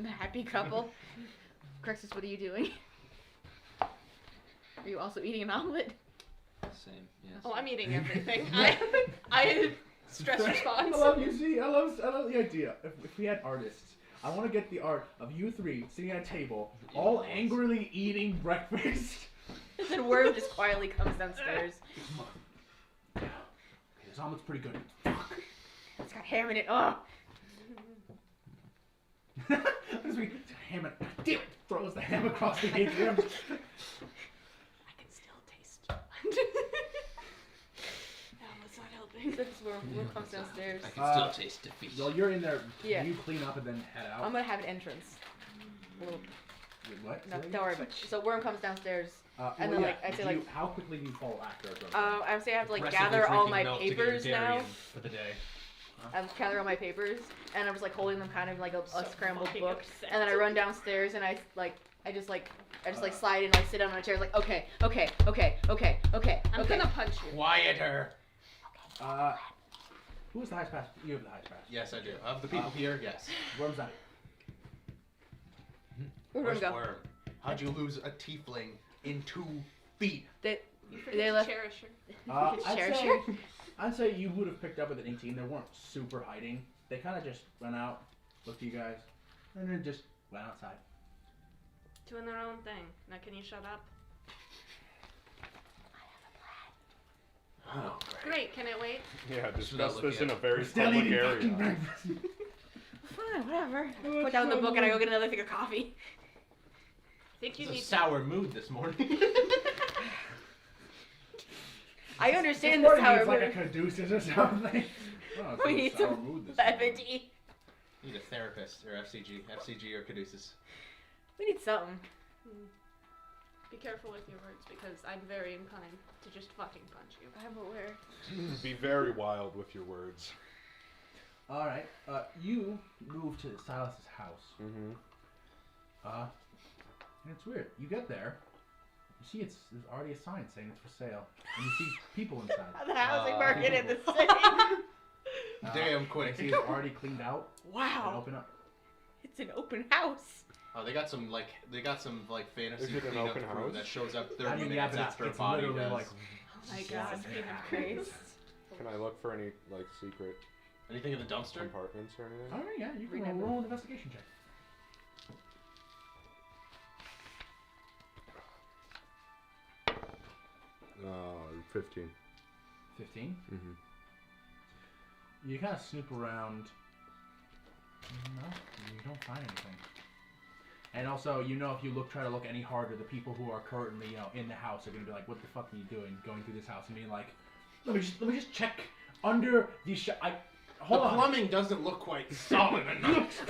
The happy couple. Crexus, what are you doing? Are you also eating an omelet? Same, yes. Oh, I'm eating everything. I stress response. I love you. See, I love the idea. If we had artists, I want to get the art of you 3 sitting at a table, all angrily eating breakfast. And then Worm just quietly comes downstairs. Okay, this omelet's pretty good. It's got ham in it. Oh. As we ham it, damn it, throws the ham across the atrium. I can still taste. Omelet's not helping. This is Worm comes downstairs. I can still taste defeat. While you're in there, Yeah. you clean up and then head out. I'm gonna have an entrance. A little, Wait, what? no, don't worry about it. So Worm comes downstairs. And well, then, yeah, like, I say, do you- like- how quickly do you follow after? I would say I have to like Aggressively gather all drinking my milk to get your papers dairy now. in for the day. I gather all my papers, and I'm just like holding them kind of like a scrambled fucking book. upset. And then I run downstairs, and I just slide in, like sit down on a chair, like okay. I'm okay. gonna punch you. Quieter. Who has the highest pass? You have the highest pass. Yes, I do. Of the people here, yes. Worm's that? Where'd Where's Worm go? Worm? How'd you lose a tiefling in 2 feet? You They forget left. to cherish her. I'd say you would have picked up with an 18. They weren't super hiding. They kind of just went out, looked at you guys, and then just went outside. Doing their own thing. Now can you shut up? Oh, Great, can it wait? Yeah, without discuss looking this in at a very Still public eating area. fucking breakfast. Fine, whatever. Oh, Put down the so book and I go good. get another thing of coffee. I think you It's a need sour mood this morning. I understand This the morning sour needs like a mood. caduceus or something. Oh, it's We a need sour some mood this levity. Need a therapist or FCG or Caduceus. We need something. Be careful with your words because I'm very inclined to just fucking punch you. I'm aware. Be very wild with your words. All right. You move to Silas's house. Mm-hmm. And it's weird. You get there. You see, there's already a sign saying it's for sale, and you see people inside. The housing market in the people. city. Damn You quick. see, it's already cleaned out. And Wow. open up. It's an open house. Oh, they got some fantasy Is it an cleanup open crew house? that shows up 30 I mean, yeah, minutes but after it's a body literally does. like Oh my Yeah. god, speaking of grace. Can I look for any like secret Anything in the dumpster? compartments or anything? all right, yeah, you can Remember. roll an investigation check. 15. 15. Mm-hmm. You kind of snoop around. No, you don't find anything. And also, you know, if you try to look any harder, the people who are currently, in the house are gonna be like, "What the fuck are you doing? Going through this house?" And being like, "Let me just check under the Hold the on. plumbing doesn't look quite solid enough.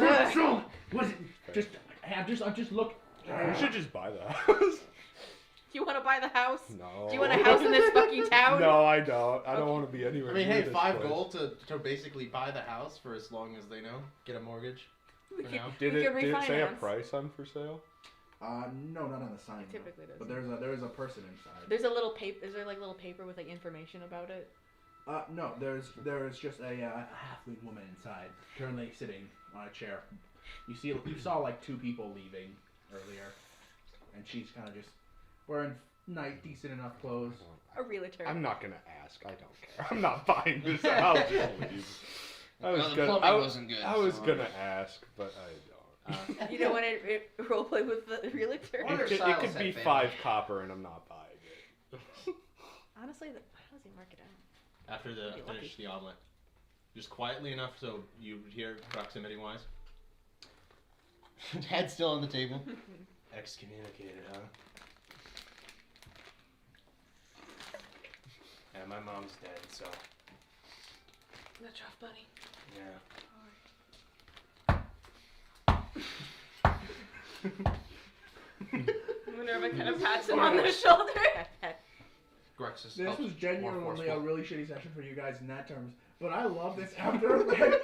Was it just? I'm just look. We should just buy the house. You want to buy the house? No. Do you want a house in this fucking town? No, I don't. I don't want to be anywhere. I mean, near hey, this 5 place. gold to basically buy the house for as long as they know. Get a mortgage. We For could, now. Did we it could say a refinance. price on for sale? No, not on the sign. It typically does. But there is a person inside. There's a little paper. Is there like little paper with like information about it? No, there is just a halfling woman inside, currently sitting on a chair. You saw like 2 people leaving earlier, and she's kind of just wearing decent enough clothes. A realtor. I'm not gonna ask. I don't care. I'm not buying this. I'll just leave. I was Well, the gonna. plumbing I wasn't good, I was so- gonna ask, but I don't. You don't want to roleplay with the realtor? Wonder if It Silas could had be family. 5 copper, and I'm not buying it. Honestly, how does he mark it out? After the You're finish the omelet, just quietly enough so you hear proximity wise. Head still on the table. Excommunicated, huh? Yeah, my mom's dead, so That's rough, buddy. yeah. Minerva kind of pats him on the shoulder. Grexus This helps was more genuinely a forceful. really shitty session for you guys in that terms. But I love this after like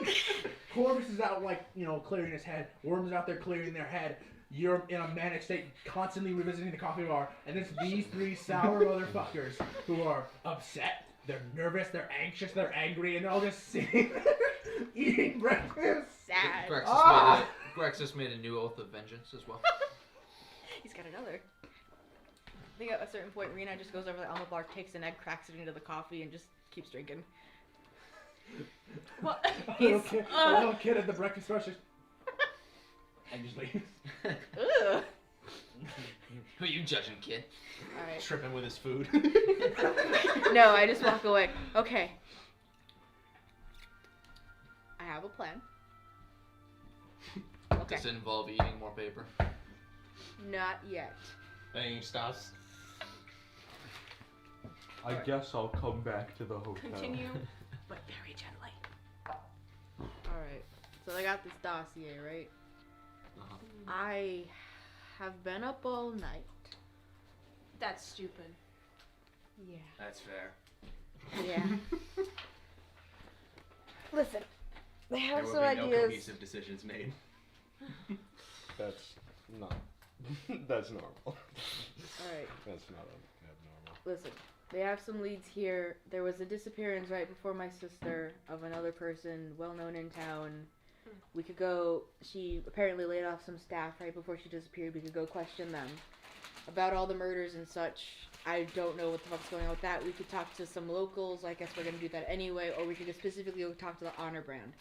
Corvus is out like, clearing his head, Worm's out there clearing their head, you're in a manic state constantly revisiting the coffee bar, and it's these 3 sour motherfuckers who are upset, they're nervous, they're anxious, they're angry, and they're all just sitting there eating breakfast. Sad. Grexus made a new oath of vengeance as well. He's got another. I think at a certain point, Rena just goes over to Alma Bar, takes an egg, cracks it into the coffee, and just keeps drinking. What? A little kid at the breakfast bar just and just leaves. Ugh. Who you judging, kid? Alright. Tripping with his food. No, I just walk away. Okay. I have a plan. Okay. Does it involve eating more paper? Not yet. Banging stops. I guess I'll come back to the hotel. Continue, but very gently. Alright. So I got this dossier, right? Uh-huh. I have been up all night. That's stupid. Yeah. That's fair. Yeah. Listen, they There have will some be no ideas. cohesive decisions made. That's not. That's normal. Alright. That's not abnormal. Listen, they have some leads here. There was a disappearance right before my sister of another person well known in town. We could go. She apparently laid off some staff right before she disappeared. We could go question them about all the murders and such. I don't know what the fuck's going on with that. We could talk to some locals. I guess we're gonna do that anyway. Or we could just specifically go talk to the Honor Brand.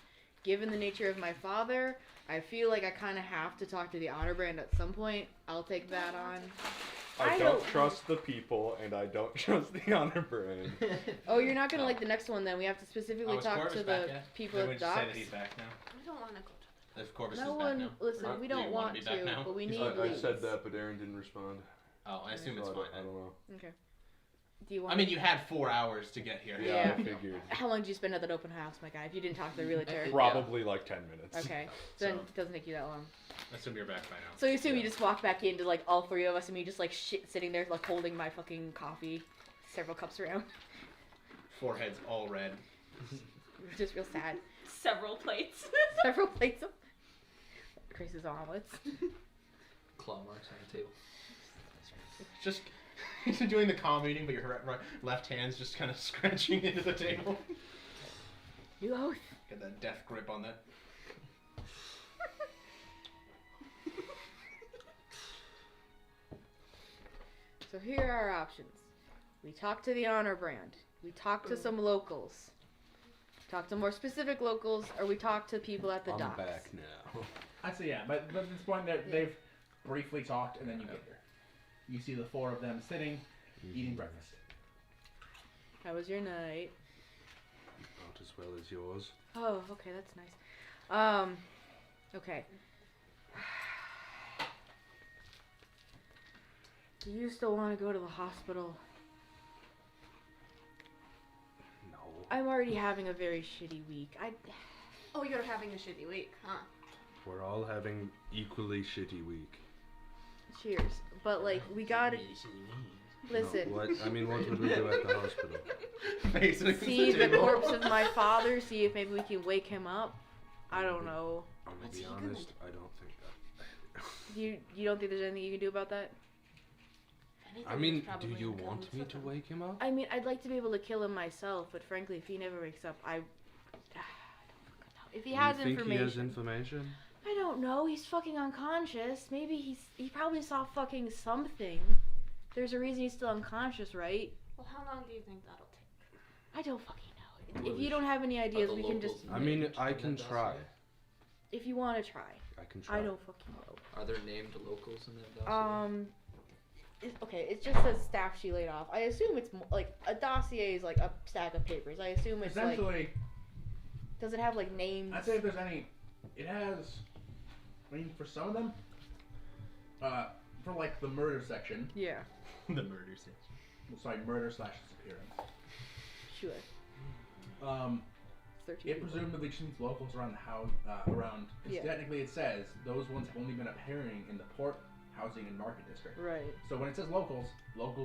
Given the nature of my father, I feel like I kind of have to talk to the Honor Brand at some point. I'll take that on. I I don't don't- trust the people, and I don't trust the honor brand. Oh, you're not gonna like the next one then. We have to specifically Oh, is talk Corvus to back the yet? people Everyone at just say docks. that he's back now. I don't want to go to If Corvus No is back one, now. listen, Or we do you don't wanna want be back to, now? but we need I leads. said that, but Aaron didn't respond. Oh, I assume it's So fine I then. don't know. Okay. Do you want? I mean, you had 4 hours to get here. Yeah. I figured. How long did you spend at that open house, my guy? If you didn't talk to the realtor. Probably like 10 minutes. Okay. Then it doesn't take you that long. I assume you're back by now. So you assume you just walk back into like all 3 of us and me just like sitting there like holding my fucking coffee, several cups around. Foreheads all red. Just real sad. several plates. Several plates of Grace's omelets. Claw marks on the table. Just doing the calm meeting, but your left hand's just kind of scratching into the table. New oath. Get that death grip on that. So here are our options. We talk to the Honor Brand. We talk to some locals. Talk to more specific locals, or we talk to people at the I'm docks. back now. I say yeah, but at this point they've briefly talked, and then you get here. You see the 4 of them sitting, eating breakfast. How was your night? Not as well as yours. Oh, okay, that's nice. Okay. Do you still want to go to the hospital? No. I'm already having a very shitty week. Oh, you're having a shitty week, huh? We're all having equally shitty week. Cheers. But like, we gotta listen. No, what? I mean, what would we do at the hospital? See the corpse of my father. See if maybe we can wake him up. I don't know. I'm gonna be honest. I don't think that. You don't think there's anything you can do about that? I mean, do you want me to wake him up? I mean, I'd like to be able to kill him myself, but frankly, if he never wakes up, I don't fucking know. If he has think information, he has information? I don't know. He's fucking unconscious. Maybe he probably saw fucking something. There's a reason he's still unconscious, right? Well, how long do you think that'll take? I don't fucking know. If you don't have any ideas, we can just. I mean, I can try. If you want to try. I can try. I don't fucking know. Are there named locals in that dossier? Okay, it just says staff she laid off. I assume it's like a dossier is like a stack of papers. I assume it's Essentially, like. Does it have like names? I'd say if there's any, it has. I mean, for some of them, for like the murder section. Yeah. The murder section. Sorry, murder / disappearance. Sure. 13 It people. presumably just means locals around the house, around. Because technically it says those ones have only been appearing in the port, housing, and market district. Right. So when it says locals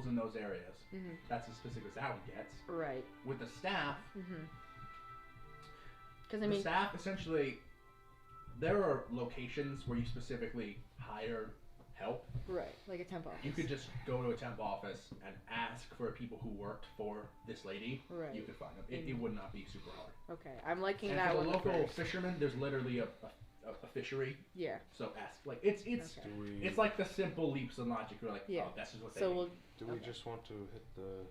in those areas, Mhm. that's as specific as that one gets. Right. With the staff, Mhm. Because I the mean. staff essentially, there are locations where you specifically hire help. Right. Like a temp office. You could just go to a temp office and ask for people who worked for this lady. Right. You could find them. It would not be super hard. Okay, I'm liking And that for the one. local first. fishermen, there's literally a fishery. Yeah. So ask, like it's Okay. it's like the simple leaps in logic. You're like, Yeah. oh, that's just what they So need. we'll. Do we just want to hit the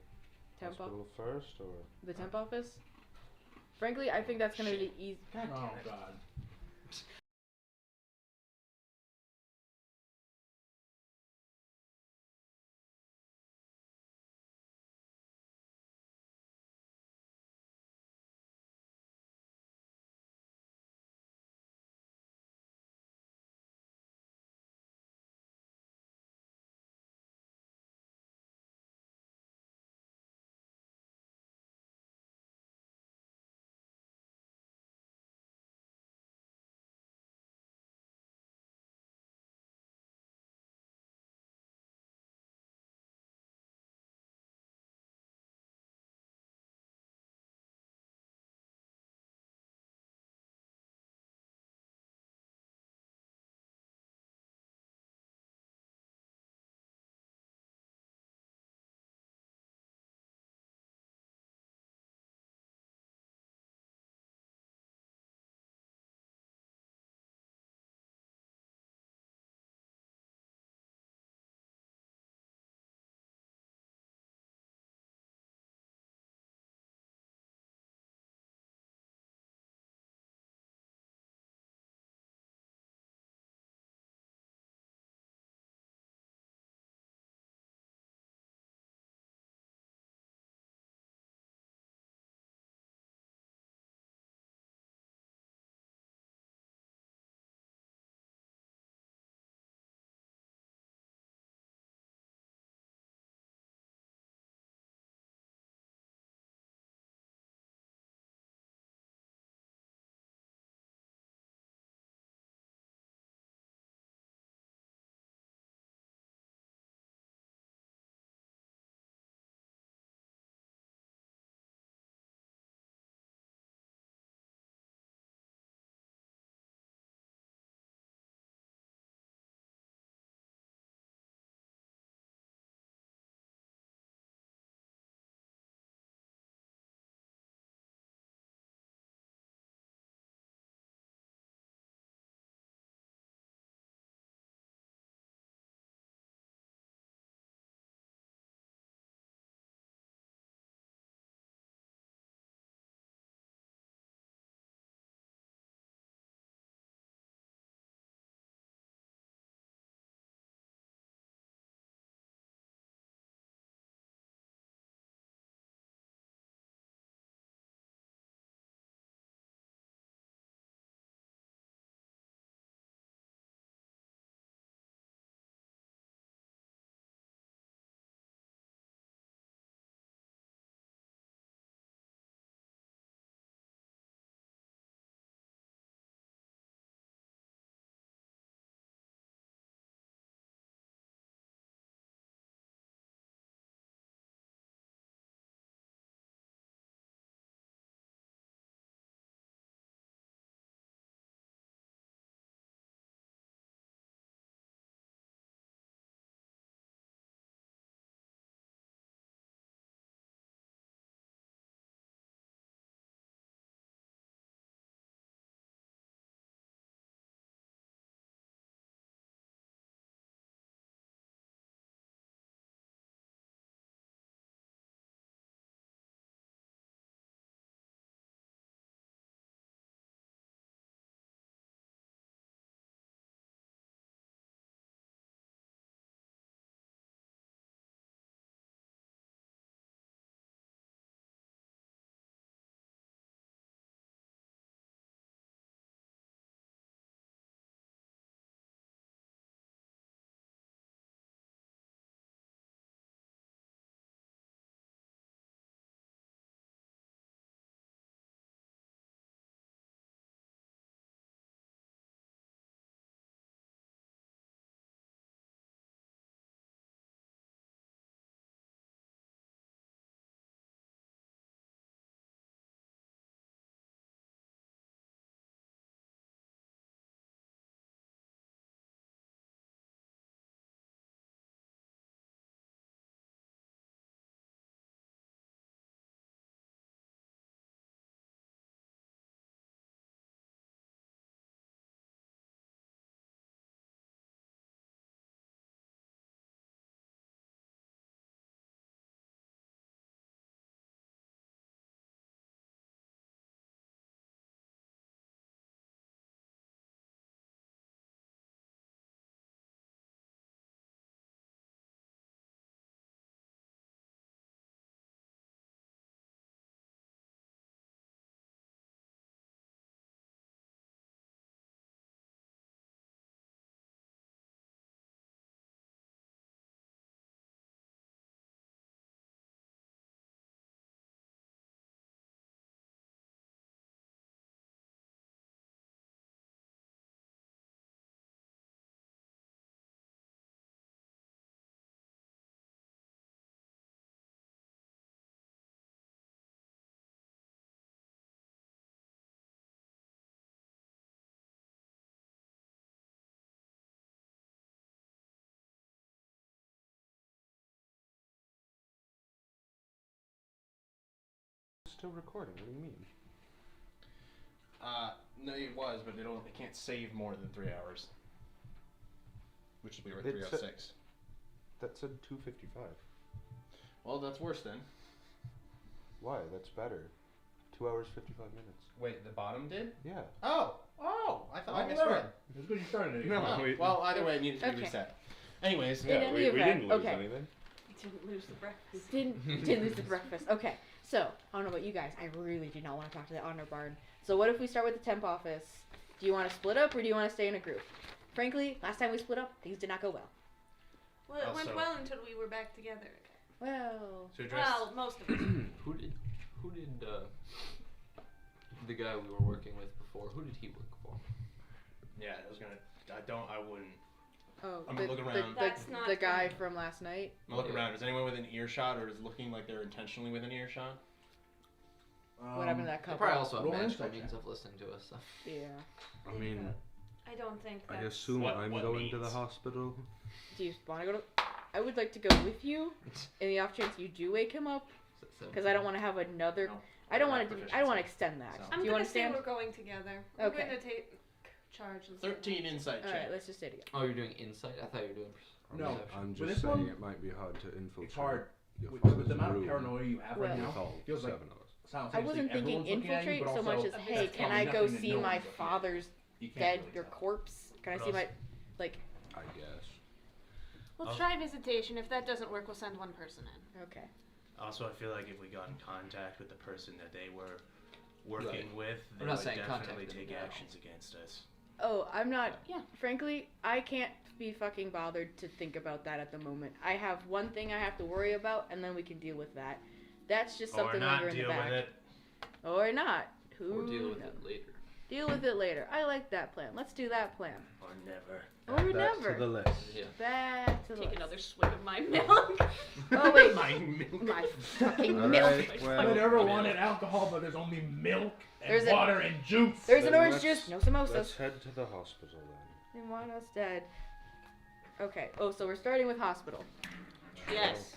Temp hospital first, or? The temp office? Frankly, I think that's gonna be the easy. Oh god. still recording. What do you mean? No, it was, but it can't save more than 3 hours. Which would be It 306. That said 2:55. Well, that's worse then. Why? That's better. 2 hours 55 minutes. Wait, the bottom did? Yeah. Oh, I thought I Oh, misread. whatever. It's good you started it. No. Oh, we- well, either way, it needed to be Okay. reset. Anyways, In any we event, didn't lose okay. anything. Didn't lose the breakfast. Didn't lose the breakfast. Okay, so I don't know about you guys. I really do not want to talk to the honor barn. So what if we start with the temp office? Do you want to split up or do you want to stay in a group? Frankly, last time we split up, things did not go well. Well, it went Also- well until we were back together. Well, to address Well, most of us. Who did the guy we were working with before? Who did he work for? yeah, I wouldn't. oh, I'm gonna look around. That's not the guy funny. from last night. I'm gonna look around. Is anyone within earshot, or is it looking like they're intentionally within earshot? What happened to that They couple? probably also have roll magical insight means check. of listening to us. So. Yeah. I mean, I don't think I that's... assume what- I'm what going to the means. hospital. Do you want to go to? I would like to go with you in the off chance you do wake him up, because I don't want to have another. No. I don't want Proficiency. to. I don't want to extend that. So- I'm Do you gonna say understand? we're going together. We're Okay. going to take charge. And 13 insight All check. right, let's just say it again. Oh, you're doing insight? I thought you were doing No. perception. I'm With just this saying one, it might be hard to infiltrate. It's hard. your With father's the amount of room paranoia you have right Well- now, with all feels like 7 of us. I wasn't thinking everyone's looking at you, infiltrate but so much also as, a hey, visit. can There's I go nothing that see no one's my looking at. father's You can't dead, really your tell. corpse? Can I But see my, also- like, I guess. We'll try visitation. If that doesn't work, we'll send one person in. okay. Also, I feel like if we got in contact with the person that they were working Right. with, they I'm not would saying contact definitely them take now. actions against us. Oh, I'm not. Yeah. Frankly, I can't be fucking bothered to think about that at the moment. I have one thing I have to worry about, and then we can deal with that. That's just something or not over in the deal back. with it. Or not. Who Or deal with knows? it later. Deal with it later. I like that plan. Let's do that plan. Or never. Or Back never. to the list. Yeah. Back to the Take list. another swig of my milk. Oh wait, My milk. my fucking All milk. right, I well, never wanted alcohol, but there's only milk and There's a- water and juice. There's an Then orange let's- juice, no samosas. let's head to the hospital then. They want us dead. Okay. Oh, so we're starting with hospital. Yes.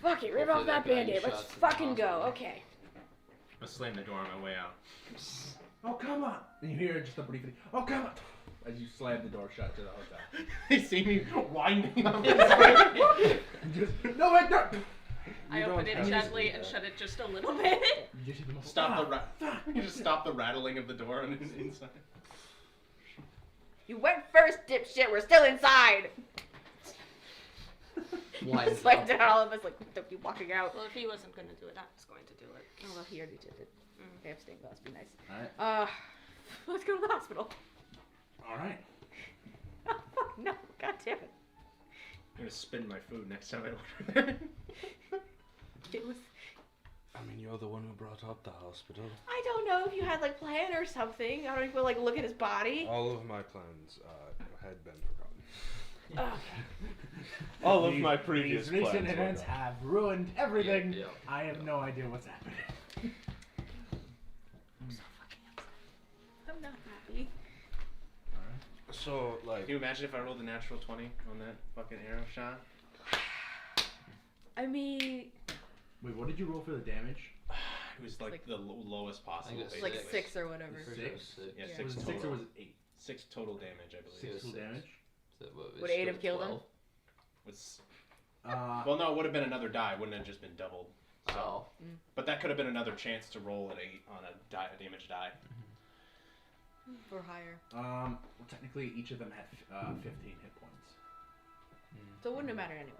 Fuck it, rip off Hopefully that that guy band-aid. you Let's shot's in the fucking go. hospital. Okay. I slammed the door on my way out. Oh, come on. And you hear just a brief, oh, come on. As you slam the door shut to the hotel. They see me winding up. Just, no, wait, no. I You opened don't it have to gently do and that. shut it just a little bit. You just hear the muffled, Stop the "Ah, you just stop the rattling of the door on the inside. You went first, dipshit. We're still inside. Winds Slammed up. down all of us like don't be walking out. Well, if he wasn't going to do it, I was going to do it. Oh well, he already did it. Mm. Okay, I'm staying. Let's be nice. Alright. Let's go to the hospital. Alright. Oh, fuck no. God damn it. I'm gonna spin my food next time I order. It was. I mean, you're the one who brought up the hospital. I don't know if you had like plan or something. I don't even like look at his body. All of my plans had been forgotten. Ugh. All of These- my previous These recent plans were events gone. have ruined everything. Yeah. I have no idea what's happening. I'm not happy. So, like, Can you imagine if I rolled a natural 20 on that fucking arrow shot? I mean, Wait, what did you roll for the damage? It was Like- like the lowest possible. I think it was like basically. 6 or whatever. Pretty sure it was Six? six. Yeah, Yeah. six Was it total. 6 or was it 8? 6 total damage, I believe. Six. Total damage? So what was Would 8 it, have killed him? 12? Was, Well, no, it would have been another die. It wouldn't have just been doubled. So, Oh. but that could have been another chance to roll an 8 on a damage die. Or higher. well, technically each of them had 15 hit points. So it wouldn't have mattered anyway.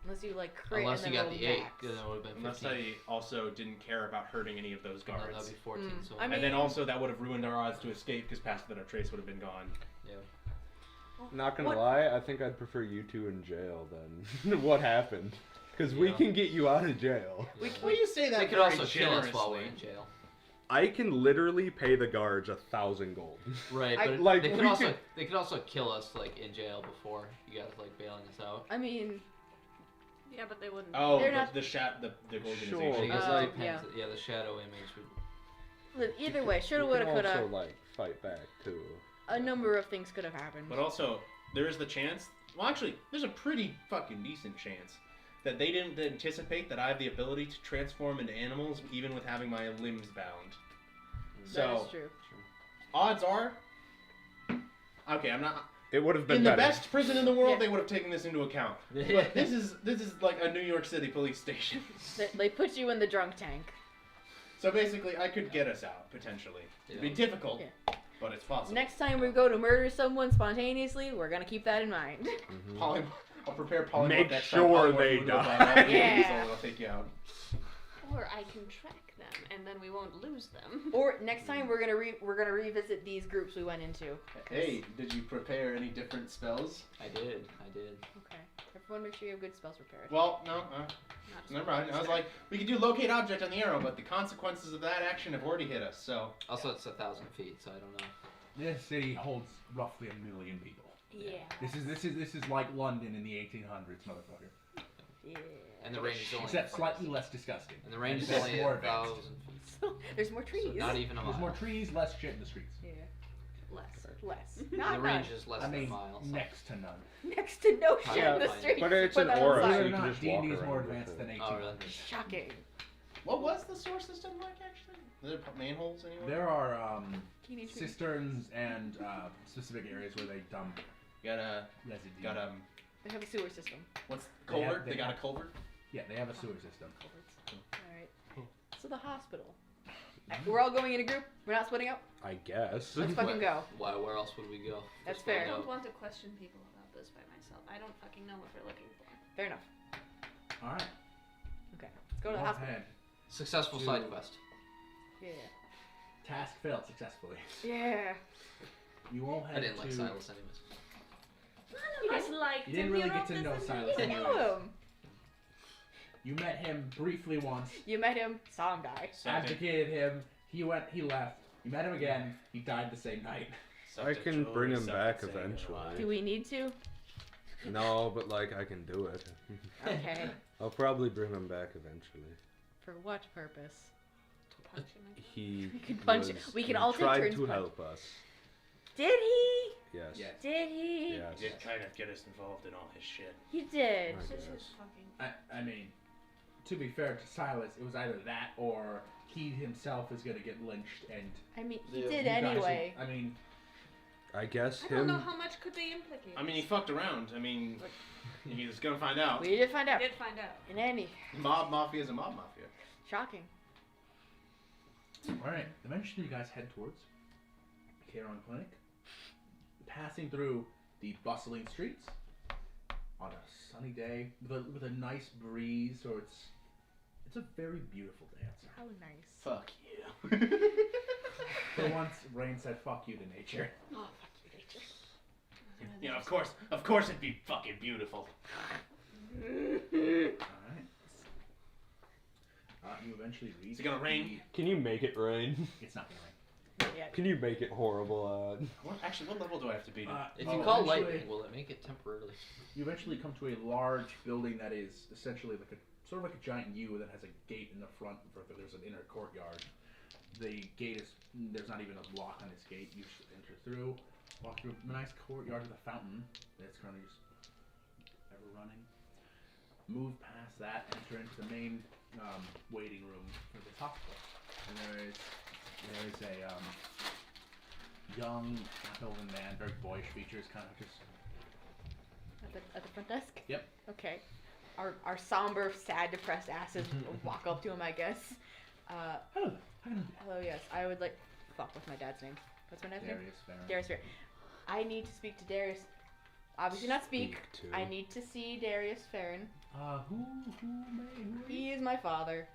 Unless you like crit Unless and you then got roll the 8, max. then it would have been 15. Unless I also didn't care about hurting any of those No, guards. that'd be 14. Mm. So I mean- And then also that would have ruined our odds to escape because past that our trace would have been gone. yeah. not gonna What- lie, I think I'd prefer you two in jail than what happened. Because we Yeah. can get you out of jail. Yeah. Well, you say that They could very also kill us while we're in generously. jail. I can literally pay the guards 1,000 gold. Right, I- but like, they could we also could- they could also kill us like in jail before you guys like bailing us out. I mean, Yeah, but they wouldn't. Oh, They're the, not- the organization. Sure. I guess Oh, it depends. yeah. Yeah, the shadow image would. look, either way, shoulda, You woulda, can coulda. also, like, fight back, too. A number of things could have happened. But also, there is the chance. Well, actually, there's a pretty fucking decent chance that they didn't anticipate that I have the ability to transform into animals even with having my limbs bound. That So, is true. odds are, okay, I'm not. It would have been In the better. best prison in the world, Yeah. they would have taken this into account. But this is like a New York City police station. They put you in the drunk tank. So basically, I could get us out potentially. It'd be Yeah. difficult, Yeah. but it's possible. Next time we go to murder someone spontaneously, we're gonna keep that in mind. Mhm. I'll prepare polymorph Make next sure time. they Polymorph die. will Yeah. So I'll take you out. Or I can track them, and then we won't lose them. Or next time we're gonna revisit these groups we went into. Hey, did you prepare any different spells? I did. Okay. Everyone, make sure you have good spells prepared. Well, no, Not never mind. I was like, we could do locate object on the arrow, but the consequences of that action have already hit us. So Also, it's 1,000 feet, so I don't know. This city holds roughly 1 million people. Yeah. This is like London in the 1800s, motherfucker. Yeah. And the range is only. Except slightly less disgusting. And the range is Except only more 1,000 advanced. feet. So, there's more So trees. not even a mile. There's more trees, less shit in the streets. Yeah. less. Less. And Not the range none. is less I than a mean, mile. So. next to none. Next to no Yeah, shit in the fine. streets. But it's Put an that aura, aside. so Believe you it or can not, just walk D&D is more around with advanced it. than 1800s. Oh, really? Shocking. what was the sewer system like actually? Were there manholes anywhere? There are Teenage Mutant. cisterns and specific areas where they dump Got a residue. They have a sewer system. what's They have- culvert? they They got a have- culvert. Yeah, they have a sewer system. Alright. So the hospital. We're all going in a group? We're not splitting up? I guess. Let's fucking go. Why? Where else would we go? That's Just fair. I go. don't want to question people about this by myself. I don't fucking know what they're looking for. Fair enough. All right. Okay. Let's go to the Go hospital. ahead. Successful Two. side quest. Yeah. Task failed successfully. Yeah. You all had I didn't to. like Silas anyways. None of us liked You didn't him. really We get wrote to this know in the Silas You email. anyway. know him. You met him briefly once. You met him, saw him die. Abdicated him. He left. You met him again. He died the same night. I can bring him back eventually. Do we need to? No, but like I can do it. Okay. I'll probably bring him back eventually. For what purpose? Punch him, I guess. He We can punch- was- we can he all take tried turns to punch. help us. Did he? Yes. Yes. Did he? Yes. Did kind of get us involved in all his shit. He did. I This guess. is fucking. I mean, to be fair to Silas, it was either that or he himself is gonna get lynched, and I mean, he Yeah. did you guys will- anyway. I mean, I guess I don't know him. how much could they implicate. I mean, he fucked around. I mean, he's gonna find out. We did find I out. did find out. In any. Mob mafia is a mob mafia. Shocking. all right. Eventually, you guys head towards Charon Clinic, passing through the bustling streets on a sunny day with a nice breeze. So it's a very beautiful day outside. How nice. Fuck you. For once, Rain said "fuck you" to nature. Oh, fuck you, nature. You know, of course it'd be fucking beautiful. All right. You eventually reach. Is it gonna rain? Can you make it rain? It's not gonna rain. Not yet. Can you make it horrible? What level do I have to be to? If you Oh, call eventually- lightning, will it make it temporarily? You eventually come to a large building that is essentially like a sort of like a giant U that has a gate in the front. There's an inner courtyard. The gate is there's not even a lock on this gate. You just enter through, walk through a nice courtyard with a fountain that's currently just ever running. Move past that, enter into the main waiting room for this hospital, and there is a young elven man, very boyish features, kind of just. At the front desk? Yep. Okay. Our somber, sad, depressed asses walk up to him, I guess. Hello. How can I help you? Hello, yes. I would like. Fuck, what's my dad's name? What's my dad's name? Darius Farron. Darius Farron. I need to speak to Darius. Obviously not speak. to. I need to see Darius Farron. Who He is my father.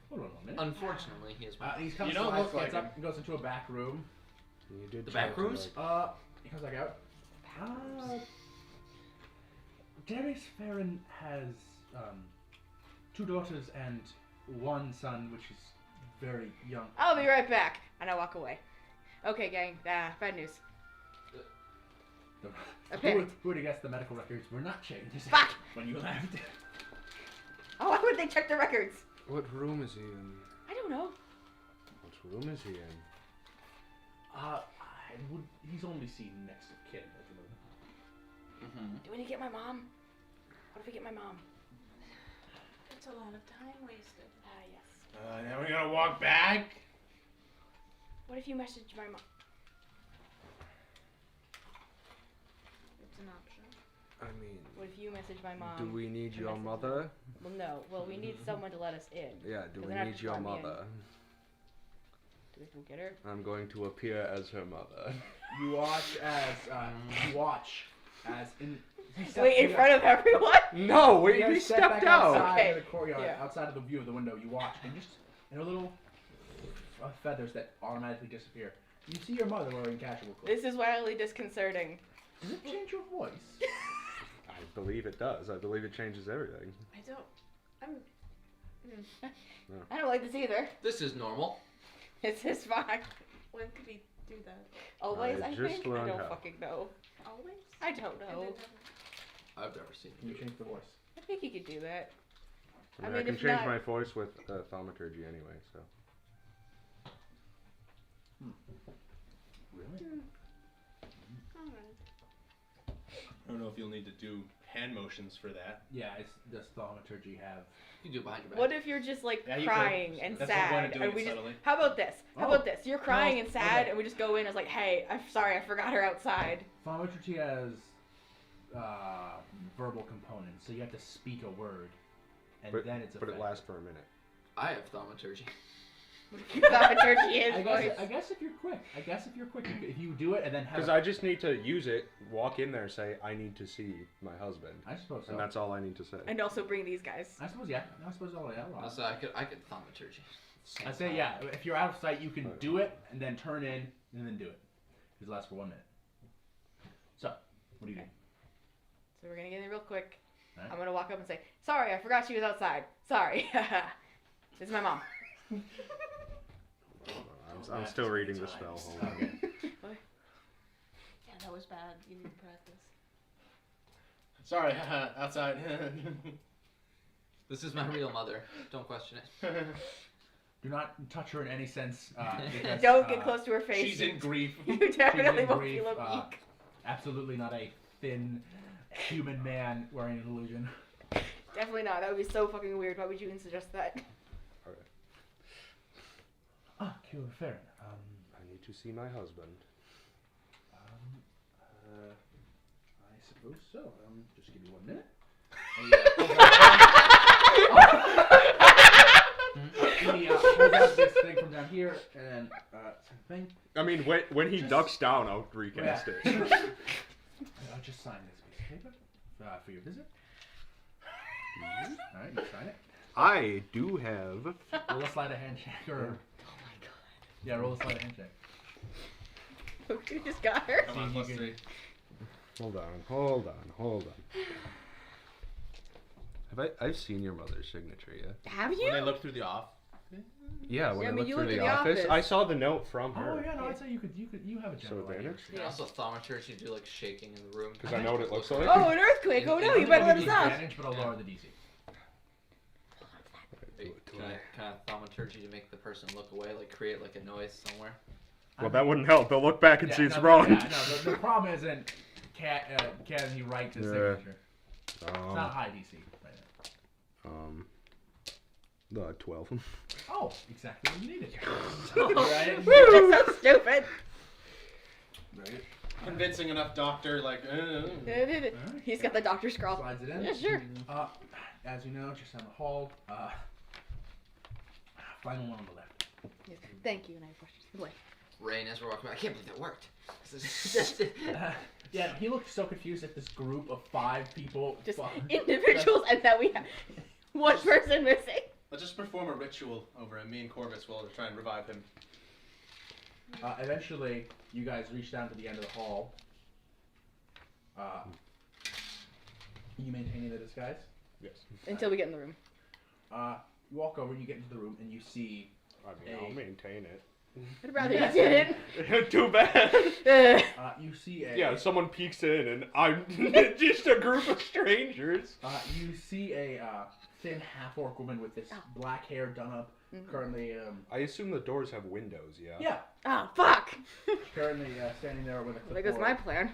Hold on a minute. Unfortunately, he is my. He comes You don't slides, look like gets up, and goes into a back room. You did The try back to, rooms? like- He comes back out. Darius Farron has 2 daughters and 1 son, which is very young. I'll be right back. And I walk away. Okay, gang. Bad news. I panicked. Who would have guessed the medical records were not changed Fuck! when you left? Oh, why would they check the records? What room is he in? I don't know. What room is he in? He's only seen next of kin at the moment. Do we need to get my mom? What if we get my mom? It's a lot of time wasted. Ah, yes. Now we gotta walk back. What if you message my mom? It's an option. I mean, What if you message my mom? do we need to your message mother? Well, no. Well, we need someone to let us in. Yeah, do 'Cause we they're not need just your letting me in. mother? Do we go get her? I'm going to appear as her mother. You watch as in. Wait, in front of everyone? No, You guys we step stepped back out. outside Okay, in the courtyard, yeah. outside of the view of the window. You watch, and just in a little feathers that automatically disappear. You see your mother wearing casual clothes. This is wildly disconcerting. Does it change your voice? I believe it does. I believe it changes everything. I don't. I'm. I don't like this either. This is normal. It's his fine. When could we do that? Always, I I just think. I learned don't how. fucking know. Always? I don't know. I've never seen Can you it. change the voice? I think he could do that. I, I mean, I mean, can if change not- my voice with thaumaturgy anyway, so. Really? Alright. I don't know if you'll need to do hand motions for that. Yeah, does thaumaturgy have? You can do it behind your back. What if you're just like Yeah, you crying could. and That's one way sad, of doing and it we just? subtly. How about this? How Oh. about this? You're crying No, and sad, okay. and we just go in as like, hey, I'm sorry, I forgot her outside. Thaumaturgy has verbal components, so you have to speak a word, and then it's But it effective. lasts for a minute. I have thaumaturgy. Thaumaturgy is I voice. guess if you're quick, if you do it and then have. Because I just need to use it, walk in there, say, I need to see my husband. I suppose so. And that's all I need to say. And also bring these guys. I suppose yeah. I suppose all yeah. Also, I could thaumaturgy. I say yeah. If you're out of sight, you can do it and then turn in and then do it. Because it lasts for 1 minute. So, what do you do? So we're gonna get in real quick. Alright. I'm gonna walk up and say, sorry, I forgot she was outside. Sorry. This is my mom. I'm still reading the spell. Hold on. Okay. Yeah, that was bad. You need to practice. Sorry, outside. This is my real mother. Don't question it. Do not touch her in any sense. Because, Don't get close to her face. She's in grief. You she's definitely in won't grief, feel a weak. Absolutely not a thin human man wearing an illusion. Definitely not. That would be so fucking weird. Why would you even suggest that? Ah, Kira Farron. I need to see my husband. I suppose so. Just give me 1 minute. He pulls out this thing from down here, and then same thing. I mean, when he ducks down, I'll recast it. I'll just sign this piece of paper for your visit. All right, you sign it. I do have. Roll a sleight of handshake, or yeah, roll a sleight of handshake. You just got her. Come on, plus 3. Hold on. I've seen your mother's signature, yeah? Have When you? they look through the off. Yeah, when Yeah, I I mean, looked you through looked the in the office, office. I saw the note from her. Oh yeah, no, I'd say you have a general idea. advantage? You can also thaumaturgy do like shaking in the room. Because I know what it looks like. Oh, an earthquake! Oh no, you better let us know. Advantage, but I'll lower the DC. Wait, can I thaumaturgy to make the person look away, like create like a noise somewhere? Well, that wouldn't help. They'll look back and see it's no, wrong. Yeah, no, the problem isn't can he write his Yeah. signature? It's not high DC right now. The 12. Oh, exactly what you needed. Right? Right? That's so stupid. Right. Convincing enough doctor, like. He's got the doctor scrawl. Slides it in. Yeah, sure. As you know, just down the hall. Final one on the left. Yes. Thank you, and I have questions. Good boy. Rain, as we're walking by, I can't believe that worked. This is- Yeah, he looked so confused at this group of 5 people. Just individuals, and that we have one person missing. Let's just perform a ritual over him. Me and Corvus will try and revive him. Eventually, you guys reach down to the end of the hall. You maintaining the disguise? Yes. Until we get in the room. You walk over and you get into the room and you see. I mean, I'll maintain it. I'd rather you didn't. Too bad. You see a. Yeah, someone peeks in and I'm just a group of strangers. You see a thin half-orc woman with this black hair done up. Currently. I assume the doors have windows, yeah? Yeah. Oh, fuck. Currently standing there with a There goes my plan.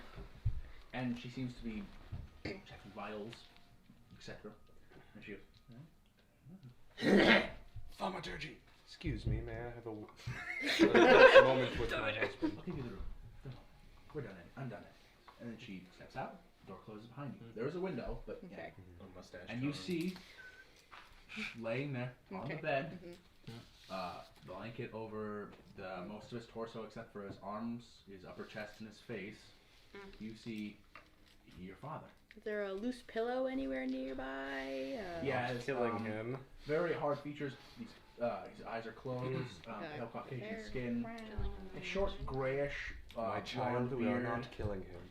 And she seems to be checking vitals, etc. And she Thaumaturgy. Excuse me, may I have a moment with my husband? I'll give you the room. No, we're done. I'm done. And then she steps out. The door closes behind you. There is a window, but Okay. A mustache. and you cone. see, laying there on the Okay. bed, Mhm. blanket over most of his torso except for his arms, his upper chest, and his face. You see your father. Is there a loose pillow anywhere nearby? Yeah, it's, Killing him. very hard features. His eyes are closed. Pale Caucasian Hair skin. brown. A short grayish My child, blonde we are beard. not killing him.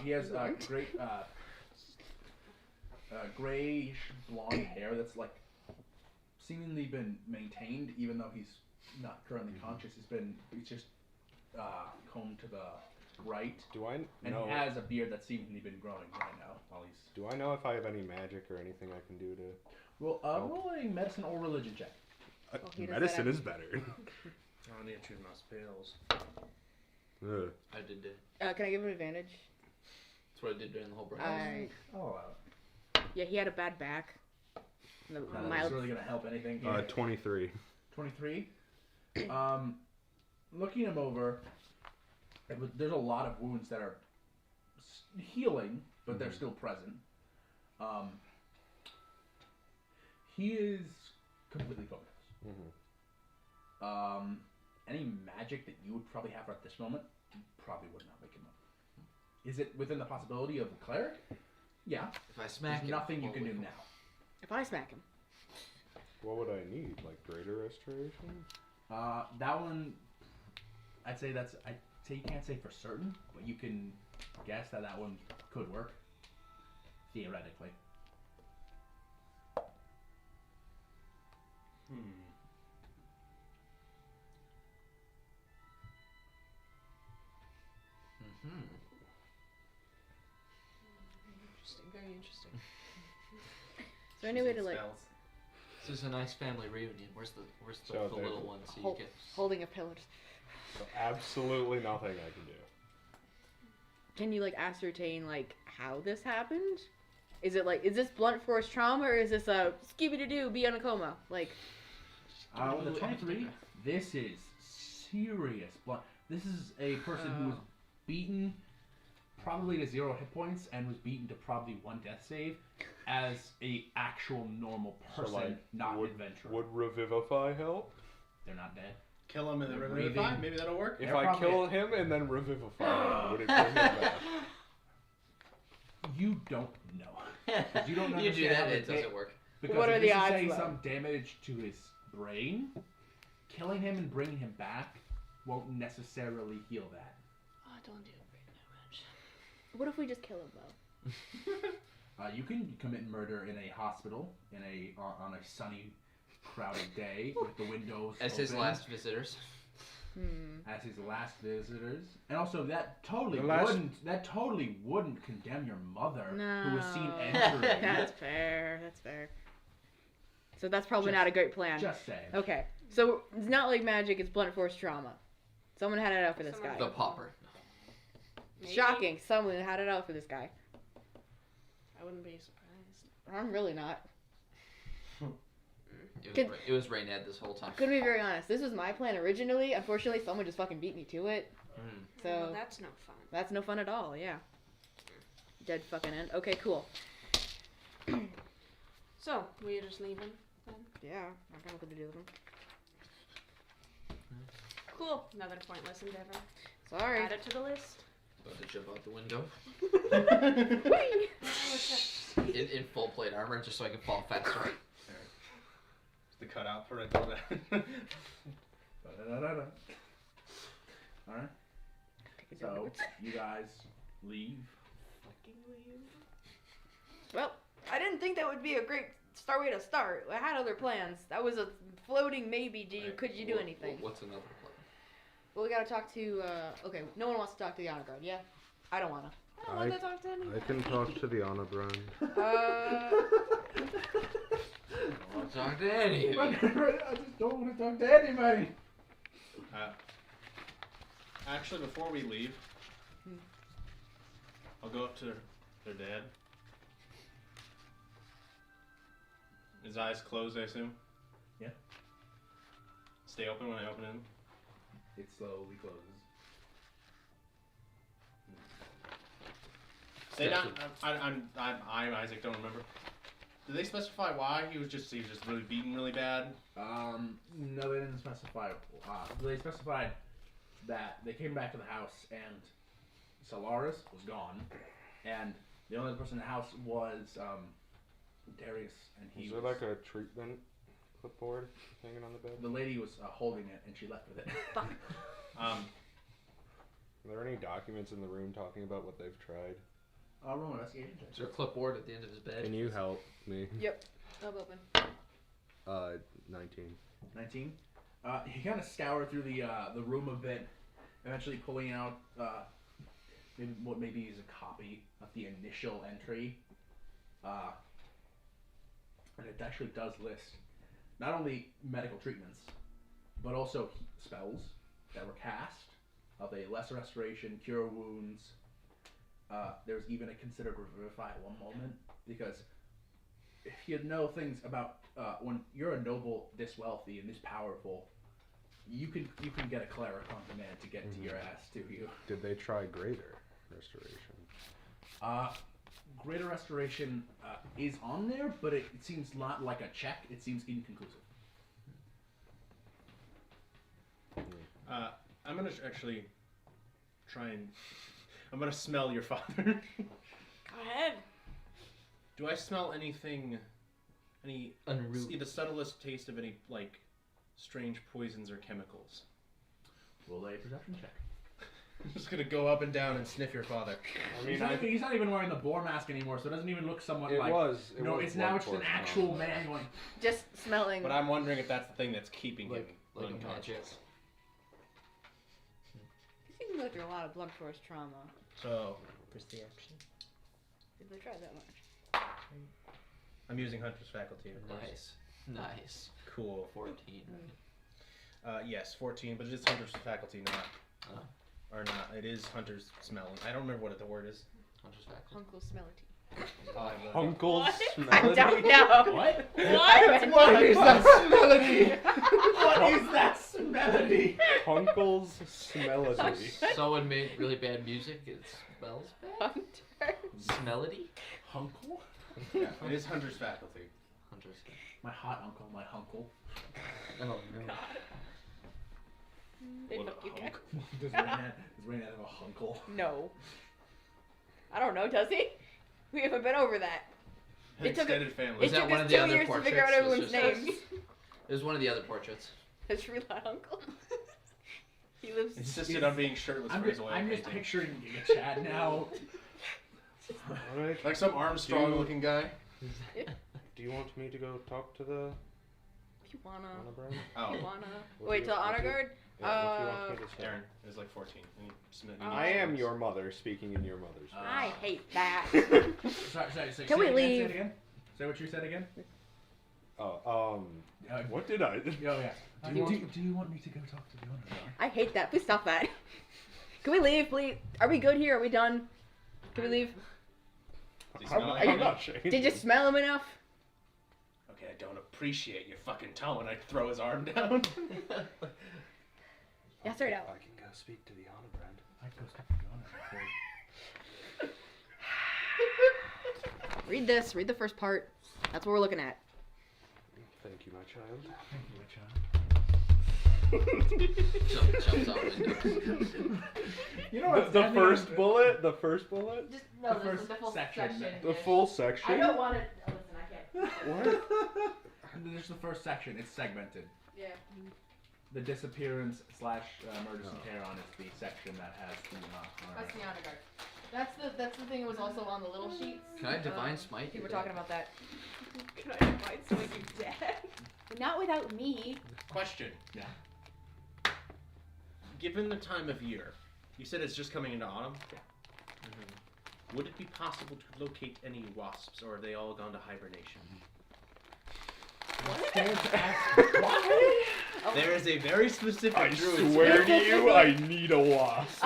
He has great grayish blonde hair that's like seemingly been maintained, even though he's not currently conscious. He's just combed to the right, Do I and know? he has a beard that's seemingly been growing right now. While he's Do I know if I have any magic or anything I can do to? roll a medicine or religion check. he does Medicine that is better. I need to choose my spells. Ugh. I did it. Can I give him advantage? That's what I did during the whole breakfast. Oh, Yeah, he had a bad back. The that's mild. really gonna help anything. 23. 23. Looking him over, there's a lot of wounds that are healing, but they're still present. He is completely comatose. Mhm. Any magic that you would probably have at this moment probably would not wake him up. Is it within the possibility of the cleric? Yeah. If I smack There's him, nothing you I'll can do wake him now. If I smack him. What would I need? Like greater restoration? That one, I'd say you can't say for certain, but you can guess that one could work. Theoretically. Interesting. Very interesting. Is there any way to like Spells. This is a nice family reunion. Where's the So the there's- little one so you hold, can holding a pillow? So absolutely nothing I can do. Can you like ascertain like how this happened? Is this blunt force trauma or is this a Scooby-Doo be in a coma? Like With the 23, this is serious. This is a person who was beaten probably to 0 hit points and was beaten to probably 1 death save as a actual normal person, So, like, not an would, adventurer. Would Revivify help? They're not dead. Kill him and then They're revivify. breathing. Maybe that'll work. If They're I probably- kill him and then Revivify him, would it bring him back? You don't know. 'Cause you don't you do understand how that, the it doesn't work. Because What if are this the is odds, saying though? some damage to his brain, killing him and bringing him back won't necessarily heal that. Oh, don't do brain damage. what if we just kill him though? You can commit murder in a hospital on a sunny, crowded day with the windows As his open, last visitors. as his last visitors, and also that totally The last- wouldn't condemn your mother No. who was seen entering. That's fair. That's fair. So that's probably Just- not a great plan. Just saying. Okay. So it's not like magic, it's blunt force trauma. Someone had it out for this guy. The popper. Maybe. Shocking. Someone had it out for this guy. I wouldn't be surprised. I'm really not. It was Raynad this whole time. I'm gonna be very honest. This was my plan originally. Unfortunately, someone just fucking beat me to it. So Well, that's no fun. that's no fun at all. Yeah. Dead fucking end. Okay, cool. So we just leaving then. Yeah, I got nothing to do with them. Cool. Another pointless endeavor. Sorry. Add it to the list. About to jump out the window. Whee! in full plate armor just so I can fall faster. The cutout for it. Alright. So you guys leave. Well, I didn't think that would be a great way to start. I had other plans. That was a floating maybe. Could you do anything? What's another plan? Well, we gotta talk to. Okay, no one wants to talk to the honor guard. Yeah, I don't wanna. I don't want to talk to anyone. I can talk to the honor brand. I don't want to talk to any of you. I just don't want to talk to anybody. Actually, before we leave, I'll go up to their dad. His eyes closed, I assume. Yeah. Stay open when I open him. It slowly closes. Say not. I'm Isaac. Don't remember. Did they specify why he was just really beaten really bad? No, they didn't specify. They specified that they came back to the house and Solaris was gone, and the only other person in the house was Darius, and he Is was. there like a treatment clipboard hanging on the bed? The lady was holding it, and she left with it. Are there any documents in the room talking about what they've tried? Roll investigation check. Is there a clipboard at the end of his bed? Can you help me? Yep. I'll open. 19. 19. He kind of scoured through the room a bit, eventually pulling out what maybe is a copy of the initial entry, and it actually does list not only medical treatments, but also spells that were cast of a lesser restoration, cure wounds. There's even a considered revivify at one moment, because if you know things about when you're a noble this wealthy and this powerful, you can get a cleric on command to get to your ass to you. Did they try greater restoration? Greater restoration is on there, but it seems not like a check. It seems inconclusive. I'm gonna actually try and. I'm gonna smell your father. Go ahead. Do I smell anything? Any Unroot. the subtlest taste of any like strange poisons or chemicals? Roll a perception check. I'm just gonna go up and down and sniff your father. I mean, He's not even wearing the boar mask anymore, so it doesn't even look somewhat it like. was. It No, was it's now just an Bloodsport actual smell. man going. Just smelling. But I'm wondering if that's the thing that's keeping him Like a unconscious. magic. You seem to go through a lot of blunt force trauma. So Where's the action? Did they try that much? I'm using Hunter's faculty, of course. Nice. Cool. 14. Yes, 14, but it is Hunter's faculty, not. Or not. It is Hunter's smell. I don't remember what the word is. Hunter's faculty. Uncle Smelly. Uncle What? Smelly? I don't know. What? What? What is that smelody? What is that smelody? Uncle's Smelody. Someone made really bad music. It smells bad. Hunter. Smelody? Hunkle? Yeah, it is Hunter's faculty. Hunter's. My hot uncle, my hunkle. Oh no. They What fuck a you guys. Does Rain have a hunkle? No. I don't know, does he? We haven't been over that. An It took a- extended family. It Was that took one us of the 2 other years to figure out portraits? everyone's Was just- names. It was one of the other portraits. His real uncle. He lives. Insisted on being shirtless for his oil I'm just painting. picturing Chad now. Alright. Like some Armstrong-looking guy. Do you want me to go talk to the If you wanna. honor brand? Oh, You wanna. What Wait do till you- honor what do you- guard? Yeah, what do you want me to say? Aaron is like 14. And he I am your mother, speaking in your mother's voice. I hate that. Sorry. Can say we it again, leave? Say it again. Say what you said again. What did I? Oh yeah. Do you want me to go talk to the honor guard? I hate that. Please stop that. Can we leave, please? Are we good here? Are we done? Can we leave? I'm not changing. Did you smell him enough? Okay, I don't appreciate your fucking tone. I throw his arm down. Yeah, straight out. I can go speak to the honor brand. I go speak to the honor guard. Read this. Read the first part. That's what we're looking at. Thank you, my child. Thank you, my child. Jumps out window. You know what? The first bullet? The first bullet? Just no, this is the full section. The full section? I don't want to. Listen, I can't. What? There's the first section. It's segmented. Yeah. The disappearance / emergency care on is the section that has the honor That's guard. the honor guard. That's the thing that was also on the little sheets. Can I divine smite? We were talking about that. Can I invite someone you dead? Not without me. Question. Yeah. Given the time of year, you said it's just coming into autumn? Yeah. Would it be possible to locate any wasps, or have they all gone to hibernation? There is a very specific I druid swear spell. to you, I need a wasp.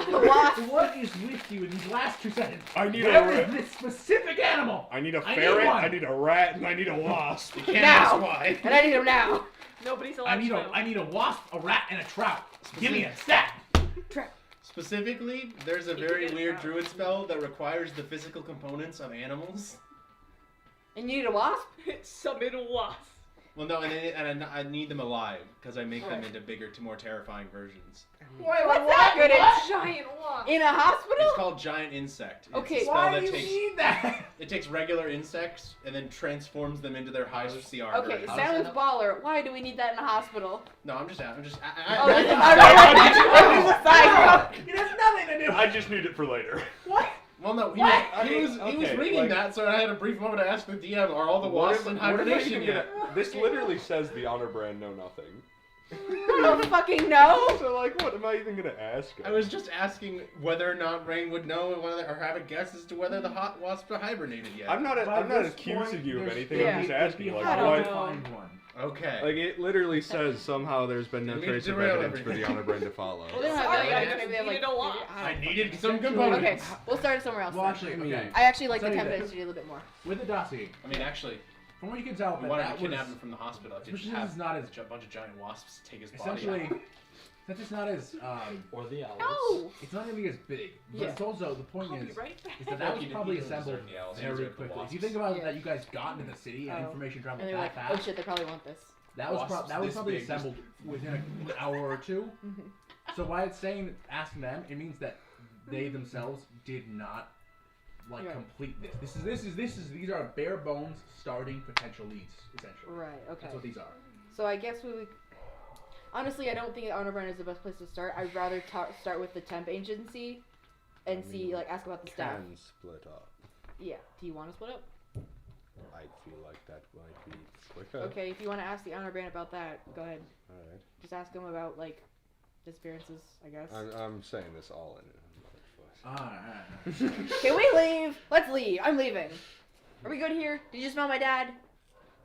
What is with you in these last 2 seconds? I need Where a is this specific animal? I need a I need ferret, one. I need a rat, and I need a wasp. You can't Now. ask why. And I need him now. Nobody's allowed I need to a know. I need a wasp, a rat, and a trout. Give me a stat. Specifically, there's a You can very get a weird trout. druid spell that requires the physical components of animals. And you need a wasp? Summon a wasp. Well, no, and I need them alive because I make them Right. into bigger, to more terrifying versions. Wait, What's that good at? Giant wasp. In a hospital? It's called giant insect. It's Okay, a spell Why that do you takes need that? it takes regular insects and then transforms them into their high CR Okay, version. How does sounds that baller. Why do we need that in a hospital? No, I'm just. Oh, this is I- a side. It has nothing to do. I just need it for later. What? Well, no, he Okay, was okay, reading like- that, so I had a brief moment to ask the DM, are all the What wasps if- in what if I hibernation even yet? This literally says the honor brand know nothing. I don't fucking know. So like, what am I even gonna ask? I was just asking whether or not Rain would know or have a guess as to whether the hot wasps are hibernated yet. I'm not. By I'm not this accusing point, you of there's- anything. Yeah. I'm just asking. Like, I don't what? know. Find one. Okay. Like it literally says somehow there's been no Didn't trace of derail evidence for the everything. honor brand to follow. Well, they don't have Sorry, that. I Maybe they have needed like. a wasp. I needed some Essentially- components. Okay, we'll start it somewhere else. Well, then. actually, okay. I actually like the Tell you template this. a little bit more. With the dossier, I mean, actually, from what you can tell, we that wanted to that kidnap was him from the hospital. Did especially you since have it's not as a bunch of giant wasps take his body essentially out? since it's not as Or the owls. No. it's not gonna be as big. But Yeah. it's also the point I'll be is right back. is that that was You probably didn't assembled deserve the owls, you very deserve the quickly. If wasps. you think about Yeah. that, you guys got into the city and Oh. information traveled And they were that like, fast. oh shit, they probably want this. That was Wasps that was this probably big, just- assembled within an hour or two. Mhm. So why it's saying asking them, it means that they themselves did not like Right. complete this. These are bare bones starting potential leads essentially. Right. Okay. That's what these are. So I guess we would. Honestly, I don't think Honor Brand is the best place to start. I'd rather start with the temp agency, and I see mean, like ask about the staff. Can split up. Yeah. Do you want to split up? I feel like that might be quicker. Okay. If you want to ask the Honor Brand about that, go ahead. All right. Just ask them about like disappearances. I guess. I'm saying this all in. Alright. Can we leave? Let's leave. I'm leaving. Are we good here? Did you smell my dad?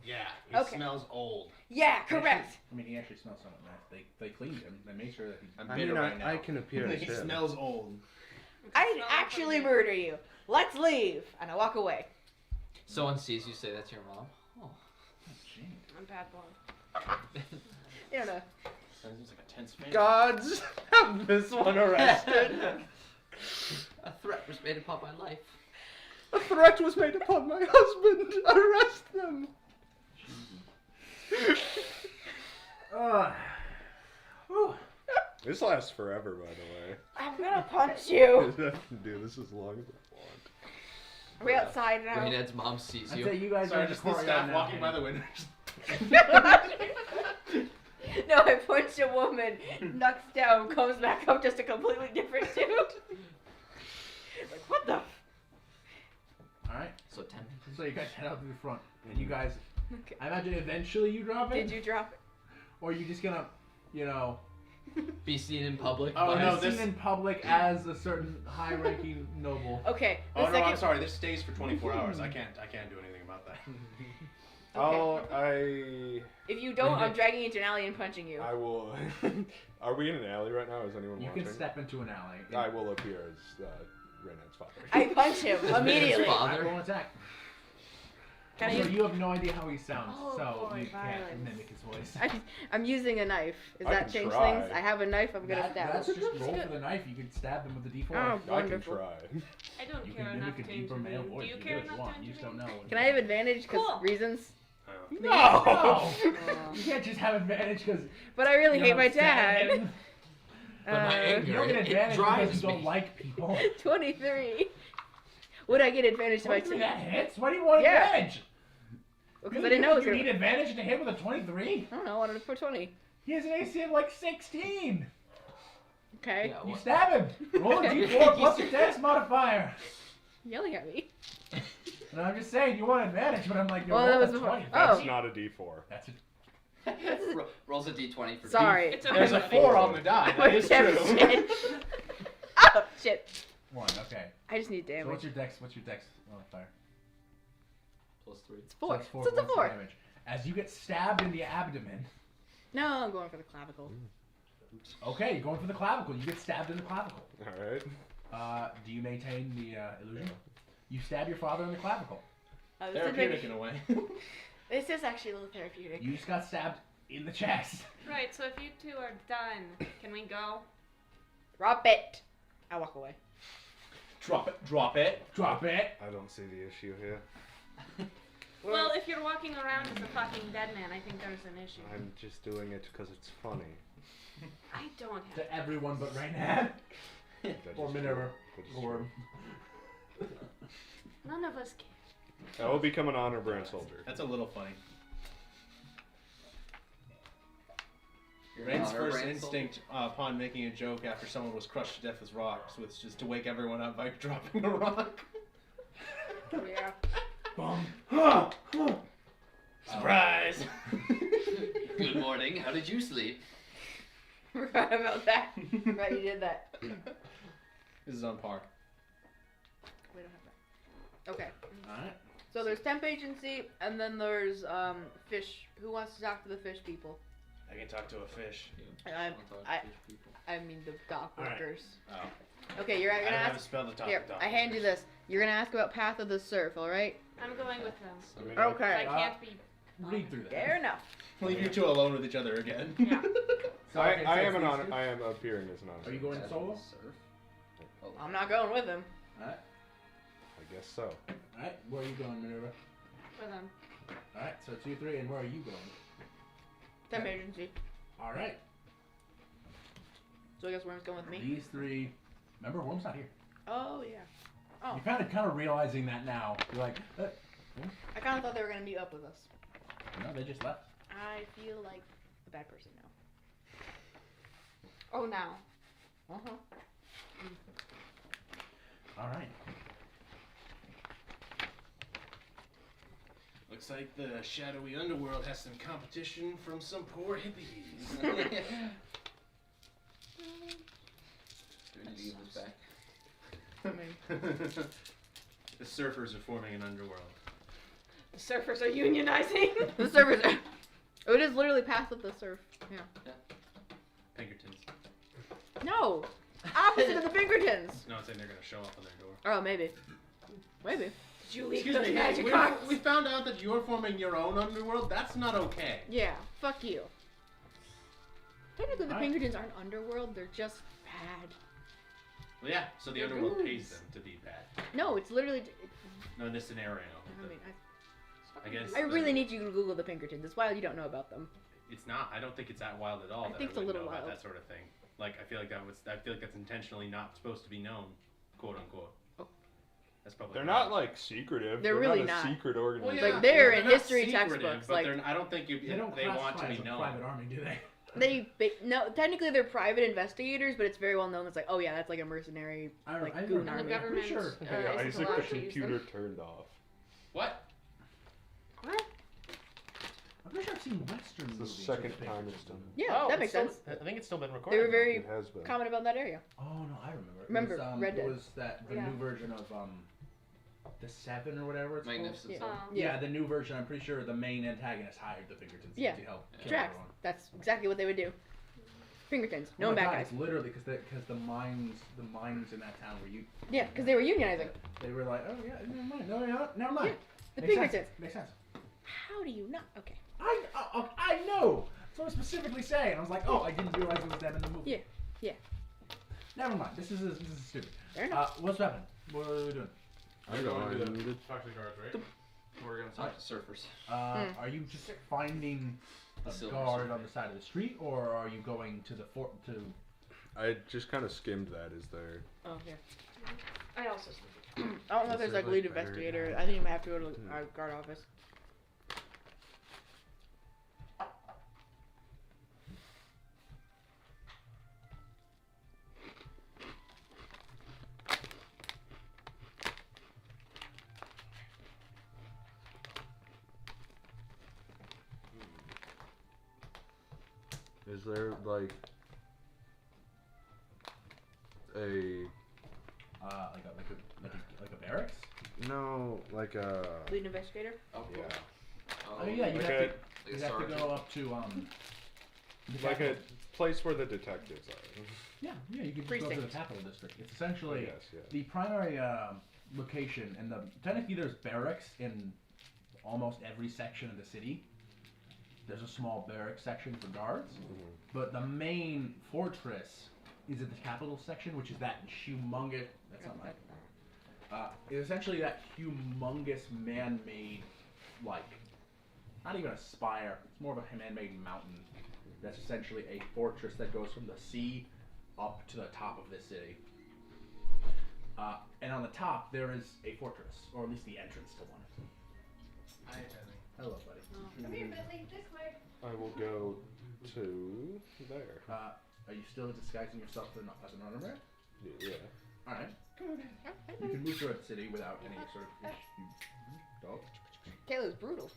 Yeah, it Okay. smells old. Yeah. Correct. I mean, he actually smells somewhat nice. They cleaned him. They made sure that he. I'm I bitter mean, right now. I can appear as He him. smells old. I'd actually murder you. Let's leave. And I walk away. Someone sees you say that to your mom. Oh. I'm bad blonde. You don't know. Sounds like a tense fan. Gods, have this one arrested. A threat was made upon my life. A threat was made upon my husband. Arrest them. Whew. This lasts forever, by the way. I'm gonna punch you. Dude, this is long as I want. Are we outside now? Rainhead's mom sees I'd you. say you guys Sorry, are in just the the courtyard staff now. walking by the window. No, I punch a woman, knocks down, comes back up just a completely different dude. Like, what the? Alright. So 10 So you guys head out to the front, and you guys. Okay. I imagine eventually you drop it. Did you drop it? Or are you just gonna, you know, be seen in public. Oh, be no, seen this- in public as a certain high-ranking noble? Okay. The Oh no, second... I'm sorry. This stays for 24 hours. I can't do anything about that. Oh, I If you don't, I'm dragging you into an alley and punching you. will. Are we in an alley right now? Is anyone You watching? can step into an alley. I will appear as Reynard's father. I punch him immediately. Father. I roll an attack. Can I Also, use... you have no idea how he sounds, Oh, so boy, you can't violence. mimic his voice. I'm using a knife. Does I that can change try. things? I have a knife. I'm gonna stab. That's just roll for the knife. You can stab him with a D4. Oh, I can wonderful. try. I don't You care can enough mimic a to deeper male intervene. voice. Do you if care really enough want. to You just don't know. intervene? Can I have advantage because Cool. reasons? No! Oh. You can't just have advantage because But I really hate my dad. But my anger, You don't get it advantage drives because you don't me. like people. 23. Would I get advantage to my 23 team? that hits? Why do you want Yeah. advantage? Because I didn't know it was you gonna. need advantage to hit with a 23? I don't know. I wanted for 20. He has an AC of like 16. Okay. Yeah, You what- stab him. Roll a D4 plus your dex modifier. Yelling at me. No, I'm just saying you want advantage, but I'm like, Well, roll that a was before. 20. Oh. That's not a D4. That's it. Rolls a d20 for Sorry. It's There's a okay. 4 on the die. That is Damn true. shit. Oh shit. 1, okay. I just need So damage. what's your dex modifier? +3. It's 4. So So it's a points of 4. damage. As you get stabbed in the abdomen, No, I'm going for the clavicle. Okay, you're going for the clavicle. You get stabbed in the clavicle. Alright. Do you maintain the illusion? You stab your father in the clavicle. This, Therapeutic in a way. this is actually a little therapeutic. You just got stabbed in the chest. Right, so if you two are done, can we go? Drop it. I walk away. Drop it. Drop it. Drop it. I don't see the issue here. Well, if you're walking around as a fucking dead man, I think there's an issue. I'm just doing it because it's funny. I don't have To everyone but Raynad. That Or is Minerva. true. That is Or true. None of us can. I will become an honor brand soldier. That's a little funny. You're Rain's not our first brand instinct upon making a joke after someone was crushed to death with rocks was just to wake everyone up by dropping a rock. Yeah. Bum. Surprise! Good morning. How did you sleep? Forgot about that. Right, you did that. This is on par. We don't have that. Okay. Alright. So there's temp agency, and then there's fish. Who wants to talk to the fish people? I can talk to a fish. I mean the dock All right. workers. Oh. Okay, you're I gonna don't have a ask. spell to talk Here, to dog. I hand you this. You're gonna ask about Path of the Surf, all right? I'm going with them. I mean, Okay. I can't be. Read through that. Fair enough. Leave you two alone with each other again. Yeah. So, I okay, am so an these honor. two? I am appearing as an honor. Are you going solo? I'm not going with him. Alright. I guess so. Alright, where are you going, Minerva? With them. Alright, so 2, 3, and where are you going? Temp agency. Alright. So I guess Worm's going with me. These 3. Remember, Worm's not here. Oh yeah. Oh. You're kind of realizing that now. You're like, I kind of thought they were gonna meet up with us. no, they just left. I feel like a bad person now. Oh, now. Uh-huh. Alright. Looks like the shadowy underworld has some competition from some poor hippies. Do we need to give this back? The surfers are forming an underworld. The surfers are unionizing. The surfers are... Oh, it is literally Path of the Surf. Yeah. Pinkertons. No! Opposite of the Pinkertons! No, I'm saying they're gonna show up on their door. Oh, maybe. Maybe. Did you leak Excuse those me, magic we, rocks? we found out that you're forming your own underworld. That's not okay. Yeah, fuck you. Technically, the Alright. Pinkertons aren't underworld, they're just bad. Well, yeah, so the They're underworld goons. pays them to be bad. No, it's literally... No, in this scenario. I mean, I guess. I really need you to Google the Pinkertons. It's wild you don't know about them. It's not. I don't think it's that wild at all. I that think it's a wouldn't little know about wild. that sort of thing. Like I feel like that's intentionally not supposed to be known, quote unquote. Oh. That's probably. They're not like secretive. They're really not a not. secret Well, organization. yeah, Like, they're in not history secretive, textbooks, but like- I don't think They don't they want classify to be as a known. private army, do they? No, technically they're private investigators, but it's very well known. It's like, oh yeah, that's like a mercenary, like I goon remember. army. And the government sure. Hey, isn't Isaac, allowed the to use computer them. turned off. What? What? I'm pretty sure I've seen Western It's the movies. second with time Pinkertons it's done. Yeah, that makes sense. I think it's still been They recorded. were very It has been. common about that area. Oh no, I remember. Remember, it was, Red Dead. It was that the Yeah. new version of the 7 or whatever it's Magnificent Yeah. Seven. called. Yeah, the new version. I'm pretty sure the main antagonist hired the Pinkertons Yeah. to help kill Drax. everyone. That's exactly what they would do. Pinkertons, Oh no my bad God, guys. It's literally because the mines in that town were you. Yeah, because they were unionizing. They were like, oh yeah, never mind. No, never mind. The Makes Pinkertons. sense. Makes sense. How do you not? Okay. I know. So I was specifically saying. I was like, oh, I didn't realize it was them in the movie. Yeah, yeah. Never mind. This is stupid. Fair enough. What's happening? What are we doing? I'm going to Talk to the guards, right? We're gonna talk to surfers. Are you just finding The a Silver guard Surfer. on the side of the street, or are you going to the fort to? I just kind of skimmed that. Is there? Oh yeah. I also. I don't know if Is there's there, like lead like, better investigator. guys? I think you might have to go to our guard office. Is there like a like a barracks? no like a Lead investigator. Oh, cool. yeah? Oh yeah, you Like have a- to. You have to go up to Like a place where the detectives are. Yeah, you can just go to the Precinct. capital district. It's essentially Yes, yeah. the primary location, and technically there's barracks in almost every section of the city. There's a small barracks section for guards, but the main fortress is in the capital section, which is that humongous. That's not mine. It's essentially that humongous man-made, like, not even a spire. It's more of a man-made mountain. That's essentially a fortress that goes from the sea up to the top of this city. And on the top, there is a fortress, or at least the entrance to one. Hi, Bentley. Hello, buddy. Come here, Bentley. This way. I will go to there. Are you still disguising yourself as an armor? Yeah. Alright. You can move throughout the city without any sort of issue. Dog. Taylor's brutal.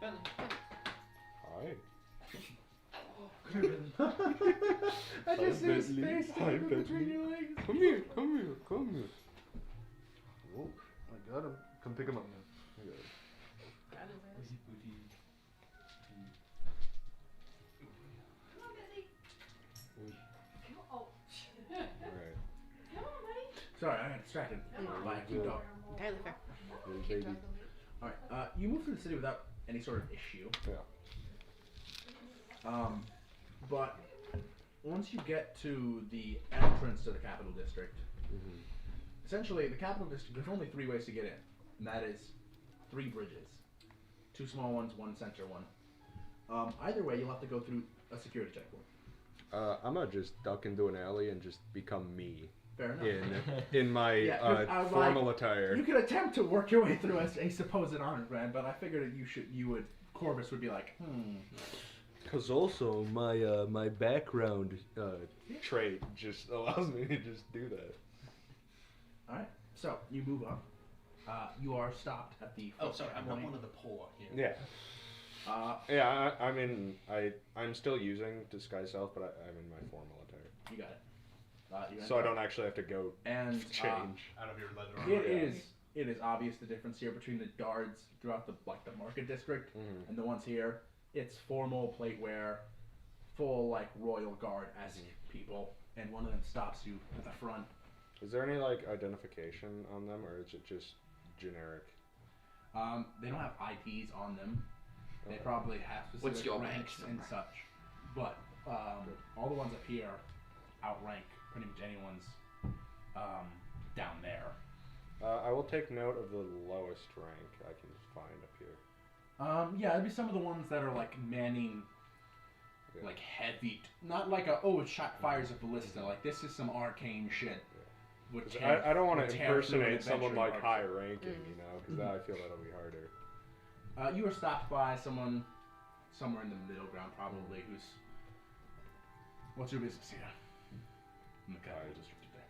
Bentley. Hi. I just see his Bentley. face Hi, between Bentley. your legs. Come here, come here, come here. Whoa, I got him. Come pick him up now. I got him. Come on, Bentley. Oh. Alright. Come on, buddy. Sorry, I got distracted by a cute dog. Entirely fair. Little baby. Alright, you move through the city without any sort of issue. Yeah. But once you get to the entrance to the capital district, essentially the capital district, there's only 3 ways to get in. And that is 3 bridges. 2 small ones, 1 center one. Either way, you'll have to go through a security checkpoint. I'm gonna just duck into an alley and just become me. Fair enough. In my Yeah, 'cause I was formal like, attire. You could attempt to work your way through as a supposed honor grant, but I figured that Corvus would be like, Cause also my background trait just allows me to just do that. Alright, so you move up. You are stopped at the. Oh, sorry, I'm one of the poor here. Yeah. Yeah, I'm still using disguise self, but I'm in my formal attire. You got it. So I don't actually have to go and change. Out of your leather armor. It is obvious the difference here between the guards throughout the market district and the ones here. It's formal plate wear, full like royal guard-esque people, and one of them stops you at the front. Is there any like identification on them, or is it just generic? They don't have IPs on them. They probably have specific What's your ranks rank and number? such. But all the ones up here outrank pretty much anyone's down there. I will take note of the lowest rank I can find up here. Yeah, it'd be some of the ones that are like manning, like heavy, not like it fires a ballista. Like this is some arcane shit. I don't want to would tear through an impersonate someone like adventuring high archer. ranking, you know, because I feel that'll be harder. You were stopped by someone somewhere in the middle ground, probably. Who's what's your business here? In the capital district today.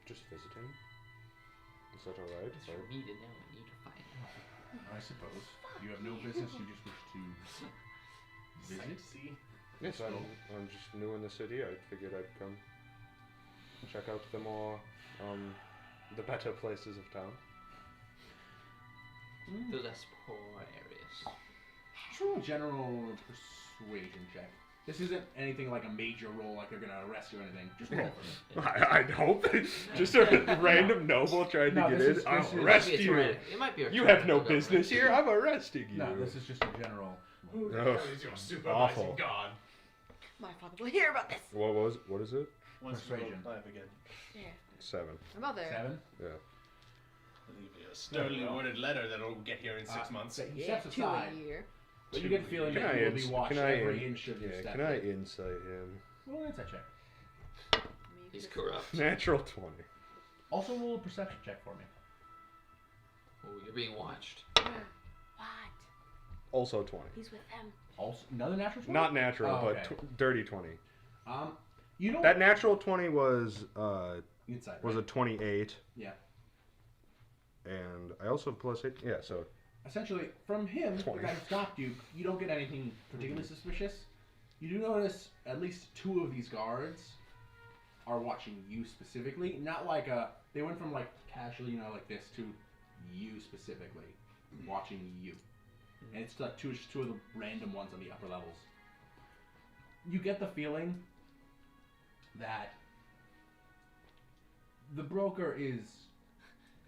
Just visiting. Is that alright? It's for me to know and you to find out. I suppose. You have no business. You just wish to visit. See? Yes, I'm just new in the city. I figured I'd come check out the more, the better places of town. The less poor areas. True general persuasion check. This isn't anything like a major roll, like they're gonna arrest you or anything. Just roll for me. I'd hope. Just a random noble trying to get in. I'll arrest you. It might be a You have no tyrannical business here. I'm arresting you. No, this is just a general. Who the Oh, hell is your supervising awful. god? My father will hear about this. What is it? Persuasion. 5 again. Yeah. 7. I'm out there. 7. Yeah. A sternly worded letter that'll get here in 6 months. So he Yeah, steps 2 aside, a year. but you get the feeling that he will be watched every inch of your step. Can I insight him? Roll an insight check. He's corrupt. Natural 20. Also roll a perception check for me. Oh, you're being watched. What? Also 20. He's with them. Also another natural 20? Not natural, Oh, okay. but dirty 20. You know That natural 20 was insight. was right? a 28. Yeah. And I also have plus 8. Yeah, so Essentially, from him, the 20. guy who stopped you, you don't get anything particularly suspicious. You do notice at least 2 of these guards are watching you specifically. Not like they went from like casually, like this to you specifically, watching you. And it's like two of the random ones on the upper levels. you get the feeling that the broker is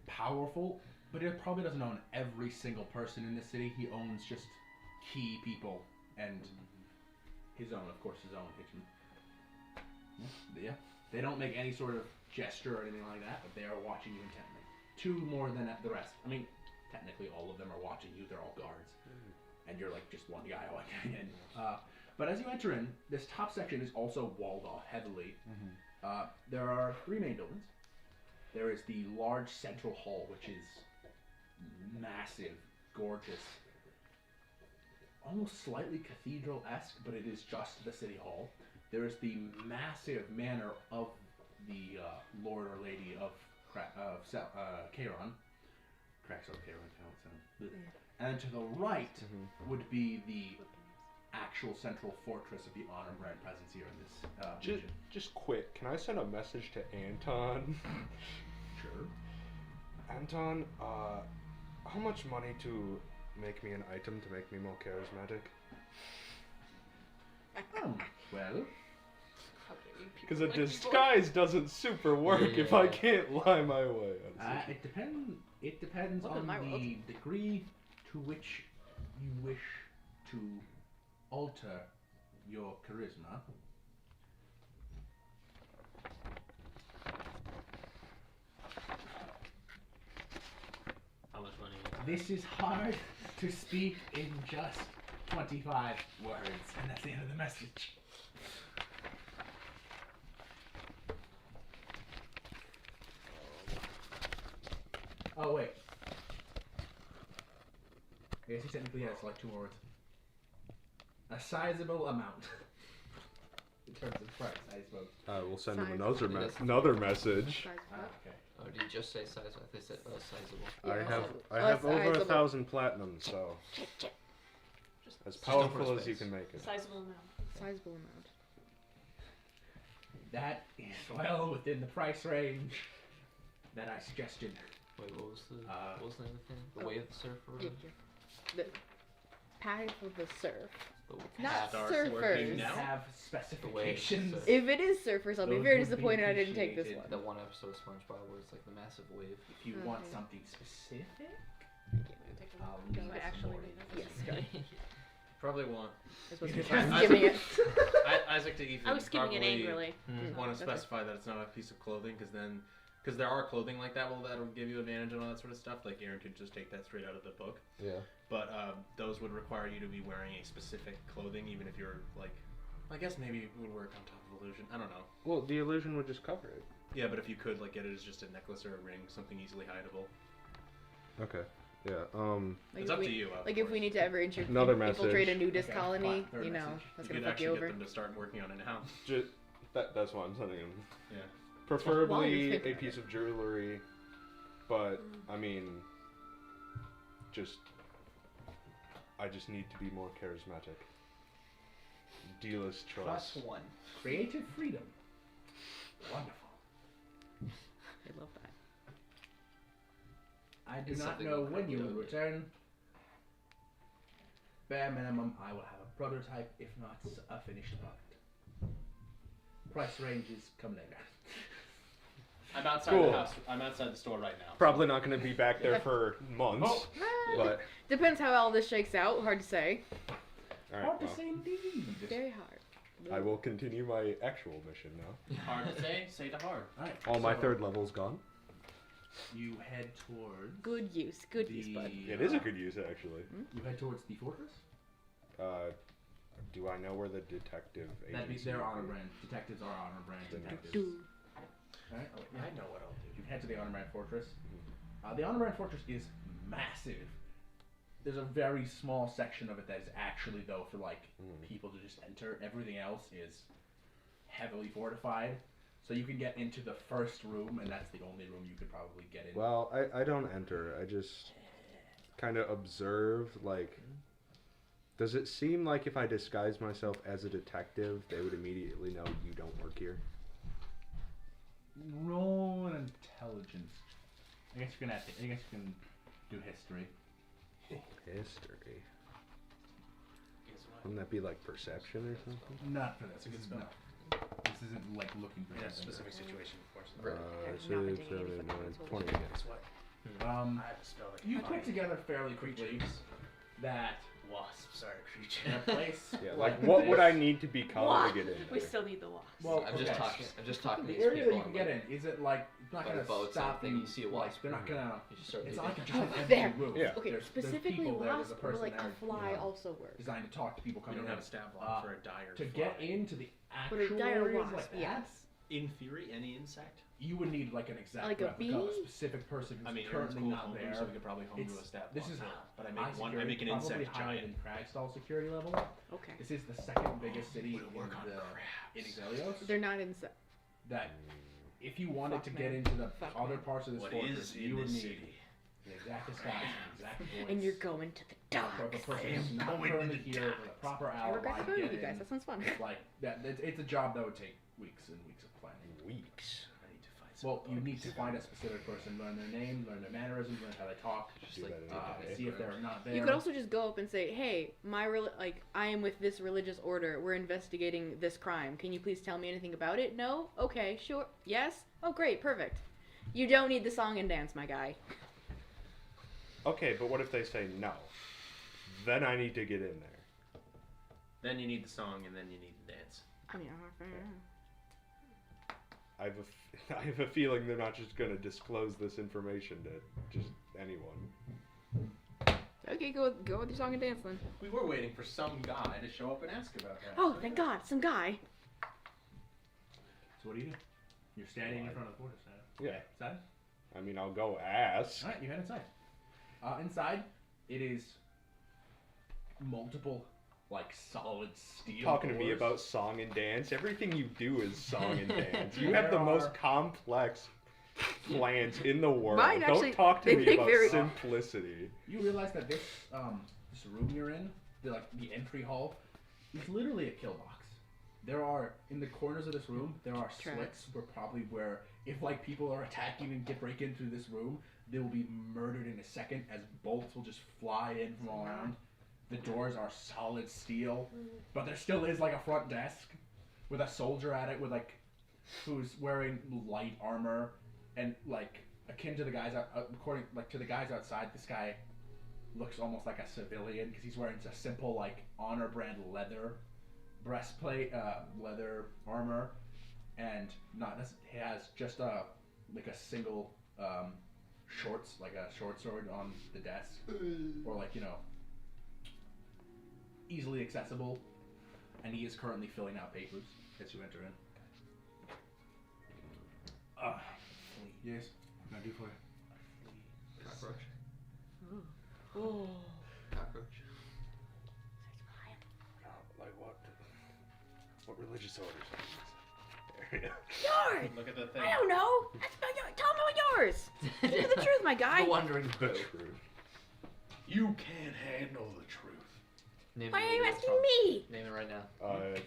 powerful, but he probably doesn't own every single person in the city. He owns just key people and his own kitchen. Yeah. They don't make any sort of gesture or anything like that, but they are watching you intently. Two more than the rest. I mean, technically all of them are watching you. They're all guards. And you're like just one guy walking in. But as you enter in, this top section is also walled off heavily. There are 3 main buildings. There is the large central hall, which is massive, gorgeous, almost slightly cathedral-esque, but it is just the city hall. There is the massive manor of the Lord or Lady of Charon. Craxel Charon. And to the right would be the actual central fortress of the Honorbrand presence here in this region. Just quick, can I send a message to Anton? Sure. Anton, how much money to make me an item to make me more charismatic? Well, because a disguise doesn't super work if I can't lie my way. it depends Welcome to on my world. the degree to which you wish to alter your charisma. How much money? This is hard to speak in just 25 words, and that's the end of the message. Oh, wait. I guess he technically has like 2 more words. A sizable amount. In terms of price, I suppose. We'll send him Size. another message. Okay. Oh, did you just say size? I think they said sizable. I have over 1,000 platinum, so as powerful as you can make it. Sizable amount. Sizable amount. That is well within the price range that I suggested. Wait, what was the name of the thing? The Way of the Surf or whatever? The path of the surf. The Not Starts surfers. working now? Have specifications. surf. If it is surfers, I'll be Those very would be disappointed I didn't take this appreciated. one. The one episode of SpongeBob where it's like the massive wave. If you want Okay. something specific, I'll Because need I some actually more made information. it. Yes, go. Probably want I was You supposed to be can- skimming it. Isaac to Ethan. I was skimming it probably angrily. Want to Okay. specify that it's not a piece of clothing, because there are clothing like that that'll give you advantage and all that sort of stuff. Like Aaron could just take that straight out of the book. Yeah. But those would require you to be wearing a specific clothing, even if you're like, I guess maybe it would work on top of illusion. I don't know. Well, the illusion would just cover it. Yeah, but if you could like get it as just a necklace or a ring, something easily hideable. Okay. Yeah. Like It's if up we, to you. Like if we need to ever Another infiltrate a message. nudist Okay, colony, fine, third you know, message. that's You gonna could fuck you actually over. get them to start working on it now. That's what I'm sending him. Yeah. While Preferably you're a thinking piece of jewelry, but I mean, I just need to be more charismatic. Dealer's choice. +1. Creative freedom. Wonderful. I love that. I do It's not something know when you will incredible. return. Bare minimum, I will have a prototype, if not a finished product. Price ranges come later. I'm outside Cool. the house. I'm outside the store right now. Probably not going to be back there for months, but Depends how all this shakes out. Hard to say. all Hard right. to Well, say indeed. Very hard. I will continue my actual mission now. Hard to say to hard. Alright, All my so third level's gone. You head towards Good use. Good use, bud. It is a good use, actually. You head towards the fortress. Do I know where the detective That'd be agency their would honor be? brand. Detectives are honor brand Then detectives. Do. Alright. I know what I'll do. You head to the honor brand fortress. The honor brand fortress is massive. There's a very small section of it that is actually though for like people to just enter. Everything else is heavily fortified. So you can get into the first room, and that's the only room you could probably get in. Well, I don't enter. I just kind of observe, like, does it seem like if I disguise myself as a detective, they would immediately know you don't work here? Roll an intelligence. I guess you can do history. History. Wouldn't that be like perception or something? Not for this. It's a good spell. No. This isn't like looking for In a something. specific situation, of course. So not been it's taking any fucking 9, notes. 20 Guess what? I have a spell that You can put find together fairly quickly that wasp. Sorry, in creature. a place. Yeah, like what would I need to become What? to get in We there? still need the wasp. Well, I'm just okay. talking. I'm just talking to The these area that people. you can get in isn't like it's not by the gonna boats stop and you. you see a like, wasp. they're not gonna. You just start It's leaving. not like a giant empty There. room. Yeah. Okay, There's specifically people there. There's wasp a or person like there, a fly you know, also works. designed to talk to people You coming don't in. have a stab block for a dire To fly. get into the actual But a dire areas wasp, like that, yes. In theory, any insect. you would need like an exact Like a replica of a bee? specific person who's I mean, currently cool not home, there. so we could probably home to It's- a stab this block is now. But I high make one. I security, make an probably insect higher giant. than Cragstall security level. Okay. This is the second biggest city Would it work on in crabs? Exelios. They're not inside. That if you wanted Fuck, to man. get into the Fuck, other man. parts of this What fortress, is you in would this need city? the exact disguise, the exact voice. And you're going to the for dark the person side. who's not currently here with a proper I regret alibi. going Get with you guys. in. That sounds fun. Like that, it's a job that would take weeks and weeks of planning. Weeks. I need to find some Well, you bugs. need to find a specific person, learn their name, learn their mannerisms, learn how they talk, Just Do like that in a day. see if they're not there. You could also just go up and say, "Hey, I am with this religious order. We're investigating this crime. Can you please tell me anything about it?" No? Okay, sure. Yes? Oh, great, perfect. You don't need the song and dance, my guy. Okay, but what if they say no? Then I need to get in there. Then you need the song, and then you need the dance. I mean, I have a feeling they're not just gonna disclose this information to just anyone. okay, go with your song and dance then. We were waiting for some guy to show up and ask about that. Oh, thank God, some guy. So what do you do? You're standing in front of the fortress now. Yeah. Inside? I mean, I'll go ask. Alright, you head inside. Inside, it is multiple, like, solid steel Talking to me doors. about song and dance. Everything you do is song and dance. You have the There most are- complex plans in the world. Mine actually- Don't talk to they me make about very- simplicity. You realize that this room you're in, the entry hall, is literally a kill box. There are, in the corners of this room, there are Traps. slits where if like people are attacking and break in through this room, they will be murdered in a second as bolts will just fly in from all around. The doors are solid steel, but there still is like a front desk with a soldier at it with like who's wearing light armor and like akin to the guys according like to the guys outside. This guy looks almost like a civilian because he's wearing a simple like honor brand leather breastplate, leather armor, and he has just like a single shorts, like a short sword on the desk, or like easily accessible, and he is currently filling out papers as you enter in. Yes. What can I do for you? Cockroach. Oh. Cockroach. Like what? What religious orders are these? Yours! Look at the thing. I don't know. That's about tell me about yours. Tell me the truth, my guy. The wandering The boat. truth. You can't handle the truth. Name Why the are you movie it's asking from. me? Name it right now.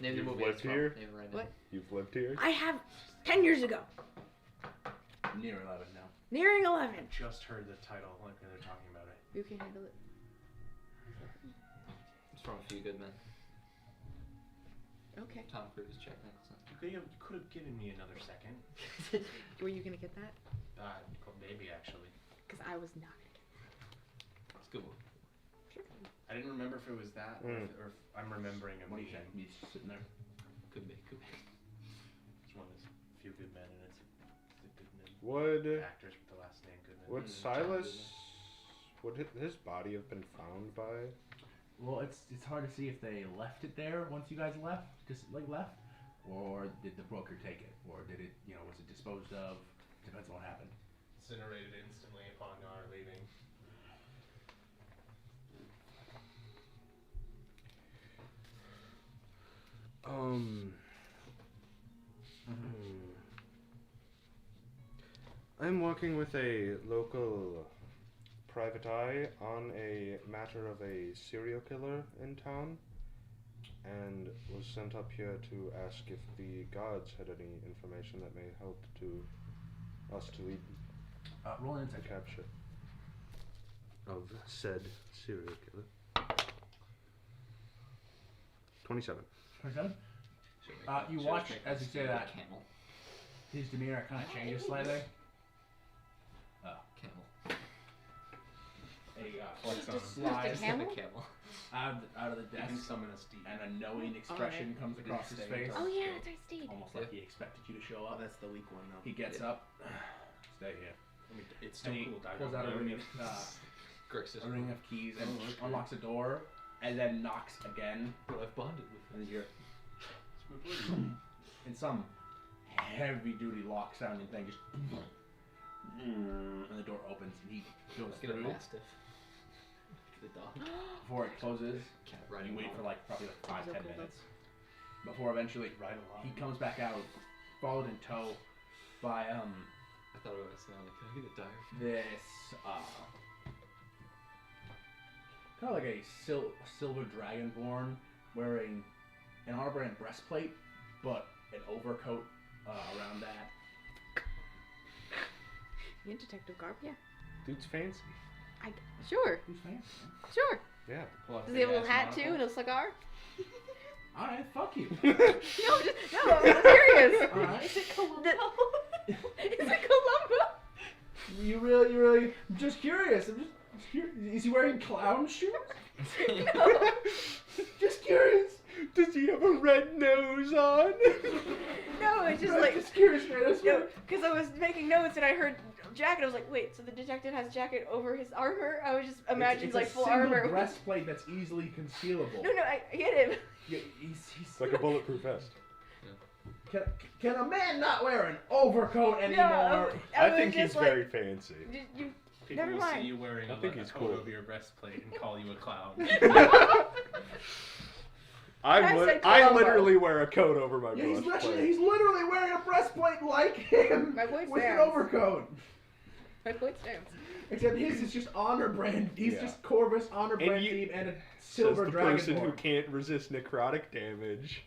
Name the You've movie lived it's from. here? Name it right now. What? You've lived here? I have 10 years ago. Near 11 now. Nearing 11. Just heard the title, like they're talking about it. You can handle it. It's from A Few Good Men. Okay. Tom Cruise, Jack Nicholson. You could have given me another second. Were you gonna get that? Maybe actually. Because I was not. It's a good one. I didn't remember if it was that or if I'm remembering a What do you meme. think? He's sitting there. Could be, could be. It's one of those few good men, and it's the Goodman Would actors with the last name Goodman. would Silas would his body have been found by? Well, it's hard to see if they left it there once you guys left, or did the broker take it, or did it, was it disposed of? Depends on what happened. Incinerated instantly upon our leaving. I'm working with a local private eye on a matter of a serial killer in town, and was sent up here to ask if the guards had any information that may help to us to lead Roll an the insight check. capture of said serial killer. 27. 27? Should make- You should watch make as us you say do the that. Camel. His demeanor kind of changes slightly. Camel. Just a slides camel? Camel. out of the You can desk, summon a steed. and a knowing expression comes across his face, Oh yeah, that's our Steve. almost like he expected you to show Oh, up. that's the weak one though. He gets up. Stay here. I mean, it's still And he cool. Dino. pulls out a ring of Grix is a ring of keys and Oh, okay. unlocks a door, and then knocks again. But I've bonded with And him. then you're in some heavy-duty lock sounding thing, just and the door opens and he goes Get a through. mastiff. Get a dog. Before it closes, Cat you riding wait along. for like probably like 5-10 cool, minutes before eventually Right along. he comes back out, followed in tow by I thought it was sound like, can I get a diary? this kind of like a silver dragonborn wearing an armor brand breastplate, but an overcoat around that. You in Detective Garb? Yeah. Dude's fancy. Sure. Who's fancy? Sure. Yeah. Does he have a little hat too and a cigar? All right, fuck you. No, I'm serious. All right. Is it Columbo? Is it Columbo? You really, I'm just curious. I'm just curious. Is he wearing clown shoes? No. Just curious. Does he have a red nose on? No, it's just I'm like, just curious, man. That's what- because I was making notes and I heard jacket. I was like, wait, so the detective has jacket over his armor? I was just imagining it's like a full single armor. breastplate that's easily concealable. No, I get him. Yeah, he's Like a bulletproof vest. can a man not wear an overcoat anymore? No, I was think he's just like, very fancy. You, People Never will mind. see you wearing I a think a he's coat cool. over your breastplate and call you a clown. I said I Columbo. literally wear a coat over my Yeah, he's breastplate. literally wearing a breastplate like him My point with an stands. overcoat. My point stands. Except his is just honor brand. He's Yeah. just Corvus honor And brand you- team and a Says silver the dragon. person who can't resist necrotic damage.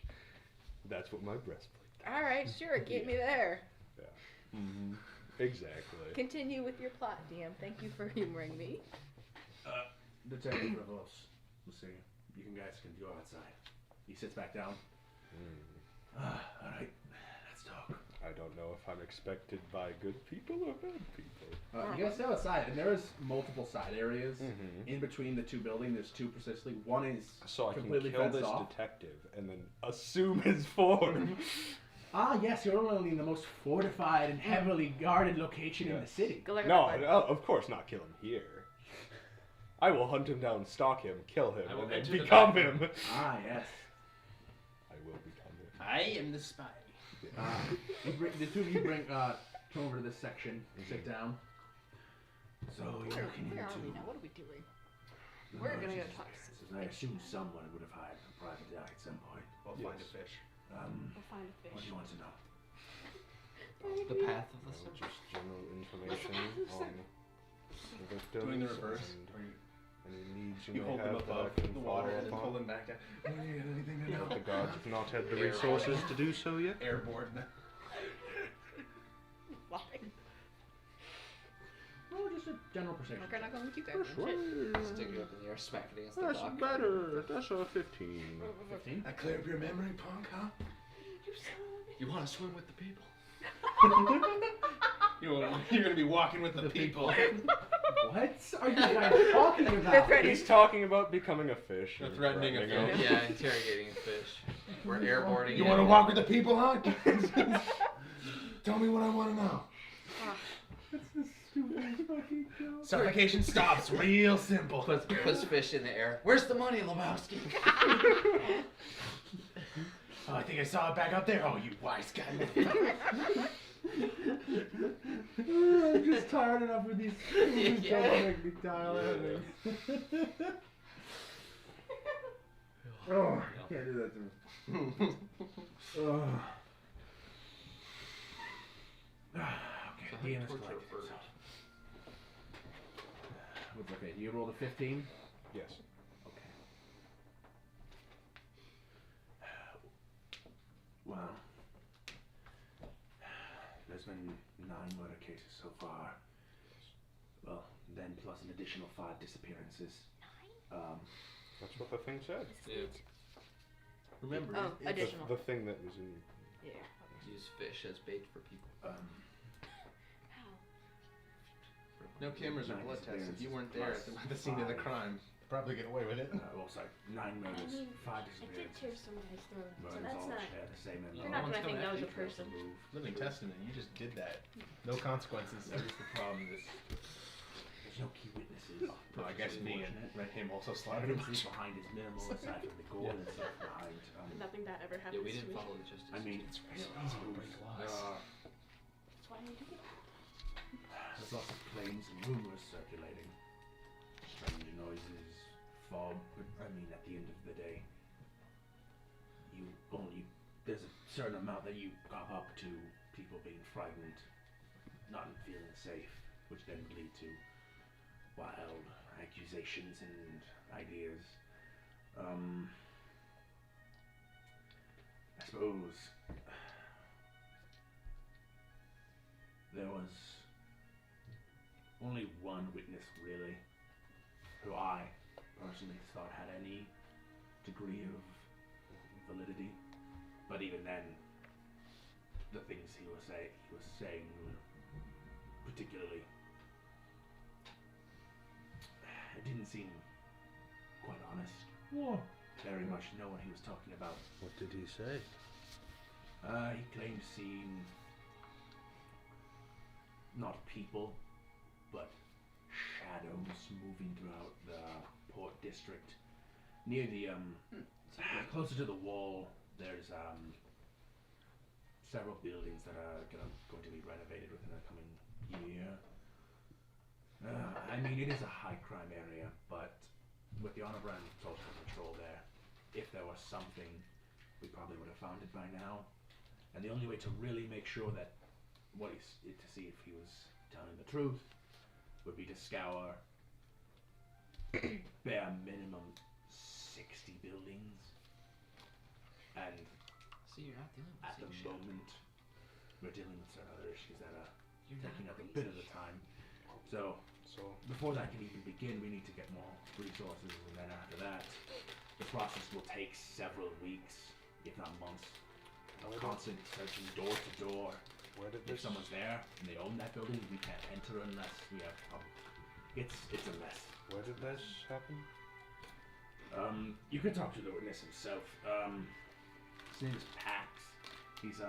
That's what my breastplate. All right, sure, get me there. Mm-hmm. Exactly. Continue with your plot, DM. Thank you for humoring me. Detective Revos. Let's see. You guys can go outside. He sits back down. All right, let's talk. I don't know if I'm expected by good people or bad people. You guys stay outside, and there is multiple side areas Mhm. in between the two buildings. There's two precisely. One is So I can completely kill fenced this off. detective and then assume his form. Ah, yes, you're only in the most fortified and heavily guarded location in the city. Go like No, a of course not kill him here. I will hunt him down, stalk him, kill him, I will and then enter the become back room. him. Ah, yes. I will become him. I am the spy. The two of you come over to this section and sit down. So you're looking Where are we into. now? What are we doing? We're gonna go talk to I assume someone would have hired a private eye at some point. We'll find a fish. We'll find a What do fish. you want to know? The path of the sun. Just general information on the victims Doing the reverse. and Where you, any needs you, you may hold them have that above I can the follow water and up then pull on. them back down. Anything to know? The gods have not had the resources to do so yet. Airborne. Why? Oh, just a general perception. We're not going with you guys. Stick it up in the air, smack it against the That's dock. better. That's a 15. 15? I clear up your memory, punk, huh? You want to swim with the people? You're gonna be walking with the people. What are you guys talking They're about? threatening. He's talking about becoming a fish. They're and threatening a him. fish. Yeah, interrogating a fish. We're airboarding. You it. want to walk with the people, huh? Tell me what I want to know. Suffocation stops. Real simple. Puts fish in the air. Where's the money, Lebowski? Oh, I think I saw it back up there. Oh, you wise guy. I'm just tired enough with these. Don't make me dial having. Oh, I can't do that to me. Oh. Okay, DM is collected. Okay, you rolled a 15? Yes. Okay. Well, there's been 9 murder cases so far. Well, then plus an additional 5 disappearances. That's what the thing said. Yeah. Remember, Oh, it's additional. The thing that was in. Yeah. Use fish as bait for people. How? no cameras or blood tests. If you weren't there at the scene of the crime, probably get away with it. Well, it's like 9 murders, 5 I did disappearances. tear some guy's throat, so Murders that's all not. share the same You're MO. not gonna think that was a Details person. removed. Living testament. You just did that. No consequences. That is the problem. There's no key witnesses. Well, I guess me and him also slaughtered him. Evidence behind is minimal aside from the gore and stuff behind. Nothing that ever Yeah, happens we to didn't me. follow the justice. I mean, It's easy to break laws. That's why I do it. there's lots of claims and rumors circulating. Strange noises, fog, but I mean, at the end of the day, there's a certain amount that you cop up to people being frightened, not feeling safe, which then would lead to wild accusations and ideas. I suppose there was only one witness really who I personally thought had any degree of validity, but even then the things he was saying were particularly, it didn't seem quite honest. Very much know what he was talking about. What did he say? He claimed seeing not people, but shadows moving throughout the port district. Near the closer to the wall, there's several buildings that are going to be renovated within the coming year. I mean, it is a high crime area, but with the Honor Brand social control there, if there was something, we probably would have found it by now. And the only way to really make sure that to see if he was telling the truth would be to scour bare minimum 60 buildings. And See, you're not dealing with at the shit. moment, we're dealing with certain other issues that are You're not taking up a crazy. bit of the time. So So, before that can even begin, we need to get more resources, and then after that, the process will take several weeks, if not months, of constant searching door to door. where did If this? someone's there and they own that building, we can't enter unless we have. It's a mess. Where did this happen? You could talk to the witness himself. His name is Pax. He's a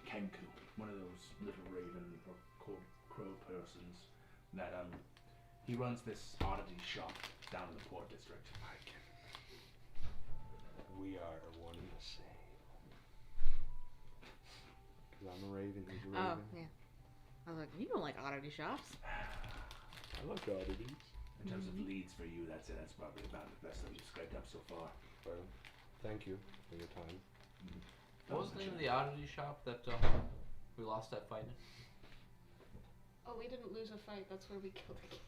Kenku, one of those little raven or crow persons that he runs this oddity shop down in the port district. We are one and the same. Cause I'm a raven, he's a Oh, raven. yeah. I was like, you don't like oddity shops. I like oddities. In terms of leads for you, that's it. That's probably about the best that we've scraped up so far. Well, thank you for your time. What was the name of the oddity shop that we lost that fight in? Oh, we didn't lose a fight. That's where we killed the kid.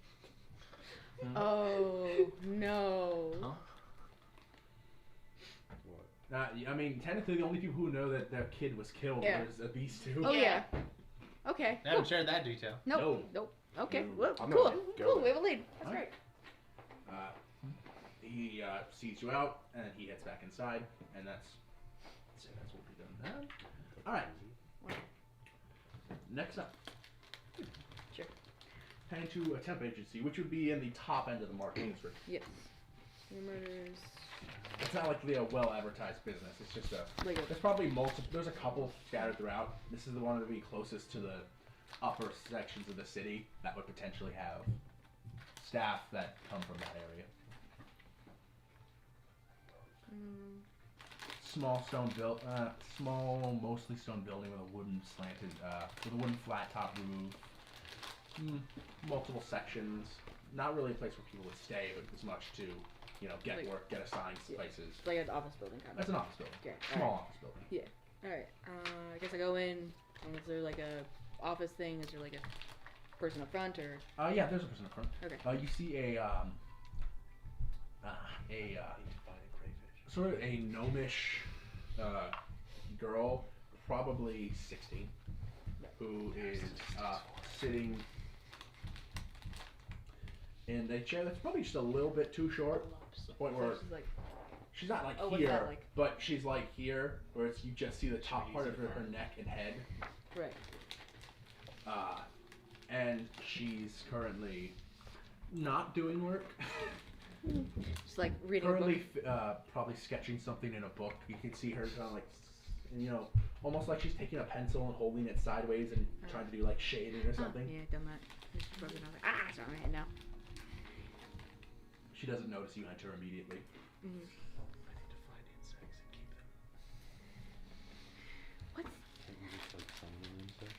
Oh no. Huh? What? I mean, technically, the only people who know that their kid was killed Yeah. was these two. Oh yeah. Okay. I haven't shared that detail. Nope. Nope. Okay. No. Well, I'm cool. not Cool. going. We have a lead. That's Alright. great. He sees you out, and he heads back inside, and that's what we've done. All right. Next up. Sure. Heading to a temp agency, which would be in the top end of the market district. Yes. Your murders. It's not like a well advertised business. It's just a. Like a There's probably multiple. There's a couple scattered throughout. This is the one that would be closest to the upper sections of the city that would potentially have staff that come from that area. Small small, mostly stone building with a wooden flat top roof. Multiple sections. Not really a place where people would stay, but as much to, get Like- work, get assigned Yeah. places. It's like an office building kind of. That's an office building. Okay. Small office building. Yeah. All right. I guess I go in. And is there like a office thing? Is there like a person up front or? Yeah, there's a person up front. Okay. You see a sort of a gnomish girl, probably 16, who is sitting in a chair that's probably just a little bit too short, to the point where She's like. She's not like Oh, what's here, that like? but she's like here, where it's, you just see the top part of her neck and head. Right. And she's currently not doing work. Just like reading a book. Currently, probably sketching something in a book. You can see her kind of like, you know, almost like she's taking a pencil and holding it sideways and trying to do like shading or something. Oh, yeah, I've done that. Just broken out. Ah, it's on my head now. She doesn't notice you enter immediately. Mm-hmm. I need to find insects and keep them. What? Can you just like summon an insect?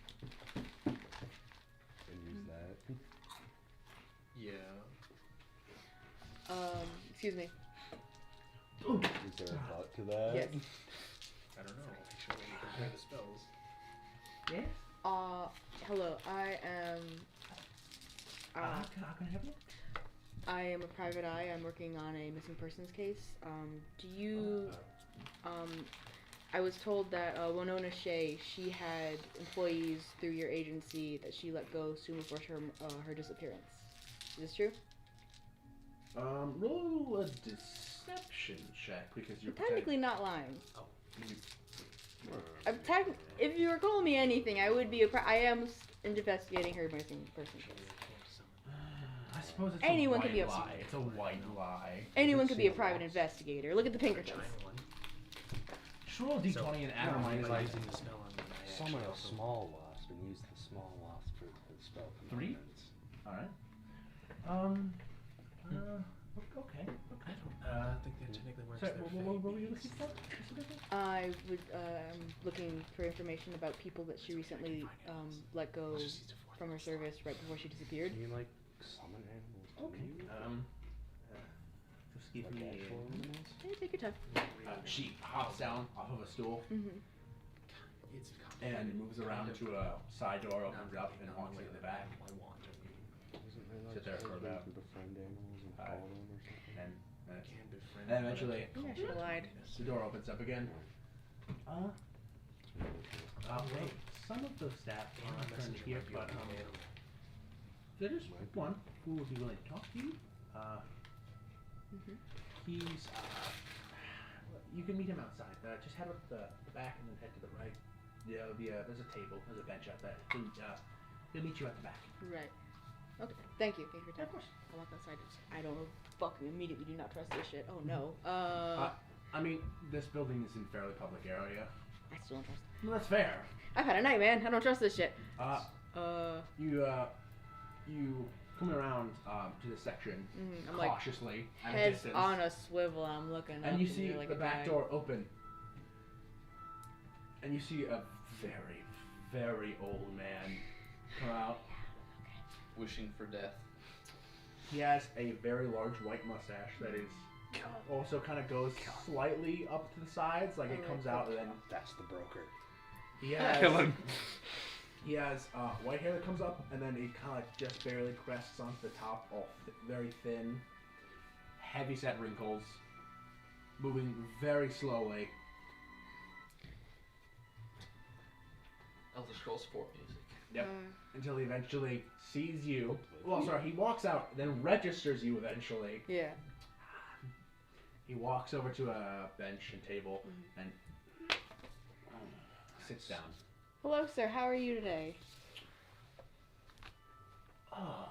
And use that? Yeah. Excuse me. Is there a thought to that? Yes. I don't know. Should we compare the spells? Yes. Hello. I am. How can I help you? I am a private eye. I'm working on a missing persons case. Do you? I was told that Winona Shea, she had employees through your agency that she let go soon before her disappearance. Is this true? Roll a deception check because you're I'm technically not lying. you- If you recall me anything, I would be I am investigating her missing person case. I suppose it's Anyone a could white be a- lie. It's a white lie. Anyone could be a private investigator. Look at the Pinkertons. Just roll a d20 and add or minus by like using the spell on me, I Summon actually a also- small wasp and use the small wasp for the spell. 3. components. All right. Okay. I think that technically works. Sorry, They're what were fake you beasts. looking for specifically? I would. I'm looking for information about people that she recently let go from her service right before she disappeared. Can you like summon animals? to Okay. you? Just give Like me. actual animals? Hey, take your time. She hops down off of a stool Mm-hmm. and moves around to a side door, opens up, and walks into the back. Isn't there like Sit there for something about to befriend animals and five call them or something? And Can befriend then eventually, Yeah, I should have lied. the door opens up again. Okay. Some of those staff are currently here, but there is one who would be willing to talk to you. Mhm. He's you can meet him outside. Just head up the back and then head to the right. Yeah, there's a table, there's a bench out there. He'll meet you at the back. Right. Okay. Thank you. Thank you for your time. Of course. I walk outside. I don't fucking immediately do not trust this shit. Oh no. I mean, this building is in fairly public area. I still don't trust. Well, that's fair. I've had a night, man. I don't trust this shit. You come around to this section I'm like cautiously at a heads distance, on a swivel. I'm looking up, and you see you're like the a back guy. door open, and you see a very, very old man come out. Wishing for death. He has a very large white mustache that is also kind of goes slightly up to the sides, like it comes out and then That's the broker. he has Kill him. he has white hair that comes up and then it kind of like just barely crests onto the top, all very thin, heavy set wrinkles, moving very slowly. Elder Scrolls 4 music. Yep. Until he eventually sees you. Well, sorry, he walks out, then registers you eventually. Yeah. He walks over to a bench and table and sits down. Hello, sir. How are you today? Oh,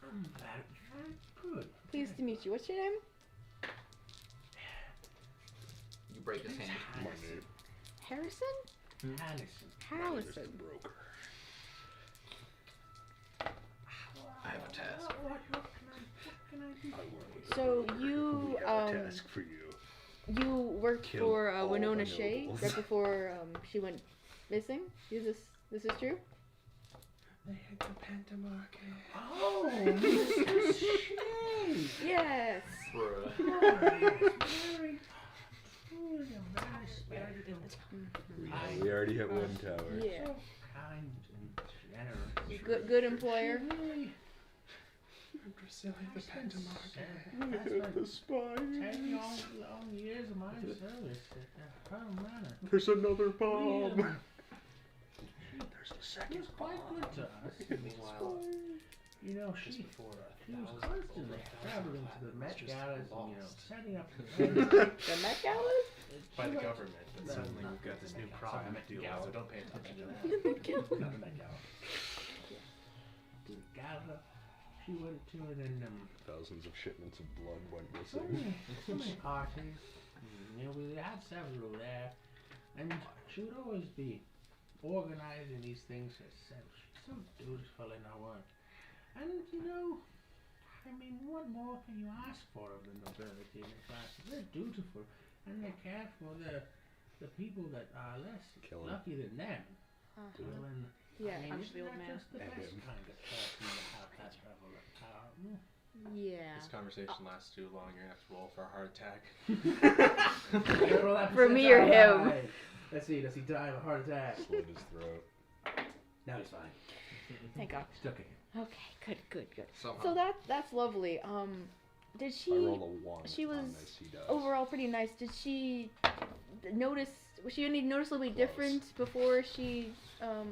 I'm very good. Pleased to meet you. What's your name? You break his hand. Harrison? Allison. Harrison. Broker. I have a task. What can I do? So you We have a task for you. you worked Kill for all Winona the Shea nobles. right before she went missing. Is this true? They hit the Pentamarket. Oh, Mr. Shea! Yes. Bruh. Oh, very truly We already hit one tower. Yeah. so kind and generous. Good employer. Really, Drusilla hit the Pentamarket. that's Hit been the spine. 10 long years of my service at Pearl Manor. There's another bomb. Really, There's the He second was quite good to us. Meanwhile, You know, Just she before was 1,000, constantly over 1,000 traveling to the was Met just Galas and, lost. setting up The Met Galas? By the She went- government, but No, suddenly not we've got the this Met new Gala. problem Sorry, to deal with, Gala. so don't pay attention to that. Not the Met Gala. To the Gala. She went to it and Thousands of shipments of blood went so missing. many parties. We had several there, and she would always be organizing these things herself. She's so dutiful in her work. And what more can you ask for of the nobility and the class? They're dutiful and they care for the people that are less Kill 'em. lucky than them. Do Well, it. and, Yeah, punch isn't the old that man. just the And best him. kind of person to have that level of power? Yeah. This conversation lasts too long. You're gonna have to roll for a heart attack. Roll that For me or him. percentile. Let's see, does he die of a heart attack? Slit his throat. No, he's fine. Thank God. Still kicking. Okay, good. Somehow. So that's lovely. Did I roll she a 1 she on was this, he does. overall pretty nice? Did she notice? Was she any noticeably different before she let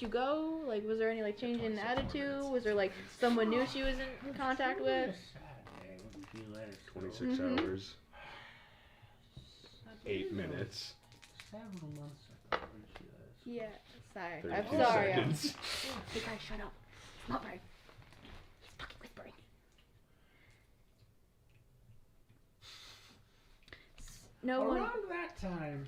you go? Like, was there any like change in 26 more attitude? minutes. Was there like someone new she was in contact with? 26 Mhm. hours, 8 minutes, Several months ago when she was. Yeah. Sorry. 32 I'm sorry. seconds. Hey guys, shut up. It's not right. He's fucking whispering. No one. Around that time.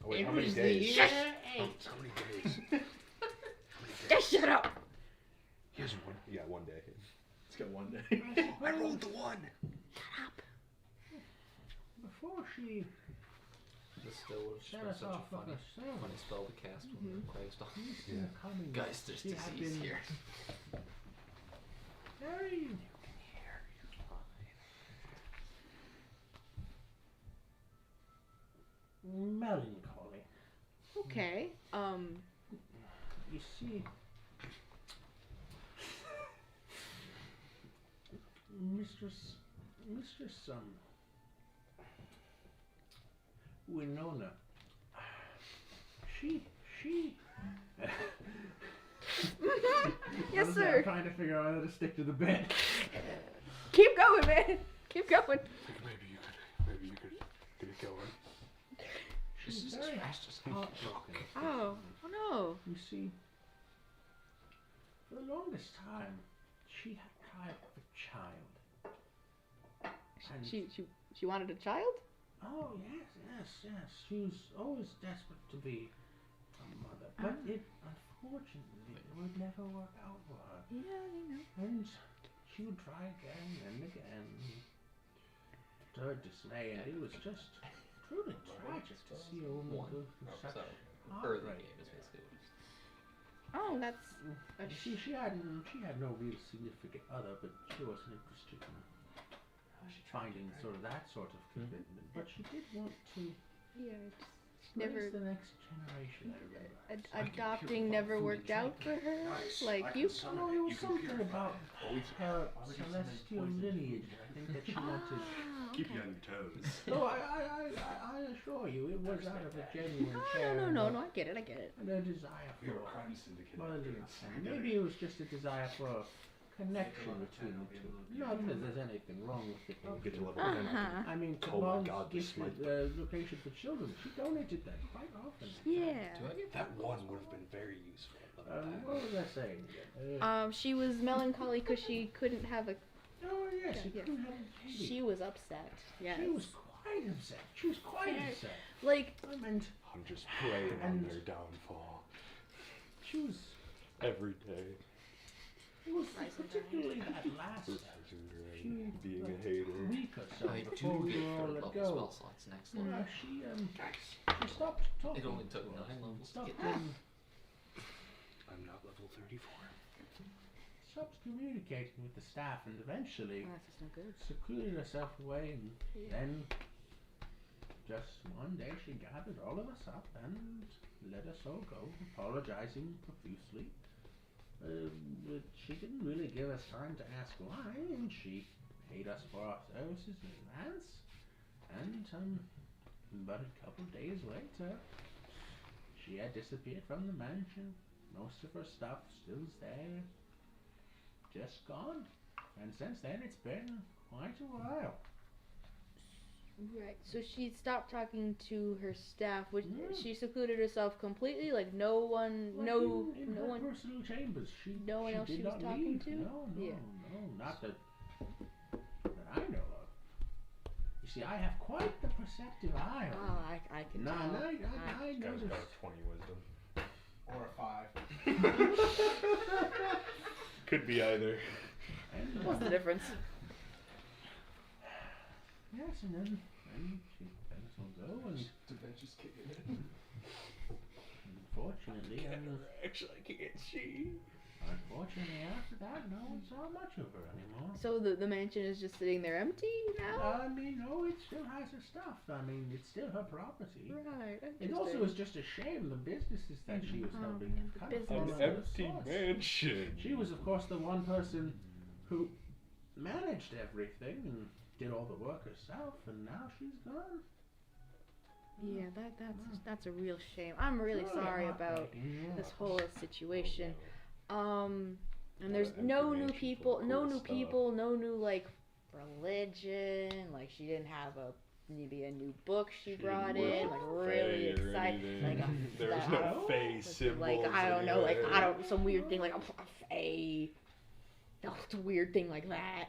Oh, wait, It how many was the days? year How 8. many days? Just shut up. Here's one. Yeah, 1 day. Let's get one day. I rolled the 1. Before she This still would have set been us such a off with funny, a sermon, funny spell to cast when Christ on. used to Yeah. come and Guys, there's she had disease been here. very melancholy. Okay. You see, Mistress Winona, she Yes, Honestly, sir. I'm trying to figure out how to stick to the bit. Keep going, man. Keep going. Maybe you could get it going. She's very heartbroken. Oh no. You see, for the longest time, she had tried with a child. And She wanted a child? oh yes. She was always desperate to be a mother, but it unfortunately would never work out for her. Yeah, you know. And she would try again and again. To her dismay, and it was just truly tragic to see a woman go through such So, early heartbreak. game is basically what it's. Oh, that's. You see, she had no real significant other, but she wasn't interested in finding that sort of commitment. But she did want to Yeah, it's raise never. the next generation. I remember. Adopting never worked out for her. Like you. No, it was something about her celestial lineage. I think that she wanted. Keep you on your toes. No, I assure you, it was out of a genuine care. No, I get it. And a desire for motherly intent. Maybe it was just a desire for a connection between the two. Not that there's anything wrong with it. Get to level 10. Uh-huh. I mean, Oh my Mom's God, this gifted location for children. She donated that quite often. Yeah. Do I get That 1 would have been very useful. What was I saying? She was melancholy because she couldn't have a. Oh yes, she yeah. couldn't have a baby. She was upset. Yeah. She was quite upset. She was quite Yeah. upset. Like. I meant I'm just praying on And- their downfall she was. every day. It was particularly that last Rising Drain, being a hater. week or so I before do we get were all third let level go. spell slots next level. She stopped talking. It only took to us 9 and levels to stopped, get there. I'm not level 34. stopped communicating with the staff, and eventually That's just no good. secluded herself away. And then, just one day, she gathered all of us up and let us all go, apologizing profusely. But she didn't really give us time to ask why, and she paid us for our services in advance. And about a couple days later, she had disappeared from the mansion. Most of her stuff still's there. Just gone. And since then, it's been quite a while. Right. So she stopped talking to her staff. Which Yeah. she secluded herself completely. Like no one, Like no in no her one. personal chambers. No one else did she was not talking leave. to? No, Yeah. not that I know of. You see, I have quite the perceptive eye. Oh, I can No, tell. I Guy's noticed. got a 20 wisdom. Or a 5. Could be either. And, What's the difference? yes, and then she let us all go, and Dementia's kicking in. unfortunately, Actually, I can't see. unfortunately, after that, no one saw much of her anymore. So the mansion is just sitting there empty now. I mean, no, it still has her stuff. I mean, it's still her property. Right. It also is just a shame the businesses that she was Oh, helping man, the kind of business. fall An under the empty source. mansion. She was, of course, the one person who managed everything and did all the work herself, and now she's gone. Yeah, that's a real shame. I'm really sorry about this whole situation. And there's Empty no new mansion people, full of no cool new stuff. people, no new like religion. Like she didn't have maybe a new book she brought in. Like really Fae or excited. anything. Like There's that- no Fae Like, symbols. I don't know, like anywhere. some weird thing like a fae. It's a weird thing like that.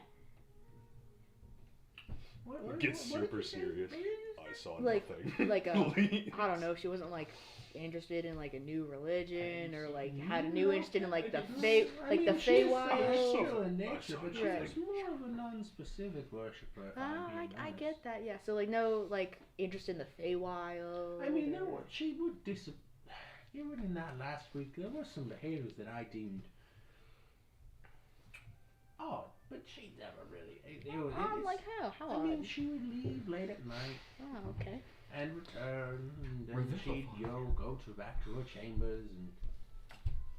What Gets did super you say? serious. I saw Like- nothing. like a- Leave. I don't know. She wasn't like interested in like a new religion or like had a new interest in like the fae, like the Feywild. celestial in nature, saw but Right. she's more of a non-specific worshiper. If I'm Oh, being I honest. get that. Yeah. So like no like interest in the Feywild. I mean, or- no, she would even in that last week, there were some behaviors that I deemed odd, but she never really. Like how? How I odd? mean, she would leave late at night Oh, okay. and return, and then Revivify. she'd go back to her chambers, and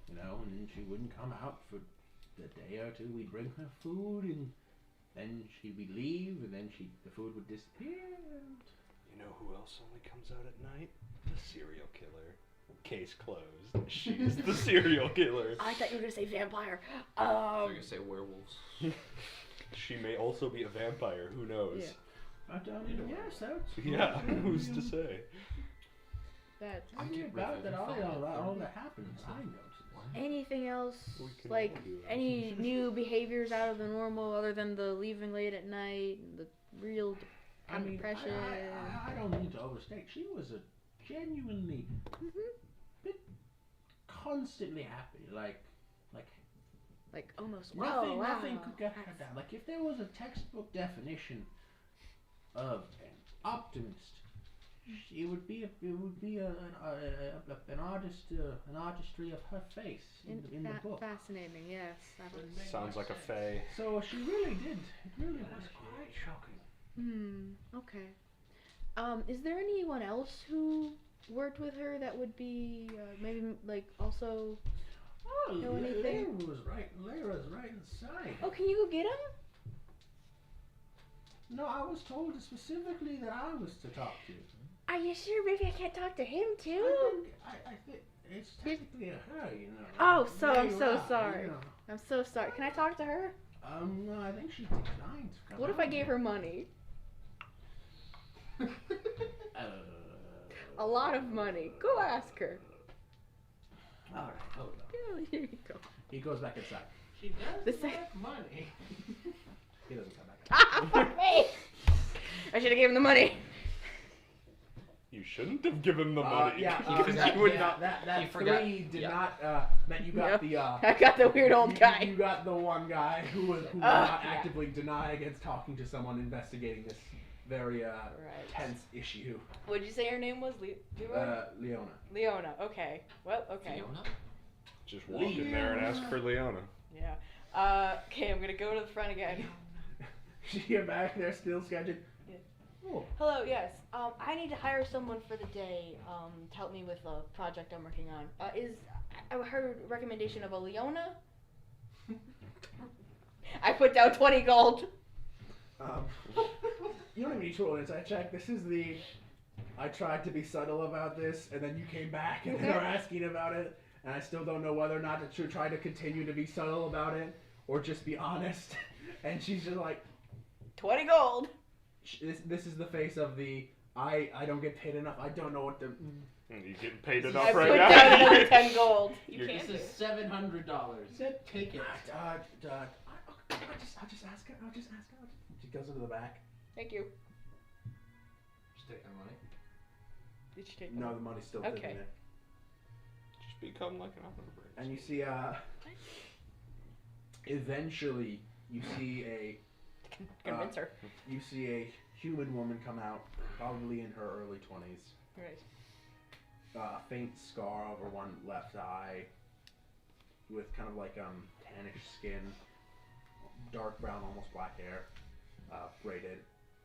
and then she wouldn't come out for a day or two. We'd bring her food, and then she would leave, and then the food would disappear. And You know who else only comes out at night? The serial killer. Case closed. She's the serial killer. I thought you were gonna say vampire. I was gonna say werewolves. She may also be a vampire. Who knows? Yeah. But yes, that's Yeah, who's to say? That's I get about that all revived. that happens. I noticed. anything else We can like all do that. any new behaviors out of the normal other than the leaving late at night, the real I mean, depression. I don't need to overstate. She was a genuinely constantly happy. Like Like almost nothing wow. could get her down. Like if there was a textbook definition of an optimist, it would be an artistry of her face in the book. Fascinating, yes. That was- Sounds like a fae. So she really did. It really was quite shocking. Okay. Is there anyone else who worked with her that would be maybe like also? Oh, Know anything? Lyra's right inside. Oh, can you go get him? No, I was told specifically that I was to talk to. Are you sure? Maybe I can't talk to him too. I think it's technically a her, Oh, so I'm Lyra, so sorry. I'm so sorry. Can I talk to her? No, I think she declined to come What if I out. gave her money? Uh, A lot of money. Go ask her. All right, hold on. Yeah, here you go. He goes back inside. She does The sec- like money. He doesn't come back. Ah, fuck me! I should have given him the money. You shouldn't have given the money. Yeah, forgot- you would yeah, not, that he forgot- 3 did yeah. not meant you got the I got the weird old guy. You got the one guy who would not actively deny against talking to someone investigating this very tense issue. What'd you say her name was? Leona. Leona. Okay. Well, okay. Fiona? Just walk in there and ask for Leona. Yeah. Okay, I'm gonna go to the front again. You're back there still sketching. Yeah. Oh. Hello, yes. I need to hire someone for the day, to help me with a project I'm working on. I heard a recommendation of a Leona. I put down 20 gold. You don't even need to roll an insight check. This is the I tried to be subtle about this, and then you came back and are asking about it, and I still don't know whether or not to try to continue to be subtle about it or just be honest. And she's just like, 20 gold. this is the face of the I don't get paid enough. I don't know what to. You getting paid I enough put right down now? another 10 gold. You This can is do. $700. Take it. I'll just ask her. She goes into the back. Thank you. Just take that money. Did you take No, the money's still Okay. sitting there. Just become like an operator. And you see, eventually, you see Convince her. you see a human woman come out, probably in her early 20s. Right. A faint scar over one left eye, with kind of like tannish skin, dark brown, almost black hair, braided,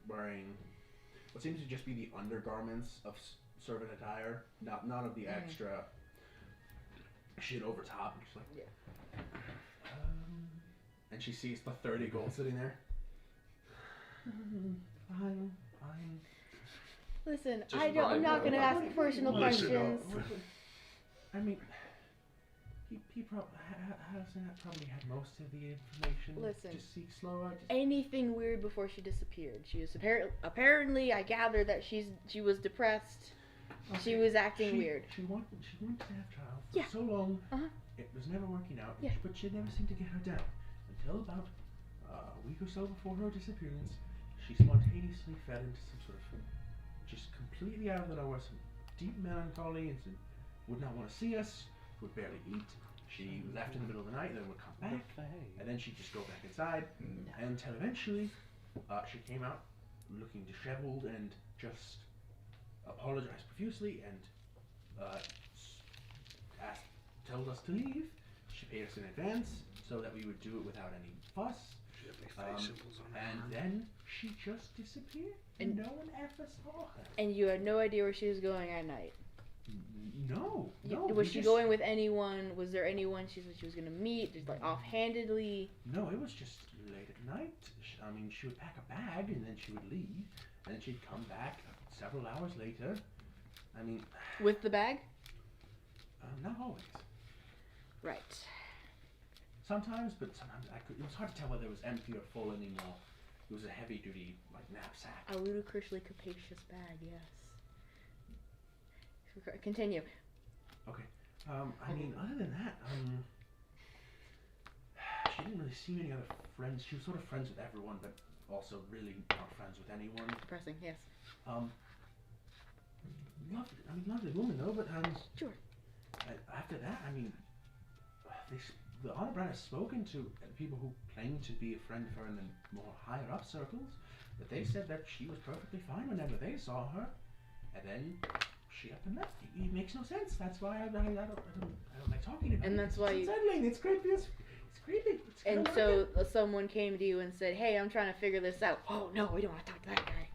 wearing what seems to just be the undergarments of servant attire, none of the extra shit over top. Just like, Yeah. And she sees the 30 gold sitting there. Fine. Listen, Just bribe I'm not her. gonna ask personal questions. I mean, he probably probably had most of the information. Listen. Just seek slower. Anything weird before she disappeared? She was apparently. I gathered that she was depressed. She was acting weird. She wanted to have child for Yeah. so long. Uh-huh. It was never working out. Yeah. But she never seemed to get her down until about a week or so before her disappearance. She spontaneously fell into some sort of just completely out of the nowhere, some deep melancholy, and would not want to see us. Would barely eat. She left in the middle of the night, and then would come back, and then she'd just go back inside, until eventually she came out looking disheveled and just apologized profusely and told us to leave. She paid us in advance so that we would do it without any fuss. And then she just disappeared, and no one ever saw her. And you had no idea where she was going at night. No. Was she going with anyone? Was there anyone she said she was gonna meet? Just like offhandedly? No, it was just late at night. I mean, she would pack a bag and then she would leave, and then she'd come back several hours later. I mean, With the bag? not always. Right. Sometimes, but sometimes it was hard to tell whether it was empty or full anymore. It was a heavy-duty like knapsack. A ludicrously capacious bag, yes. Continue. Okay. I mean, other than that, she didn't really see many other friends. She was sort of friends with everyone, but also really not friends with anyone. Depressing, yes. Lovely woman though, but Sure. after that, I mean, the Honorbrand has spoken to people who claim to be a friend of her in the more higher up circles, but they said that she was perfectly fine whenever they saw her, and then she up and left. It makes no sense. That's why I don't like talking about it. And that's why it's unsettling. It's creepy. It's creepy. And so someone came to you and said, "Hey, I'm trying to figure this out." Oh no, we don't want to talk to that guy.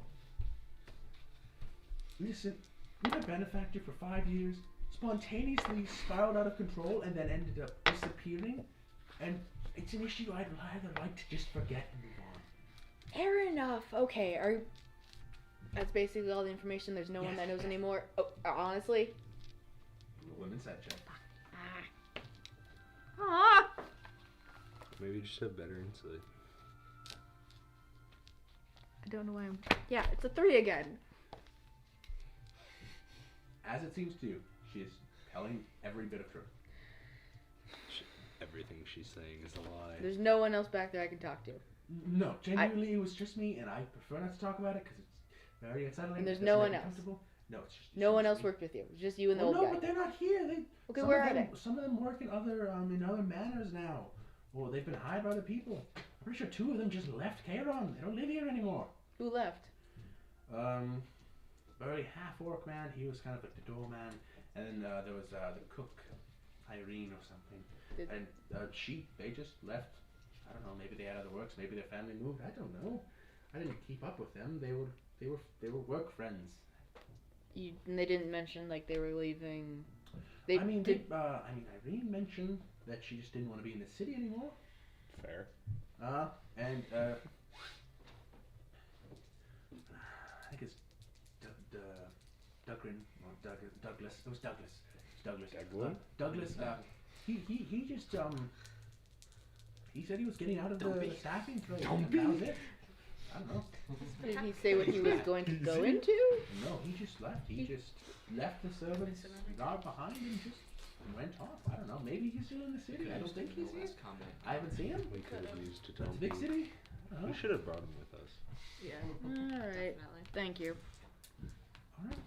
Listen, you've been a benefactor for 5 years, spontaneously spiraled out of control, and then ended up disappearing. And it's an issue I'd rather like to just forget and move on. Fair enough. Okay, that's basically all the information. There's no one that knows anymore. Oh, honestly. The women said, Jeff. Ah. Maybe just have better insight. I don't know why I'm. Yeah, it's a 3 again. As it seems to you, she is telling every bit of truth. Everything she's saying is a lie. There's no one else back there I can talk to. No, genuinely, it was just me, and I prefer not to talk about it because it's very unsettling. And there's It no doesn't one make me else. comfortable. No, it's just No one else me. worked with you. It was just you and the Well, old no, guy. but they're not here. Okay, some where of are them, they? Some of them work in other manors now. Well, they've been hired by other people. I'm pretty sure 2 of them just left Kairon. They don't live here anymore. Who left? Very half-orc man. He was kind of like the doorman. And then there was the cook, Irene or something. And they just left. I don't know. Maybe they had other works. Maybe their family moved. I don't know. I didn't keep up with them. They were work friends. And they didn't mention like they were leaving. Irene mentioned that she just didn't want to be in the city anymore. Fair. And I think it's Douglas. It was Douglas. Douglas. Douglas? Douglas. He just he said he was getting out of the staffing trade. Don't That was it. I don't know. Did he say what he was going to go into? No, he just left. He just left the servants guard behind and just went off. I don't know. Maybe he's still in the city. I don't think he's here. I haven't seen him. We could have used to It's a tell big him. city. I don't know. We should have brought him with us. Yeah. All right. Definitely. Thank you. All right.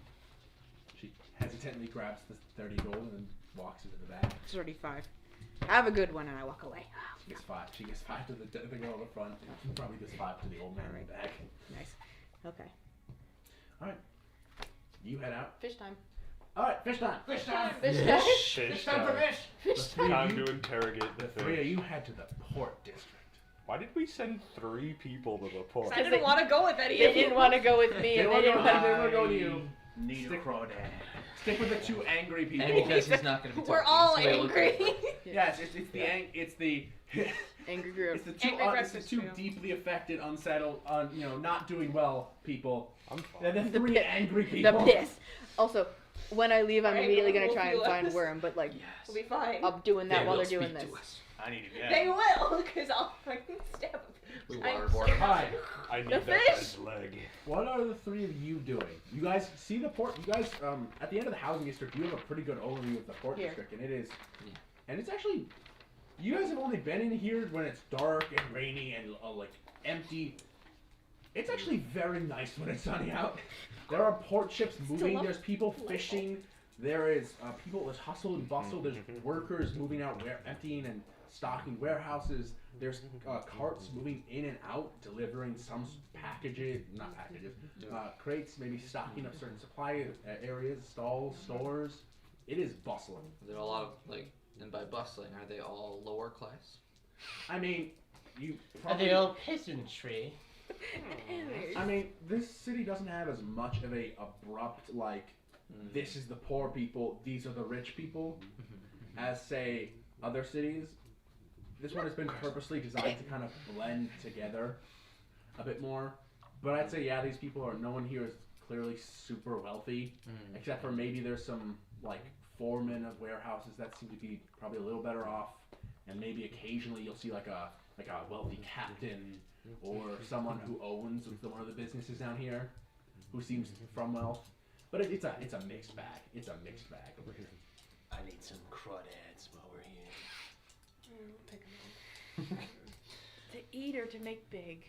She hesitantly grabs the 30 gold and then walks into the bag. 35. Have a good one, and I walk away. She gets 5. She gets 5 to the girl in the front. She probably gives 5 to the old man in the back. Nice. Okay. All right. You head out. Fish time. All right. Fish time. Fish time. Fish time. Fish time for fish. The three of Time you, to interrogate the the three of fish. you head to the port district. Why did we send 3 people to the port? I didn't want to go with any They of you. didn't want to go with me, and they didn't want They to. were going to you. Need Stick- a crawdad. Stick with the 2 angry people. And because he's not going to be talking. We're all he's gonna look angry. at it. Yes, it's the Angry group. it's the two Angry breakfast trio. deeply affected, unsettled, not doing well people. I'm They're fine. the 3 pi- angry The people. piss. Also, when I leave, I'm Alright, immediately we'll gonna try and feel find us. Worm, but like, We'll be fine. I'm doing that They while will they're doing speak this. to us. I need to They will, because I'll fucking stab them. We I'm waterboard scared. him. Hi. I need The that fish? guy's leg. What are the 3 of you doing? You guys see the port? You guys, at the end of the housing district, you have a pretty good overview of the port Here. district, and it is, Yeah. and it's actually, you guys have only been in here when it's dark and rainy and like empty. It's actually very nice when it's sunny out. There are port ships moving. There's people fishing. There is people. There's hustle and bustle. There's workers moving out, emptying and stocking warehouses. There's carts moving in and out, delivering some crates, maybe stocking up certain supply areas, stalls, stores. It is bustling. Is there a lot of, like, and by bustling, are they all lower class? I mean, you Are probably. they all peasantry? I mean, this city doesn't have as much of a abrupt like. This is the poor people. These are the rich people, as say other cities. This one has been purposely designed to kind of blend together a bit more. But I'd say, yeah, these people are. No one here is clearly super wealthy, except for maybe there's some like foremen of warehouses that seem to be probably a little better off, and maybe occasionally you'll see like a wealthy captain or someone who owns one of the businesses down here, who seems from wealth. But it's a mixed bag. It's a mixed bag over here. I need some crawdads while we're here. To eat or to make big?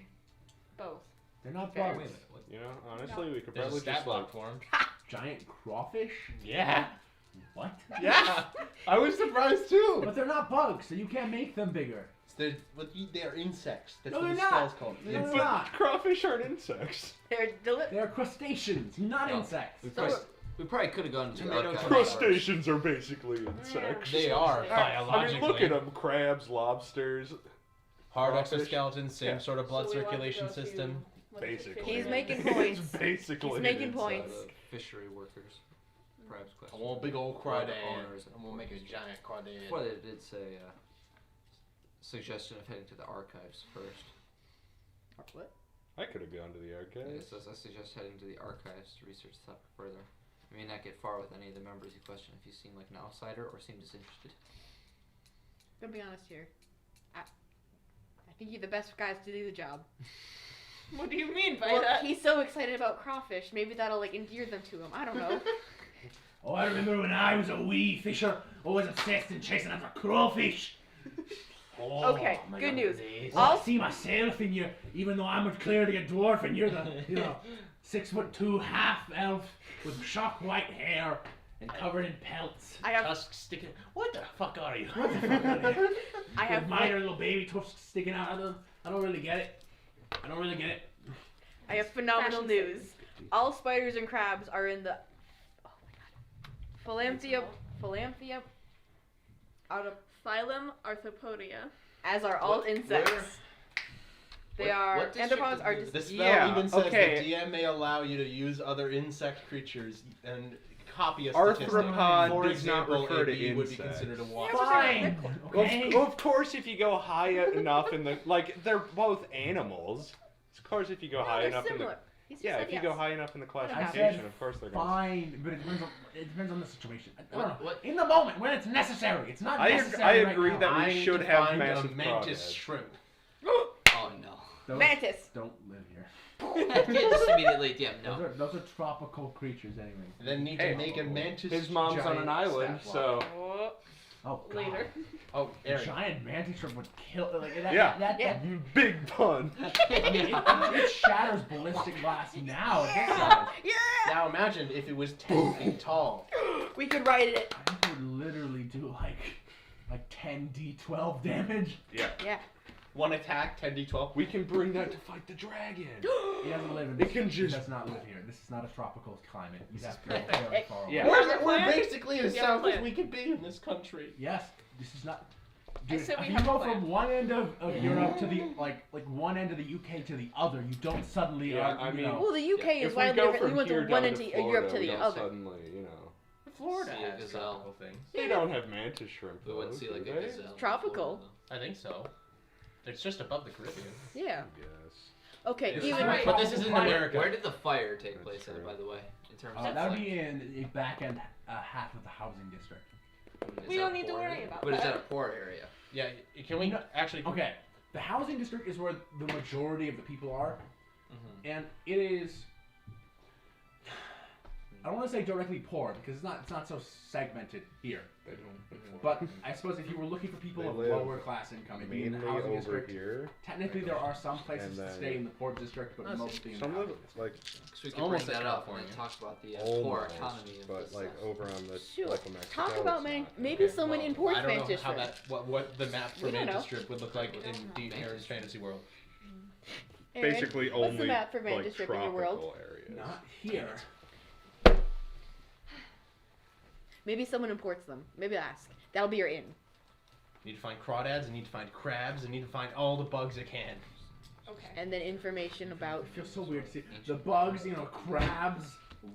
Both. They're not Wait a bugs. minute. What? You know, honestly, we could There's a probably stat just block like. for him. Giant crawfish? Yeah. What? Yeah, I was surprised too. But they're not bugs, so you can't make them bigger. They're insects. That's No, what they're the not. spell's called. No, they're Insects. not. Crawfish aren't insects. They're crustaceans, not No. insects. We probably could have gone to the Tomato, archive. tomato. Crustaceans are basically insects. They are I biologically. mean, look at them: crabs, lobsters. Hard Crawfish. exoskeletons, same Yeah. sort of blood So we want to circulation go to- system. what is it, Basically. fishing? He's making It's points. basically He's an making insect. points. The fishery workers. Crabs I question. want a big old Or the crawdad. owners. And we'll make a giant crawdad. Before they did say suggestion of heading to the archives first. What? I could have gone to the It archives. says I suggest heading to the archives to research the topic further. You may not get far with any of the members you question if you seem like an outsider or seem disinterested. Gonna be honest here. I think you're the best guys to do the job. What do you mean by Well, that? he's so excited about crawfish. Maybe that'll like endear them to him. I don't know. Oh, I remember when I was a wee fisher, always obsessed in chasing after crawfish. Oh, Okay, my good God. news. Oh, I see myself in you, even though I'm clearly a dwarf and you're the, 6'2" half elf with shock white hair and covered in pelts. I have Tusks sticking. What the fuck are you? What the fuck are you? I have With minor little baby tusks sticking out. I don't really get it. I have phenomenal Fashion news. All spiders and crabs are in the Philanthia out of Phylum Arthropodia. as are all What? insects. Where? They What- are what district anthropods are is just The spell Yeah, even says okay. the DM may allow you to use other insect creatures and copy a statistic. Arthropod For does not example, refer a to bee would be insects. considered a walk. Fine. Okay. Of course, if you go high enough in the they're both animals. Of course, if you go high they're enough in the similar. He's just Yeah, said if you yes. go high enough in the I classification, said of course they're gonna. fine, but it depends on the situation. I don't know. What? In the moment when it's necessary, it's not I necessary. agree right that now. we I need should to have find massive a mantis crawdads. shrimp. Oh no. Those Mantis. don't live here. I can't just immediately DM no. Those are tropical creatures anyway. And then need Hey, to make a mantis. His mom's on giant an island, sapling. so Oh, God. Later. Oh, A Aaron. giant mantis shrimp would kill. Like, that, yeah, that, big pun. I mean, it shatters ballistic glass now at this size. Now imagine if it was 10 feet tall. We could write it. I think it would literally do like 10d12 damage. Yeah, Yeah. One attack, 10d12. we can bring that to fight the dragon. He doesn't live in It this. can He just- does not live here. This is not a tropical climate. You'd have to go very far away. Yeah. We're basically as You have a south as plan. we can be in this country. Yes, this is not. I Dude, said we if you have a go plan. from one end of Europe to the like one end of the UK to the other, you don't suddenly. Yeah, I mean- Well, the UK is If we widely go different. from We went here from one down end to to Florida, Europe to we the don't other. suddenly, Florida See a has gazelle. tropical things. they don't have mantis shrimp. We though, wouldn't see like do a they? gazelle. Tropical. I think so. It's just above the Caribbean. Yeah. Yes. Okay. It's Even. Alright. But this is in America. Where did the fire take That's place true. at, by the way? In terms That's of that would like, be in a back end half of the housing district. is We that don't a need to poor worry area? about But is that. that a poor area? Yeah, can we No, actually... Okay, the housing district is where the majority of the people are, Mm-hmm. and it is. I don't want to say directly poor because it's not so segmented here. They don't. But I suppose if you were looking for people They of live lower class income, it'd be in Mainly the housing over district. here. Technically, there are some places And to then- stay in the port district, but Oh, so mostly in Some the live housing district. like So we can Almost bring like that up and then California. talk about the poor almost, economy of but this like stuff. over on the Sure. Gulf of Mexico. Talk about it's not. maybe Okay, someone well, imports I don't know mantis how shrimp. that what the map for We don't Mantis know. Strip would look like We in don't know. Deep Aaron's fantasy world. Aaron, Basically what's only the map for mantis like shrimp in your world? tropical areas. Not here. Maybe someone imports them. Maybe ask. That'll be your in. You need to find crawdads, you need to find crabs, and you need to find all the bugs it can. Okay. And then information about. It feels so weird to see the bugs, crabs,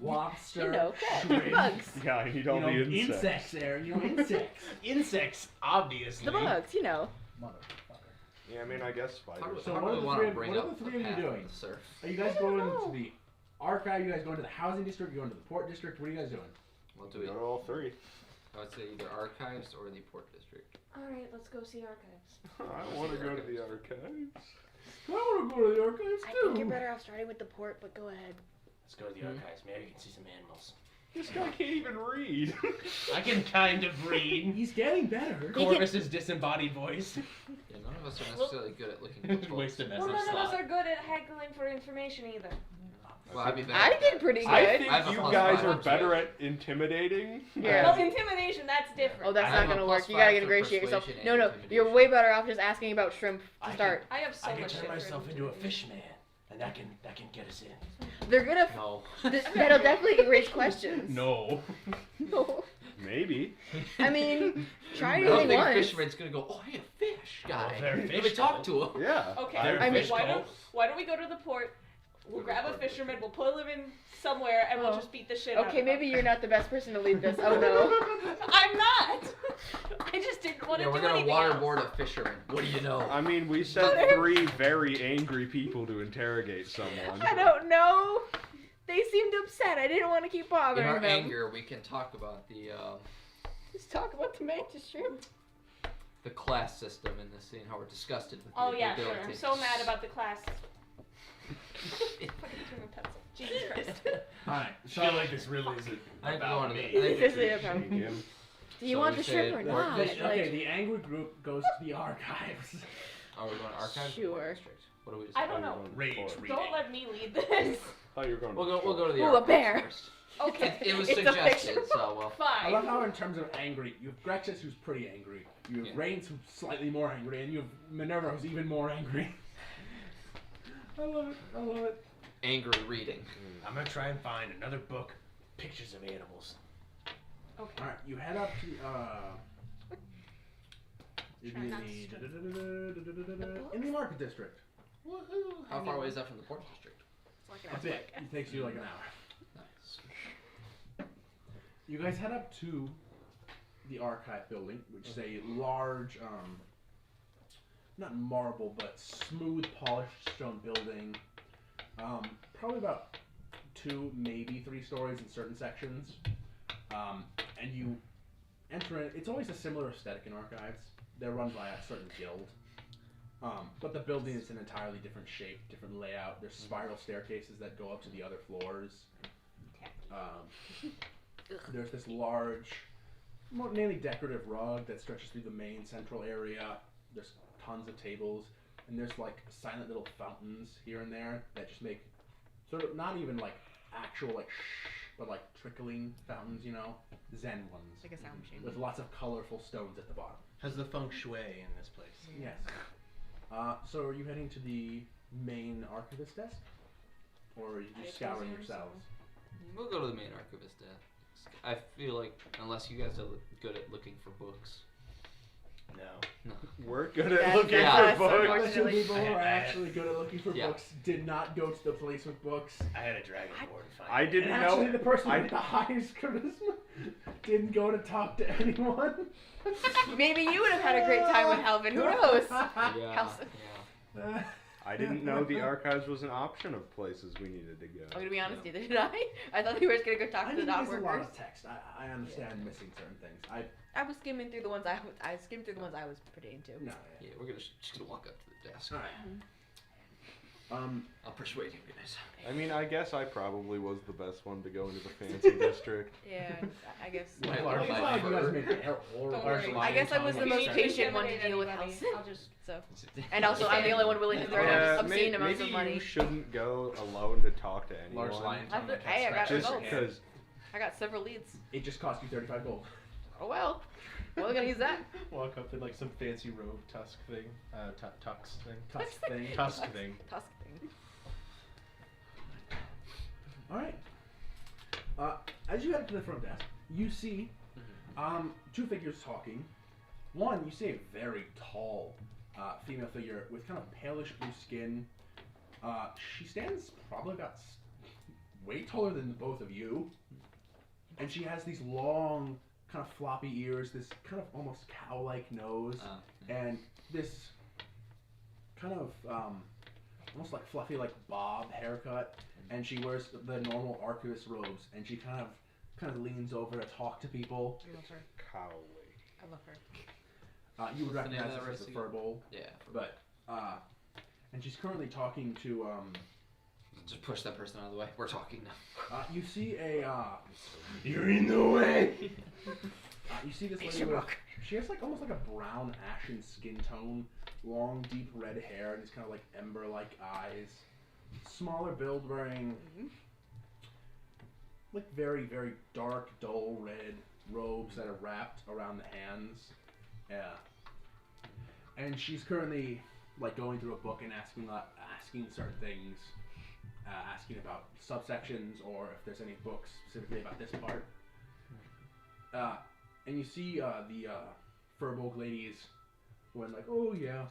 lobster, You know, shrimp, bugs. Yeah, I need all the insects. insects there, insects. Insects, obviously. The bugs, Motherfucker. Yeah, I mean, I guess How do, spiders. So how what do are we the want three to of- bring what are up the the three of you path doing? of the surf? Are you guys going to the archive? You guys going to the housing district? You going to the port district? What are you guys doing? We'll do We it. go to all three. I would say either archives or the port district. Alright, let's go see archives. I want to go to the archives. I want to go to the archives I too. think you're better off starting with the port, but go ahead. Let's go to the archives. Maybe you can see some animals. This guy can't even read. I can kind of read. He's getting better. Corvus's disembodied voice. Yeah, none of us are necessarily good at looking for books. Waste a Well, message none of us slot. are good at haggling for information either. Well, I'd be better I at did that. pretty good. I think I have a you plus guys five are on better Twitch. at intimidating. Yeah. Well, intimidation, that's different. Oh, that's I not have a gonna plus work. You gotta 5 for ingratiate yourself. persuasion No, and no, you're intimidation. way better off just asking about shrimp to start. I have so I can much turn shit for myself into a intimidation. fish man, and that can get us in. They're gonna. No. That'll definitely raise questions. No. No. Maybe. I mean, try I don't anything think a once. fisherman's gonna go, oh, hey, a fish guy. they're Let me fish talk to him. Yeah. Okay, They're I mean- fish why don't calls. why don't we go to the port? We'll grab a fisherman, we'll pull him in somewhere, and we'll Oh. just beat the shit out of Okay, him. maybe you're not the best person to lead this. Oh no. I'm not! I just didn't want to Yeah, do we're gonna anything else. waterboard a fisherman. What do you know? I mean, we sent 3 very angry people to interrogate someone. I don't know. They seemed upset. I didn't want to keep In bothering our them. anger, we can talk about Just talk about the mantis shrimp. the class system in this scene, how we're disgusted with Oh the yeah, sure. ability. I'm so mad about the class. Fucking turn a pencil. Jesus Christ. Alright, I so feel like this really isn't I think we about want to. me. I think This we is about- Shake him. Do you So want we the shrimp say or port not? okay, Like, the angry group goes to the archives. Are we going to archives? or Sure. port district? What do we I decide? don't know. Rage Port. reading. Don't let me lead this. Oh, you're going. We'll go to the Ooh, a archives bear. first. Okay. It was It's a suggested, picture. so well. I Fine. love how in terms of angry, you have Grexus who's pretty angry, you have Yeah. Reigns who's slightly more angry, and you have Minerva who's even more angry. I love it, I love it. Angry reading. I'm gonna try and find another book, pictures of animals. Okay. Alright, you head up to, it'd Try be not in the market district. Woohoo. How far away is that from the port district? It's like A an bit. It takes you like an hour. Nice. You guys head up to the archive building, which is a large, not marble, but smooth, polished stone building. Probably about 2, maybe 3 stories in certain sections. And you enter in. It's always a similar aesthetic in archives. They're run by a certain guild. But the building is an entirely different shape, different layout. There's spiral staircases that go up to the other floors. There's this large, mainly decorative rug that stretches through the main central area. There's tons of tables, and there's like silent little fountains here and there that just make sort of not even like actual like shh, but like trickling fountains, you know, Zen ones. Like a sound machine. With lots of colorful stones at the bottom. How's the feng shui in this place? Yes. So are you heading to the main archivist desk? Or are you just scouring yourselves? We'll go to the main archivist desk. I feel like, unless you guys are good at looking for books. No. We're good at That's looking us, for books. The two unfortunately. people who are actually good at looking for Yeah. books did not go to the place with books. I had a dragon board to find. I didn't And know. actually, the person I with the highest charisma didn't go to talk to anyone. Maybe you would have had a great time with Helvin. Who knows? Yeah. House- Yeah. I didn't know the archives was an option of places we needed to go. I'm gonna be honest, neither did I. I thought you were just gonna go talk I to mean, the dock there's a lot workers. of text. I understand missing certain things. I was skimming through the ones I skimmed through the ones I was pertaining to. No. Yeah, we're just gonna walk up to the desk. Alright. I'll persuade you guys. I mean, I guess I probably was the best one to go into the fancy district. Yeah, I guess. Why- It's why- not like you guys made a horrible. worry. I guess I was the most You patient one to intimidate deal with anybody, Helson. I'll just. So, and also I'm the only one willing to throw Yeah, obscene amounts maybe of money. you shouldn't go alone to talk to anyone. Large lion I've tongue been- that can't hey, I got scratch Just results. his hand. because I got several leads. It just cost you 35 gold. Oh well. We're gonna use that. Walk up in like some fancy robe tusk thing, tux thing, Tusk thing. tusk thing. Tusk thing. Alright. As you head to the front desk, you see 2 figures talking. One, you see a very tall female figure with kind of palish blue skin. She stands probably about way taller than both of you. And she has these long, kind of floppy ears, this kind of almost cow-like nose, and this kind of almost like fluffy, like bob haircut. And she wears the normal archivist robes, and she kind of leans over to talk to people. I love her. cowley. I love her. You would What's the name recognize of that this as a race again? furball, Yeah. but and she's currently talking to Just push that person out of the way. We're talking now. you see a you're in the way. You see this lady with, she has like almost like a brown ashen skin tone, long deep red hair, and these kind of like ember like eyes. Smaller build, wearing like very, very dark, dull red robes that are wrapped around the hands. Yeah. And she's currently like going through a book and asking certain things, asking about subsections or if there's any books specifically about this part. And you see the Furbolg ladies went like, oh yeah.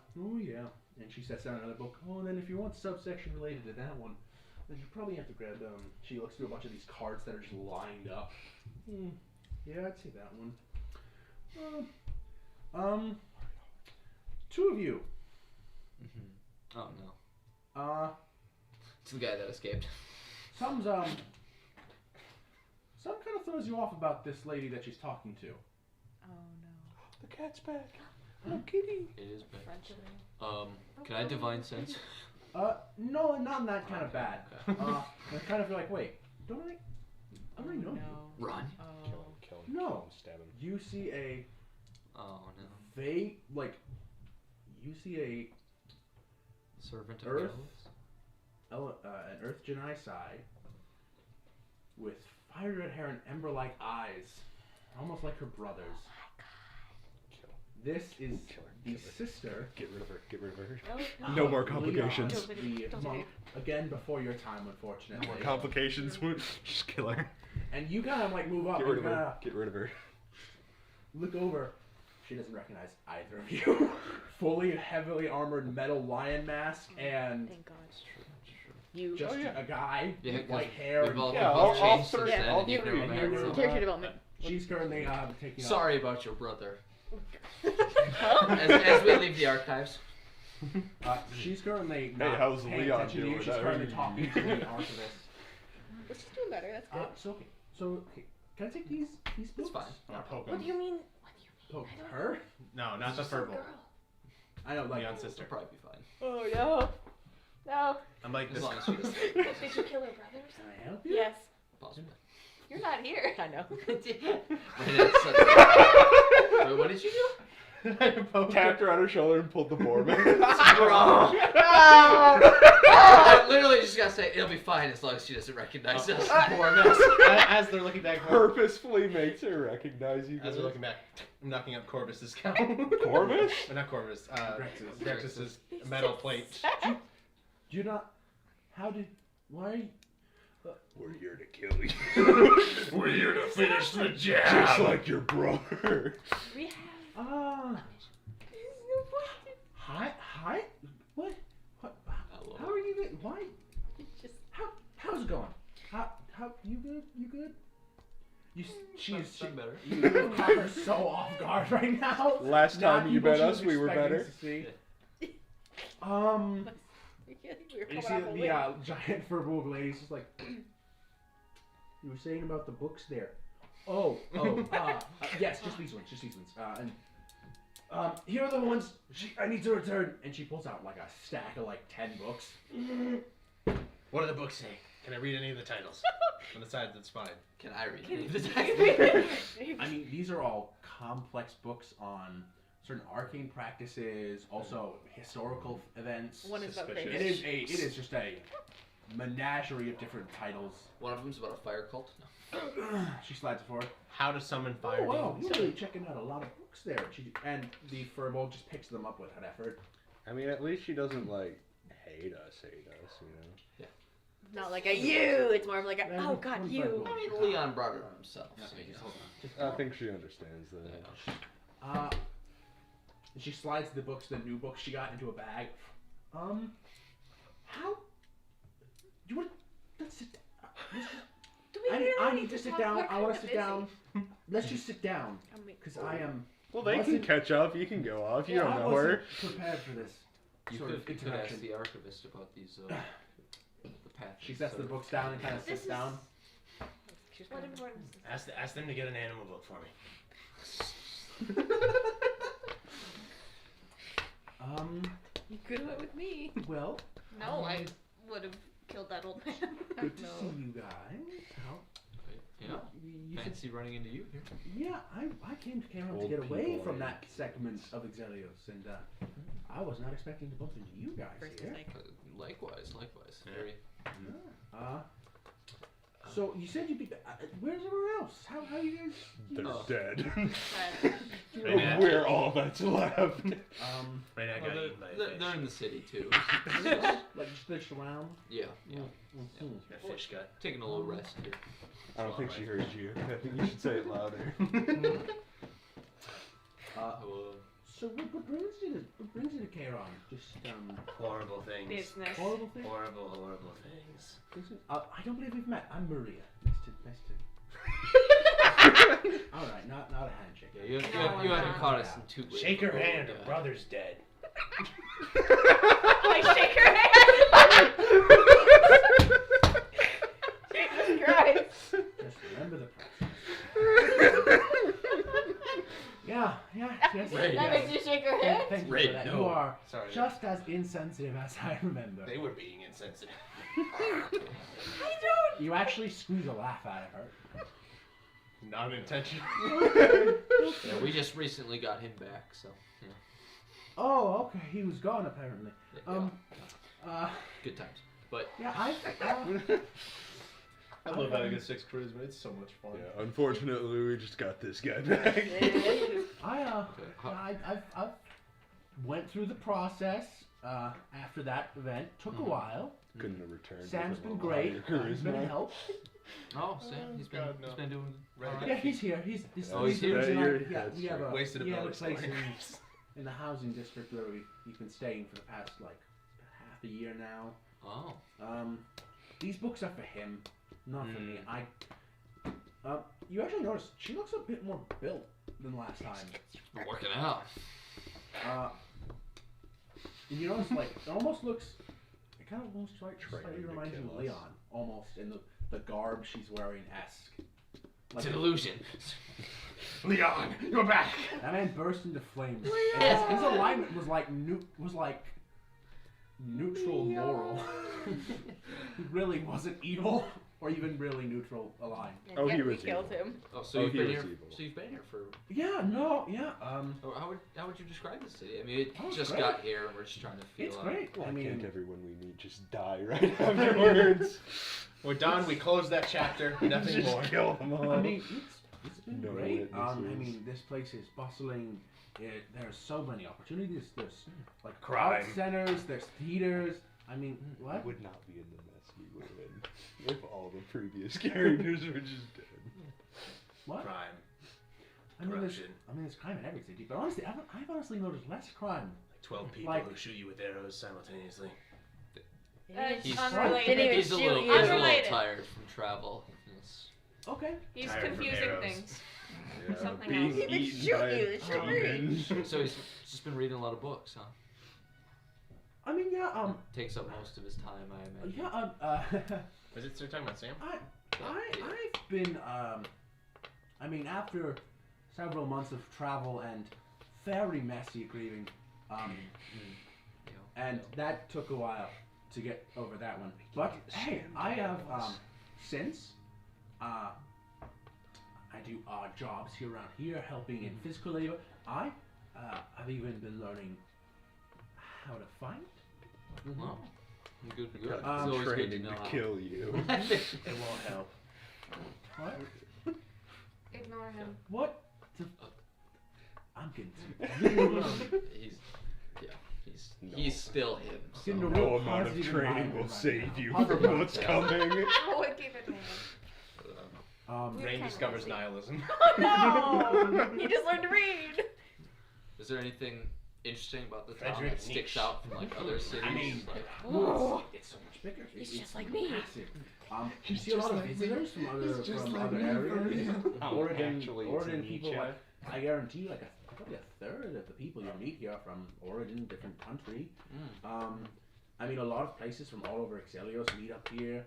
And she sets down another book. Oh, and then if you want subsection related to that one, then you probably have to grab them. She looks through a bunch of these cards that are just lined up. Yeah, I'd say that one. 2 of you. Oh no. It's the guy that escaped. Some kind of throws you off about this lady that she's talking to. Oh no. The cat's back. Oh, kitty. It is bad. Can I divine sense? No, not in that kind of bad. Okay. I kind of feel like, wait, don't I already know you? No. Run. Oh. Kill him. No. Stab him. You see a Oh no. you see a Servant of Earth. Ghosts? An Earth Janai Sai with fire red hair and ember-like eyes, almost like her brother's. Kill. This is Kill her, the kill her. sister. Get rid of her. Get rid of her. No. No more complications. Leon, the monk. Again, before your time, unfortunately. No more complications. Just kill her. And you kind of like move up Get and rid of kind her. of Get rid of her. look over. She doesn't recognize either of you. Fully, heavily armored metal lion mask and Thank God. You. just a guy Yeah, with 'cause white hair. We've and all, Yeah, we've all all changed since three- then, all and you've three. never You're- met, so- Character development. She's currently taking up. Sorry about your brother. As we leave the archives. She's currently not how's paying Leon attention to you. doing? She's currently talking to the archivist. Well, she's doing better. That's good. Okay. Can I take these books? It's fine. I'll poke What him. do you mean? Poke her? No, not the furball. I know, like Leon's sister. It'll probably be fine. Oh no. No. I'm like As this. long as she doesn't. Did you kill her brothers? Can I help you? Yes. Possibly. You're not here. I know. Wait, what did you do? Tapped her on her shoulder and pulled the board. Wrong. I literally just gotta say it'll be fine as long as she doesn't recognize us. As they're looking back, Purposefully makes her recognize you. as guys. they're looking back, I'm knocking up Corvus's cow. Corvus? Or not Corvus. Rex's. Rex's metal plate. Do you not? Why? We're here to kill you. We're here to finish the job. Just like your brother. We have. Hi. What? How are you good? Why? How's it going? How you good? You good? She's better. You caught her so off guard right now. Last Not time you people met she us, was we were expecting better. to see. You see the giant furbolg lady's just like, you were saying about the books there. Yes, just these ones. And here are the ones I need to return. And she pulls out like a stack of like 10 books. What do the books say? Can I read any of the titles? On the side that's fine. Can I read any of the text? I mean, these are all complex books on certain arcane practices, also historical events. One is about Suspicious. Kratos. It is just a menagerie of different titles. One of them's about a fire cult. No. She slides it forward. How to summon fire Oh, wow, demons. you're really checking out a lot of books there. And the furball just picks them up without effort. I mean, at least she doesn't like hate us, you know. Not like a you. It's more of like a oh god One you. furball. I mean, Leon brought it on himself. Yeah, So, okay, you just know. hold on. I think she understands that. Yeah. And she slides the books, the new books she got, into a bag. How? You want? Let's sit. Do we really I need need to sit talk? down. We're I want kinda to sit down. busy. Let's just sit down, because I am. Well, they can Wasn't- catch up. You can go off. You I don't know wasn't her. prepared for this You sort could, of you could ask interaction. the archivist about these. The path. She sets the books down and kind of sits down. What importance is this? Ask them to get an animal book for me. You could have went with me. Well, No, I would have killed that old man. good to see you guys. Yeah. You said, Fancy running into you here. yeah, I came to Cameron to Old get away people from age. that segment of Exelios, and I was not expecting to bump into you guys Versus here. like Likewise. Yeah. Very. So you said you'd be. Where's everyone else? How you guys? They're Oh. dead. But Right now. We're all that's left. Right now, I Well, got eaten by a they're, fish. they're in the city too. like just fish around. Yeah. Yeah. Mm-hmm. Got fish gut. Taking a little rest here. I don't think she heard you. I think you should say it louder. So what brings you to Kairon? Just Horrible things. business. horrible things. Horrible things. I don't believe we've met. I'm Maria. Nice to. All right, not a handshake. Yeah, you No, haven't I'm caught us in two ways. Shake her before, hand. yeah. Her brother's dead. I shake her hand. Jesus Christ. Just remember the process. Yeah. Yes. Right, That makes you shake her hand. Thank you Right, for that. no. You are Sorry. just as insensitive as I remember. They were being insensitive. You actually squeeze a laugh out of her. Not intentional. Yeah, we just recently got him back, so yeah. Oh, okay. He was gone apparently. Yeah, good times. But Yeah, I love having a 6 charisma. It's so much fun. Yeah, unfortunately, we just got this guy back. I went through the process after that event. Took a while. Couldn't have returned. Sam's with been a great. higher He's been a charisma. help. oh, Sam, he's God, no. been doing Right. alright. Yeah, he's here. He's Oh, he's here? in Yeah, our- you're- yeah, that's we have true. a Wasted a we have a belly place story. in the housing district where we've been staying for the past like half a year now. Oh, These books are for him, not for me. Mm. You actually notice she looks a bit more built than last time. we're working out. And you notice, like, it almost looks, it kind of almost Training slightly to reminds you kill of us. Leon, almost, in the garb she's wearing esque. It's an illusion. Leon, you're back. That man burst into flames. And his alignment was like neutral moral. He really wasn't evil or even really neutral aligned. And Oh, yet he we was killed evil. him. Oh, so Oh, you've he been was here. evil. So you've been here for. Yeah, no, yeah. Oh, how would you describe the city? I mean, it Oh, it's just great. got here, and we're just trying to feel It's out. great. Why I mean, can't everyone we meet just die right afterwards? We're done. We closed that chapter. Nothing Just more. kill them all. I mean, it's been No great. I witnesses. mean, this place is bustling. There's so many opportunities. There's like Crime. art centers. There's theaters. I mean, We what? would not be in the mess we were in if all the previous characters were just dead. What? Crime. I mean, there's, corruption. I mean, there's crime in every city, but honestly, I've honestly noticed less crime. 12 people Like- who shoot you with arrows simultaneously. He's- unrelated. Didn't even He's a shoot little, you. he's a little Unrelated. tired from travel. Yes. Okay. He's Tired from confusing arrows. things. Yeah, Something being else. He even eaten shoot by you, a it's demon. So he's just been reading a lot of books, huh? I mean, yeah. Takes up most of his time, I imagine. Yeah. Is it still talking about Sam? I've been I mean, after several months of travel and very messy grieving, and that took a while to get over that one. But hey, I have since I do odd jobs here around here, helping in physical labor. I've even been learning how to fight. Wow. Good, good. It's I'm always good to training know to how. kill you. It won't help. What? Ignore him. What? I'm getting too. He's still him. so- Getting a No real amount of positive training environment will right save now. you Positive from what's environment. coming. Oh, I gave it to him. Rain kinda discovers lazy. nihilism. Oh no! You just learned to read. Is there anything interesting about the town Frederick that sticks Nietzsche. out from like other cities? I mean, like, well, it's so much bigger. He's It's just like me. massive. You see a lot of visitors from other areas. I'm Oregon, actually Oregon into people. Nietzsche. Like, I guarantee, like probably a third of the people you meet here are from Oregon, different country. I mean, a lot of places from all over Excelios meet up here.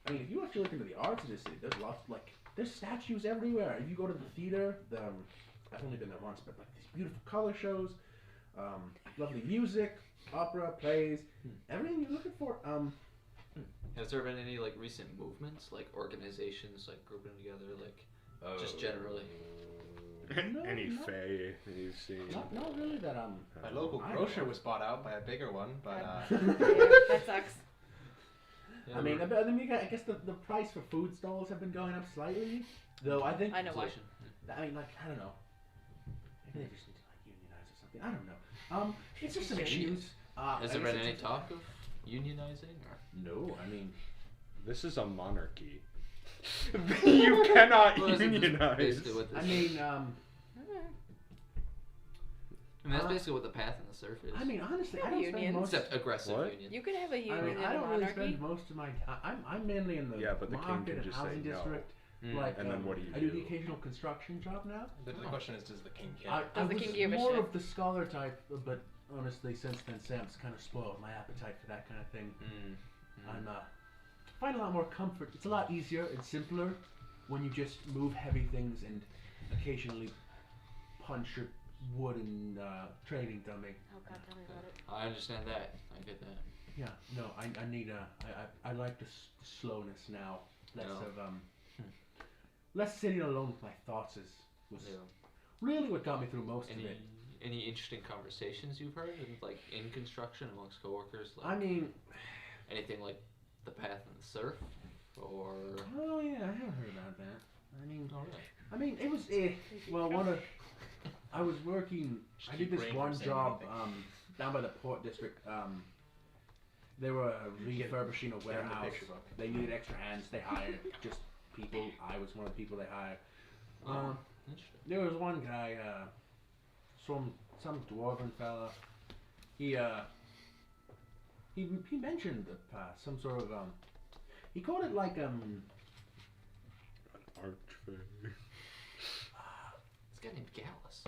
I mean, if you actually look into the arts of the city, there's lots there's statues everywhere. If you go to the theater, I've only been there once, but like these beautiful color shows, lovely music, opera, plays, everything you're looking for. has there been any like recent movements, like organizations, like grouping together, like just generally? No, Any no. fae you've seen? Not really that My local I grocer know. was bought out by a bigger one, but That sucks. Yeah, I mean, I guess the price for food stalls have been going up slightly, though. I think I know why. inflation. I mean, like, I don't know. Maybe they just need to like unionize or something. I don't know. It's just some issues. Has there I guess been any it's- talk of unionizing? Or? No, I mean, This is a monarchy. You cannot Well, isn't this unionize. basically what this I is? mean, I mean, that's basically what the path and the surf is. I mean, honestly, I Yeah, don't unions. spend most. Except aggressive What? union. You can have a I union mean, in I a don't really monarchy. spend most of my time. I'm mainly in the Yeah, but the king market can and just say housing no. district. Mm. Like, And then what do you I do do? the occasional construction job now. the question is, does the king I care? Does the was king give a more shit? of the scholar type, but honestly, since then, Sam's kind of spoiled my appetite for that kind of thing. I'm find a lot more comfort. It's a lot easier and simpler when you just move heavy things and occasionally punch your wooden training dummy. Oh god, tell me about it. I understand that. I get that. Yeah, no, I need I like the slowness now. Less No. of less sitting alone with my thoughts was Yeah. really what got me through most of Any it. any interesting conversations you've heard, like in construction amongst coworkers? Like I mean, anything like the path and the surf, or oh yeah, I haven't heard about that. I mean, oh, really? I mean, it was well, I was working. I did keep this Rain one from saying job anything. down by the port district. They were refurbishing a Get in the warehouse. picture book. They needed extra hands. They hired just people. I was one of the people they hired. Oh, interesting. There was one guy, some dwarven fella. He mentioned some sort of he called it like Archfey. This guy named Gallus.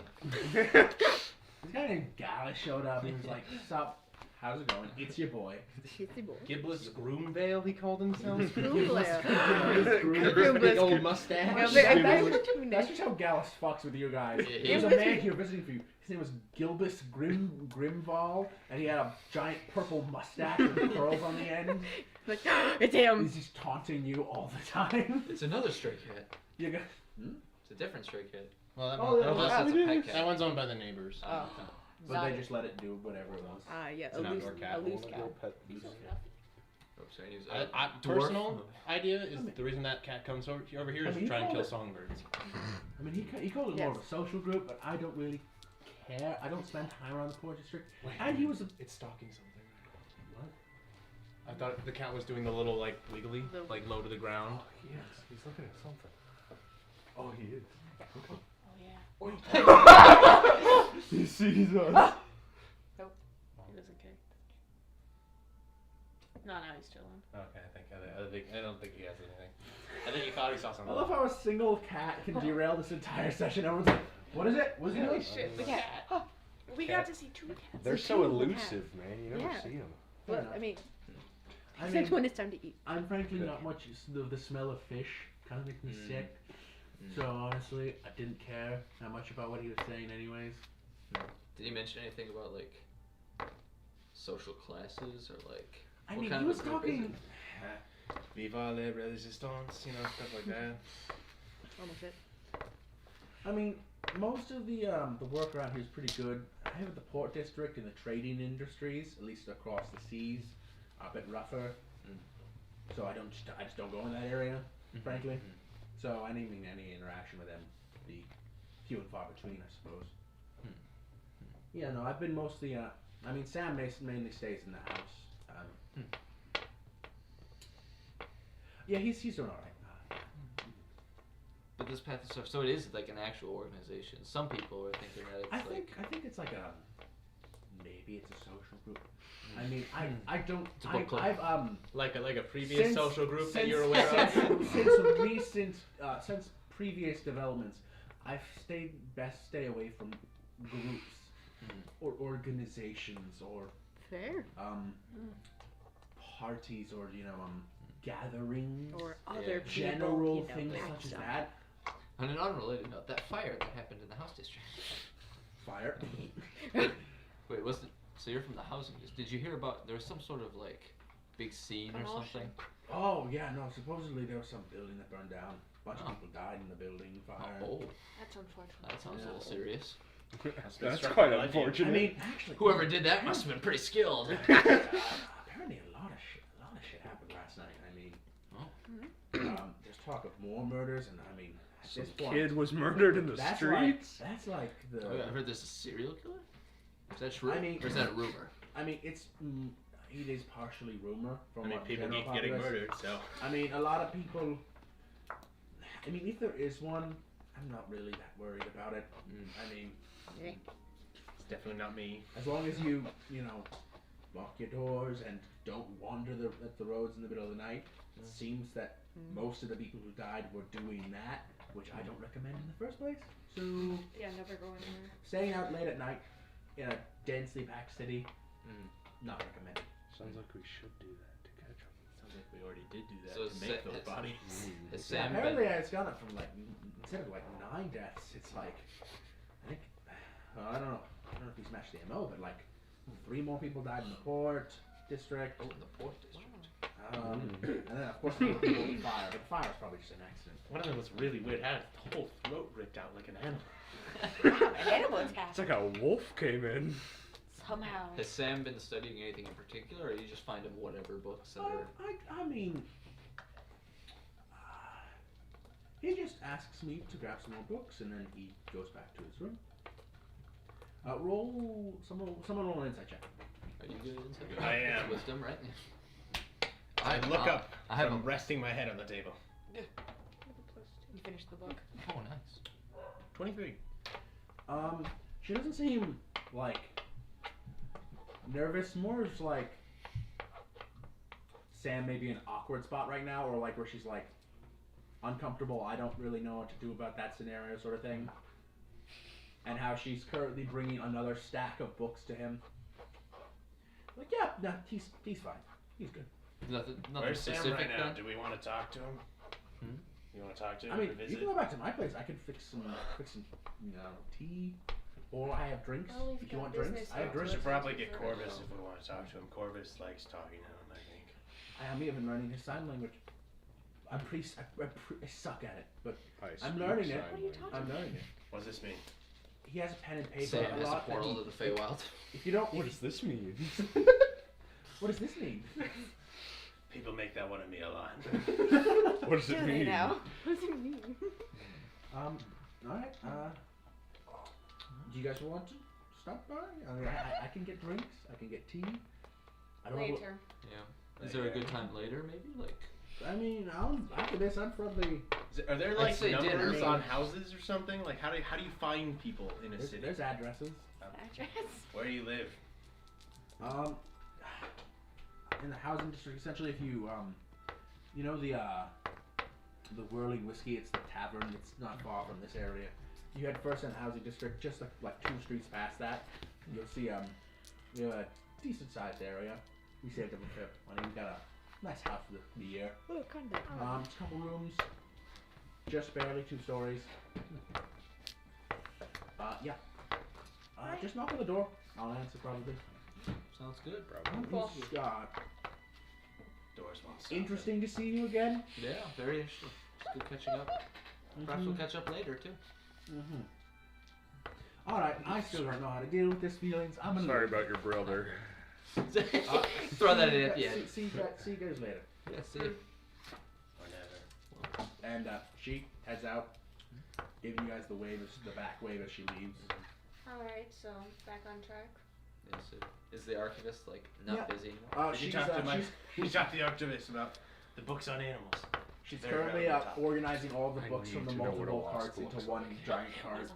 this guy named Gallus showed up and was like, "Sup?" how's it going? It's your boy. Shitty boy. Gibless Groomvale, he called himself. Big old mustache. That's just how Gallus fucks with you guys. Yeah, He was a man here visiting for you. His name was Gilbus Grimval, and he had a giant purple mustache with curls on the end. Like, it's him. He's just taunting you all the time. It's another stray cat. You got, It's a different stray cat. Well, that, Oh, one, yeah, Unless yeah. it's a pet cat. that one's owned by the neighbors. Oh. but Got they it. just let it do whatever it was. Yeah, It's a an loose, outdoor cat. a loose Your cat. pet. Oh, sorry, he was Personal idea is the reason that cat comes over here is I mean, to try and you kill call songbirds. I mean, he called it more of a social group, but I don't really care. I don't spend time around the Port District. And he was a... It's stalking something. What? I thought the cat was doing the little like wiggly, like low to the ground. Yes, he's looking at something. Oh, he is. Oh yeah. He sees us. He doesn't care. No, he's chilling. Okay, I don't think he has anything. I think he thought he saw I something. love how a single cat can derail this entire session. Everyone's like, what is it? What's he doing? Shit, the cat. We got to see 2 cats. They're so elusive, man. You never Yeah. see them. Well, enough. I mean, I except mean, when it's time to eat. I'm frankly not much. The smell of fish kind of makes me sick. So honestly, I didn't care that much about what he was saying, anyways. Did he mention anything about like social classes or like? I what mean, kind he of was a group is talking. it? Viva la resistance, you know, stuff like that. Almost it. I mean, most of the work around here is pretty good. I have the Port District and the trading industries, at least across the seas, are a bit rougher. So I just don't go in that area, frankly. So any interaction with them be few and far between, I suppose. Yeah, no, I've been mostly. I mean, Sam mainly stays in the house. Yeah, he's doing all right. But this path of stuff, so it is like an actual organization. Some people are thinking that it's I like think it's like a maybe it's a social group. I mean, I don't. It's a book club. I've Like a previous Since- social group that since- you're aware of. since previous developments, I've stay away from groups or organizations or Fair. parties or gatherings Or Yeah. other people. general you know, things that such as stuff. that. on an unrelated note, that fire that happened in the house district. Fire. Wait, was it? So you're from the housing district? Did you hear about? There was some sort of like big scene or something. Oh yeah, no. Supposedly there was some building that burned down. A bunch Oh. of people died in the building fire. Oh, That's unfortunate. that sounds a Yeah. little serious. That's quite unfortunate. I mean, actually, Whoever did that must have been pretty skilled. apparently a lot of shit happened last night. I mean, there's talk of more murders, and I mean, at Some this point, kid was murdered in the that's streets. Like, that's like the. Oh, yeah, I heard there's a serial killer. Is that true? I mean- or is that a rumor? I mean, it is partially rumor from I mean, what people general keep getting populace- murdered, so. I mean, a lot of people. I mean, if there is one, I'm not really that worried about it. I mean, It's definitely not me. as long as you lock your doors and don't wander at the roads in the middle of the night. It seems that most of the people who died were doing that, which I don't recommend in the first place. So, Yeah, never go anywhere. staying out late at night in a densely packed city, not recommended. Sounds like we should do that to catch him. Sounds like we already did do that So to make those it's- bodies. Has Yeah, Sam apparently, been? it's gone up from like instead of like 9 deaths, it's like I think I don't know if he smashed the MO, but like 3 more people died in the Port District. Oh, in the Port District. And then of course people in the fire, but the fire was probably just an accident. One of them was really weird. Had his whole throat ripped out like an animal. Animal attack. It's like a wolf came in. Somehow. Has Sam been studying anything in particular, or you just find him whatever books that are? I mean, he just asks me to grab some more books, and then he goes back to his room. Someone roll an insight check. Are you good at insight? I am. Wisdom, right? I look up. I have from a. resting my head on the table. You finished the book. Oh, nice. 23. She doesn't seem like nervous. More is like Sam may be in an awkward spot right now, or like where she's like uncomfortable. I don't really know what to do about that scenario, sort of thing. And how she's currently bringing another stack of books to him. Like, yeah, no, he's fine. He's good. Nothing Where's Sam specific right now? then? Do we want to talk to him? Hmm? You want to talk to him? I mean, visit? you can go back to my place. I can fix some tea, or I have drinks. Well, we've if you got want drinks, business I have We drinks. should probably get First. Corvus if we want to talk to him. Corvus likes talking to him, I think. I am even learning his sign language. I suck at it, but I'm speak learning it. sign What are you language. I'm learning it. What does this mean? He has a pen and paper Sam a has a lot. that portal he- to the Feywild. If you don't, What does this mean? what does this mean? People make that one of me a lot. What does it Do they mean? now? What does it mean? All right. Do you guys want to stop by? I mean, I can get drinks. I can get tea. I don't know. Later. Yeah. Is there a good time later, maybe? Like, I mean, after this, I'm probably. Are there I'd like say numbers dinner. on houses or something? Like how do you find people in a city? There's addresses. Address. Where do you live? In the housing district, essentially, if you you know the Whirling Whiskey, it's the tavern. It's not far from this area. You head first in the housing district, just like 2 streets past that. You'll see we have a decent sized area. We saved up a fair money. We got a nice house for the year. Oh, kind of. Just a couple rooms, just barely 2 stories. Yeah. Just knock on the door. I'll answer probably. sounds good. It's, Doors won't stop. interesting to see you again. Yeah, very interesting. It's good catching up. Perhaps we'll catch up later, too. All right, I still don't know how to deal with this feelings. I'm gonna Sorry leave. about your brother. Throw that in at the end. See you guys later. Yeah, see you. Whenever. And she heads out, giving you guys the back wave as she leaves. Alright, so back on track. Yes, is the archivist, like, not Yeah. busy anymore? Did you She's, talk to my? she's, Did you talk to the archivist about the books on animals? she's Very currently relevant topic. organizing all the I books from need the to know what a multiple wasp carts into looks one like. giant cart.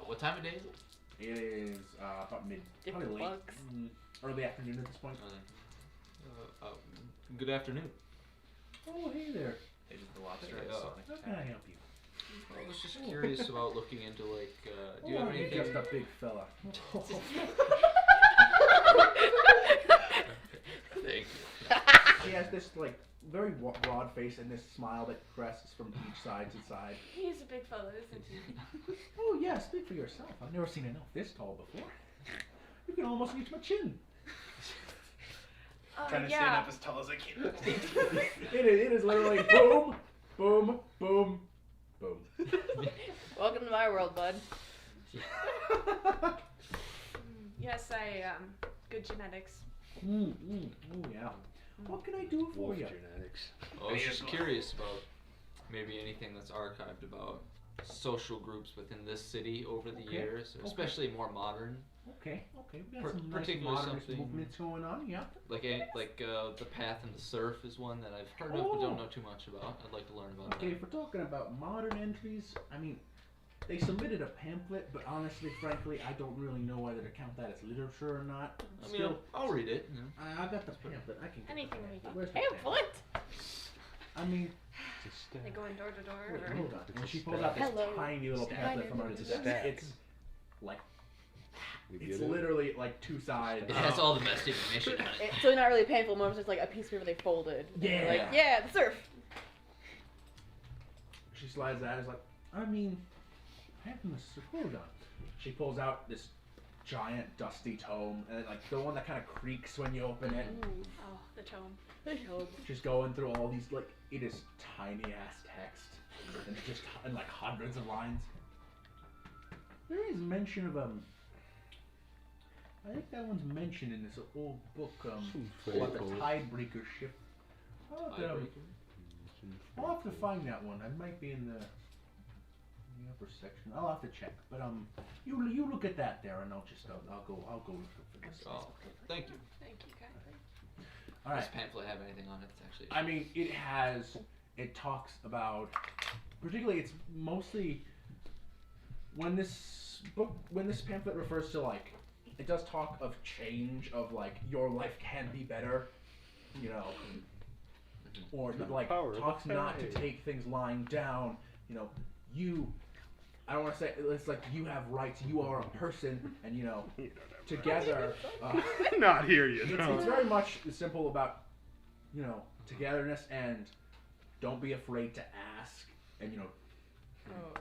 What time of day is it? It is about Different probably late, bugs. early afternoon at this point. Good afternoon. Oh, hey there. They did the lobster. Hey, or something. How can I help you? I was just curious about looking into, like, do you Oh, have you're anything? just a big fella. Thank you. She has this like very broad face and this smile that crests from each side to side. He's a big fella, isn't he? Oh yeah, speak for yourself. I've never seen an elf this tall before. You can almost reach my chin. Trying to stand up as tall as I can. It is literally boom, boom, boom, boom. Welcome to my world, bud. Yes, good genetics. Oh yeah. What can I do for Wolf you? genetics. I was just curious about maybe anything that's archived about social groups within this city over the Okay, years, or okay. especially more modern, Okay, we got Per- some nice particularly modernist something- movements going on. Yeah. like the Path and the Surf is one that I've heard of but don't know too much about. I'd like to learn about Okay, that. if we're talking about modern entries, I mean, they submitted a pamphlet, but honestly, frankly, I don't really know whether to count that as literature or not. I mean, I'll read it. You know. I got the pamphlet. I can get Anything the we pamphlet. can. Where's the Pamphlet? I mean, Like going door to door. wait, or- hold on. And she pulls out this Hello. tiny little pamphlet from her. It's a desk. stack. It's like We it's get it? literally like 2 sides. It has all the best information on it. It's really not really painful. More just like a piece of paper they folded. Yeah. Like, yeah, the surf. She slides that. It's like, I mean, hold on. She pulls out this giant dusty tome, and like the one that kind of creaks when you open it. Oh, the tome. Just going through all these, like, it is tiny ass text, and just and like hundreds of lines. There is mention of I think that one's mentioned in this old book about the Tidebreaker ship. I'll have to find that one. I might be in the upper section. I'll have to check. But you look at that there, and I'll go look for this. Oh, thank you. Thank you, Kylie. All right. Does pamphlet have anything on it? It's actually. I mean, it talks about, particularly, it's mostly when this pamphlet refers to, like, it does talk of change, of like your life can be better, you know, or like Power of talks not to authority. take things lying down, you know, you I don't want to say it's like you have rights. You are a person, and you know, together. Not here, you It's know. very much simple about, you know, togetherness and don't be afraid to ask. And you know, Oh,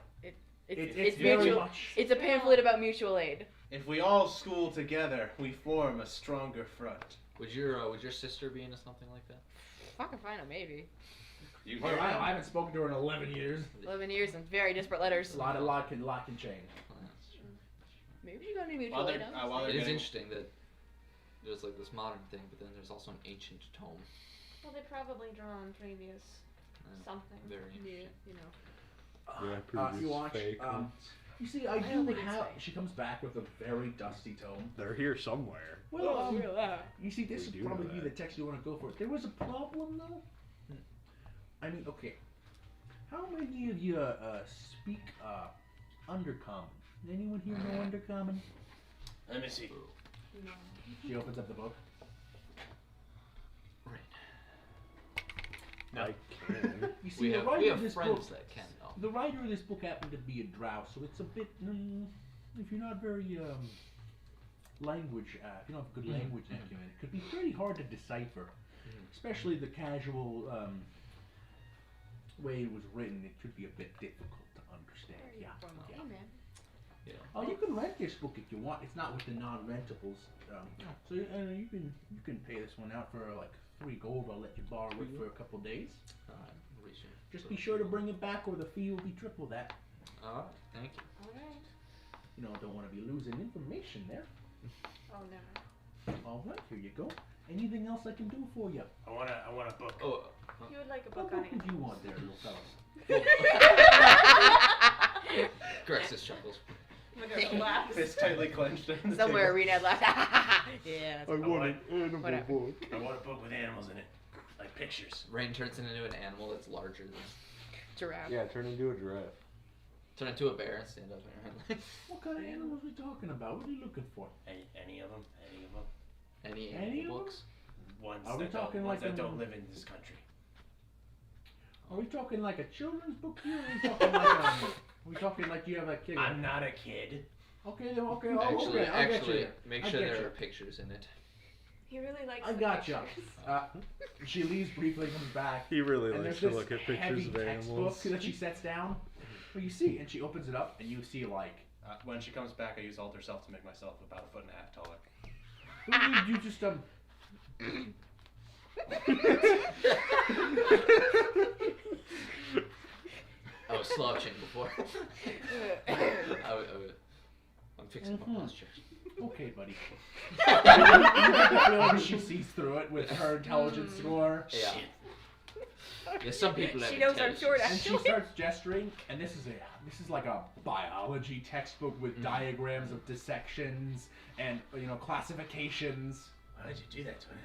it's mutual. very much. It's a pamphlet about mutual aid. If we all school together, we form a stronger front. Would your sister be into something like that? Fucking fine, maybe. You I hear that? haven't spoken to her in 11 years. 11 years and very disparate letters. A lot can change. Maybe she got any mutual While aid. they're, on. while they're It is getting, interesting that there's like this modern thing, but then there's also an ancient tome. Well, they probably draw on previous something. Very Yeah, interesting. you know. You watch. fake ones. You see, I don't do think it's have. fake. She comes back with a very dusty tome. They're here somewhere. Well, that. you see, this We would do know probably be that. the text you want to go for. There was a problem though. I mean, okay. How many of you speak Undercommon? Anyone here know Undercommon? let me see. No. She opens up the book. No. I can. You see, We the have writer of friends this book. that can though. The writer of this book happened to be a drow, so it's a bit. If you're not very language, if you don't have good language acumen, it could be pretty hard to decipher. Especially the casual way it was written, it could be a bit difficult to understand. Yeah. Hey, man. Oh, you can rent this book if you want. It's not with the non-rentables. So you can pay this one out for like 3 gold. I'll let you borrow it for a couple days. Alright, research. Just be sure to bring it back, or the fee will be triple that. Alright, thank you. Alright. You know, don't want to be losing information there. Oh, never. All right, here you go. Anything else I can do for you? I want a book. Oh, You would like a What book on book would it. you want there, little fella? Grexus chuckles. I'm gonna laugh. Fist tightly clenched. on the Somewhere table. Rena laughed. Yeah. That's want an animal Whatever. book. I want a book with animals in it, like pictures. Rain turns into an animal that's larger than. giraffe. Yeah, turn into a giraffe. Turn into a bear and stand up in your hand. What kind of animals are we talking about? What are you looking for? Any of them? Any of them? Any Any animal of books? Ones Are we that talking don't, ones like that a- don't live in this country. Are we talking like a children's book here? Or are we talking like are we talking like you have a kid? I'm not a kid. Okay, then okay. Oh, Actually, okay, I'll get you actually, there. make I sure get there you. are pictures in it. He really likes I the gotcha. pictures. She leaves briefly, comes back. He really And likes there's to this look at heavy pictures of textbook animals. that she sets down. Well, you see, and she opens it up, and you see like When she comes back, I use alter self to make myself about 1.5 feet taller. you just I was slouching before. I'm fixing my posture. Okay, buddy. You get the feeling she sees through it with her intelligence score. Yeah. Yeah, some people have She knows I'm short, And she actually. starts gesturing, and this is like a biology textbook with diagrams of dissections and classifications. Why did you do that to him?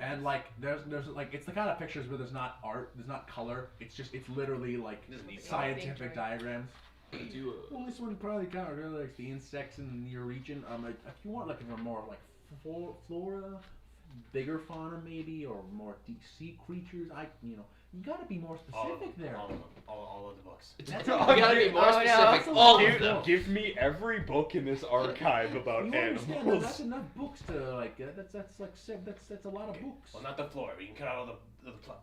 And like there's like it's the kind of pictures where there's not art, there's not color. It's literally like Doesn't need scientific diagrams. Do Well, this one probably kind of really likes the insects in your region. If you want like a more like flora, bigger fauna maybe, or more deep sea creatures, you gotta be more All of them. specific there. All of them. All of the books. That's you gotta be more Oh, no. specific. That's a All lot of of them. books. Give me every book in this archive about You understand that animals. that's enough books to like that's a lot of books. Well, not the floor. We can cut out all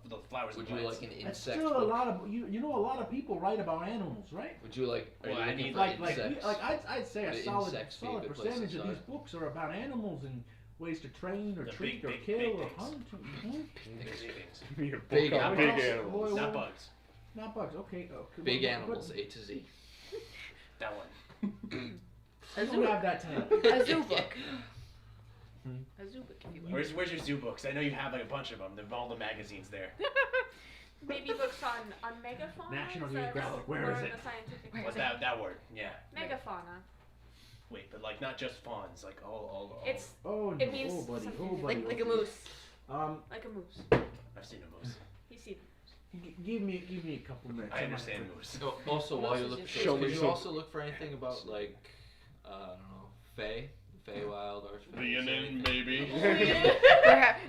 the flowers Would and you plants. like an That's insect still a book? lot of you know a lot of people write about animals, right? Would you like? Are Well, you I looking need, for Like insects? I'd say a The solid insects be a good place to percentage of start. these books are about animals and ways to train or The treat big, or big, kill big or things. hunt. Big things. Give me a book Big on animals. big animals. Well, Not bugs. Not bugs. Okay. Big but- animals, A to Z. That one. I don't have that time. A zoo book. A zoo book, if you will. Where's your zoo books? I know you have like a bunch of them. They've all the magazines there. Maybe books on megafauna. National Is that Geographic. Where more is of it? the scientific Where What is it? that word? Yeah. Megafauna. Wait, but like not just fawns, like all. It's Oh no, It means oh buddy, something oh buddy. Like a moose. like a moose. I've seen a moose. You see. Give me a couple minutes. I understand moose. Oh, also, while you look for Show those, me could you some- also look for anything about like, I don't know, Fae, Feywild, Archfiends? maybe. Perhaps-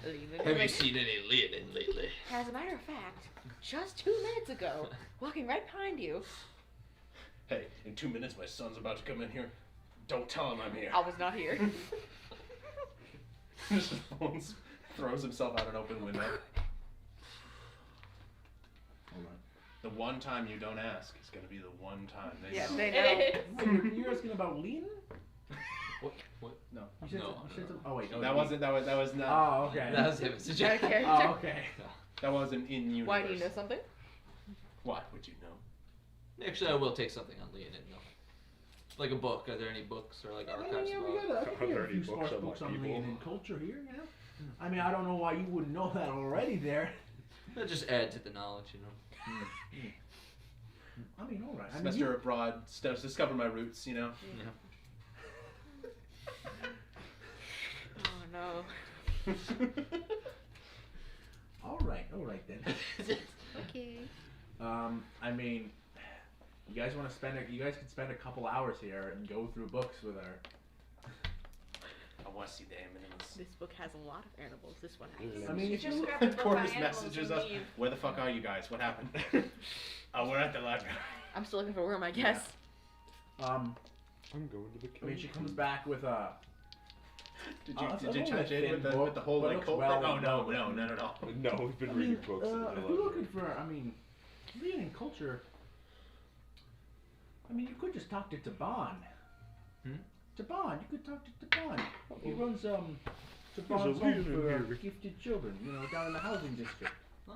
Have you seen any Leonin lately? As a matter of fact, just 2 minutes ago, walking right behind you, Hey, in 2 minutes my son's about to come in here. Don't tell him I'm here. I was not here. Just throws himself out an open window. The one time you don't ask is gonna be the one time they Yeah, know. they know. Wait, you're asking about lean? What? No. You said, No, you said no. some, oh wait. Oh, That you- wasn't. That was not. Oh, okay. That was him. It's a joke. Okay. Oh, okay. That wasn't in universe. Why do you know something? Why would you know? Actually, I will take something on Leonid. No. Like a book. Are there any books or like I mean, archives yeah, we about? got I think we have a Already few books smart on, books like, on people. lean and culture here, you know? I mean, I don't know why you wouldn't know that already there. That just add to the knowledge, you know. I mean, alright. I mean, Semester abroad, discover my roots. You know. Yeah. Oh no. Alright then. Okay. I mean, you guys want to spend you guys could spend a couple hours here and go through books with her. I want to see the animals. This book has a lot of animals. This one has. I mean, You if you just look, grab the book Corvus on animals messages and us. leave. Where the fuck are you guys? What happened? Oh, we're at the library. I'm still looking for worm, I guess. I'm going to the I mean, she comes back with a. Did it's you only touch a in thin with the whole book, like but it cult looks thing? well Oh no, done. not at all. No, we've been I reading mean, books. in the if you're library. looking for, I mean, reading culture. I mean, you could just talk to Taban. Taban, you could talk to Taban. He runs Taban's There's a home lean in for here. gifted children. You know, down in the housing district. Oh,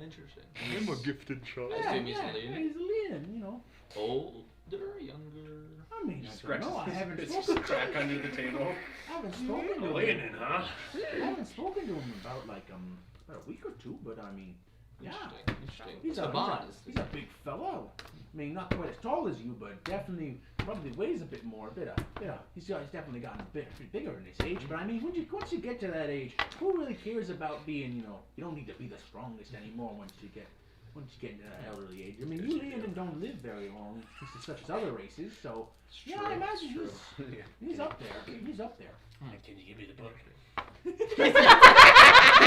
interesting. I'm a gifted child. I assume he's a lean. he's a lean. You know. Older, younger. I mean, I don't Scratches know. I haven't his spoken. jack under the table. I haven't spoken to him. Leaning, huh? I haven't spoken to him about about a week or two, but I mean, yeah. Interesting. He's a Taban is he's a big fellow. I mean, not quite as tall as you, but definitely probably weighs a bit more. He's definitely gotten a bit bigger in his age. But I mean, once you get to that age, who really cares about being, you don't need to be the strongest anymore once you get into that elderly age. I mean, you Leonin don't live very long, such as other races. So yeah, I imagine he's up there. He's up there. Can you give me the book?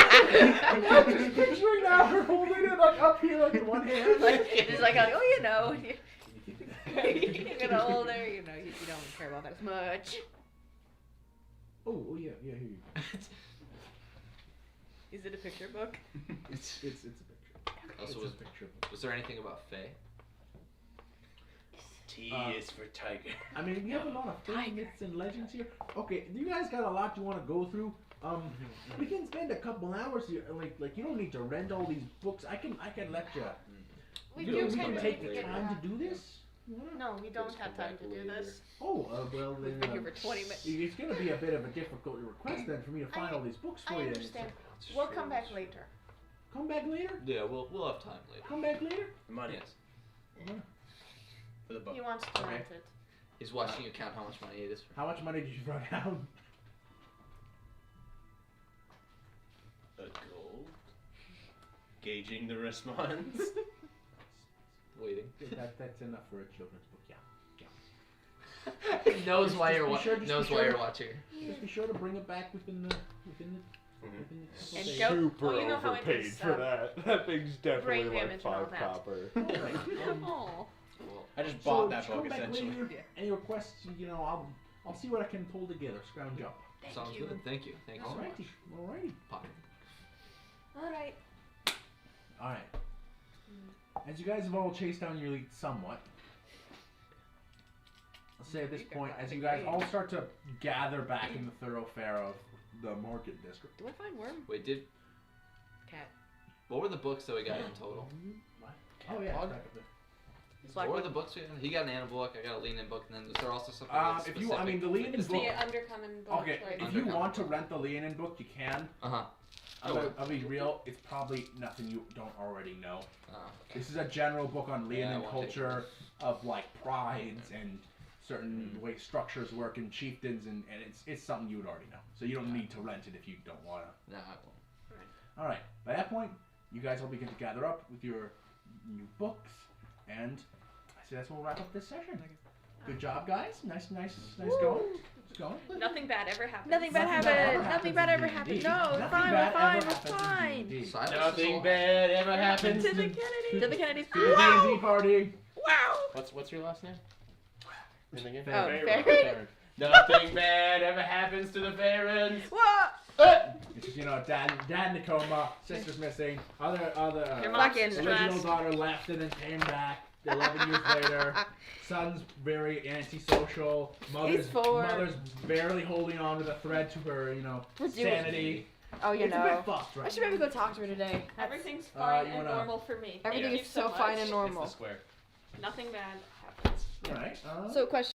Just picturing now her holding it like up here like in one hand. It's like, oh, you know. You get older, you know, you don't care about that as much. Oh yeah, here you go. Is it a picture book? It's a picture. Also, It's a picture book. was there anything about Faye? T is for tiger. I mean, we have a lot of fake myths and legends here. Okay, you guys got a lot you want to go through. We can spend a couple hours here. Like you don't need to rent all these books. I can let you. We we do can kind of take need the to get time that. to do this. No, we don't have time to do this. Oh, well then. We've been here for 20 minutes. It's gonna be a bit of a difficult request then for me to find all these books for I you. understand. We'll come back later. Come back later. Yeah, we'll have time later. Come back later. Money Yes. for the book. He wants to Okay. rent it. He's watching you count how much money it is. How much money did you run down? A gold. Gauging the response. Waiting. That's enough for a children's book. Yeah. He knows Just- why just you're be sure- knows just be why sure- you're watching. Just be sure to bring it back within the And days. go- Super oh, you know how it overpaid is, for that. That thing's definitely brain damage like and all 5 that. copper. Alright, Oh. Well, I just bought that come book back essentially. later. Any requests? I'll see what I can pull together. Scrounge up. sounds good. Thank you. Thank you so much. Alrighty. Pocket. Alright. Alright. As you guys have all chased down your lead somewhat, I'll say at this point, as you guys all start to gather back in the thoroughfare of the market district. Do I find worm? Wait, Cat. what were the books that we got in total? Oh yeah. Log? back up there. Black What were one. the books we had? He got an animal book. I got a lean-in book, and then is there also something? If specific? you, I mean, the Leonin It's book. the Undercommon book. Okay, like- if you want to rent the Leonin book, you can. I'll be real. It's probably nothing you don't already know. This is a general book on Leonin I won't take culture of like prides and certain way structures work in chieftains, and it's something you would already know. So you don't need to rent it if you don't want to. No, I won't. All right. By that point, you guys will begin to gather up with your new books, and I say that's where we'll wrap up this session. Good job, guys. Nice going. It's going. Nothing bad ever happens. Nothing bad happened. Nothing bad ever happened. No, we're fine. We're fine. We're fine. Silas is Nothing alive. bad ever happens To the to Kennedy. To the Kennedys. D&D party. Wow. What's your last name? In the game? Oh, Farron. Farron. Nothing bad ever happens to the Farrons. What? It's just, dad in the coma, sister's missing, other Your mom's fucking original stressed. daughter left and then came back 11 years later. Son's very antisocial. Mother's 4. mother's barely holding on to the thread to her, We're doing- sanity. Oh, It's a bit fucked, I right? should maybe go talk to her today. Everything's fine you and wanna- normal for me. Everything Thank is you so fine much. and normal. It's the square. Nothing bad happens. Alright. So, question.